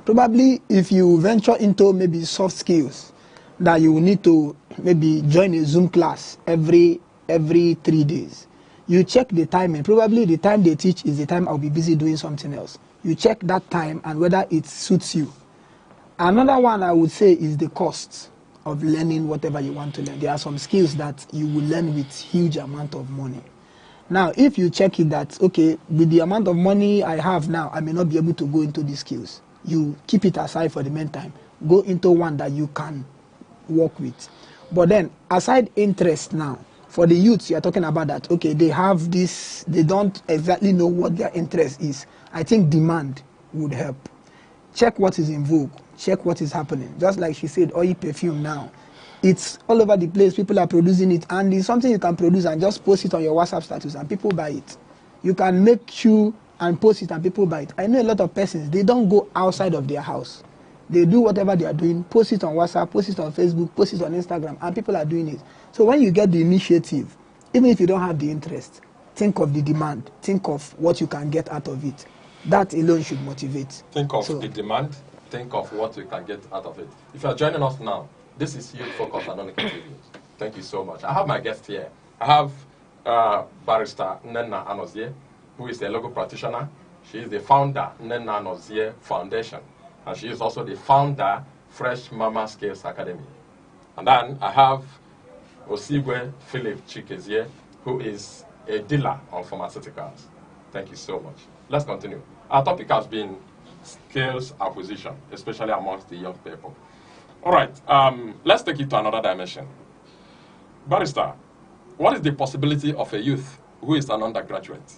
Probably if you venture into maybe soft skills, that you will need to maybe join a Zoom class every 3 days. You check the timing. Probably the time they teach is the time I'll be busy doing something else. You check that time and whether it suits you. Another one I would say is the cost of learning whatever you want to learn. There are some skills that you will learn with huge amount of money. Now, if you check it that, okay, with the amount of money I have now, I may not be able to go into these skills. You keep it aside for the meantime. Go into one that you can work with. But then, aside interest now, for the youths, you are talking about that, okay, they have this, they don't exactly know what their interest is. I think demand would help. Check what is in vogue. Check what is happening. Just like she said, oil perfume now. It's all over the place. People are producing it. And it's something you can produce and just post it on your WhatsApp status and people buy it. You can make shoe and post it and people buy it. I know a lot of persons, they don't go outside of their house. They do whatever they are doing, post it on WhatsApp, post it on Facebook, post it on Instagram, and people are doing it. So when you get the initiative, even if you don't have the interest, think of the demand, think of what you can get out of it. That alone should motivate. Think of the demand, think of what you can get out of it. If you are joining us now, this is Youth Focus on Aneke TV. Thank you so much. I have my guest here. I have Barrister Nnenna Anozie, who is a legal practitioner. She is the founder, Nnenna Anozie Foundation. And she is also the founder, Fresh Mama Skills Academy. And then I have Osigwe Philip Chikezie, who is a dealer on pharmaceuticals. Thank you so much. Let's continue. Our topic has been skills acquisition, especially amongst the young people. All right, let's take it to another dimension. Barrister, what is the possibility of a youth who is an undergraduate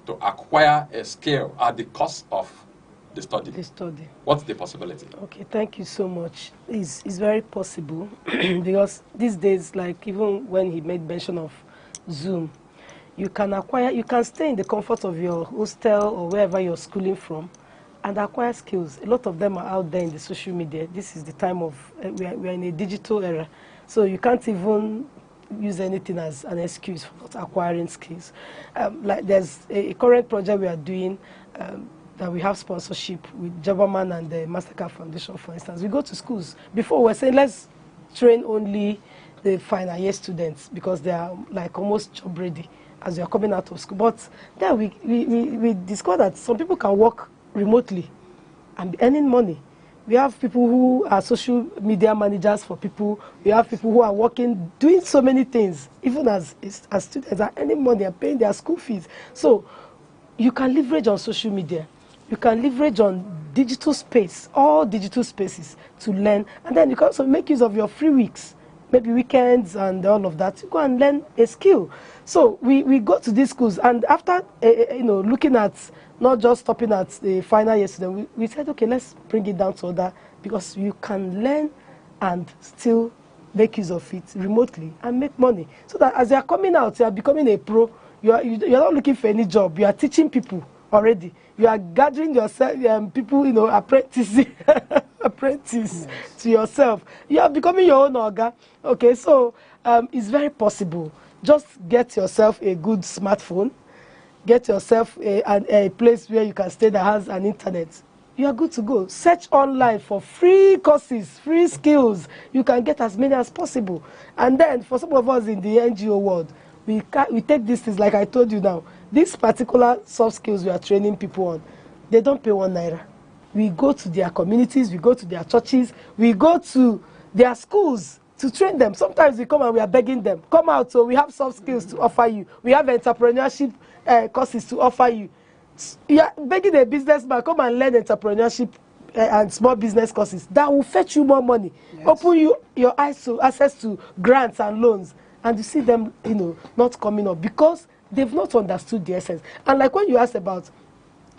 to acquire a skill at the cost of the study? The study. What's the possibility? Okay, thank you so much. It's very possible because these days, like even when he made mention of Zoom, you can stay in the comfort of your hostel or wherever you're schooling from and acquire skills. A lot of them are out there in the social media. This is the time of, we are in a digital era. So you can't even use anything as an excuse for not acquiring skills. Like there's a current project we are doing that we have sponsorship with Jobberman and the Mastercard Foundation, for instance. We go to schools. Before we're saying let's train only the final year students because they are like almost job ready as they are coming out of school. But then we discovered that some people can work remotely and be earning money. We have people who are social media managers for people. We have people who are working, doing so many things, even as students are earning money and paying their school fees. So you can leverage on social media. You can leverage on digital space, all digital spaces to learn. And then you can also make use of your free weeks, maybe weekends and all of that. You go and learn a skill. So we go to these schools, and after looking at not just stopping at the final year student, we said, okay, let's bring it down to other, because you can learn and still make use of it remotely and make money. So that as you are coming out, you are becoming a pro. You're not looking for any job. You are teaching people already. You are gathering yourself, people, apprentice to yourself. You are becoming your own orga. Okay, so it's very possible. Just get yourself a good smartphone. Get yourself a place where you can stay that has an internet. You are good to go. Search online for free courses, free skills. You can get as many as possible. And then for some of us in the NGO world, we take these things, like I told you now, these particular soft skills we are training people on, they don't pay 1 naira. We go to their communities, we go to their churches, we go to their schools to train them. Sometimes we come and we are begging them, come out, so we have soft skills to offer you. We have entrepreneurship courses to offer you. You are begging a businessman, come and learn entrepreneurship and small business courses. That will fetch you more money. Yes. Open your eyes to access to grants and loans. And you see them, not coming up because they've not understood the essence. And like when you ask about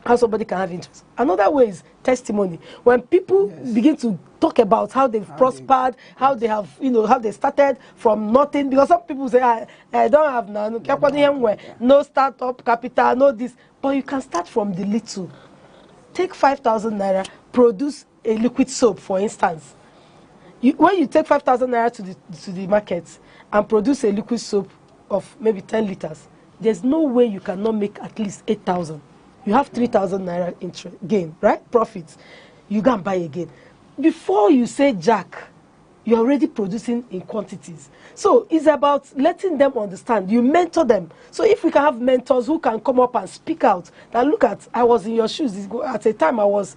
how somebody can have interest, another way is testimony. When people begin to talk about how they've prospered, how they have, how they started from nothing. Because some people say, I don't have no startup capital, no this. But you can start from the little. Take 5,000 naira, produce a liquid soap, for instance. When you take 5,000 naira to the market and produce a liquid soap of maybe 10 liters, there's no way you cannot make at least 8,000. You have 3,000 naira gain, right? Profits. You go and buy again. Before you say jack, you're already producing in quantities. So it's about letting them understand. You mentor them. So if we can have mentors who can come up and speak out, that look at, I was in your shoes. At a time I was,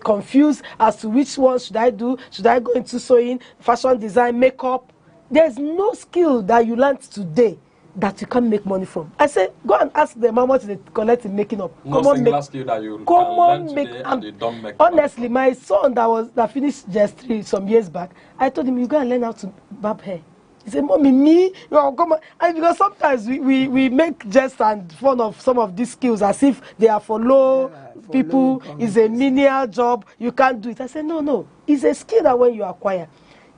confused as to which one should I do. Should I go into sewing, fashion design, makeup? There's no skill that you learned today that you can make money from. I say, go and ask them how much they collect in making up. No singular skill that you can learn today and you don't make honestly, my son that finished just some years back, I told him, you go and learn how to barb hair. He said, Mommy, me? Come on. And because sometimes we make jest and fun of some of these skills as if they are for low people. It's a menial job. You can't do it. I said, no. It's a skill that when you acquire,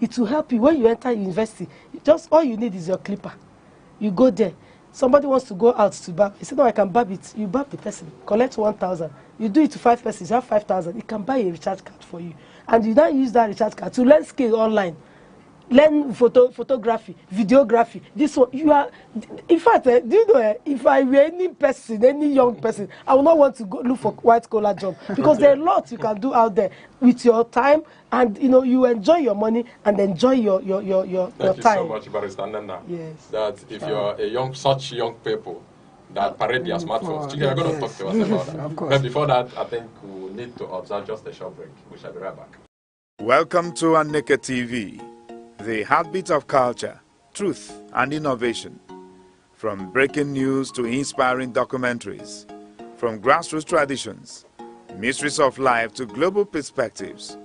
it will help you when you enter university. Just all you need is your clipper. You go there, Somebody wants to go out to barb. He said, no, I can barb it. You barb the person, collect 1,000. You do it to 5 persons, you have 5,000. He can buy a recharge card for you. And you then use that recharge card to learn skill online. Learn photography, videography. This one, you are. In fact, do you know? If I were any person, any young person, I would not want to go look for white collar job because there are lots you can do out there with your time, and you enjoy your money and enjoy your time. Thank you so much, Barrister Nana. Yes. That if you're such young people that parade their smartphones, you're going to talk to us about that. Of course. But before that, I think we'll need to observe just a short break. We shall be right back. Welcome to Aneke TV, the heartbeat of culture, truth, and innovation. From breaking news to inspiring documentaries, from grassroots traditions, mysteries of life to global perspectives,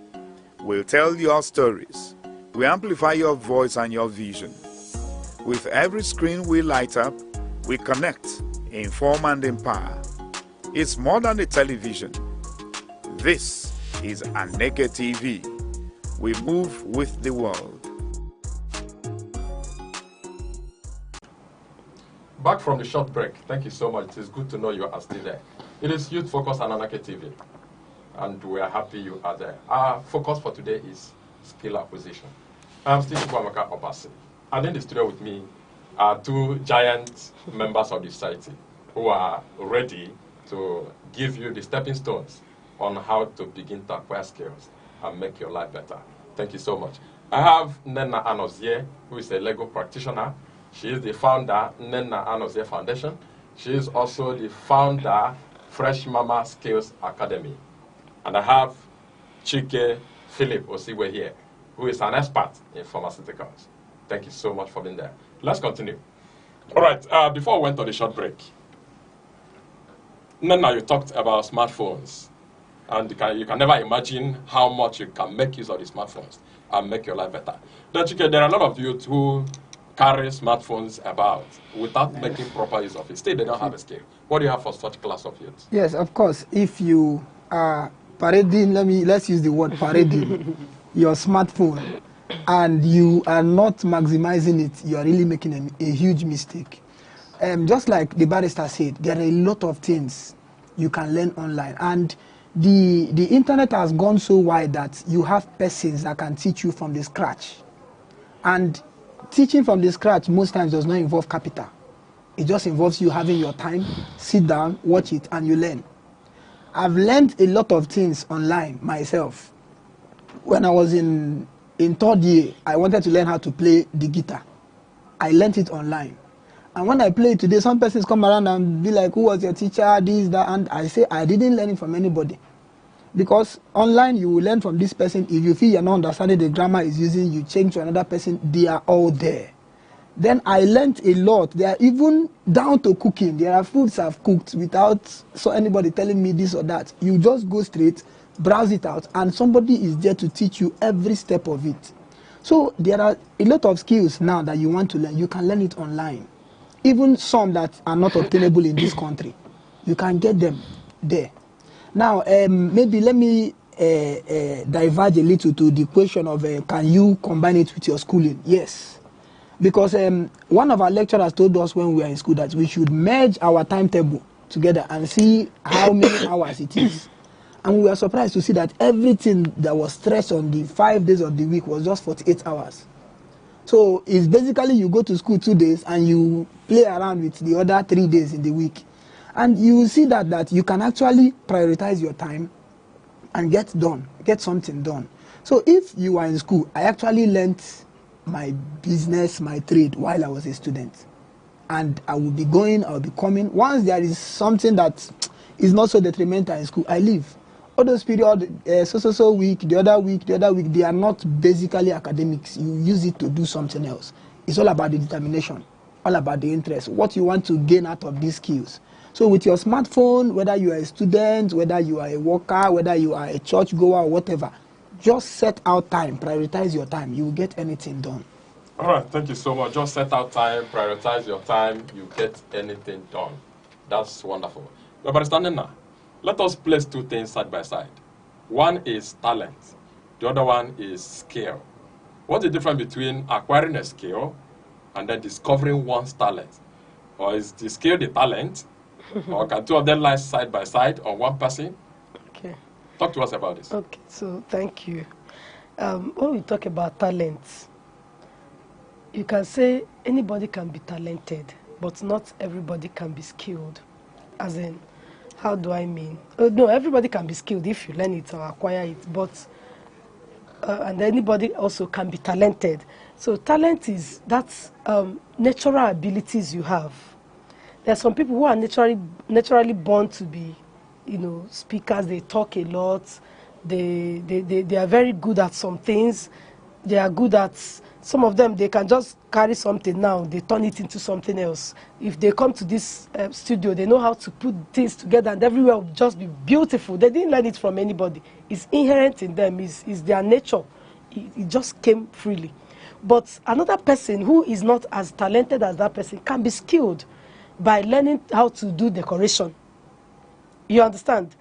we'll tell your stories. We amplify your voice and your vision. With every screen we light up, we connect, inform, and empower. It's more than a television. This is Aneke TV. We move with the world. Back from the short break. Thank you so much. It is good to know you are still there. It is Youth Focus on Aneke TV, and we are happy you are there. Our focus for today is skill acquisition. I'm still Chukwamaka Obasi, and in the studio with me are two giant members of the society who are ready to give you the stepping stones on how to begin to acquire skills and make your life better. Thank you so much. I have Nena Anozie, who is a Lego practitioner. She is the founder, Nena Anozie Foundation. She is also the founder, Fresh Mama Skills Academy. And I have Chike Philip Osiwe here, who is an expert in pharmaceuticals. Thank you so much for being there. Let's continue. All right, before we went on the short break, Nena, you talked about smartphones. And you can never imagine how much you can make use of the smartphones and make your life better. Then, Chike, there are a lot of youth who carry smartphones about without making proper use of it. Still, they don't have a skill. What do you have for such class of youth? Yes, of course. If you are parading, let's use the word parading your smartphone, and you are not maximizing it, you are really making a huge mistake. Just like the barrister said, there are a lot of things you can learn online, and the internet has gone so wide that you have persons that can teach you from the scratch. And teaching from the scratch most times does not involve capital. It just involves you having your time, sit down, watch it, and you learn. I've learned a lot of things online myself. When I was in third year, I wanted to learn how to play the guitar. I learned it online. And when I play it today, some persons come around and be like, who was your teacher, this, that, and I say, I didn't learn it from anybody. Because online, you will learn from this person. If you feel you're not understanding the grammar is using, you change to another person, they are all there. Then I learned a lot. They are even down to cooking. There are foods I've cooked without anybody telling me this or that. You just go straight, browse it out, and somebody is there to teach you every step of it. So there are a lot of skills now that you want to learn. You can learn it online. Even some that are not obtainable in this country. You can get them there. Now, maybe let me diverge a little to the question of can you combine it with your schooling? Yes. Because one of our lecturers told us when we were in school that we should merge our timetable together and see how many hours it is. And we were surprised to see that everything that was stressed on the 5 days of the week was just 48 hours. So it's basically you go to school 2 days and you play around with the other 3 days in the week. And you will see that you can actually prioritize your time and get something done. So if you are in school, I actually learned my business, my trade while I was a student. And I will be going, I will be coming. Once there is something that is not so detrimental in school, I leave. All those periods, so week, the other week, they are not basically academics. You use it to do something else. It's all about the determination, all about the interest, what you want to gain out of these skills. So with your smartphone, whether you are a student, whether you are a worker, whether you are a church goer or whatever, just set out time, prioritize your time. You will get anything done. All right, thank you so much. Just set out time, prioritize your time, you get anything done. That's wonderful. But Barrister Nena, let us place two things side by side. One is talent. The other one is skill. What's the difference between acquiring a skill and then discovering one's talent? Or is the skill the talent? Or can two of them lie side by side on one person? Okay. Talk to us about this. Okay, so thank you. When we talk about talent, you can say anybody can be talented, but not everybody can be skilled. As in, how do I mean? No, everybody can be skilled if you learn it or acquire it, but and anybody also can be talented. So talent is that's natural abilities you have. There are some people who are naturally born to be, speakers. They talk a lot. They are very good at some things. They are good at some of them. They can just carry something now. They turn it into something else. If they come to this studio, they know how to put things together, and everywhere will just be beautiful. They didn't learn it from anybody. It's inherent in them. It's their nature. It just came freely. But another person who is not as talented as that person can be skilled by learning how to do decoration. You understand?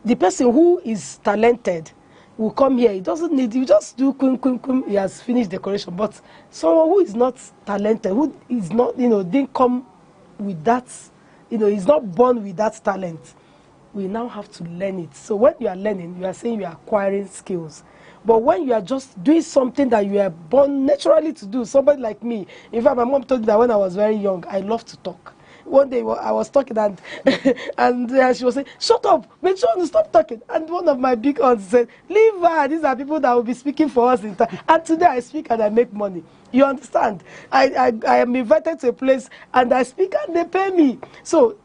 The person who is talented will come here. He doesn't need, you just do kum, kum, kum, he has finished decoration. But someone who is not talented, who is not, didn't come with that, is not born with that talent, we now have to learn it. So when you are learning, you are saying you are acquiring skills. But when you are just doing something that you are born naturally to do, somebody like me, in fact, my mom told me that when I was very young, I love to talk. One day I was talking and and she was saying, "Shut up, make sure you stop talking." And one of my big aunts said, "Leave her. These are people that will be speaking for us in time." And today I speak and I make money. You understand? I am invited to a place and I speak and they pay me. So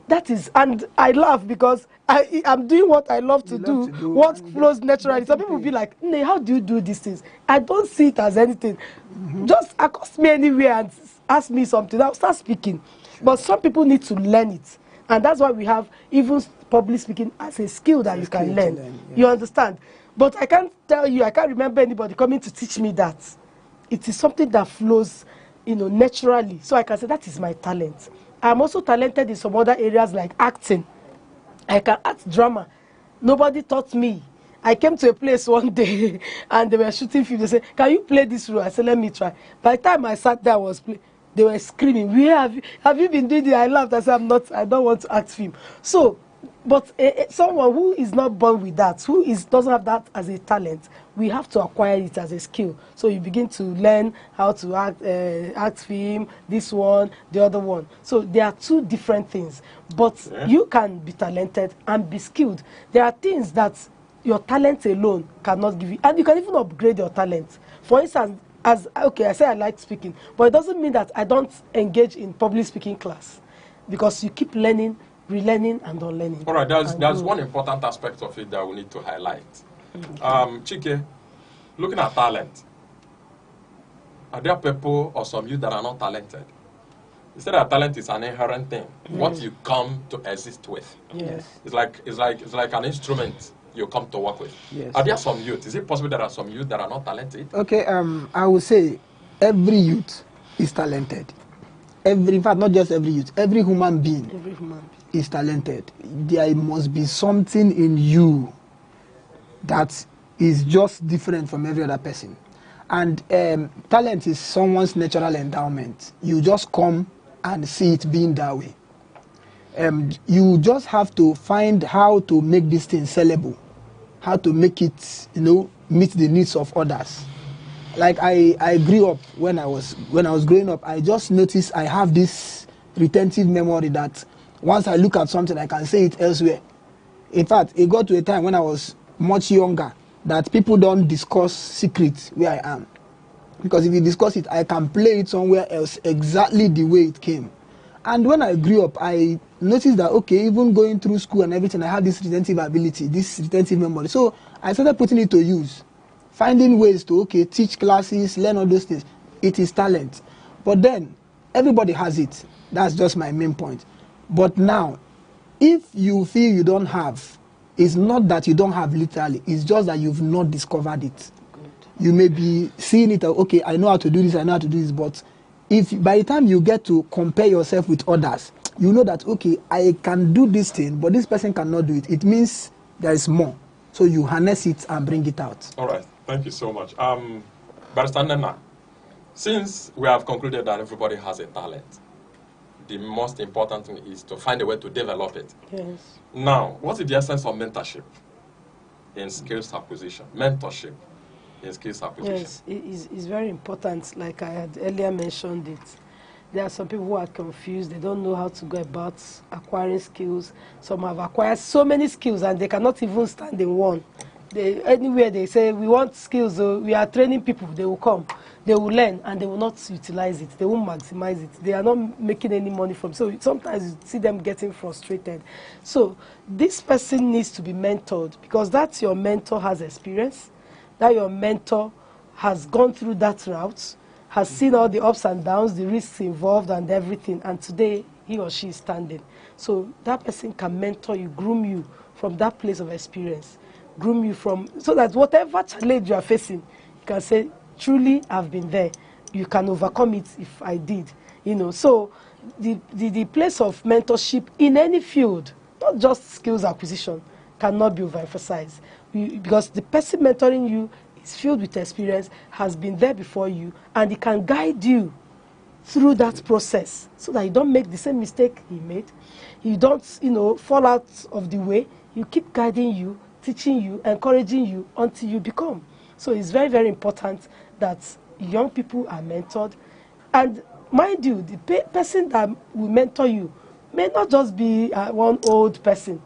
that is, and I laugh because I'm doing what I love to do, what flows naturally. Some people will be like, "Nee, how do you do these things?" I don't see it as anything. Just accost me anywhere and ask me something, I'll start speaking. But some people need to learn it. And that's why we have even public speaking as a skill that you can learn. Yes. You understand? But I can't tell you, I can't remember anybody coming to teach me that. It is something that flows, naturally. So I can say that is my talent. I'm also talented in some other areas like acting. I can act drama. Nobody taught me. I came to a place one day and they were shooting film. They said, "Can you play this role?" I said, "Let me try." By the time I sat there, I was playing. They were screaming, "Where have you been doing it?" I laughed. I said, I don't want to act film. So, but someone who is not born with that, who doesn't have that as a talent, we have to acquire it as a skill. So you begin to learn how to act film, this one, the other one. So there are two different things. But you can be talented and be skilled. There are things that your talent alone cannot give you. And you can even upgrade your talent. For instance, I say I like speaking, but it doesn't mean that I don't engage in public speaking class, because you keep learning, relearning, and unlearning. All right, there's one important aspect of it that we need to highlight. Chike, looking at talent, are there people or some you that are not talented? You said that talent is an inherent thing, what you come to exist with. Yes. It's like an instrument you come to work with. Yes. Are there some youth? Is it possible there are some youth that are not talented? Okay, I would say every youth is talented. In fact, not just every youth, every human being is talented. There must be something in you that is just different from every other person. And talent is someone's natural endowment. You just come and see it being that way. You just have to find how to make this thing sellable, how to make it, meet the needs of others. Like I grew up when I was growing up, I just noticed I have this retentive memory that once I look at something, I can say it elsewhere. In fact, it got to a time when I was much younger that people don't discuss secrets where I am. Because if you discuss it, I can play it somewhere else exactly the way it came. And when I grew up, I noticed that, okay, even going through school and everything, I had this retentive ability, this retentive memory. So I started putting it to use, finding ways to, teach classes, learn all those things. It is talent. But then, everybody has it. That's just my main point. But now, if you feel you don't have, it's not that you don't have literally, it's just that you've not discovered it. Good. You may be seeing it, okay, I know how to do this, I know how to do this, but if by the time you get to compare yourself with others, you know that, okay, I can do this thing, but this person cannot do it. It means there is more. So you harness it and bring it out. All right. Thank you so much. Barrister Nena, since we have concluded that everybody has a talent, the most important thing is to find a way to develop it. Yes. Now, what is the essence of mentorship in skills acquisition? Mentorship in skills acquisition. Yes, it's very important. Like I had earlier mentioned it. There are some people who are confused. They don't know how to go about acquiring skills. Some have acquired so many skills and they cannot even stand in one. Anywhere they say, we want skills, we are training people, they will come. They will learn and they will not utilize it. They won't maximize it. They are not making any money from it. So sometimes you see them getting frustrated. So this person needs to be mentored because that's your mentor has experience, that your mentor has gone through that route, has seen all the ups and downs, the risks involved and everything, and today he or she is standing. So that person can mentor you, groom you from that place of experience, groom you from, so that whatever challenge you are facing, you can say, truly I've been there. You can overcome it if I did. You know, so the place of mentorship in any field, not just skills acquisition, cannot be overemphasized. Because the person mentoring you is filled with experience, has been there before you, and he can guide you through that process so that you don't make the same mistake he made. You don't, fall out of the way. You keep guiding you, teaching you, encouraging you until you become. So it's very, very important that young people are mentored. And mind you, the person that will mentor you may not just be one old person.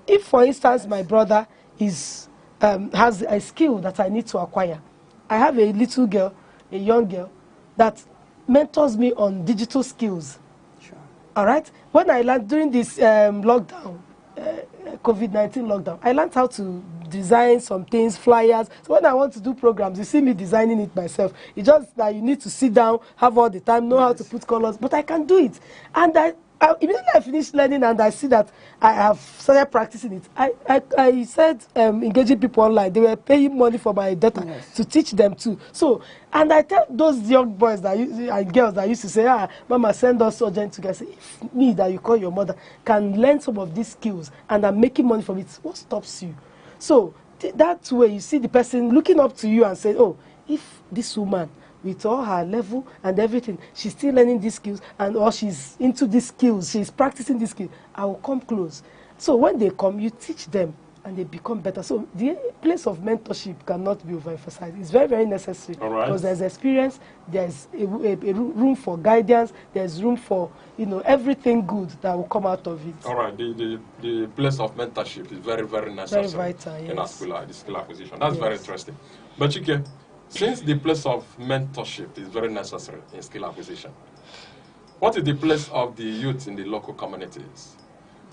If, for instance, my brother has a skill that I need to acquire, I have a little girl, a young girl, that mentors me on digital skills. Sure. All right? When I learned during this lockdown, COVID-19 lockdown, I learned how to design some things, flyers. So when I want to do programs, you see me designing it myself. It's just that you need to sit down, have all the time, know how to put colors, but I can do it. And immediately I finished learning and I see that I have started practicing it. I said engaging people online. They were paying money for my data to teach them too. So, and I tell those young boys and girls that used to say, Mama, send us urgent together. Say, if me that you call your mother can learn some of these skills and I'm making money from it, what stops you? So that way you see the person looking up to you and say, oh, if this woman with all her level and everything, she's still learning these skills, or she's into these skills, she's practicing these skills, I will come close. So when they come, you teach them, and they become better. So the place of mentorship cannot be overemphasized. It's very, very necessary. All right. Because there's experience, there's a room for guidance, there's room for everything good that will come out of it. All right. The place of mentorship is very, very necessary. Very vital, yes. In our skill acquisition. That's very interesting. But Chike, since the place of mentorship is very necessary in skill acquisition, what is the place of the youth in the local communities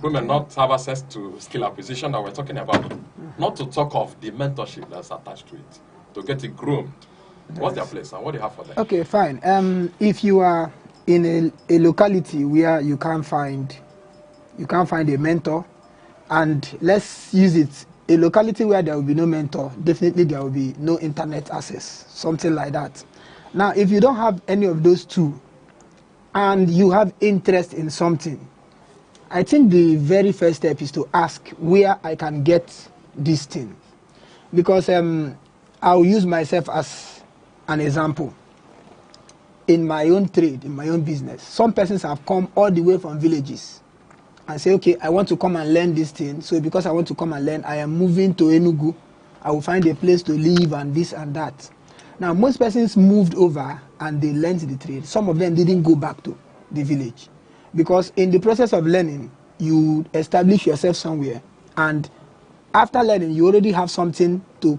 who may not have access to skill acquisition that we're talking about, not to talk of the mentorship that's attached to it, to get it groomed? What's their place and what do you have for them? Okay, fine. If you are in a locality where you can't find a mentor, and let's use it, a locality where there will be no mentor, definitely there will be no internet access, something like that. Now, if you don't have any of those two, and you have interest in something, I think the very first step is to ask where I can get this thing. Because I'll use myself as an example. In my own trade, in my own business, some persons have come all the way from villages and say, okay, I want to come and learn this thing. So because I want to come and learn, I am moving to Enugu. I will find a place to live and this and that. Now, most persons moved over and they learned the trade. Some of them didn't go back to the village. Because in the process of learning, you establish yourself somewhere. And after learning, you already have something to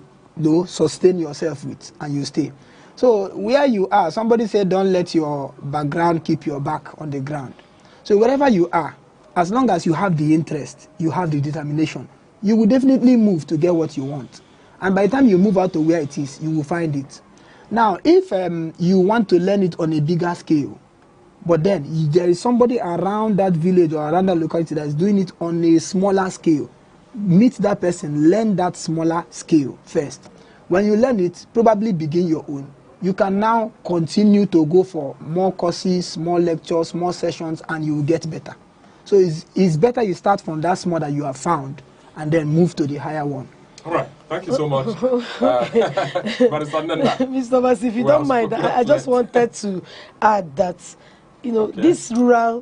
sustain yourself with, and you stay. So where you are, somebody said, don't let your background keep your back on the ground. So wherever you are, as long as you have the interest, you have the determination, you will definitely move to get what you want. And by the time you move out to where it is, you will find it. Now, if you want to learn it on a bigger scale, but then there is somebody around that village or around that locality that is doing it on a smaller scale, meet that person, learn that smaller scale first. When you learn it, probably begin your own. You can now continue to go for more courses, more lectures, more sessions, and you will get better. So it's better you start from that small that you have found and then move to the higher one. All right. Thank you so much. Mr. Mas, if you don't mind, I just wanted to add that you know, these rural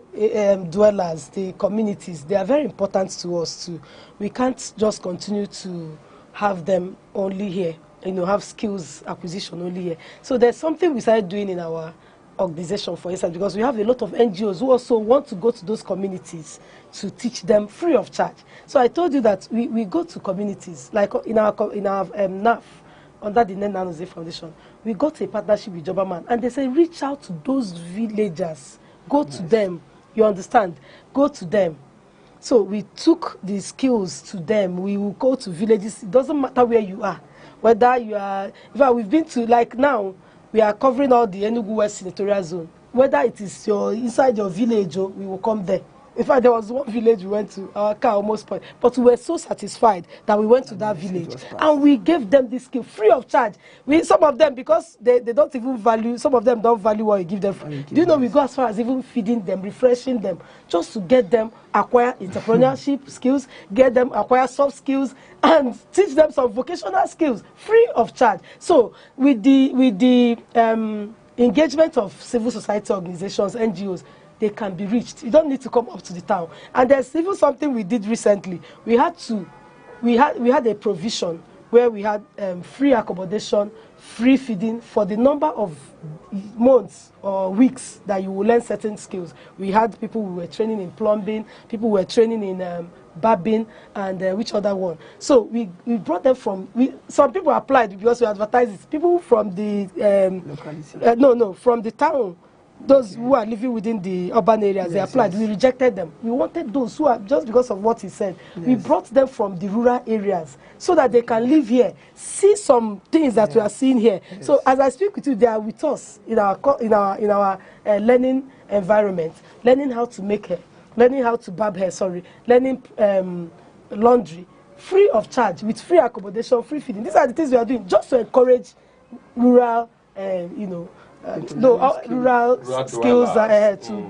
dwellers, the communities, they are very important to us too. We can't just continue to have them only here, you know, have skills acquisition only here. So there's something we started doing in our organization, for instance, because we have a lot of NGOs who also want to go to those communities to teach them free of charge. So I told you that we go to communities, like in our NAF, under the Net Nanoze Foundation, we got a partnership with Jobaman, and they say reach out to those villagers, go to them, you understand, go to them. So we took the skills to them. We will go to villages. It doesn't matter where you are, whether you are, in fact, we've been to, like now, we are covering all the Enugu West Senatorial Zone. Whether it is inside your village, or we will come there. In fact, there was one village we went to, our car almost spoiled, but we were so satisfied that we went to that village and we gave them this skill free of charge. Some of them, because they don't even value, some of them don't value what you give them. Do you know, we go as far as even feeding them, refreshing them, just to get them acquire entrepreneurship skills, get them acquire soft skills, and teach them some vocational skills free of charge. So with the engagement of civil society organizations, NGOs, they can be reached. You don't need to come up to the town. And there's even something we did recently. We had a provision where we had free accommodation, free feeding for the number of months or weeks that you will learn certain skills. We had people who were training in plumbing, people who were training in barbing, and which other one. So we brought them from, some people applied because we advertised it. People from the, from the town. Those who are living within the urban areas, they applied. We rejected them. We wanted those who are, just because of what he said, we brought them from the rural areas so that they can live here, see some things that we are seeing here. So as I speak with you, they are with us in our learning environment, learning how to make hair, learning how to barb hair, learning laundry, free of charge, with free accommodation, free feeding. These are the things we are doing just to encourage rural, rural skills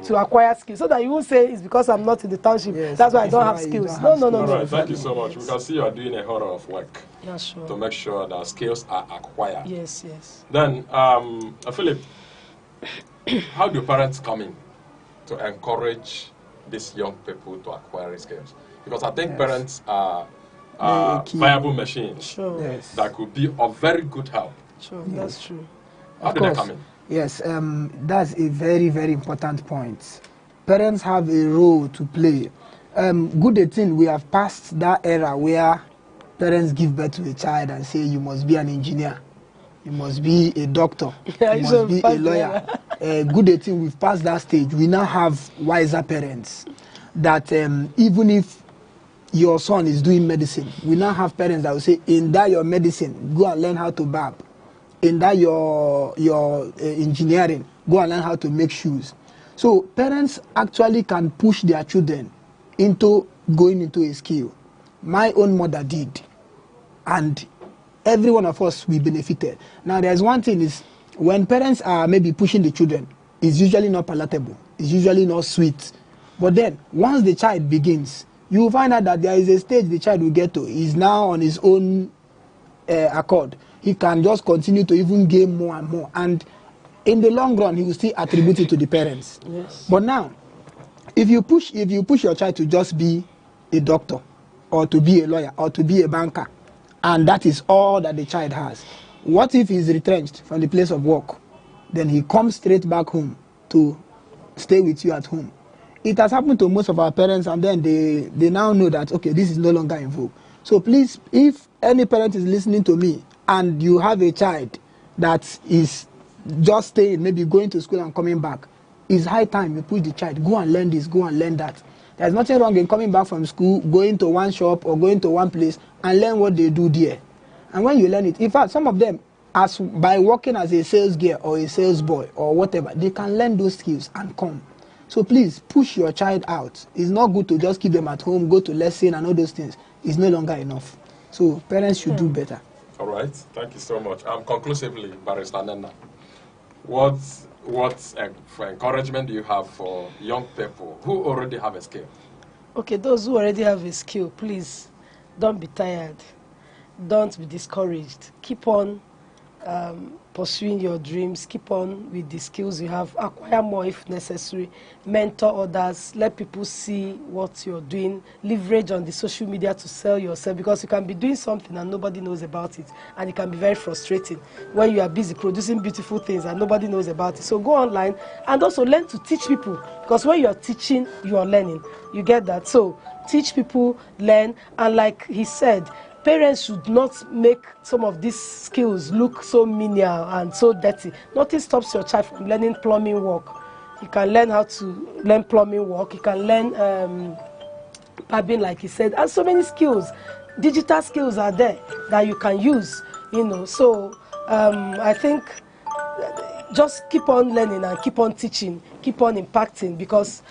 to acquire skills, so that you won't say it's because I'm not in the township, that's why I don't have skills. No. All right, thank you so much. We can see you are doing a whole lot of work to make sure that skills are acquired. Yes. Then, Philip, how do parents come in to encourage these young people to acquire skills? Because I think parents are viable machines that could be of very good help. That's true. How do they come in? Yes, that's a very, very important point. Parents have a role to play. Good thing we have passed that era where parents give birth to a child and say you must be an engineer, you must be a doctor, you must be a lawyer. Good thing we've passed that stage. We now have wiser parents that even if your son is doing medicine, we now have parents that will say, in that your medicine, go and learn how to barb. In that your engineering, go and learn how to make shoes. So parents actually can push their children into going into a skill. My own mother did, and every one of us, we benefited. Now there's one thing is, when parents are maybe pushing the children, it's usually not palatable, it's usually not sweet. But then once the child begins, you will find out that there is a stage the child will get to. He's now on his own accord. He can just continue to even gain more and more, and in the long run he will still attribute it to the parents. But now, if you push your child to just be a doctor, or to be a lawyer, or to be a banker, and that is all that the child has, what if he's retrenched from the place of work? Then he comes straight back home to stay with you at home. It has happened to most of our parents, and then they now know that, okay, this is no longer in vogue. So please, if any parent is listening to me and you have a child that is just staying, maybe going to school and coming back, it's high time you push the child, go and learn this, go and learn that. There's nothing wrong in coming back from school, going to one shop or going to one place and learn what they do there. And when you learn it, in fact, some of them, by working as a sales girl or a sales boy or whatever, they can learn those skills and come. So please, push your child out. It's not good to just keep them at home, go to lesson and all those things. It's no longer enough. So parents should do better. All right, thank you so much. Conclusively, Barrister Nena, what encouragement do you have for young people who already have a skill? Okay, those who already have a skill, please don't be tired. Don't be discouraged. Keep on pursuing your dreams, keep on with the skills you have, acquire more if necessary, mentor others, let people see what you're doing, leverage on the social media to sell yourself, because you can be doing something and nobody knows about it, and it can be very frustrating when you are busy producing beautiful things and nobody knows about it. So go online and also learn to teach people, because when you're teaching, you are learning. You get that? So teach people, learn, and like he said, parents should not make some of these skills look so menial and so dirty. Nothing stops your child from learning plumbing work. You can learn how to learn plumbing work. You can learn barbing, like he said, and so many skills. Digital skills are there that you can use, you know. So I think just keep on learning and keep on teaching, keep on impacting, because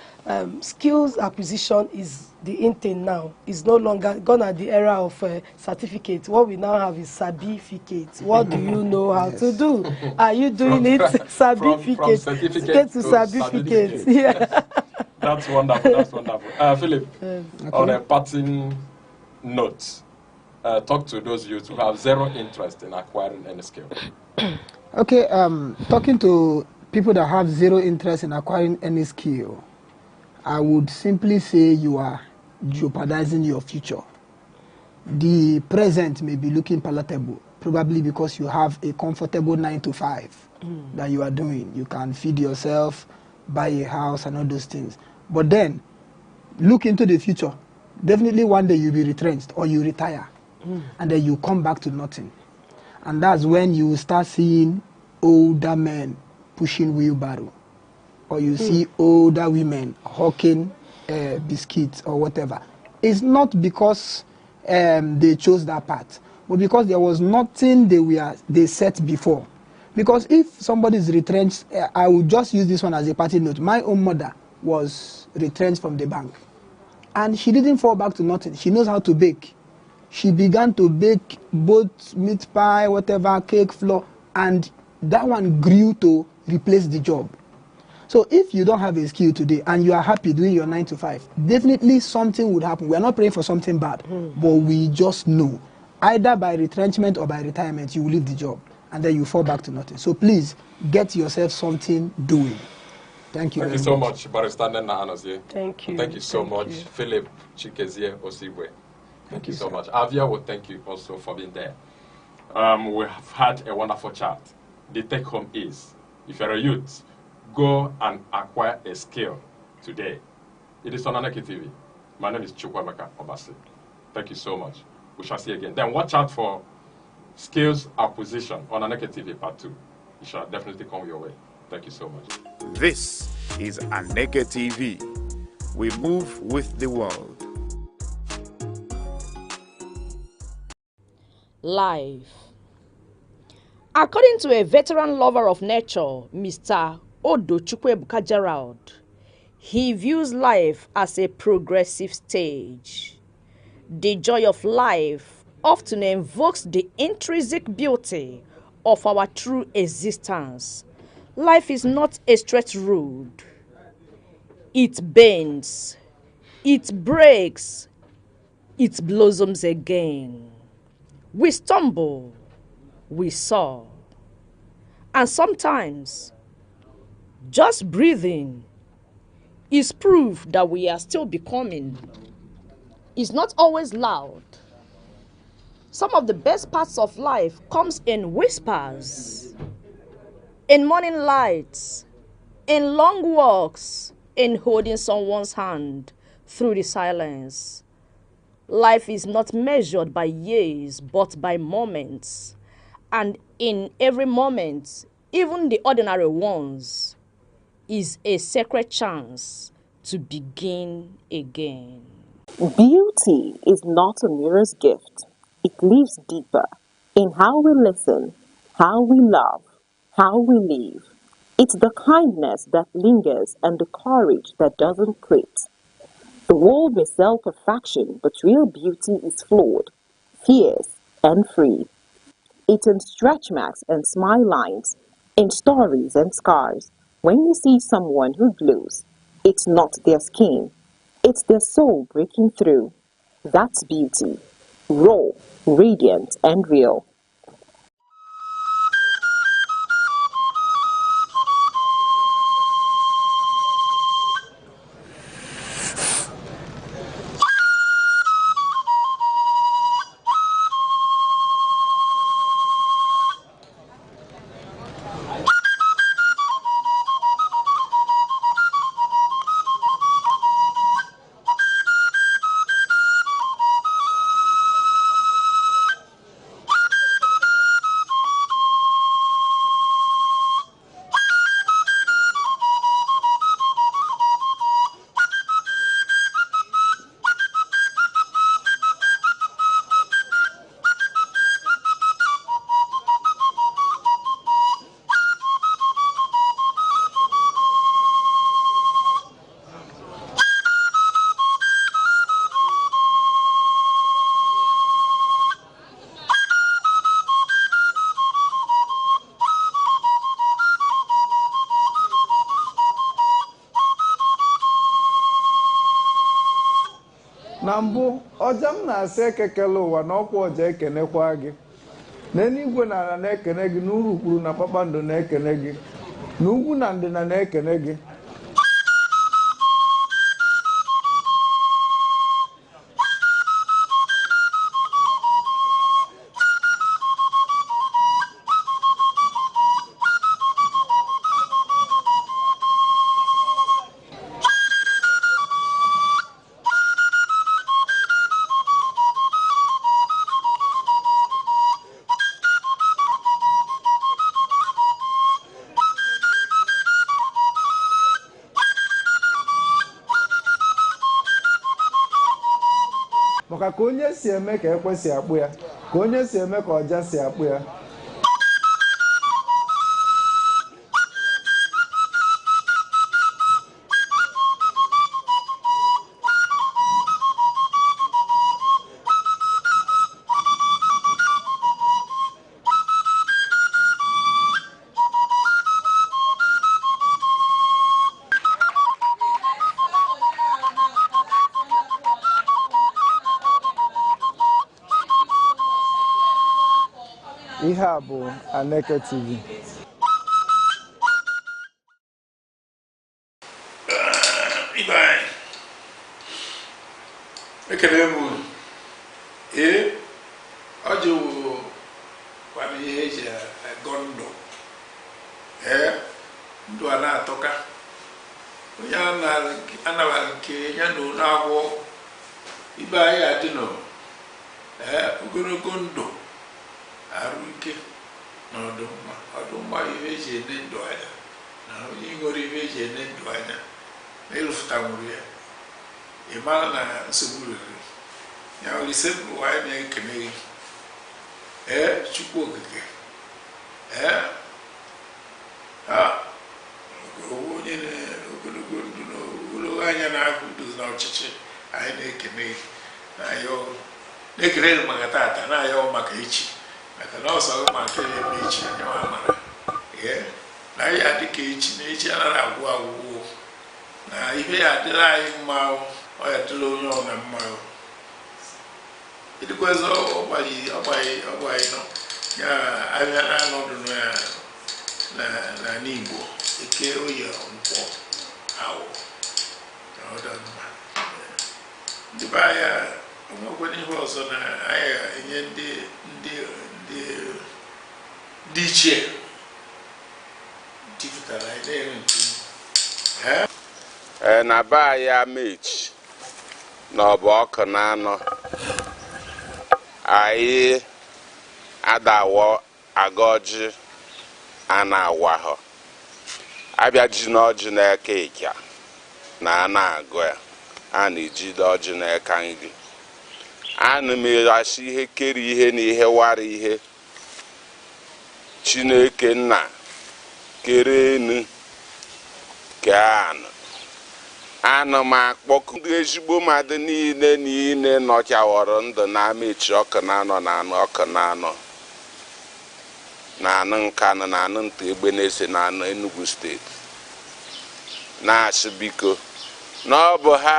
skills acquisition is the in thing now. It's no longer gone at the era of certificates. What we now have is certificates. What do you know how to do? Are you doing it? Certificates. From certificate to certificates. Yeah. That's wonderful. That's wonderful. Philip, on a parting note, talk to those youths who have zero interest in acquiring any skill. Okay, talking to people that have zero interest in acquiring any skill, I would simply say you are jeopardizing your future. The present may be looking palatable, probably because you have a comfortable 9 to 5 that you are doing. You can feed yourself, buy a house and all those things. But then, look into the future. Definitely one day you'll be retrenched or you retire. And then you come back to nothing. And that's when you start seeing older men pushing wheelbarrow, or you see older women hawking biscuits or whatever. It's not because they chose that path, but because there was nothing they set before. Because if somebody is retrenched, I would just use this one as a party note. My own mother was retrenched from the bank, and she didn't fall back to nothing. She knows how to bake. She began to bake both meat pie, whatever, cake, flour, and that one grew to replace the job. So if you don't have a skill today and you are happy doing your 9 to 5, definitely something would happen. We are not praying for something bad, but we just know either by retrenchment or by retirement, you will leave the job and then you fall back to nothing. So please get yourself something doing. Thank you. Thank you so much, Barrister Nena Anozie. Thank you. Thank you so much, you. Philip Chikezie Osibwe. Thank you so sir. much. Avia will thank you also for being there. We have had a wonderful chat. The take home is, if you're a youth, go and acquire a skill today. It is on Aneke TV. My name is Chukwemeka Obasi. Thank you so much. We shall see you again. Then watch out for skills acquisition on Aneke TV Part 2. It shall definitely come your way. Thank you so much. This is Aneke TV. We move with the world. Life. According to a veteran lover of nature, Mr. Odochukwu Gerald, he views life as a progressive stage. The joy of life often invokes the intrinsic beauty of our true existence. Life is not a straight road. It bends, it breaks, it blossoms again. We stumble, we soar. And sometimes, just breathing is proof that we are still becoming. It's not always loud. Some of the best parts of life comes in whispers, in morning lights, in long walks, in holding someone's hand through the silence. Life is not measured by years, but by moments. And in every moment, even the ordinary ones, is a sacred chance to begin again. Beauty is not a mirror's gift. It lives deeper in how we listen, how we love, how we live. It's the kindness that lingers and the courage that doesn't quit. The world may sell perfection, but real beauty is flawed, fierce, and free. It's in stretch marks and smile lines, in stories and scars. When you see someone who glows, it's not their skin, it's their soul breaking through. That's beauty, raw, radiant, and real. na mbụ ọja m na-asị ekekele ụwa na ọkwa ọja ekenekwa gị n'eluigwe na ala na-ekene gị, na urukpuru na kpakpando na-ekene gị, na ugwu na ndịna na-ekene gị. maka ka onye si eme ka ekwe si akpụ ya, ka onye si eme ka ọja si akpụ ya. Ihe a bụ Aneke TV. Ibe anyị ekele m unu. Ọ jụrụ kwana ihe eji agọ ndụ. Ndụ a na-atọka onye anabara nke ya na ụlọ agwọ ibe anyị adịnọ ogologo ndụ, arụ ike na ọdụmma ihe eji ene ndụ anya, na onye nwere ihe eji ene ndụ anya na ịrụfụta nwere ya, ị mara na nsogbu rere ya. Olise bụ anyị na-ekene gị Chukwu okike onye ogologo ndụ na ogologo anya na-ahụ udo na ọchịchị. Anyị na-ekene gị na-ekele gị maka tata, na-ayọ maka echi, maka na ọsọ maka ya eme echi anya mara na ya adịka echi na echi anaghị agwụ agwụgwụ, na ihe ya adịla anyị mma, ọ ya dịla onye ọ na mma. Ịdịkwazị ọgbaghị nọ ya abịa na anọdụ na n'Igbo eke oyi nkwọ awụ na ọdọmma. Ndị be anya onwekwana ihe ọzọ na anyị enye ndị ichie dipụtara anyị na-ere nke na be anyị amechi na ọ bụ ọkụ na anọ anyị adawo aga ọjị a na-awa ha abịa ji na ọjị na-eke ịkya na a na-agụ ya, a na-ejide ọjị na-eka nri, ana m erachi ihe kere ihe na ihe wara ihe. Chineke nna kere enu ke anụ m akpọkụ ndị ezigbo mmadụ niile nọchawọrọ ndụ na amechi ọkụ na anọ na anụ ọkụ na anọ na anụ Nkanụ na anụ nta egbe na-ese na anụ Enugu steeti, na-asị biko na ọ bụ ha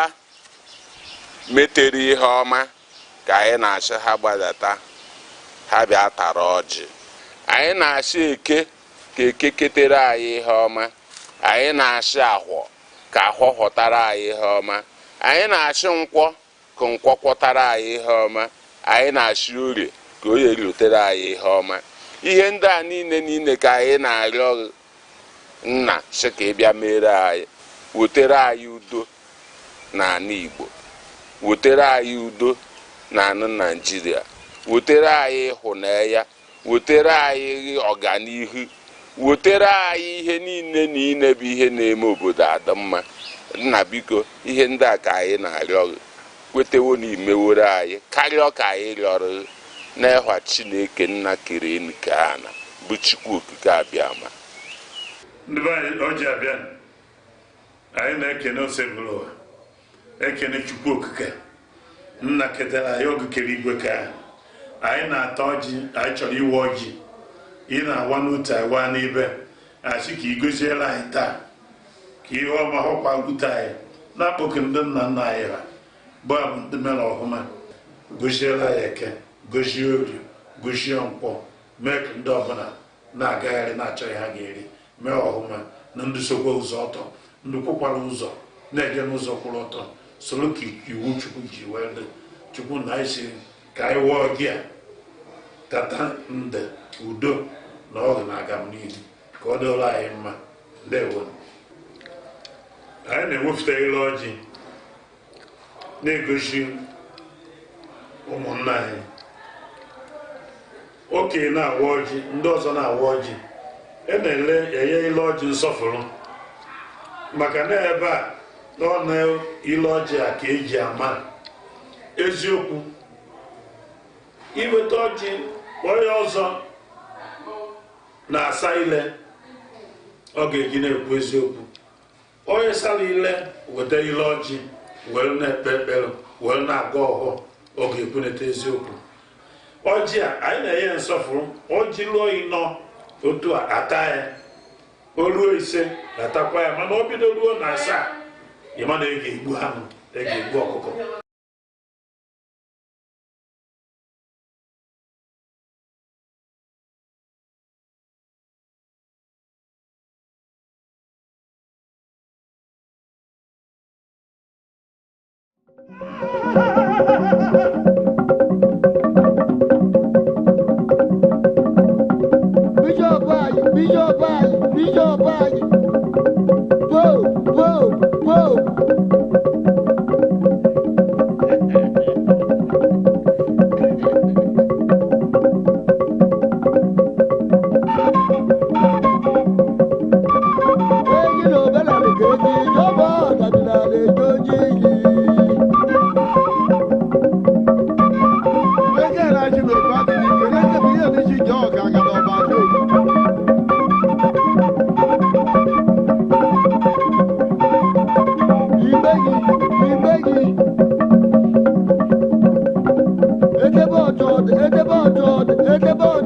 metere ihe ọma ka anyị na-asị ha gbadata, ha bịa tara ọjị. Anyị na-asị eke ka eke ketere anyị ihe ọma, anyị na-asị ahwọ ka ahwọ ghọtara anyị ihe ọma, anyị na-asị nkwọ ka nkwọ kwọtara anyị ihe ọma, anyị na-asị orie ka orie rutere anyị ihe ọma. Ihe ndị a niile ka anyị na-arịọ nna sị ka ị bịa mere anyị, wetere anyị udo n'ala Igbo, wetere anyị udo n'ala Naịjirịa, wetere anyị ịhụnanya, wetere anyị ọganihu, wetere anyị ihe niile bụ ihe na-eme obodo adị mma. Nna biko ihe ndị a ka anyị na-arịọ gị, kwetewo na imewere anyị karịa ka anyị rịọrọ n'ịhwa Chineke nna kere enu ka ana bụ Chukwu okike abịama. Ndị be anyị ọjị abịa, anyị na-ekene osebụlụ ụwa, ekene Chukwu okike nna ketara anyị oge kere igwe ka anyị na-ata ọjị. Anyị chọrọ iwe ọjị, ị na-awa n'otu awa n'ibe, asị ka ị goziela anyị taa, ka ihe ọma hụkwa gwute anyị na-akpọku ndị nna nna anyị ha bụ the mere ọhụma goziela ya eke gozie ori gozie nkwọ mee ka ndị ọbụla na-agagharị na-achọ ihe ha ga-eri mee ọhụma na ndị sokwa ụzọ ọtọ ndị kwụkwara ụzọ na-eje n'ụzọ kwụrụ ọtọ soro ka iwu Chukwu ji wee dị Chukwu na anyị si ka anyị wụọ gị a kata nde udo na ọgụ na agam n'ihu ka ọ dịrị anyị mma ndewo anyị na-ewepụta ile ọjị na-egosi ụmụnna anyị okenye na-awa ọjị ndị ọzọ na-awa ọjị na-ele enye ile ọjị nsọfụrụ maka na ebe a ọ na ile ọjị a ka eji ama eziokwu iweta ọjị onye ọzọ na-asa ile ọ ga-eji na-ekwu eziokwu onye sara ile weta ile ọjị were na-ekpe ekpere were na-agọ ọhọ ọ ga-ekwuneta eziokwu ọjị a anyị na-enye nsọfụrụ ọjị lụọ ịnọ otu a ata ya o ruo ise atakwa ya mana o bido ruo na asaa ịma na ị ga-egbu anụ ị ga-egbu ọkụkọ Bishop anyị po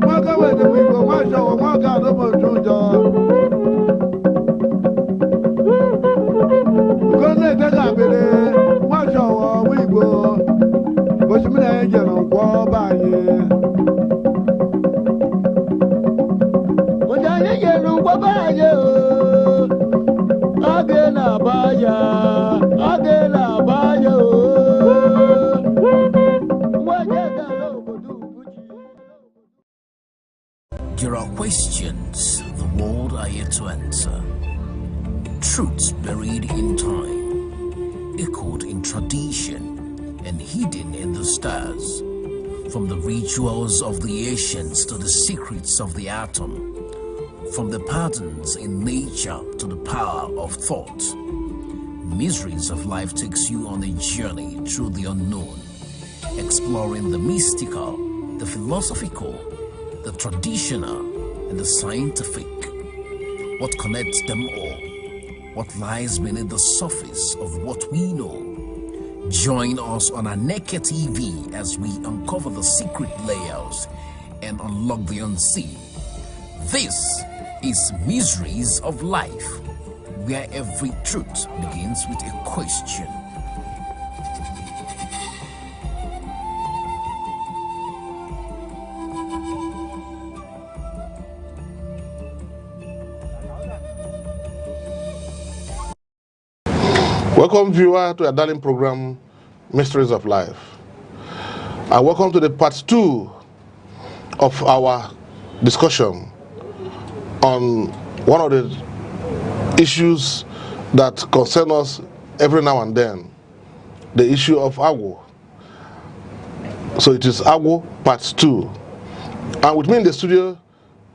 Mwaka wede wiko mwasha wa mwaka adobo chujo There are questions the world are yet to answer. Truths buried in time, echoed in tradition, and hidden in the stars. From the rituals of the ancients to the secrets of the atom, from the patterns in nature to the power of thought. Mysteries of Life takes you on a journey through the unknown, exploring the mystical, the philosophical, the traditional, and the scientific. What connects them all? What lies beneath the surface of what we know? Join us on Aneke TV as we uncover the secret layers and unlock the unseen. This is Mysteries of Life, where every truth begins with a question. Welcome, viewer, to our darling program, Mysteries of Life. And welcome to the part 2 of our discussion on one of the issues that concern us every now and then, the issue of Agwo. So it is Agwo part 2. And with me in the studio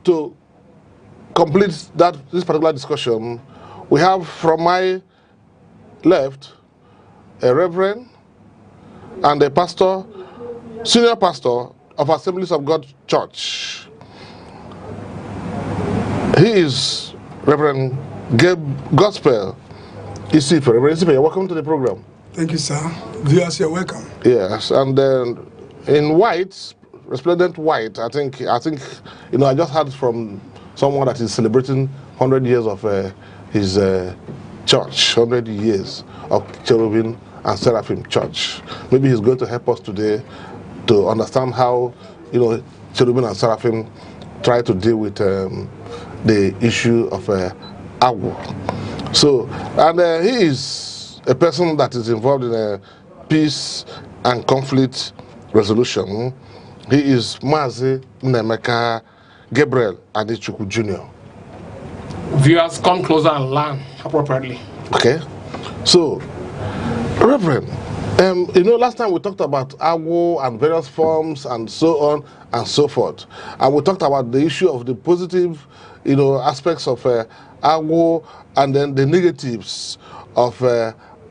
to complete this particular discussion, we have from my left a reverend and a pastor, senior pastor of Assemblies of God Church. He is Reverend Gabe Gospel Isife. Reverend Isife, you're welcome to the program. Thank you, sir. Viewers, you're welcome. Yes, and then in white, resplendent white, I think I just heard from someone that is celebrating 100 years of his church, 100 years of Cherubim and Seraphim Church. Maybe he's going to help us today to understand how, Cherubim and Seraphim try to deal with the issue of Agwo. So, and he is a person that is involved in peace and conflict resolution. He is Mazi Nemeka Gabriel Adechukwu Jr. Viewers, come closer and learn appropriately. Okay. So, Reverend, last time we talked about Agwo and various forms and so on and so forth. And we talked about the issue of the positive, aspects of Agwo and then the negatives of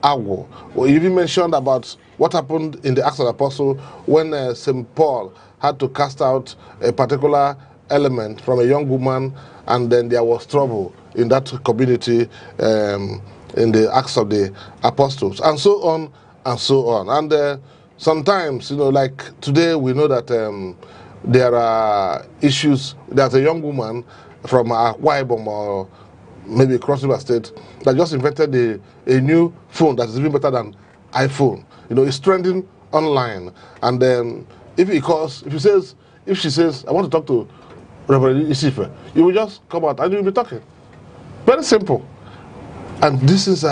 Agwo. We even mentioned about what happened in the Acts of the Apostle when St. Paul had to cast out a particular element from a young woman, and then there was trouble in that community in the Acts of the Apostles, and so on and so on. And sometimes, like today, we know that there are issues. There's a young woman from Akwa Ibom or maybe Cross River State that just invented a new phone that is even better than iPhone. It's trending online. And then if she says, I want to talk to Reverend Isife, you will just come out and you will be talking. Very simple. And this is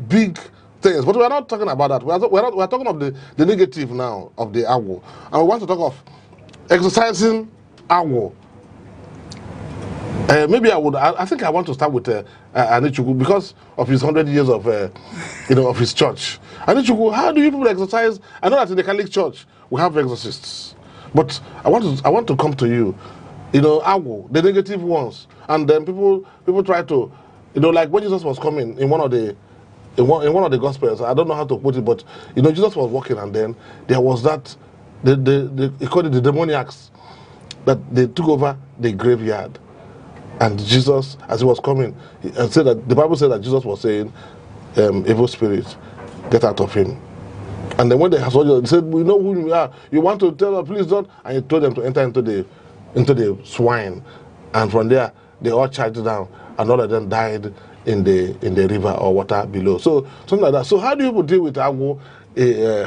big things. But we are not talking about that. We are talking of the negative now of the Agwo. And we want to talk of exercising Agwo. Maybe I think I want to start with Aneke because of his 100 years of of his church. Aneke, how do you people exercise? I know that in the Catholic Church we have exorcists, but I want to come to you. Agwo, the negative ones, and then people try to, like when Jesus was coming in one of the Gospels. I don't know how to put it, but Jesus was walking, and then there was that they called it the demoniacs that they took over the graveyard. And Jesus, as he was coming, and said that the Bible said that Jesus was saying, evil spirit, get out of him. And then when they saw Jesus, they said, we know who you are. You want to tell us, please don't. And he told them to enter into the swine. And from there, they all charged down, and all of them died in the river or water below. So something like that. So how do you deal with Agwo?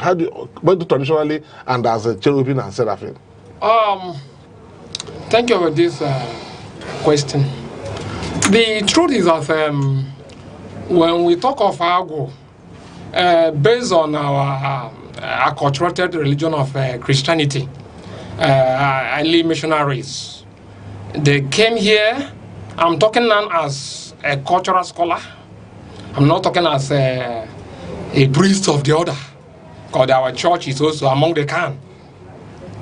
How do you traditionally and as a cherubim and seraphim? Thank you for this question. The truth is that when we talk of Ago, based on our acculturated religion of Christianity, early missionaries, they came here. I'm talking now as a cultural scholar. I'm not talking as a priest of the order, because our church is also among the can.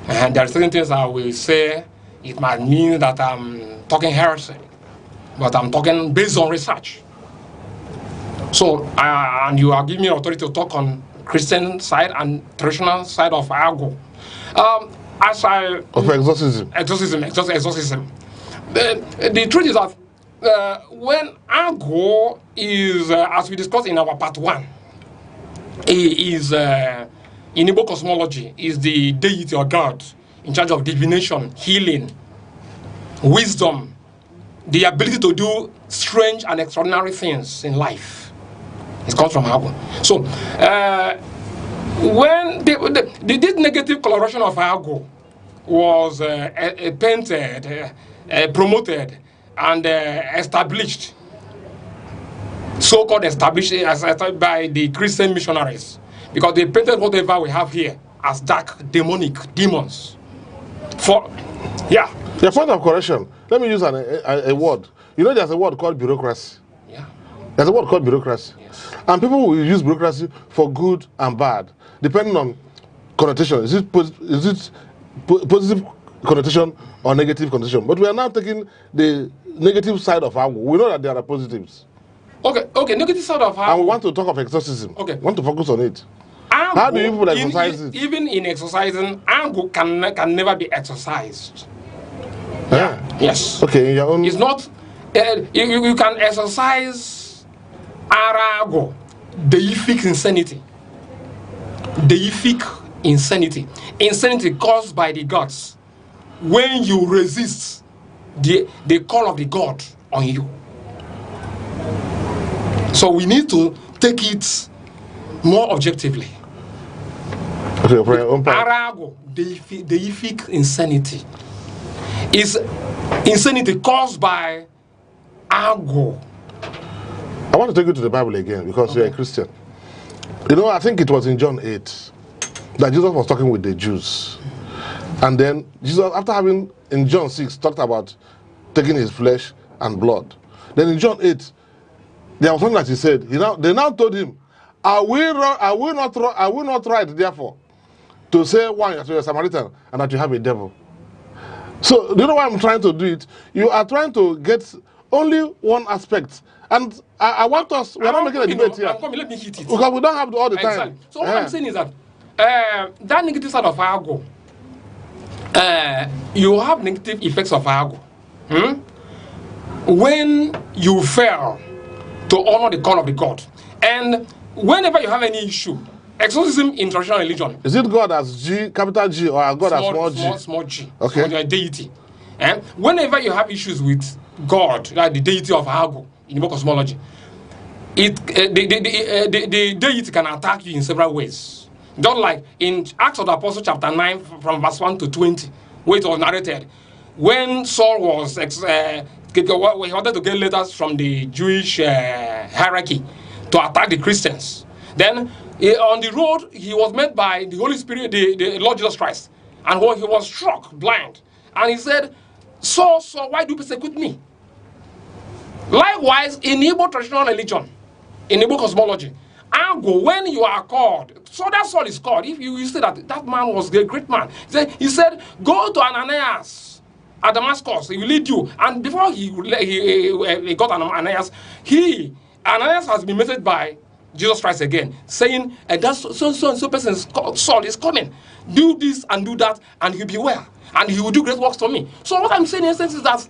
And there are certain things I will say, it might mean that I'm talking heresy, but I'm talking based on research. So, and you are giving me authority to talk on Christian side and traditional side of Ago. As I... Of exorcism. Exorcism. The truth is that when Ago is, as we discussed in our part 1, is in Igbo cosmology, is the deity or God in charge of divination, healing, wisdom, the ability to do strange and extraordinary things in life. It comes from Ago. So, when this negative coloration of Ago was painted, promoted, and established, so-called established by the Christian missionaries, because they painted whatever we have here as dark, demonic demons. Yeah. The point of correction, let me use a word. You know there's a word called bureaucracy. Yeah. There's a word called bureaucracy. Yes. And people will use bureaucracy for good and bad, depending on connotation. Is it positive connotation or negative connotation? But we are now taking the negative side of Ago. We know that there are positives. Okay, negative side of Ago. And we want to talk of exorcism. Okay. We want to focus on it. Ago, how do you people exercise it? Even in exercising, Ago can never be exercised. Yeah. Yes. Okay, in your own... It's not... you can exercise Arago, deific insanity. Deific insanity. Insanity caused by the gods. When you resist the call of the God on you. So we need to take it more objectively. Okay, for your own part. Arago, deific insanity, is insanity caused by Ago. I want to take you to the Bible again because you're a Christian. You know, I think it was in John 8 that Jesus was talking with the Jews. And then Jesus, after having in John 6 talked about taking his flesh and blood. Then in John 8, there was something that he said. They now told him, I will not right, therefore, to say one, you're a Samaritan, and that you have a devil. So, do you know why I'm trying to do it? You are trying to get only one aspect. And I want us, we are not making a debate here. Let me hit it. Because we don't have all the Exactly. time. So what I'm saying is that that negative side of Ago, you have negative effects of Ago. When you fail to honor the call of the God, and whenever you have any issue, exorcism in traditional religion. Is it God as G, capital G, or God as small G? Small G. Okay. Small deity. And whenever you have issues with God, like the deity of Ago in Igbo cosmology, the deity can attack you in several ways. Just like in Acts of the Apostle chapter 9 from verse 1 to 20, where it was narrated, when Saul was he wanted to get letters from the Jewish hierarchy to attack the Christians. Then on the road, he was met by the Holy Spirit, the Lord Jesus Christ. And when he was struck blind, and he said, Saul, why do you persecute me? Likewise, in Igbo traditional religion, in Igbo cosmology, Ago, when you are called, so that's all is called. If you say that man was a great man, he said, go to Ananias at Damascus, he will lead you. And before he got Ananias, Ananias has been messaged by Jesus Christ again, saying, that so person Saul is coming. Do this and do that, and he'll be well. And he will do great works for me. So what I'm saying in essence is that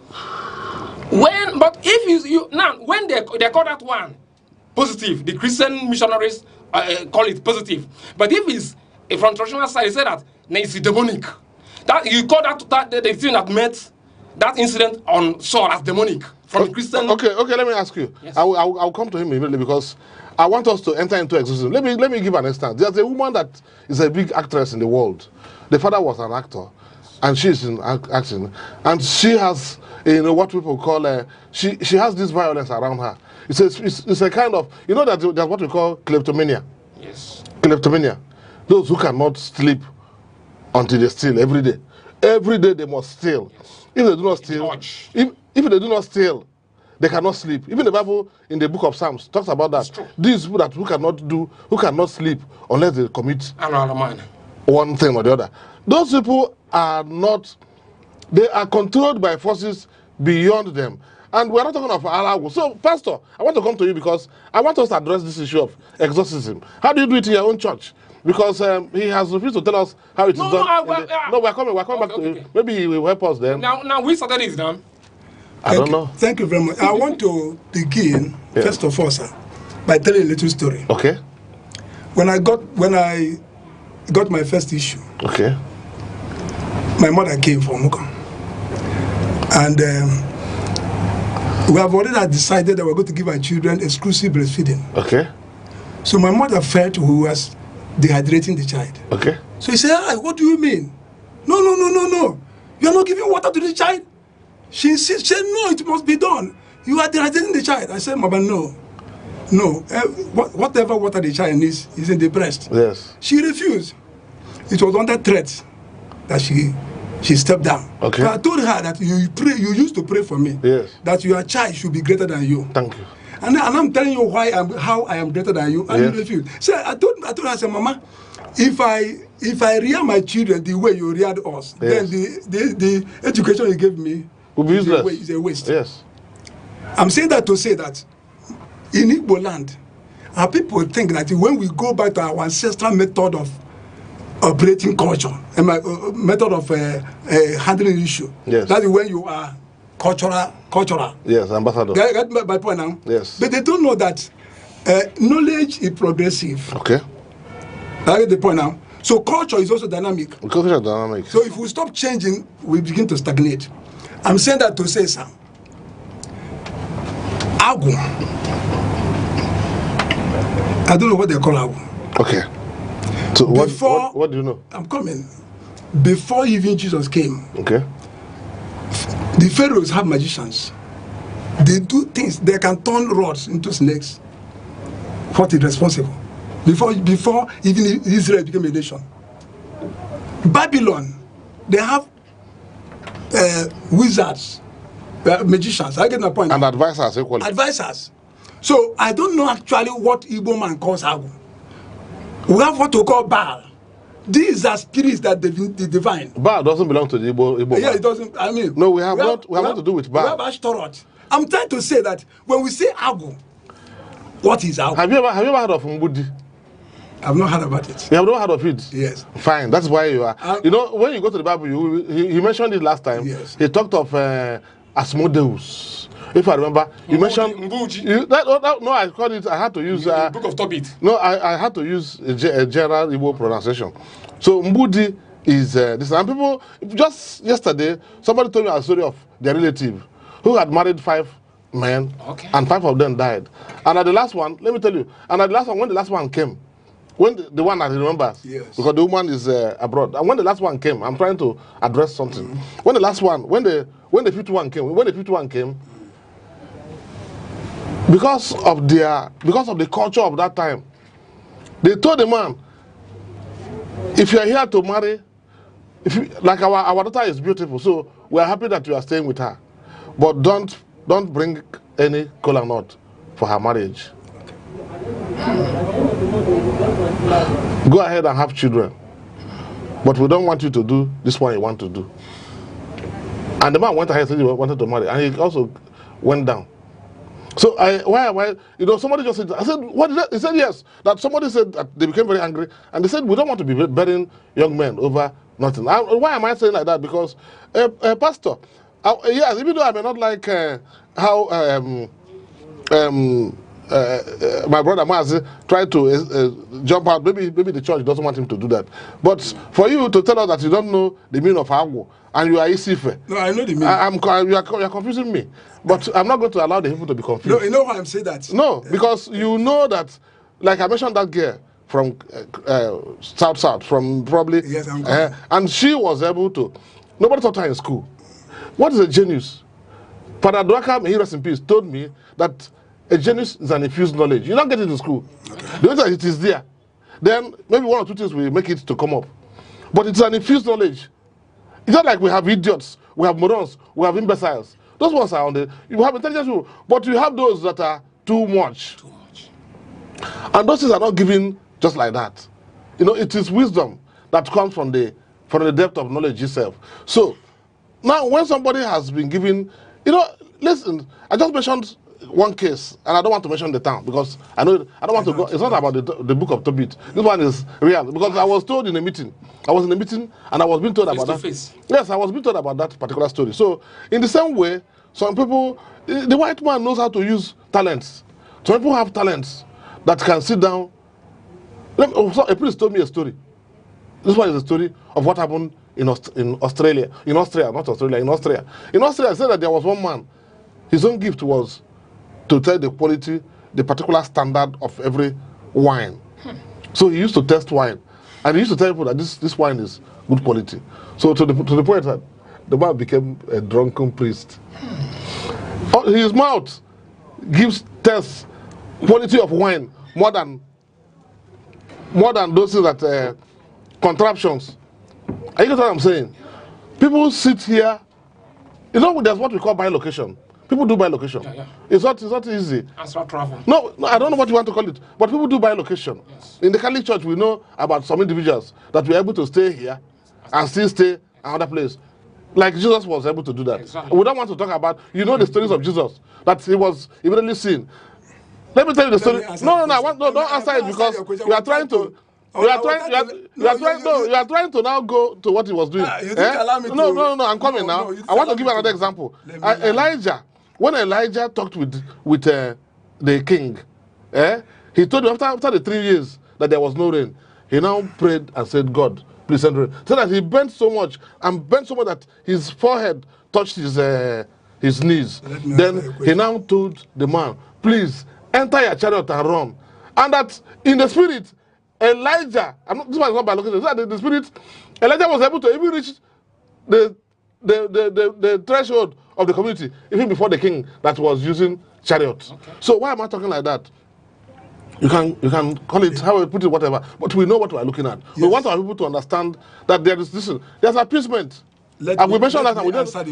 when they call that one positive, the Christian missionaries call it positive. But if it's from traditional side, they say that it's demonic. That you call that the thing that met that incident on Saul as demonic from Christian. Okay, let me ask you. Yes. I'll come to him immediately because I want us to enter into exorcism. Let me give an instance. There's a woman that is a big actress in the world. The father was an actor, And she's in acting. And she has, what people call, she has this violence around her. It's a kind of, that there's what we call kleptomania. Yes. Kleptomania. Those who cannot sleep until they steal every day. Every day they must steal. Yes. If they do not steal, if they do not steal, they cannot sleep. Even the Bible in the book of Psalms talks about that. These people who cannot sleep unless they commit one thing or the other. Those people are not, they are controlled by forces beyond them. And we're not talking of Allah. So, Pastor, I want to come to you because I want us to address this issue of exorcism. How do you do it in your own church? Because he has refused to tell us how it is done. No, we're coming back to you. Maybe he will help us then. Now we started it now. I don't know. Thank you very much. I want to begin, first of all, sir, by telling a little story. Okay. When I got my first issue, okay, my mother came from Muka. And we have already decided that we're going to give our children exclusive breastfeeding. Okay. So my mother felt we was dehydrating the child. Okay. So he said, what do you mean? No. You are not giving water to the child? She insisted, no, it must be done. You are dehydrating the child. I said, Mama, no. Whatever water the child needs is in the breast. Yes. She refused. It was under threat that she stepped down. Okay. So I told her that you used to pray for me. Yes. That your child should be greater than you. Thank you. And I'm telling you how I am greater than you, and you refuse. So I told her, I said, Mama, if I rear my children the way you reared us, then the education you gave me is a waste. Yes. I'm saying that to say that in Igbo land, our people think that when we go back to our ancestral method of operating culture, method of handling issue, that is when you are cultural. Yes, ambassador. Get my point now? Yes. But they don't know that knowledge is progressive. Okay. I get the point now. So culture is also dynamic. Culture is dynamic. So if we stop changing, we begin to stagnate. I'm saying that to say, sir, Agu. I don't know what they call Agu. Okay. So what do you know? I'm coming. Before even Jesus came, okay, the pharaohs have magicians. They do things. They can turn rods into snakes. What is responsible? Before even Israel became a nation. Babylon, they have wizards, magicians. I get my point. And advisors equally. Advisors. So I don't know actually what Igbo man calls Agu. We have what we call Baal. These are spirits that the divine. Baal doesn't belong to the Igbo. Yeah, it doesn't. I mean, no, we have not to do with Baal. We have Ashtoreth. I'm trying to say that when we say Agu, what is Agu? Have you ever heard of Mbudi? I've not heard about it. You have not heard of it? Yes. Fine. That's why you are. When you go to the Bible, he mentioned it last time. Yes. He talked of Asmodeus. If I remember, you mentioned. No, I called it. I had to use. Book of Tobit. No, I had to use a general Igbo pronunciation. So Mbudi is this. And people, just yesterday, somebody told me a story of their relative who had married 5 men, and 5 of them died. And at the last one, let me tell you, and at the last one, when the last one came, when the one that he remembers, because the woman is abroad, and when the last one came, I'm trying to address something. When the last one, when the 5th one came, because of the culture of that time, they told the man, if you are here to marry, like our daughter is beautiful, so we are happy that you are staying with her, but don't bring any kola nut for her marriage. Go ahead and have children, but we don't want you to do this one you want to do. And the man went ahead and said he wanted to marry, and he also went down. So somebody just said, I said, what is that? He said yes. That somebody said that they became very angry, and they said we don't want to be burying young men over nothing. Why am I saying like that? Because Pastor, yes, even though I may not like how my brother Mazi tried to jump out. Maybe the church doesn't want him to do that. But for you to tell us that you don't know the meaning of Agwo and you are Isife. No, I know the meaning. You are confusing me. But I'm not going to allow the people to be confused. No, you know why I'm saying that? No, because you know that, like I mentioned that girl from South, from probably, yes, and she was able to Nobody taught her in school. What is a genius? Father Dwaka, may he rest in peace, told me that a genius is an infused knowledge. You don't get it in school. Okay. The reason it is there. Then maybe one or two things will make it to come up. But it's an infused knowledge. It's not like we have idiots, we have morons, we have imbeciles. Those ones are on the... You have intelligent people, but you have those that are too much. Too much. And those things are not given just like that. You know, it is wisdom that comes from the depth of knowledge itself. So, now when somebody has been given... You know, listen, I just mentioned one case, and I don't want to mention the town because I know I don't want to go. It's not about the book of Tobit. This one is real because I was told in a meeting. I was in a meeting and I was being told about that. Yes, I was being told about that particular story. So, in the same way, some people, the white man knows how to use talents. Some people have talents that can sit down. A priest told me a story. This one is a story of what happened in Austria, in Austria, he said that there was one man, his own gift was to tell the quality, the particular standard of every wine. So he used to test wine, and he used to tell people that this wine is good quality. So to the point that the man became a drunken priest. His mouth gives tests quality of wine more than those things that contraptions. Are you get what I'm saying? People sit here. You know, there's what we call bilocation. People do bilocation. Yeah. It's not easy. Astral travel. No, I don't know what you want to call it, but people do bilocation. Yes. In the Catholic Church, we know about some individuals that were able to stay here and still stay another place. Like Jesus was able to do that. Exactly. We don't want to talk about, you know, the stories of Jesus, that he was immediately seen. Let me tell you the story. No, don't answer it because you are trying to... You are trying to now go to what he was doing. No, I'm coming now. I want to give you another example. Elijah, when Elijah talked with the king, he told him after the 3 years that there was no rain, he now prayed and said, God, please send rain. So that he bent so much that his forehead touched his knees. Then he now told the man, please enter your chariot and run. And that in the spirit, Elijah, this one is not by location, the spirit, Elijah was able to even reach the threshold of the community, even before the king that was using chariots. Okay. So why am I talking like that? You can call it how we put it, whatever, but we know what we are looking at. Yes. We want our people to understand that there's appeasement. And we mentioned that.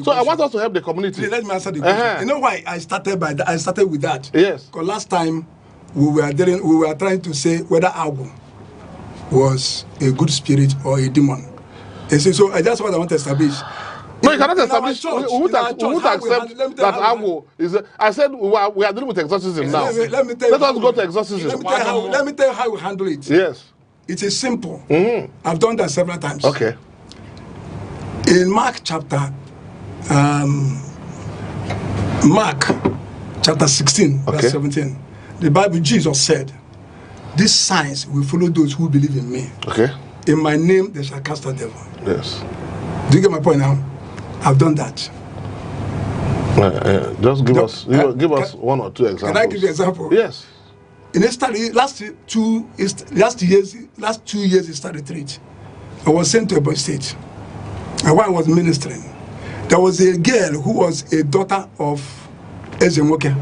So I want us to help the community. Let me answer the question. You know why I started with that? Yes. Because last time we were trying to say whether Agwo was a good spirit or a demon. And so that's what I want to establish. No, you cannot establish. We won't accept that Agwo is. I said we are dealing with exorcism now. Let us go to exorcism. Let me tell you how we handle it. Yes. It is simple. I've done that several times. Okay. In Mark chapter 16, verse 17, the Bible, Jesus said, these signs will follow those who believe in me. Okay. In my name, they shall cast out devil. Yes. Do you get my point now? I've done that. Just give us one or two examples. Can I give you an example? Yes. In last 2 years, he started retreat. I was sent to Ebonyi State. And while I was ministering, there was a girl who was a daughter of Ezenwoke.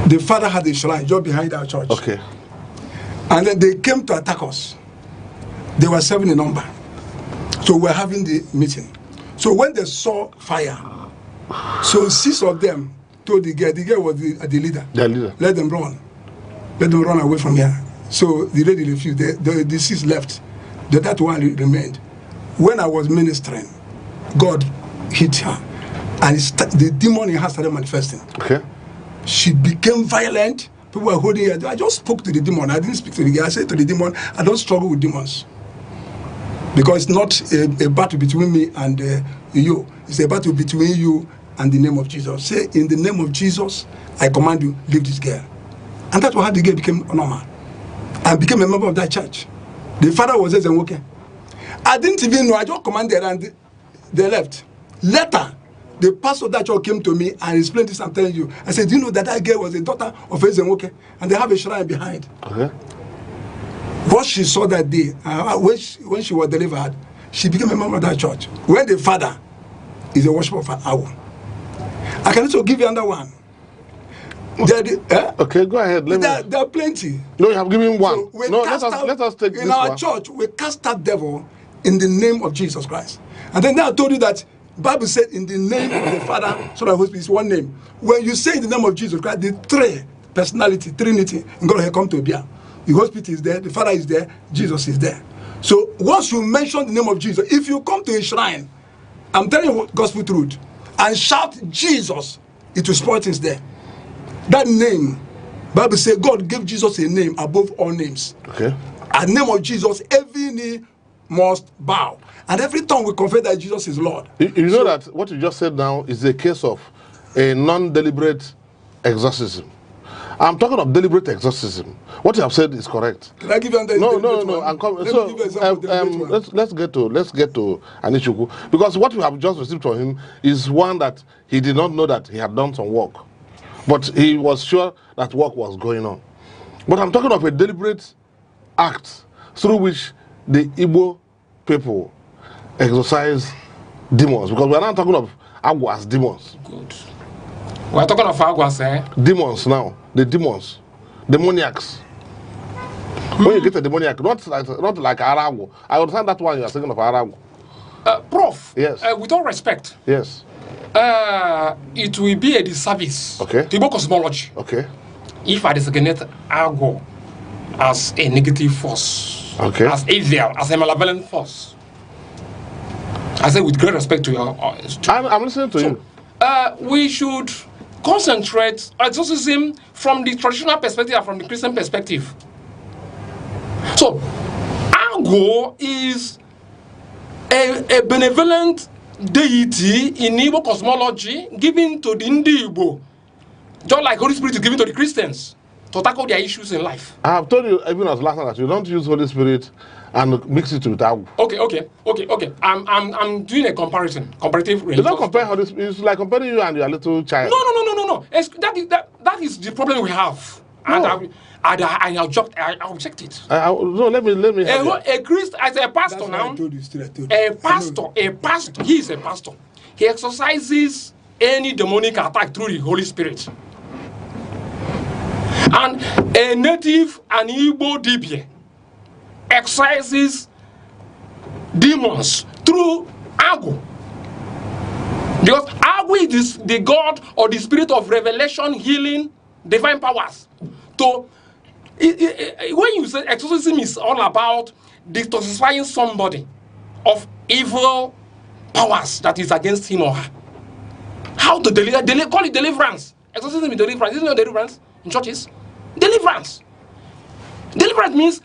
The father had a shrine just behind our church. Okay. And then they came to attack us. They were 7 in number. So we were having the meeting. So when they saw fire, so 6 of them told the girl was the leader. The leader. Let them run. Let them run away from here. So the lady refused. The 6 left. That one remained. When I was ministering, God hit her. And the demon in her started manifesting. Okay. She became violent. People were holding her. I just spoke to the demon. I didn't speak to the girl. I said to the demon, I don't struggle with demons. Because it's not a battle between me and you. It's a battle between you and the name of Jesus. Say, in the name of Jesus, I command you, leave this girl. And that's how the girl became normal. I became a member of that church. The father was Ezenwoke. I didn't even know. I just commanded and they left. Later, the pastor of that church came to me and explained this. I'm telling you. I said, do you know that girl was a daughter of Ezenwoke? And they have a shrine behind. Okay. What she saw that day, when she was delivered, she became a member of that church. When the father is a worshiper of Awo. I can also give you another one. Okay, go ahead. There are plenty. No, you have given one. So No, let us take this one. In our church, we cast out devil in the name of Jesus Christ. And then I told you that Bible said in the name of the Father, Son, and Holy Spirit is one name. When you say in the name of Jesus Christ, the three personality, Trinity, and God will come to Obia. The Holy Spirit is there, the Father is there, Jesus is there. So once you mention the name of Jesus, if you come to a shrine, I'm telling you gospel truth, and shout Jesus, it will spoil things there. That name, Bible says God gave Jesus a name above all names. Okay. At the name of Jesus, every knee must bow. And every tongue will confess that Jesus is Lord. You know that what you just said now is a case of a non-deliberate exorcism. I'm talking of deliberate exorcism. What you have said is correct. Can I give you an No. Let's get to Aneke, because what we have just received from him is one that he did not know that he had done some work, but he was sure that work was going on. But I'm talking of a deliberate act through which the Igbo people exorcise demons, because we are not talking of Agwo as demons. Good. We are talking of Agwas, eh? Demons now. The demons. Demoniacs. When you get a demoniac, not like Arago. I understand that one you are thinking of Arago. Prof. Yes. With all respect. Yes. It will be a disservice. Okay. To Igbo cosmology. Okay. If I designate Agwo as a negative force. Okay. As evil, as a malevolent force. I say with great respect to your... I'm listening to you. We should concentrate exorcism from the traditional perspective and from the Christian perspective. So, Agwo is a benevolent deity in Igbo cosmology given to the Igbo, just like Holy Spirit is given to the Christians to tackle their issues in life. I have told you even as last time that you don't use Holy Spirit and mix it with Agwo. Okay. I'm doing a comparative religious. You don't compare Holy Spirit. It's like comparing you and your little child. No. That is the problem we have. And I object it. No, let me. A Christ as a pastor now. A pastor. He is a pastor. He exercises any demonic attack through the Holy Spirit. And a native, an Igbo dibia, exercises demons through Agwo. Because Agwo is the God or the spirit of revelation, healing, divine powers. So, when you say exorcism is all about detoxifying somebody of evil powers that is against him or her. How to deliver? Call it deliverance. Exorcism is deliverance. Isn't it deliverance in churches? Deliverance. Deliverance means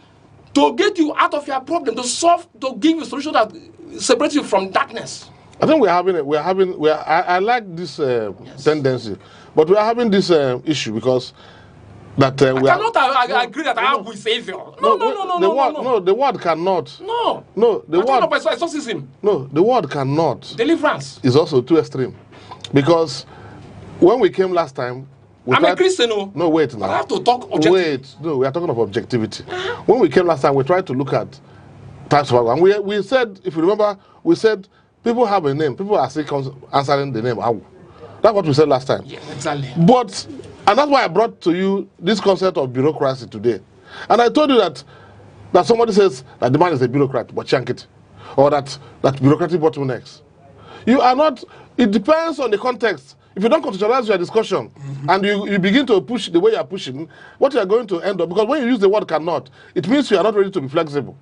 to get you out of your problem, to give you a solution that separates you from darkness. I think I like this tendency, but we are having this issue because that I cannot agree that Agwo is evil. No. The word cannot. No. The word exorcism. No, the word cannot. Deliverance is also too extreme, because when we came last time, I'm a Christian. No, wait now. I have to talk objectively. Wait, no, we are talking of objectivity. When we came last time, we tried to look at types of Agwo, and we said, if you remember, we said people have a name. People are still answering the name Agwo. That's what we said last time. Yes, exactly. And that's why I brought to you this concept of bureaucracy today. And I told you that somebody says that the man is a bureaucrat, but chunk it, or that bureaucratic bottlenecks. You are not. It depends on the context. If you don't contextualize your discussion and you begin to push the way you are pushing, what you are going to end up, because when you use the word cannot, it means you are not ready to be flexible.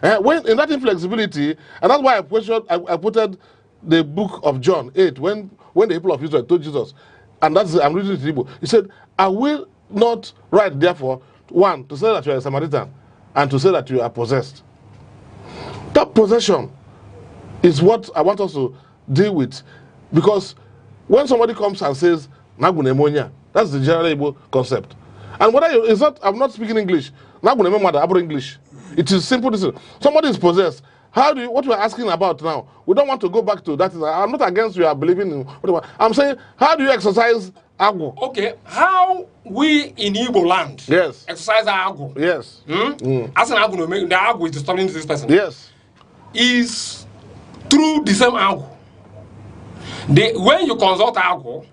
When in that inflexibility, and that's why I quoted the book of John 8, when the people of Israel told Jesus, and I'm reading it in Igbo, he said, I will not write, therefore, one, to say that you are a Samaritan, and to say that you are possessed. That possession is what I want us to deal with, because when somebody comes and says, Nagunemonia, that's the general Igbo concept. And I'm not speaking English. Nagunemomada, English. It is simple. Somebody is possessed. What we are asking about now, we don't want to go back to that. I'm not against you are believing in whatever. I'm saying, how do you exercise Agwo? Okay, how we in Igbo land exercise Agwo? Yes. As an Agwo, the Agwo is disturbing this person. Yes. Is through the same angle. When you consult angle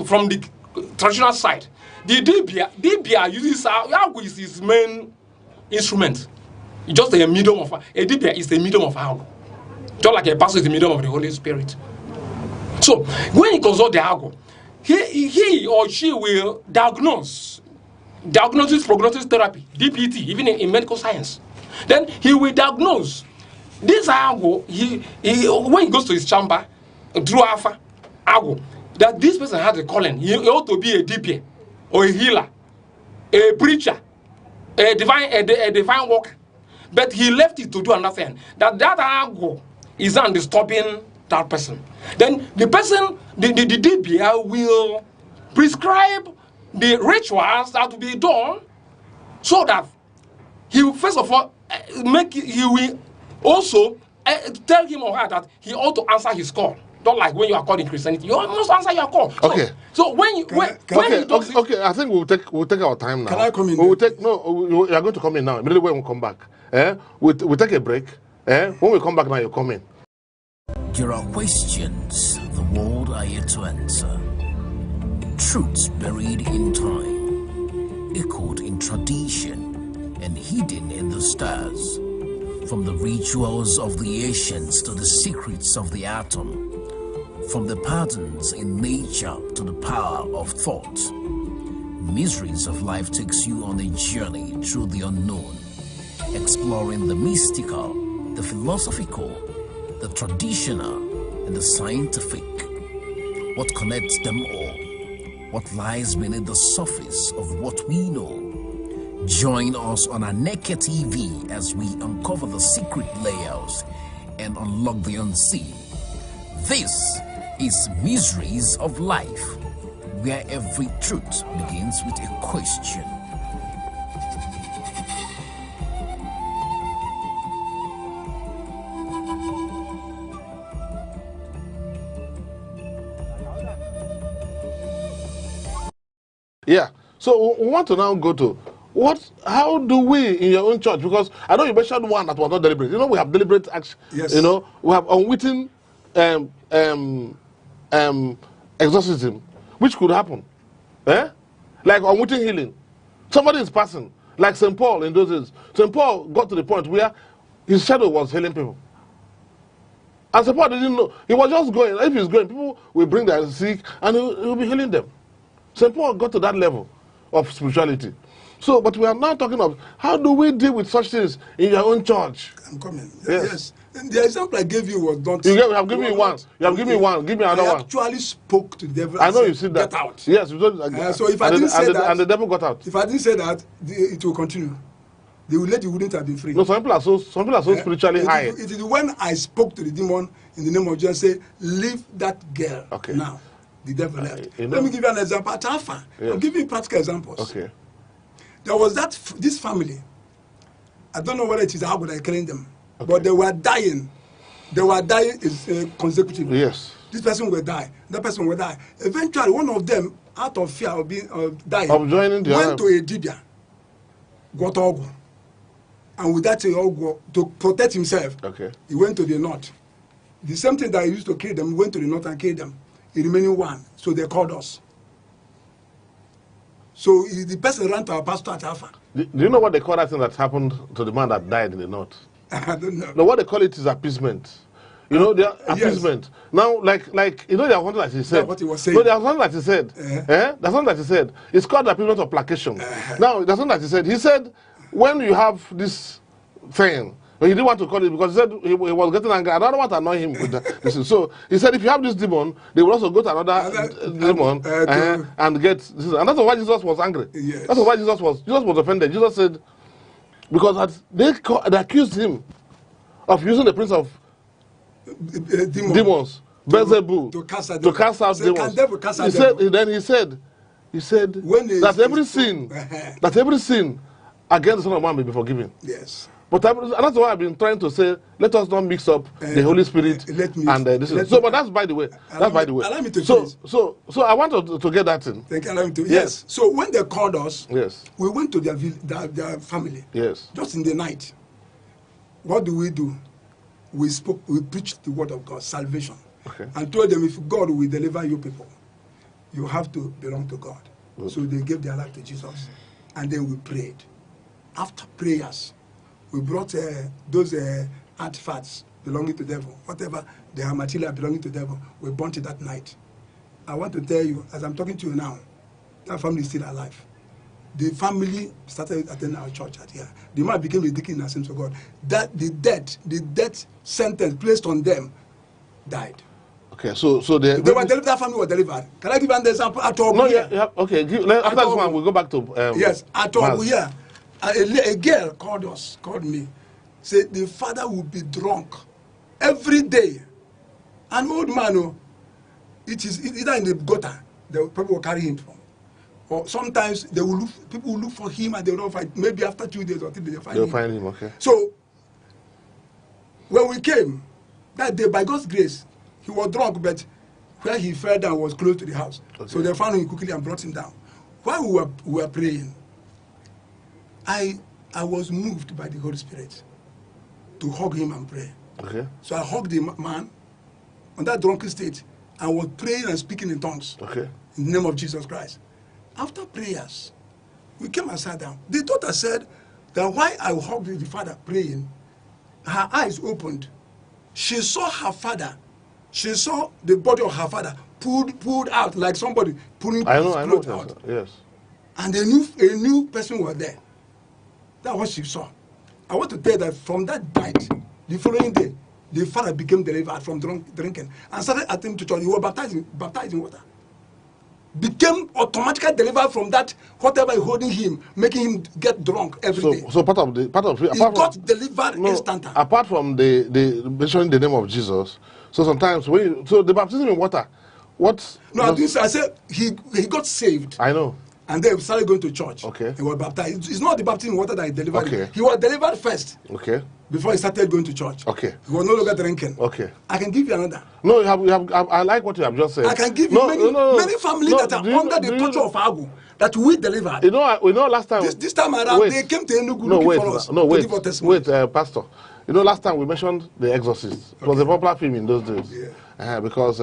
from the traditional side, the dibia uses angle is his main instrument. It's just a medium of a dibia is the medium of angle, just like a pastor is the medium of the Holy Spirit. So when you consult the angle, he or she will diagnosis, prognosis therapy, DPT, even in medical science. Then he will diagnose this angle. When he goes to his chamber through alpha angle, that this person has a calling. He ought to be a DP or a healer, a preacher, a divine worker. But he left it to do another thing. That angle is not disturbing that person. Then the person, the DPR will prescribe the rituals that will be done so that he will first of all he will also tell him or her that he ought to answer his call. Not like when you are called in Christianity, you must answer your call. Okay. So when you okay, I think we'll take our time now. Can I come in? You are going to come in now. Immediately when we come back, we'll take a break. When we come back now, you come in. There are questions the world are yet to answer. Truths buried in time, echoed in tradition, and hidden in the stars. From the rituals of the ancients to the secrets of the atom, from the patterns in nature to the power of thought, Mysteries of Life takes you on a journey through the unknown, exploring the mystical, the philosophical, the traditional, and the scientific. What connects them all? What lies beneath the surface of what we know? Join us on Aneke TV as we uncover the secret layers and unlock the unseen. This is Mysteries of Life, where every truth begins with a question. Yeah, so we want to now go to how do we in your own church, because I know you mentioned one that was not deliberate. You know, we have deliberate action. Yes. You know, we have unwitting exorcism, which could happen. Like unwitting healing. Somebody is passing, like St. Paul in those days. St. Paul got to the point where his shadow was healing people. And St. Paul didn't know. He was just going. If he's going, people will bring their sick and he'll be healing them. St. Paul got to that level of spirituality. So, but we are now talking of how do we deal with such things in your own church? I'm coming. Yes. And the example I gave you was not. You have given me one. You have given me one. Give me another one. I actually spoke to the devil. I know said, you see that. Get out. Yes. So if I didn't say that, and the devil got out. If I didn't say that, it will continue. The lady wouldn't have been free. No, some people are so spiritually high. It is when I spoke to the demon in the name of Jesus, say, leave that girl now. The devil left. Let me give you an example. At Alpha, I'll give you practical examples. Okay. There was this family. I don't know whether it is how would I claim them, but they were dying. They were dying consecutively. Yes. This person will die. That person will die. Eventually, one of them, out of fear of being dying, joining the went to a dibia, got ogu, and with that ogu to protect himself, he went to the north. The same thing that he used to kill them, he went to the north and killed them. He remained one, so they called us. So the person ran to our pastor at Alpha. Do you know what they call that thing that happened to the man that died in the north? I don't know. No, what they call it is appeasement. You know, the appeasement. Yes. Now, like you know, there's something that he said. That's what he was saying. No, there's something that he said. There's something that he said. It's called the appeasement of placation. Now, there's something that he said. He said, when you have this thing, but he didn't want to call it because he said he was getting angry. I don't want to annoy him with this. So he said, if you have this demon, they will also go to another demon and get this. And that's why Jesus was angry. Yes. That's why Jesus was offended. Jesus said, because they accused him of using the prince of demons, Beelzebub, to cast out demons. He said that every sin against the Son of Man may be forgiven. Yes. But that's why I've been trying to say, let us not mix up the Holy Spirit and this. But that's by the way. That's by the way. Allow me to so I want to get that in. Thank you. Allow me to. Yes. So when they called us, we went to their family. Yes. Just in the night. What do? we preached the word of God, salvation, and told them, if God will deliver you people, you have to belong to God. So they gave their life to Jesus, and then we prayed. After prayers, we brought those artifacts belonging to the devil, whatever their material belonging to the devil, we burnt it that night. I want to tell you, as I'm talking to you now, that family is still alive. The family started attending our church at here. The man became a deacon in the Assemblies of God. That the death sentence placed on them died. Okay, so they were delivered. That family was delivered. Can I give an example? At all, no, yeah, okay. After this one, we'll go back to yes. At all, here, a girl called me, said the father would be drunk every day. An old man, oh, it is either in the gutter, the people will carry him from. Or sometimes people will look for him and they will not find. Maybe after 2 days or 3 days they'll find him. Okay. So when we came that day, by God's grace, he was drunk, but where he fell down was close to the house. Okay. So they found him quickly and brought him down. While we were praying, I was moved by the Holy Spirit to hug him and pray. Okay. So I hugged the man on that drunken state and was praying and speaking in tongues. Okay. In the name of Jesus Christ. After prayers, we came and sat down. The daughter said that while I hugged the father praying, her eyes opened. She saw her father. She saw the body of her father pulled out like somebody pulling his clothes out. Yes. And a new person was there. That's what she saw. I want to tell you that from that night, the following day, the father became delivered from drinking and started attending to church. He was baptized in water. Became automatically delivered from that whatever is holding him, making him get drunk every day. So part of he got delivered instantaneously. Apart from the mentioning the name of Jesus, so sometimes so the baptism in water, what? No, I said he got saved. I know. And then he started going to church. Okay. He was baptized. It's not the baptism in water that he delivered. Okay. He was delivered first. Okay. Before he started going to church. Okay. He was no longer drinking. Okay. I can give you another. No, you have. I like what you have just said. I can give you many families that are under the torture of Agu that we delivered. You know, last time. This time around, they came to Enugu looking for us. No, wait, Pastor. You know, last time we mentioned The Exorcist. It was a popular film in those days. Yeah. Because,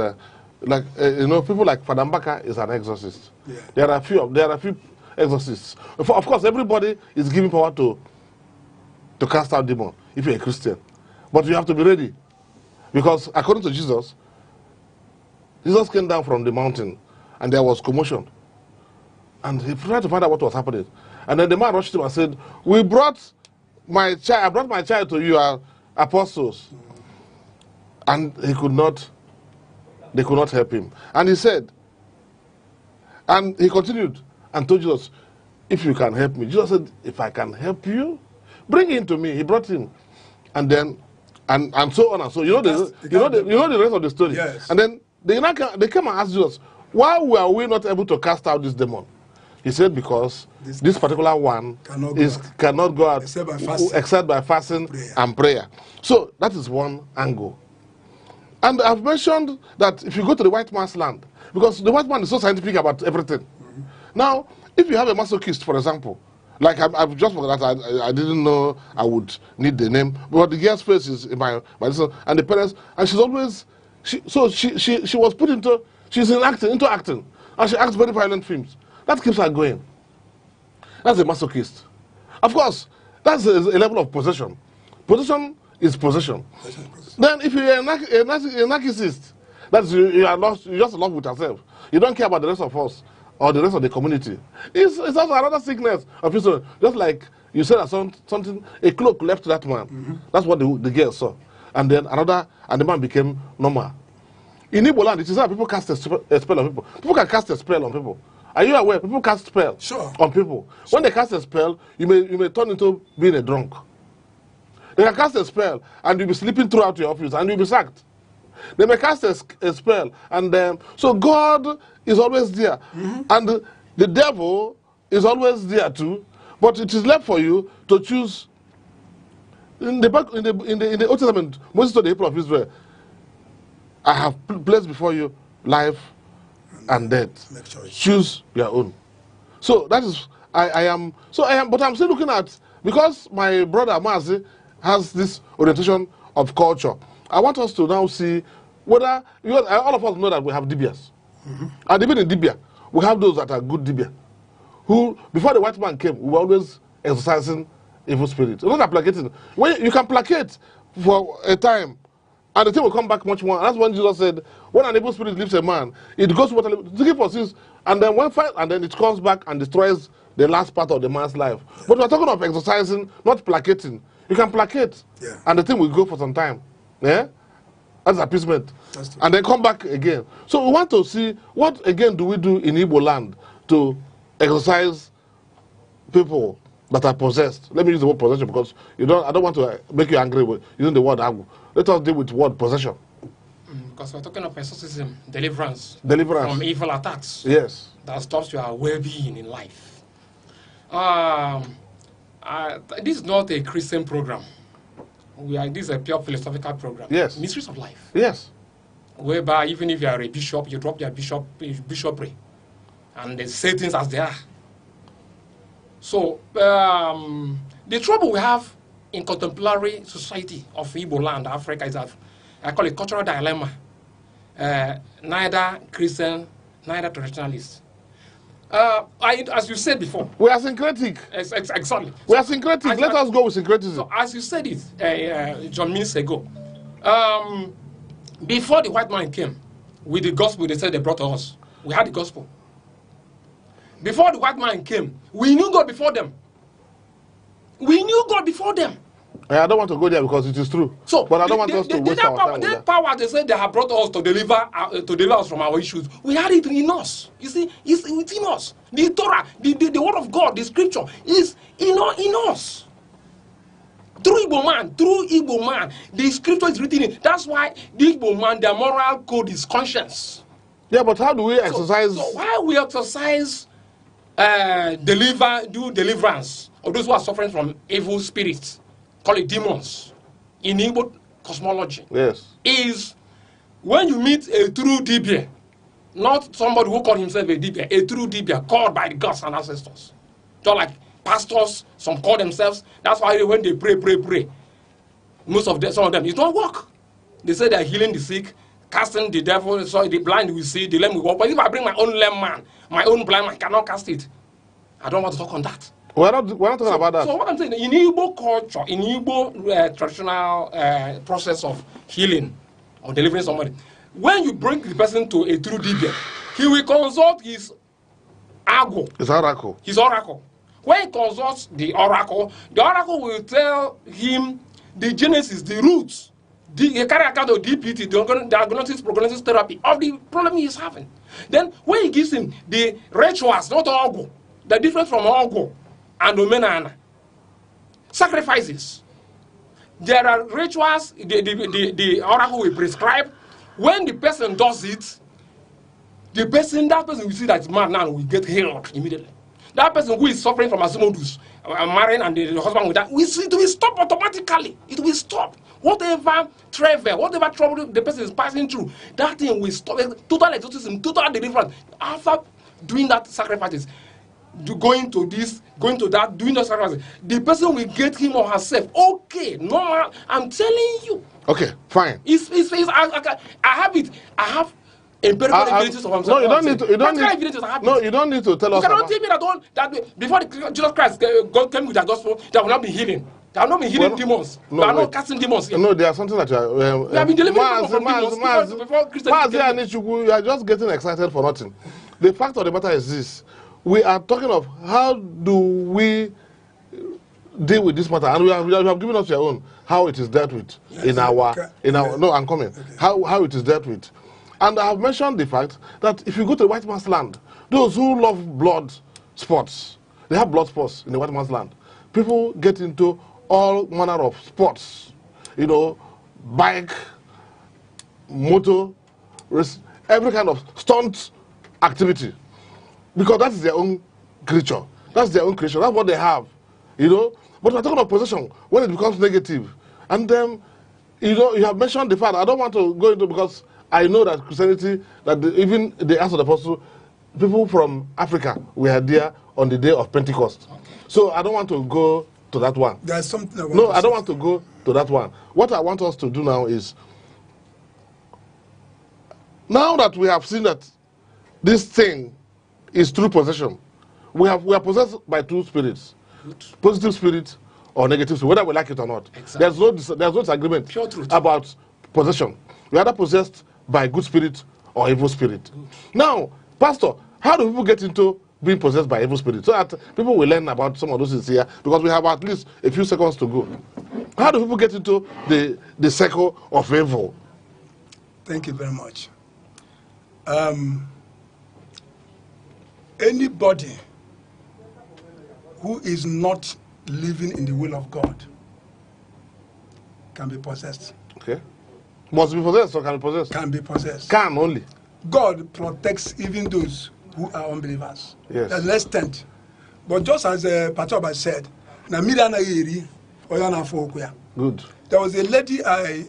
people like Father Mbaka is an exorcist. Yeah. There are a few exorcists. Of course, everybody is giving power to cast out demons if you're a Christian. But you have to be ready. Because according to Jesus came down from the mountain and there was commotion. And he tried to find out what was happening. And then the man rushed him and said, I brought my child to you, apostles. And they could not help him. And he said, and he continued and told Jesus, if you can help me. Jesus said, if I can help you, bring him to me. He brought him. And then, and so on and so. You know the rest of the story. Yes. And then they came and asked Jesus, why were we not able to cast out this demon? He said, because this particular one cannot go out except by fasting and prayer. So that is one angle. And I've mentioned that if you go to the white man's land, because the white man is so scientific about everything. Mm-hmm. Now, if you have a masochist, for example, like I've just forgot that I didn't know I would need the name, but the girl's face is in my son, and the parents, and she's always she was put into into acting, and she acts very violent films. That keeps her going. That's a masochist. Of course, that's a level of possession. Possession is possession. Then if you're a narcissist, that's you just in love with yourself. You don't care about the rest of us or the rest of the community. It's also another sickness of history. Just like you said that a cloak left that man. Mm-hmm. That's what the girl saw. And then the man became normal. In Igbo land, it is how people cast a spell on people. People can cast a spell on people. Are you aware? People cast spells on people. Sure. When they cast a spell, you may turn into being a drunk. They can cast a spell and you'll be sleeping throughout your office and you'll be sacked. They may cast a spell and so God is always there. Mm-hmm. And the devil is always there too. But it is left for you to choose. In the Old Testament, Moses told the people of Israel, I have placed before you life and death. Choose your own. So that is but I'm still looking at, because my brother Mazi has this orientation of culture. I want us to now see whether, all of us know that we have Dibias. And even in Dibia, we have those that are good Dibia, who, before the white man came, we were always exercising evil spirits. Not placating. When you can placate for a time, and the thing will come back much more. And that's when Jesus said, when an evil spirit leaves a man, it goes to for sins, and then it comes back and destroys the last part of the man's life. Yeah. But we're talking of exercising, not placating. You can placate, and the thing will go for some time. Yeah? That's appeasement. And then come back again. So we want to see, what again do we do in Igbo land to exercise people that are possessed? Let me use the word possession because I don't want to make you angry with using the word agu. Let us deal with word possession. Because we're talking of exorcism, deliverance from evil attacks. Yes. That stops your well-being in life. This is not a Christian program. This is a pure philosophical program. Yes. Mysteries of life. Yes. Whereby even if you are a bishop, you drop your bishopry, and they say things as they are. So the trouble we have in contemporary society of Igbo land, Africa, is that I call it cultural dilemma. Neither Christian, neither traditionalist. As you said before, we are syncretic. Exactly. We are syncretic. Let us go with syncretism. So as you said it, John minutes ago, before the white man came with the gospel, they said they brought to us. We had the gospel. Before the white man came, we knew God before them. We knew God before them. I don't want to go there because it is true. So, but I don't want us to waste our time with that. Power they said they have brought us to deliver us from our issues. We had it in us. You see, it's within us. The Torah, the word of God, the scripture is in us. Through Igbo man, the scripture is written in. That's why the Igbo man, their moral code is conscience. Yeah, but how do we exercise? So why we exercise, do deliverance of those who are suffering from evil spirits, call it demons, in Igbo cosmology? Yes. Is when you meet a true Dibia, not somebody who called himself a Dibia, a true Dibia called by the gods and ancestors. Just like pastors, some call themselves. That's why when they pray, some of them, it don't work. They say they're healing the sick, casting the devil, so the blind will see, the lame will walk. But if I bring my own lame man, my own blind man, cannot cast it. I don't want to talk on that. We're not talking about that. So what I'm saying, in Igbo culture, in Igbo traditional process of healing or delivering somebody, when you bring the person to a true Dibia, he will consult his ago. His oracle. His oracle. When he consults the oracle will tell him the genesis, the roots, the carry account of DPT, the diagnosis prognosis therapy of the problem he is having. Then when he gives him the rituals, not ogo, the difference from ogo and omenana, sacrifices. There are rituals the oracle will prescribe. When the person does it, that person will see that man now will get healed immediately. That person who is suffering from Asimodos, marrying and the husband with that, it will stop automatically. It will stop. Whatever trouble the person is passing through, that thing will stop. Total exorcism, total deliverance. After doing that sacrifices, going to this, going to that, doing the sacrifices, the person will get him or herself. Okay, normal. I'm telling you. Okay, fine. I have it. I have empirical evidences of himself. No, you don't need to. You don't need to tell us. You cannot tell me that before Jesus Christ God came with the gospel, there will not be healing. There will not be healing demons. There are not casting demons here. No, there are something that you are. We have been delivering from demons before Christianity. You are just getting excited for nothing. The fact of the matter is this: we are talking of how do we deal with this matter, and you have given us your own how it is dealt with in our. No, I'm coming. Okay. How it is dealt with. And I have mentioned the fact that if you go to the white man's land, those who love blood sports, they have blood sports in the white man's land. People get into all manner of sports, bike, motor, every kind of stunt activity. Because that is their own creature. That's their own creation. That's what they have, But we're talking of possession when it becomes negative. And then, you have mentioned the fact, I don't want to go into because I know that Christianity, even the Acts of the Apostle, people from Africa were there on the day of Pentecost. Okay. So I don't want to go to that one. There's something I don't want to go to to that one. What I want us to do now is, now that we have seen that this thing is true possession, we are possessed by two spirits, positive spirit or negative spirit, whether we like it or not. Exactly. There's no disagreement Pure truth. about possession. We are either possessed by good spirit or evil spirit. Now, Pastor, how do people get into being possessed by evil spirit? So that people will learn about some of those things here, because we have at least a few seconds to go. How do people get into the circle of evil? Thank you very much. Anybody who is not living in the will of God can be possessed. Okay. Must be possessed or can be possessed? Can be possessed. Can only. God protects even those who are unbelievers. Yes. That's less extent. But just as Patoba said, good. There was a lady I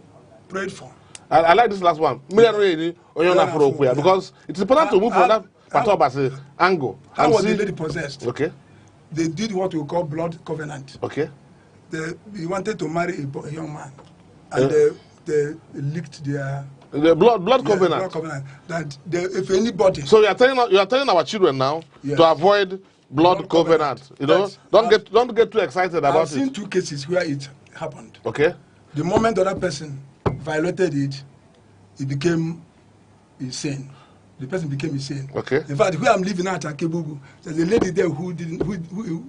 prayed for. I like this last one. Because it's important to move from that Patoba's angle. How was the lady possessed? Okay. They did what we call blood covenant. Okay. He wanted to marry a young man, and they licked their the blood covenant. Blood covenant. That if anybody. So you are telling our children now to avoid blood covenant. You know, don't get too excited about it. I've seen two cases where it happened. Okay. The moment the other person violated it, it became insane. The person became insane. Okay. In fact, where I'm living at Akebugu, there's a lady there who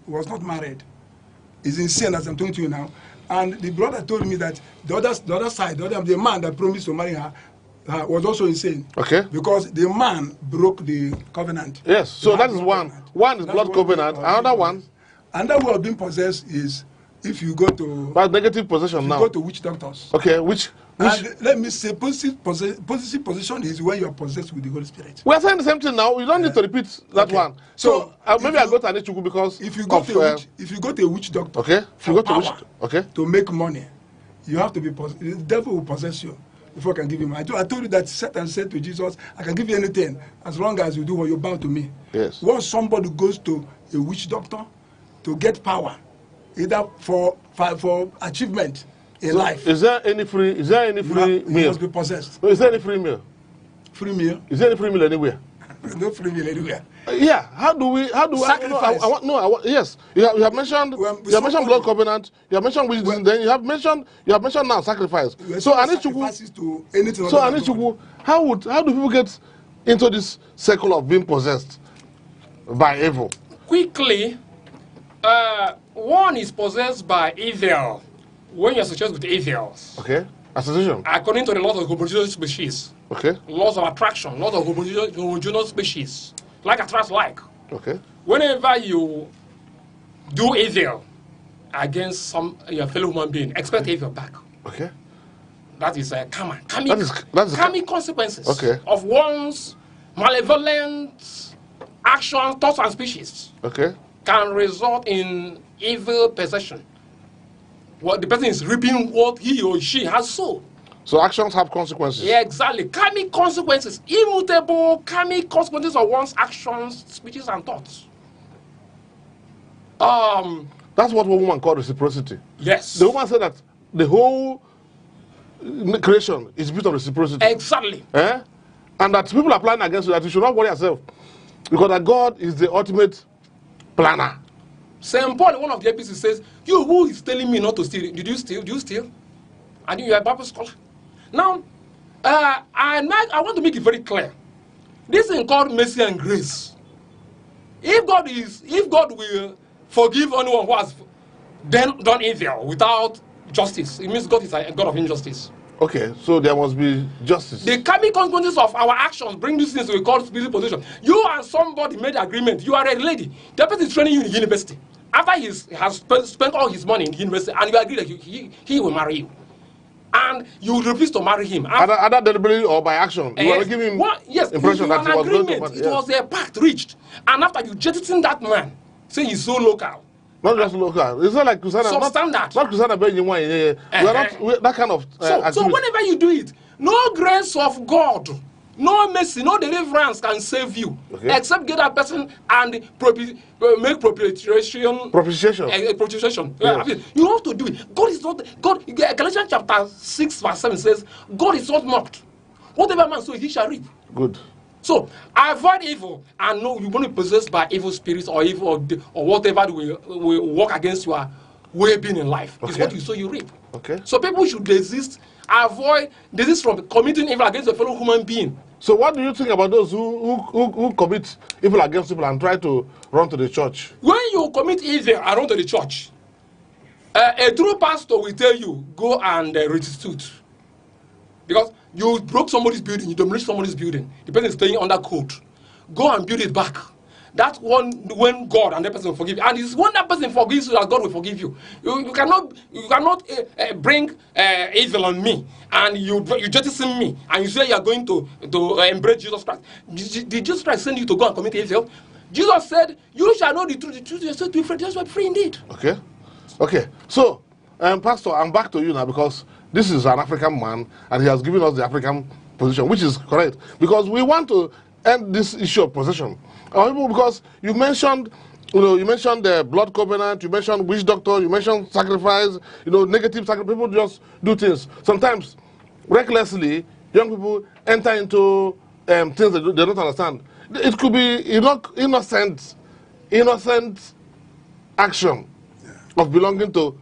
was not married. Is insane as I'm talking to you now. And the brother told me that the other side, the man that promised to marry her, was also insane. Okay. Because the man broke the covenant. Yes. So that is one. One is blood covenant. Another one. Another way of being possessed is if you go to. But negative possession now. You go to witch doctors. Okay. Which? And let me say, positive position is when you are possessed with the Holy Spirit. We are saying the same thing now. You don't need to repeat that one. So maybe I go to Aneke because if you go to a witch doctor, okay, if you go to witch, okay, to make money, you have to be the devil will possess you before I can give you money. I told you that Satan said to Jesus, "I can give you anything as long as you do what you're bound to me." Yes. Once somebody goes to a witch doctor to get power, either for achievement in life. Is there any free meal? You must be possessed. Is there any free meal? Free meal? Is there any free meal anywhere? There's no free meal anywhere. Yeah. How do we? Sacrifice. Yes. You have mentioned. You have mentioned blood covenant. You have mentioned wisdom. Then you have mentioned now sacrifice. So Aneke. So Aneke, how do people get into this circle of being possessed by evil? Quickly, one is possessed by evil. When you're associated with evils. Okay. Association. According to the laws of homogeneous species. Okay. Laws of attraction, laws of homogeneous species. Like attracts like. Okay. Whenever you do evil against your fellow human being, expect evil back. Okay. That is karma. Karmic consequences of one's malevolent actions, thoughts, and species. Okay. Can result in evil possession. What the person is reaping what he or she has sown. So actions have consequences. Yeah, exactly. Karmic consequences, immutable karmic consequences of one's actions, speeches, and thoughts. That's what one woman called reciprocity. Yes. The woman said that the whole creation is built on reciprocity. Exactly. And that people are planning against you, that you should not worry yourself, because that God is the ultimate planner. St. Paul, one of the epistles, says, "You who is telling me not to steal, did you steal? Do you steal? And you are a Bible scholar." Now, I want to make it very clear. This is called mercy and grace. If God will forgive anyone who has done evil without justice, it means God is a God of injustice. Okay, so there must be justice. The karmic consequences of our actions bring these things we call spiritual position. You and somebody made agreement. You are a lady. The person is training you in university. After he has spent all his money in university, and you agree that he will marry you, and you refuse to marry him. Either deliberately or by action. You want to give him impression that he was going to marry. It was a pact reached, and after you jettison that man, say he's so local. Not just local. It's not like Kusana. Substandard. Not Kusana Benjamin. We are not that kind of. So whenever you do it, no grace of God, No mercy, no deliverance can save you, except get that person and make propitiation. Propitiation. Yes. I mean, you have to do it. God is not God. Galatians chapter 6 verse 7 says, God is not mocked. Whatever man sows, he shall reap. Good. So avoid evil, and know you're going to be possessed by evil spirits or evil or whatever will work against your well-being in life. It's what you sow, you reap. Okay. So people should desist from committing evil against a fellow human being. So what do you think about those who commit evil against people and try to run to the church? When you commit evil and run to the church, a true pastor will tell you, go and restitute. Because you broke somebody's building, you demolished somebody's building, the person is staying under code. Go and build it back. That's when God and that person will forgive you. And it's when that person forgives you that God will forgive you. You cannot bring evil on me and you jettison me and you say you are going to embrace Jesus Christ. Did Jesus Christ send you to go and commit evil? Jesus said, you shall know the truth shall set you free. That's why free indeed. Okay. Okay. So, Pastor, I'm back to you now because this is an African man and he has given us the African position, which is correct. Because we want to end this issue of possession. Because you mentioned the blood covenant, you mentioned witch doctor, you mentioned sacrifice, negative sacrifice. People just do things. Sometimes, recklessly, young people enter into things they don't understand. It could be innocent action of belonging to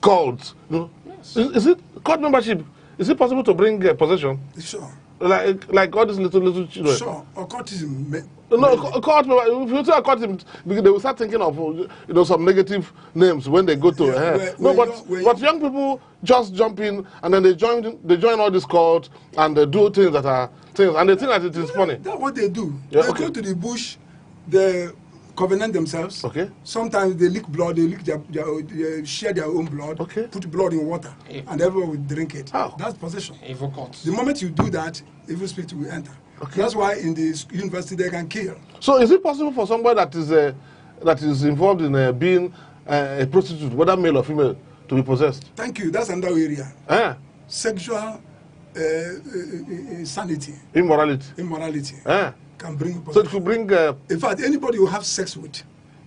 cults. Yes. Is it cult membership? Is it possible to bring possession? Sure. Like all these little children. Sure. Occultism. No, cult. If you say occultism, they will start thinking of some negative names when they go to. But young people just jump in and then they join all this cult and they do things that are things and they think that it is funny. That's what they do. Yeah, they go to the bush, they covenant themselves. Okay. Sometimes they lick blood, they share their own blood, put blood in water, and everyone will drink it. How? That's possession. Evil cults. The moment you do that, evil spirit will enter. Okay. That's why in the university they can kill. So is it possible for somebody that is involved in being a prostitute, whether male or female, to be possessed? Thank you. That's another area. Sexual insanity. Immorality. Can bring possession. So it could bring. In fact, anybody who have sex with,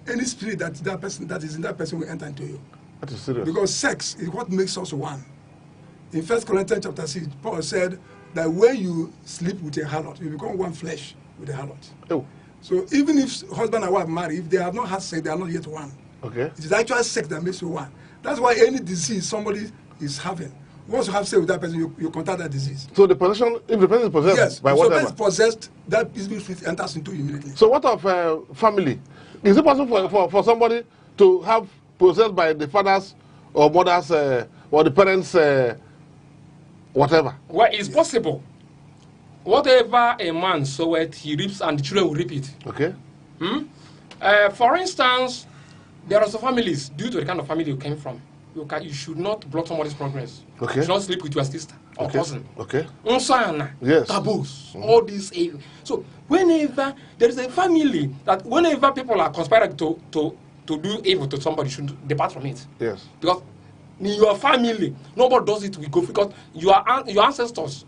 any spirit that is in that person will enter into you. That is serious. Because sex is what makes us one. In 1 Corinthians chapter 6, Paul said that when you sleep with a harlot, you become one flesh with a harlot. Oh. So even if husband and wife marry, if they have not had sex, they are not yet one. Okay. It is actual sex that makes you one. That's why any disease somebody is having, once you have sex with that person, you contact that disease. So the possession, if the person is possessed by whatever. Yes, if the person is possessed, that evil spirit enters into you immediately. So what of family? Is it possible for somebody to have possessed by the fathers or mothers or the parents, whatever? Well, it's possible. Whatever a man soweth, he reaps, and the children will reap it. Okay. For instance, there are some families, due to the kind of family you came from, you should not block somebody's progress. Okay. You should not sleep with your sister or cousin. Okay. Yes. Taboos, all these. So whenever there is a family that whenever people are conspiring to do evil to somebody, you should depart from it. Yes. Because in your family, nobody does it with go because your ancestors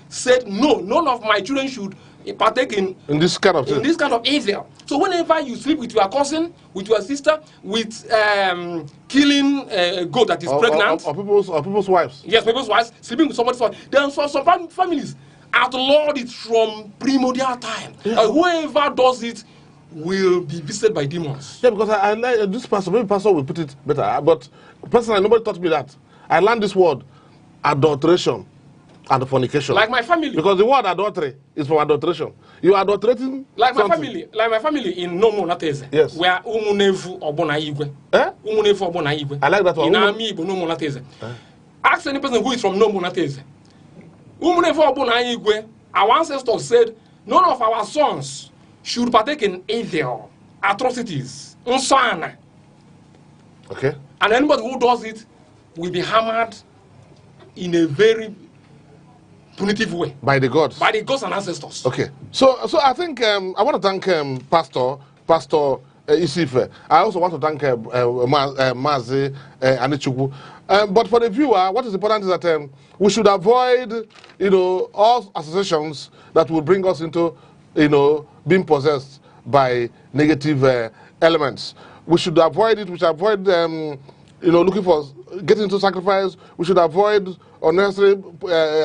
said no, none of my children should partake in this kind of evil. So whenever you sleep with your cousin, with your sister, with killing a goat that is pregnant, or people's wives. Yes, people's wives, sleeping with somebody's wife. Then some families outlawed it from primordial time. Yeah. Whoever does it will be visited by demons. Yeah, because I like this pastor. Maybe pastor will put it better. But personally, nobody taught me that. I learned this word, adulteration and fornication. Like my family. Because the word adultery is from adulteration. You are adulterating like something. my family in Nomo Nateze. Yes. Where umunevu obona igwe. Umunevu obona igwe. I like that one. In Ami Igbo Nomo Nateze. Ask any person who is from Nomo Nateze. Umunevu obona igwe. Our ancestors said none of our sons should partake in evil, atrocities, unsana. Okay. And anybody who does it will be hammered in a very punitive way. By the gods. By the gods and ancestors. Okay. So I think I want to thank Pastor Isife. I also want to thank Mazi Anichukwu. But for the viewer, what is important is that we should avoid, all associations that will bring us into, being possessed by negative elements. We should avoid it. We should avoid, looking for getting into sacrifice. We should avoid unnecessary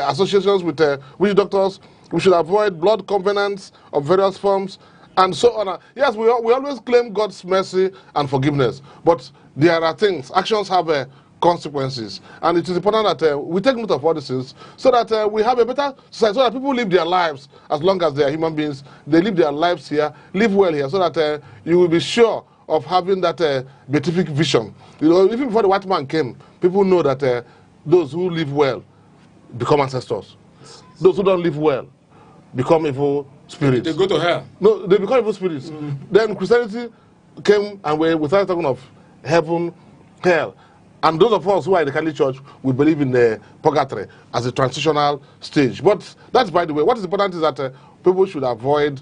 associations with witch doctors. We should avoid blood covenants of various forms, and so on. Yes, we always claim God's mercy and forgiveness, but there are things, actions have consequences, and it is important that we take note of all these things so that we have a better society, so that people live their lives as long as they are human beings. They live their lives here, live well here, so that you will be sure of having that beatific vision. Even before the white man came, people know that those who live well become ancestors. Those who don't live well become evil spirits. They go to hell. No, they become evil spirits. Then Christianity came, and we started talking of heaven, hell. And those of us who are in the Catholic Church, we believe in the purgatory as a transitional stage. But that's by the way. What is important is that people should avoid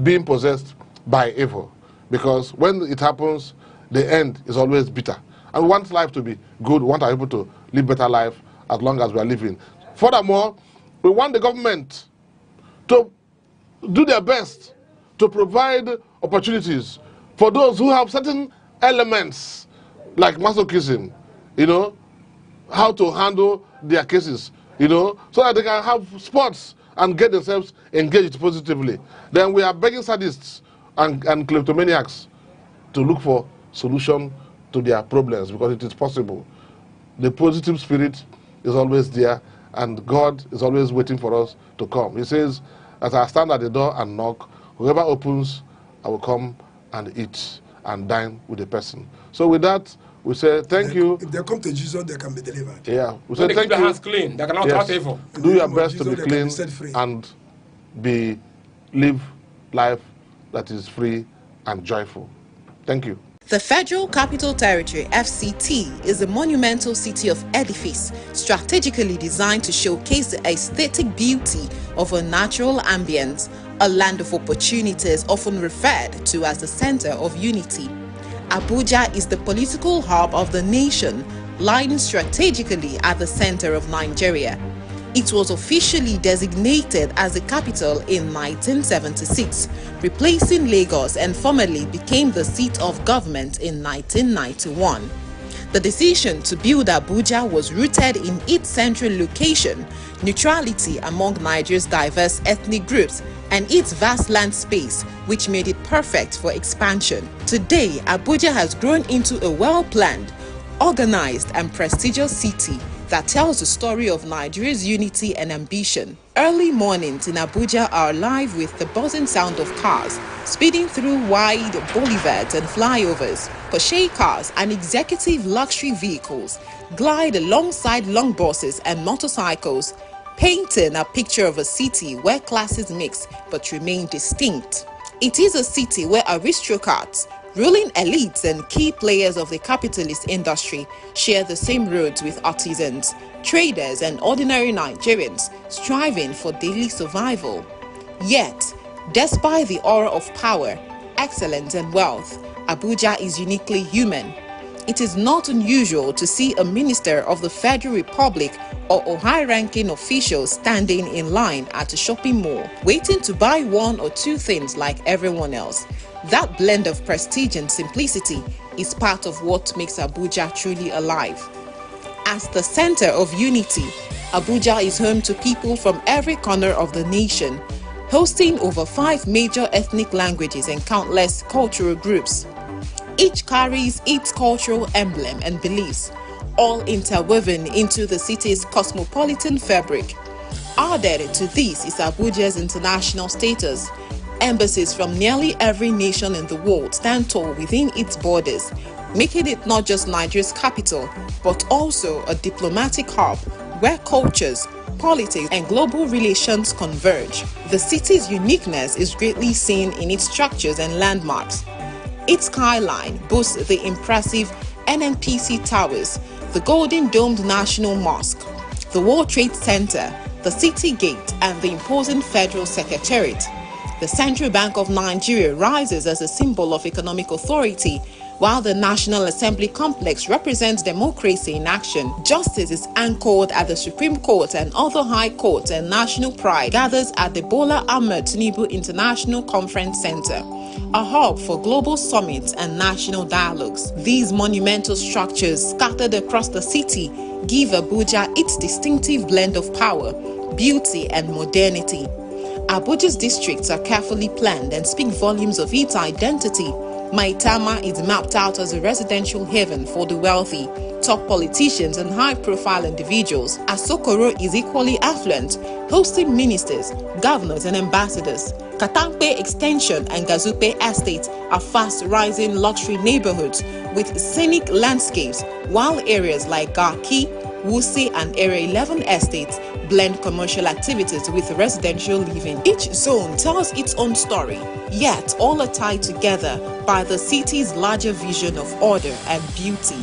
being possessed by evil, because when it happens, the end is always bitter. And we want life to be good. We want our people to live better life as long as we are living. Furthermore, we want the government to do their best to provide opportunities for those who have certain elements like masochism, how to handle their cases, so that they can have sports and get themselves engaged positively. Then we are begging sadists and kleptomaniacs to look for solution to their problems, because it is possible. The positive spirit is always there, and God is always waiting for us to come. He says, as I stand at the door and knock, whoever opens, I will come and eat and dine with the person. So with that, we say thank you. If they come to Jesus, they can be delivered. Yeah. We When say they thank keep their you. hands clean, they cannot touch evil. Do your best to be clean and live life that is free and joyful. Thank you. The Federal Capital Territory, FCT, is a monumental city of edifice strategically designed to showcase the aesthetic beauty of a natural ambience, a land of opportunities often referred to as the center of unity. Abuja is the political hub of the nation, lying strategically at the center of Nigeria. It was officially designated as the capital in 1976, replacing Lagos, and formally became the seat of government in 1991. The decision to build Abuja was rooted in its central location, neutrality among Nigeria's diverse ethnic groups, and its vast land space, which made it perfect for expansion. Today, Abuja has grown into a well-planned, organized, and prestigious city that tells the story of Nigeria's unity and ambition. Early mornings in Abuja are alive with the buzzing sound of cars speeding through wide boulevards and flyovers. Porsche cars and executive luxury vehicles glide alongside long buses and motorcycles, painting a picture of a city where classes mix but remain distinct. It is a city where aristocrats, ruling elites, and key players of the capitalist industry share the same roads with artisans, traders, and ordinary Nigerians striving for daily survival. Yet, despite the aura of power, excellence, and wealth, Abuja is uniquely human. It is not unusual to see a minister of the Federal Republic or a high-ranking official standing in line at a shopping mall, waiting to buy one or two things like everyone else. That blend of prestige and simplicity is part of what makes Abuja truly alive. As the center of unity, Abuja is home to people from every corner of the nation, hosting over 5 major ethnic languages and countless cultural groups. Each carries its cultural emblem and beliefs, all interwoven into the city's cosmopolitan fabric. Added to this is Abuja's international status. Embassies from nearly every nation in the world stand tall within its borders, making it not just Nigeria's capital, but also a diplomatic hub where cultures, politics, and global relations converge. The city's uniqueness is greatly seen in its structures and landmarks. Its skyline boasts the impressive NNPC Towers, the Golden Domed National Mosque, the World Trade Center, the City Gate, and the imposing Federal Secretariat. The Central Bank of Nigeria rises as a symbol of economic authority, while the National Assembly complex represents democracy in action. Justice is anchored at the Supreme Court, and other high courts and national pride gathers at the Bola Ahmed Tinubu International Conference Center, a hub for global summits and national dialogues. These monumental structures scattered across the city give Abuja its distinctive blend of power, beauty, and modernity. Abuja's districts are carefully planned and speak volumes of its identity. Maitama is mapped out as a residential haven for the wealthy, top politicians, and high-profile individuals. Asokoro is equally affluent, hosting ministers, governors, and ambassadors. Katampe Extension and Gazupe Estate are fast-rising luxury neighborhoods with scenic landscapes, while areas like Garki, Wuse, and Area 11 estates blend commercial activities with residential living. Each zone tells its own story, yet all are tied together by the city's larger vision of order and beauty.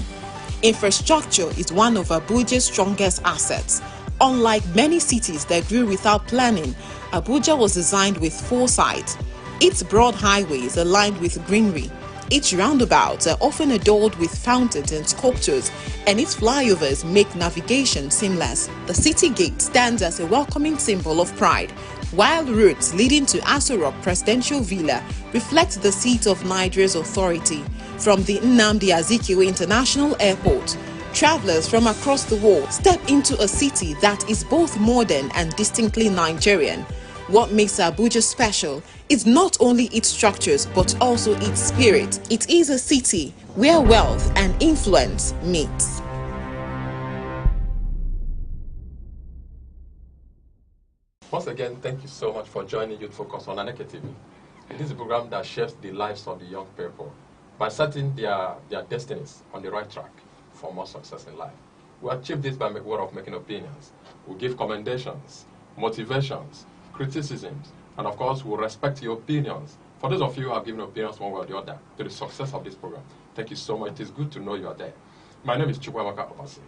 Infrastructure is one of Abuja's strongest assets. Unlike many cities that grew without planning, Abuja was designed with foresight. Its broad highways are lined with greenery. Its roundabouts are often adorned with fountains and sculptures, and its flyovers make navigation seamless. The city gate stands as a welcoming symbol of pride, while routes leading to Aso Rock Presidential Villa reflect the seat of Nigeria's authority. From the Nnamdi Azikiwe International Airport, travelers from across the world step into a city that is both modern and distinctly Nigerian. What makes Abuja special is not only its structures but also its spirit. It is a city where wealth and influence meet. Once again, thank you so much for joining Youth Focus on Aneke TV. It is a program that shapes the lives of the young people by setting their destinies on the right track for more success in life. We achieve this by word of making opinions. We give commendations, motivations, criticisms, and of course, we'll respect your opinions. For those of you who have given opinions one way or the other to the success of this program, thank you so much. It is good to know you are there. My name is Chukwamaka Obasi.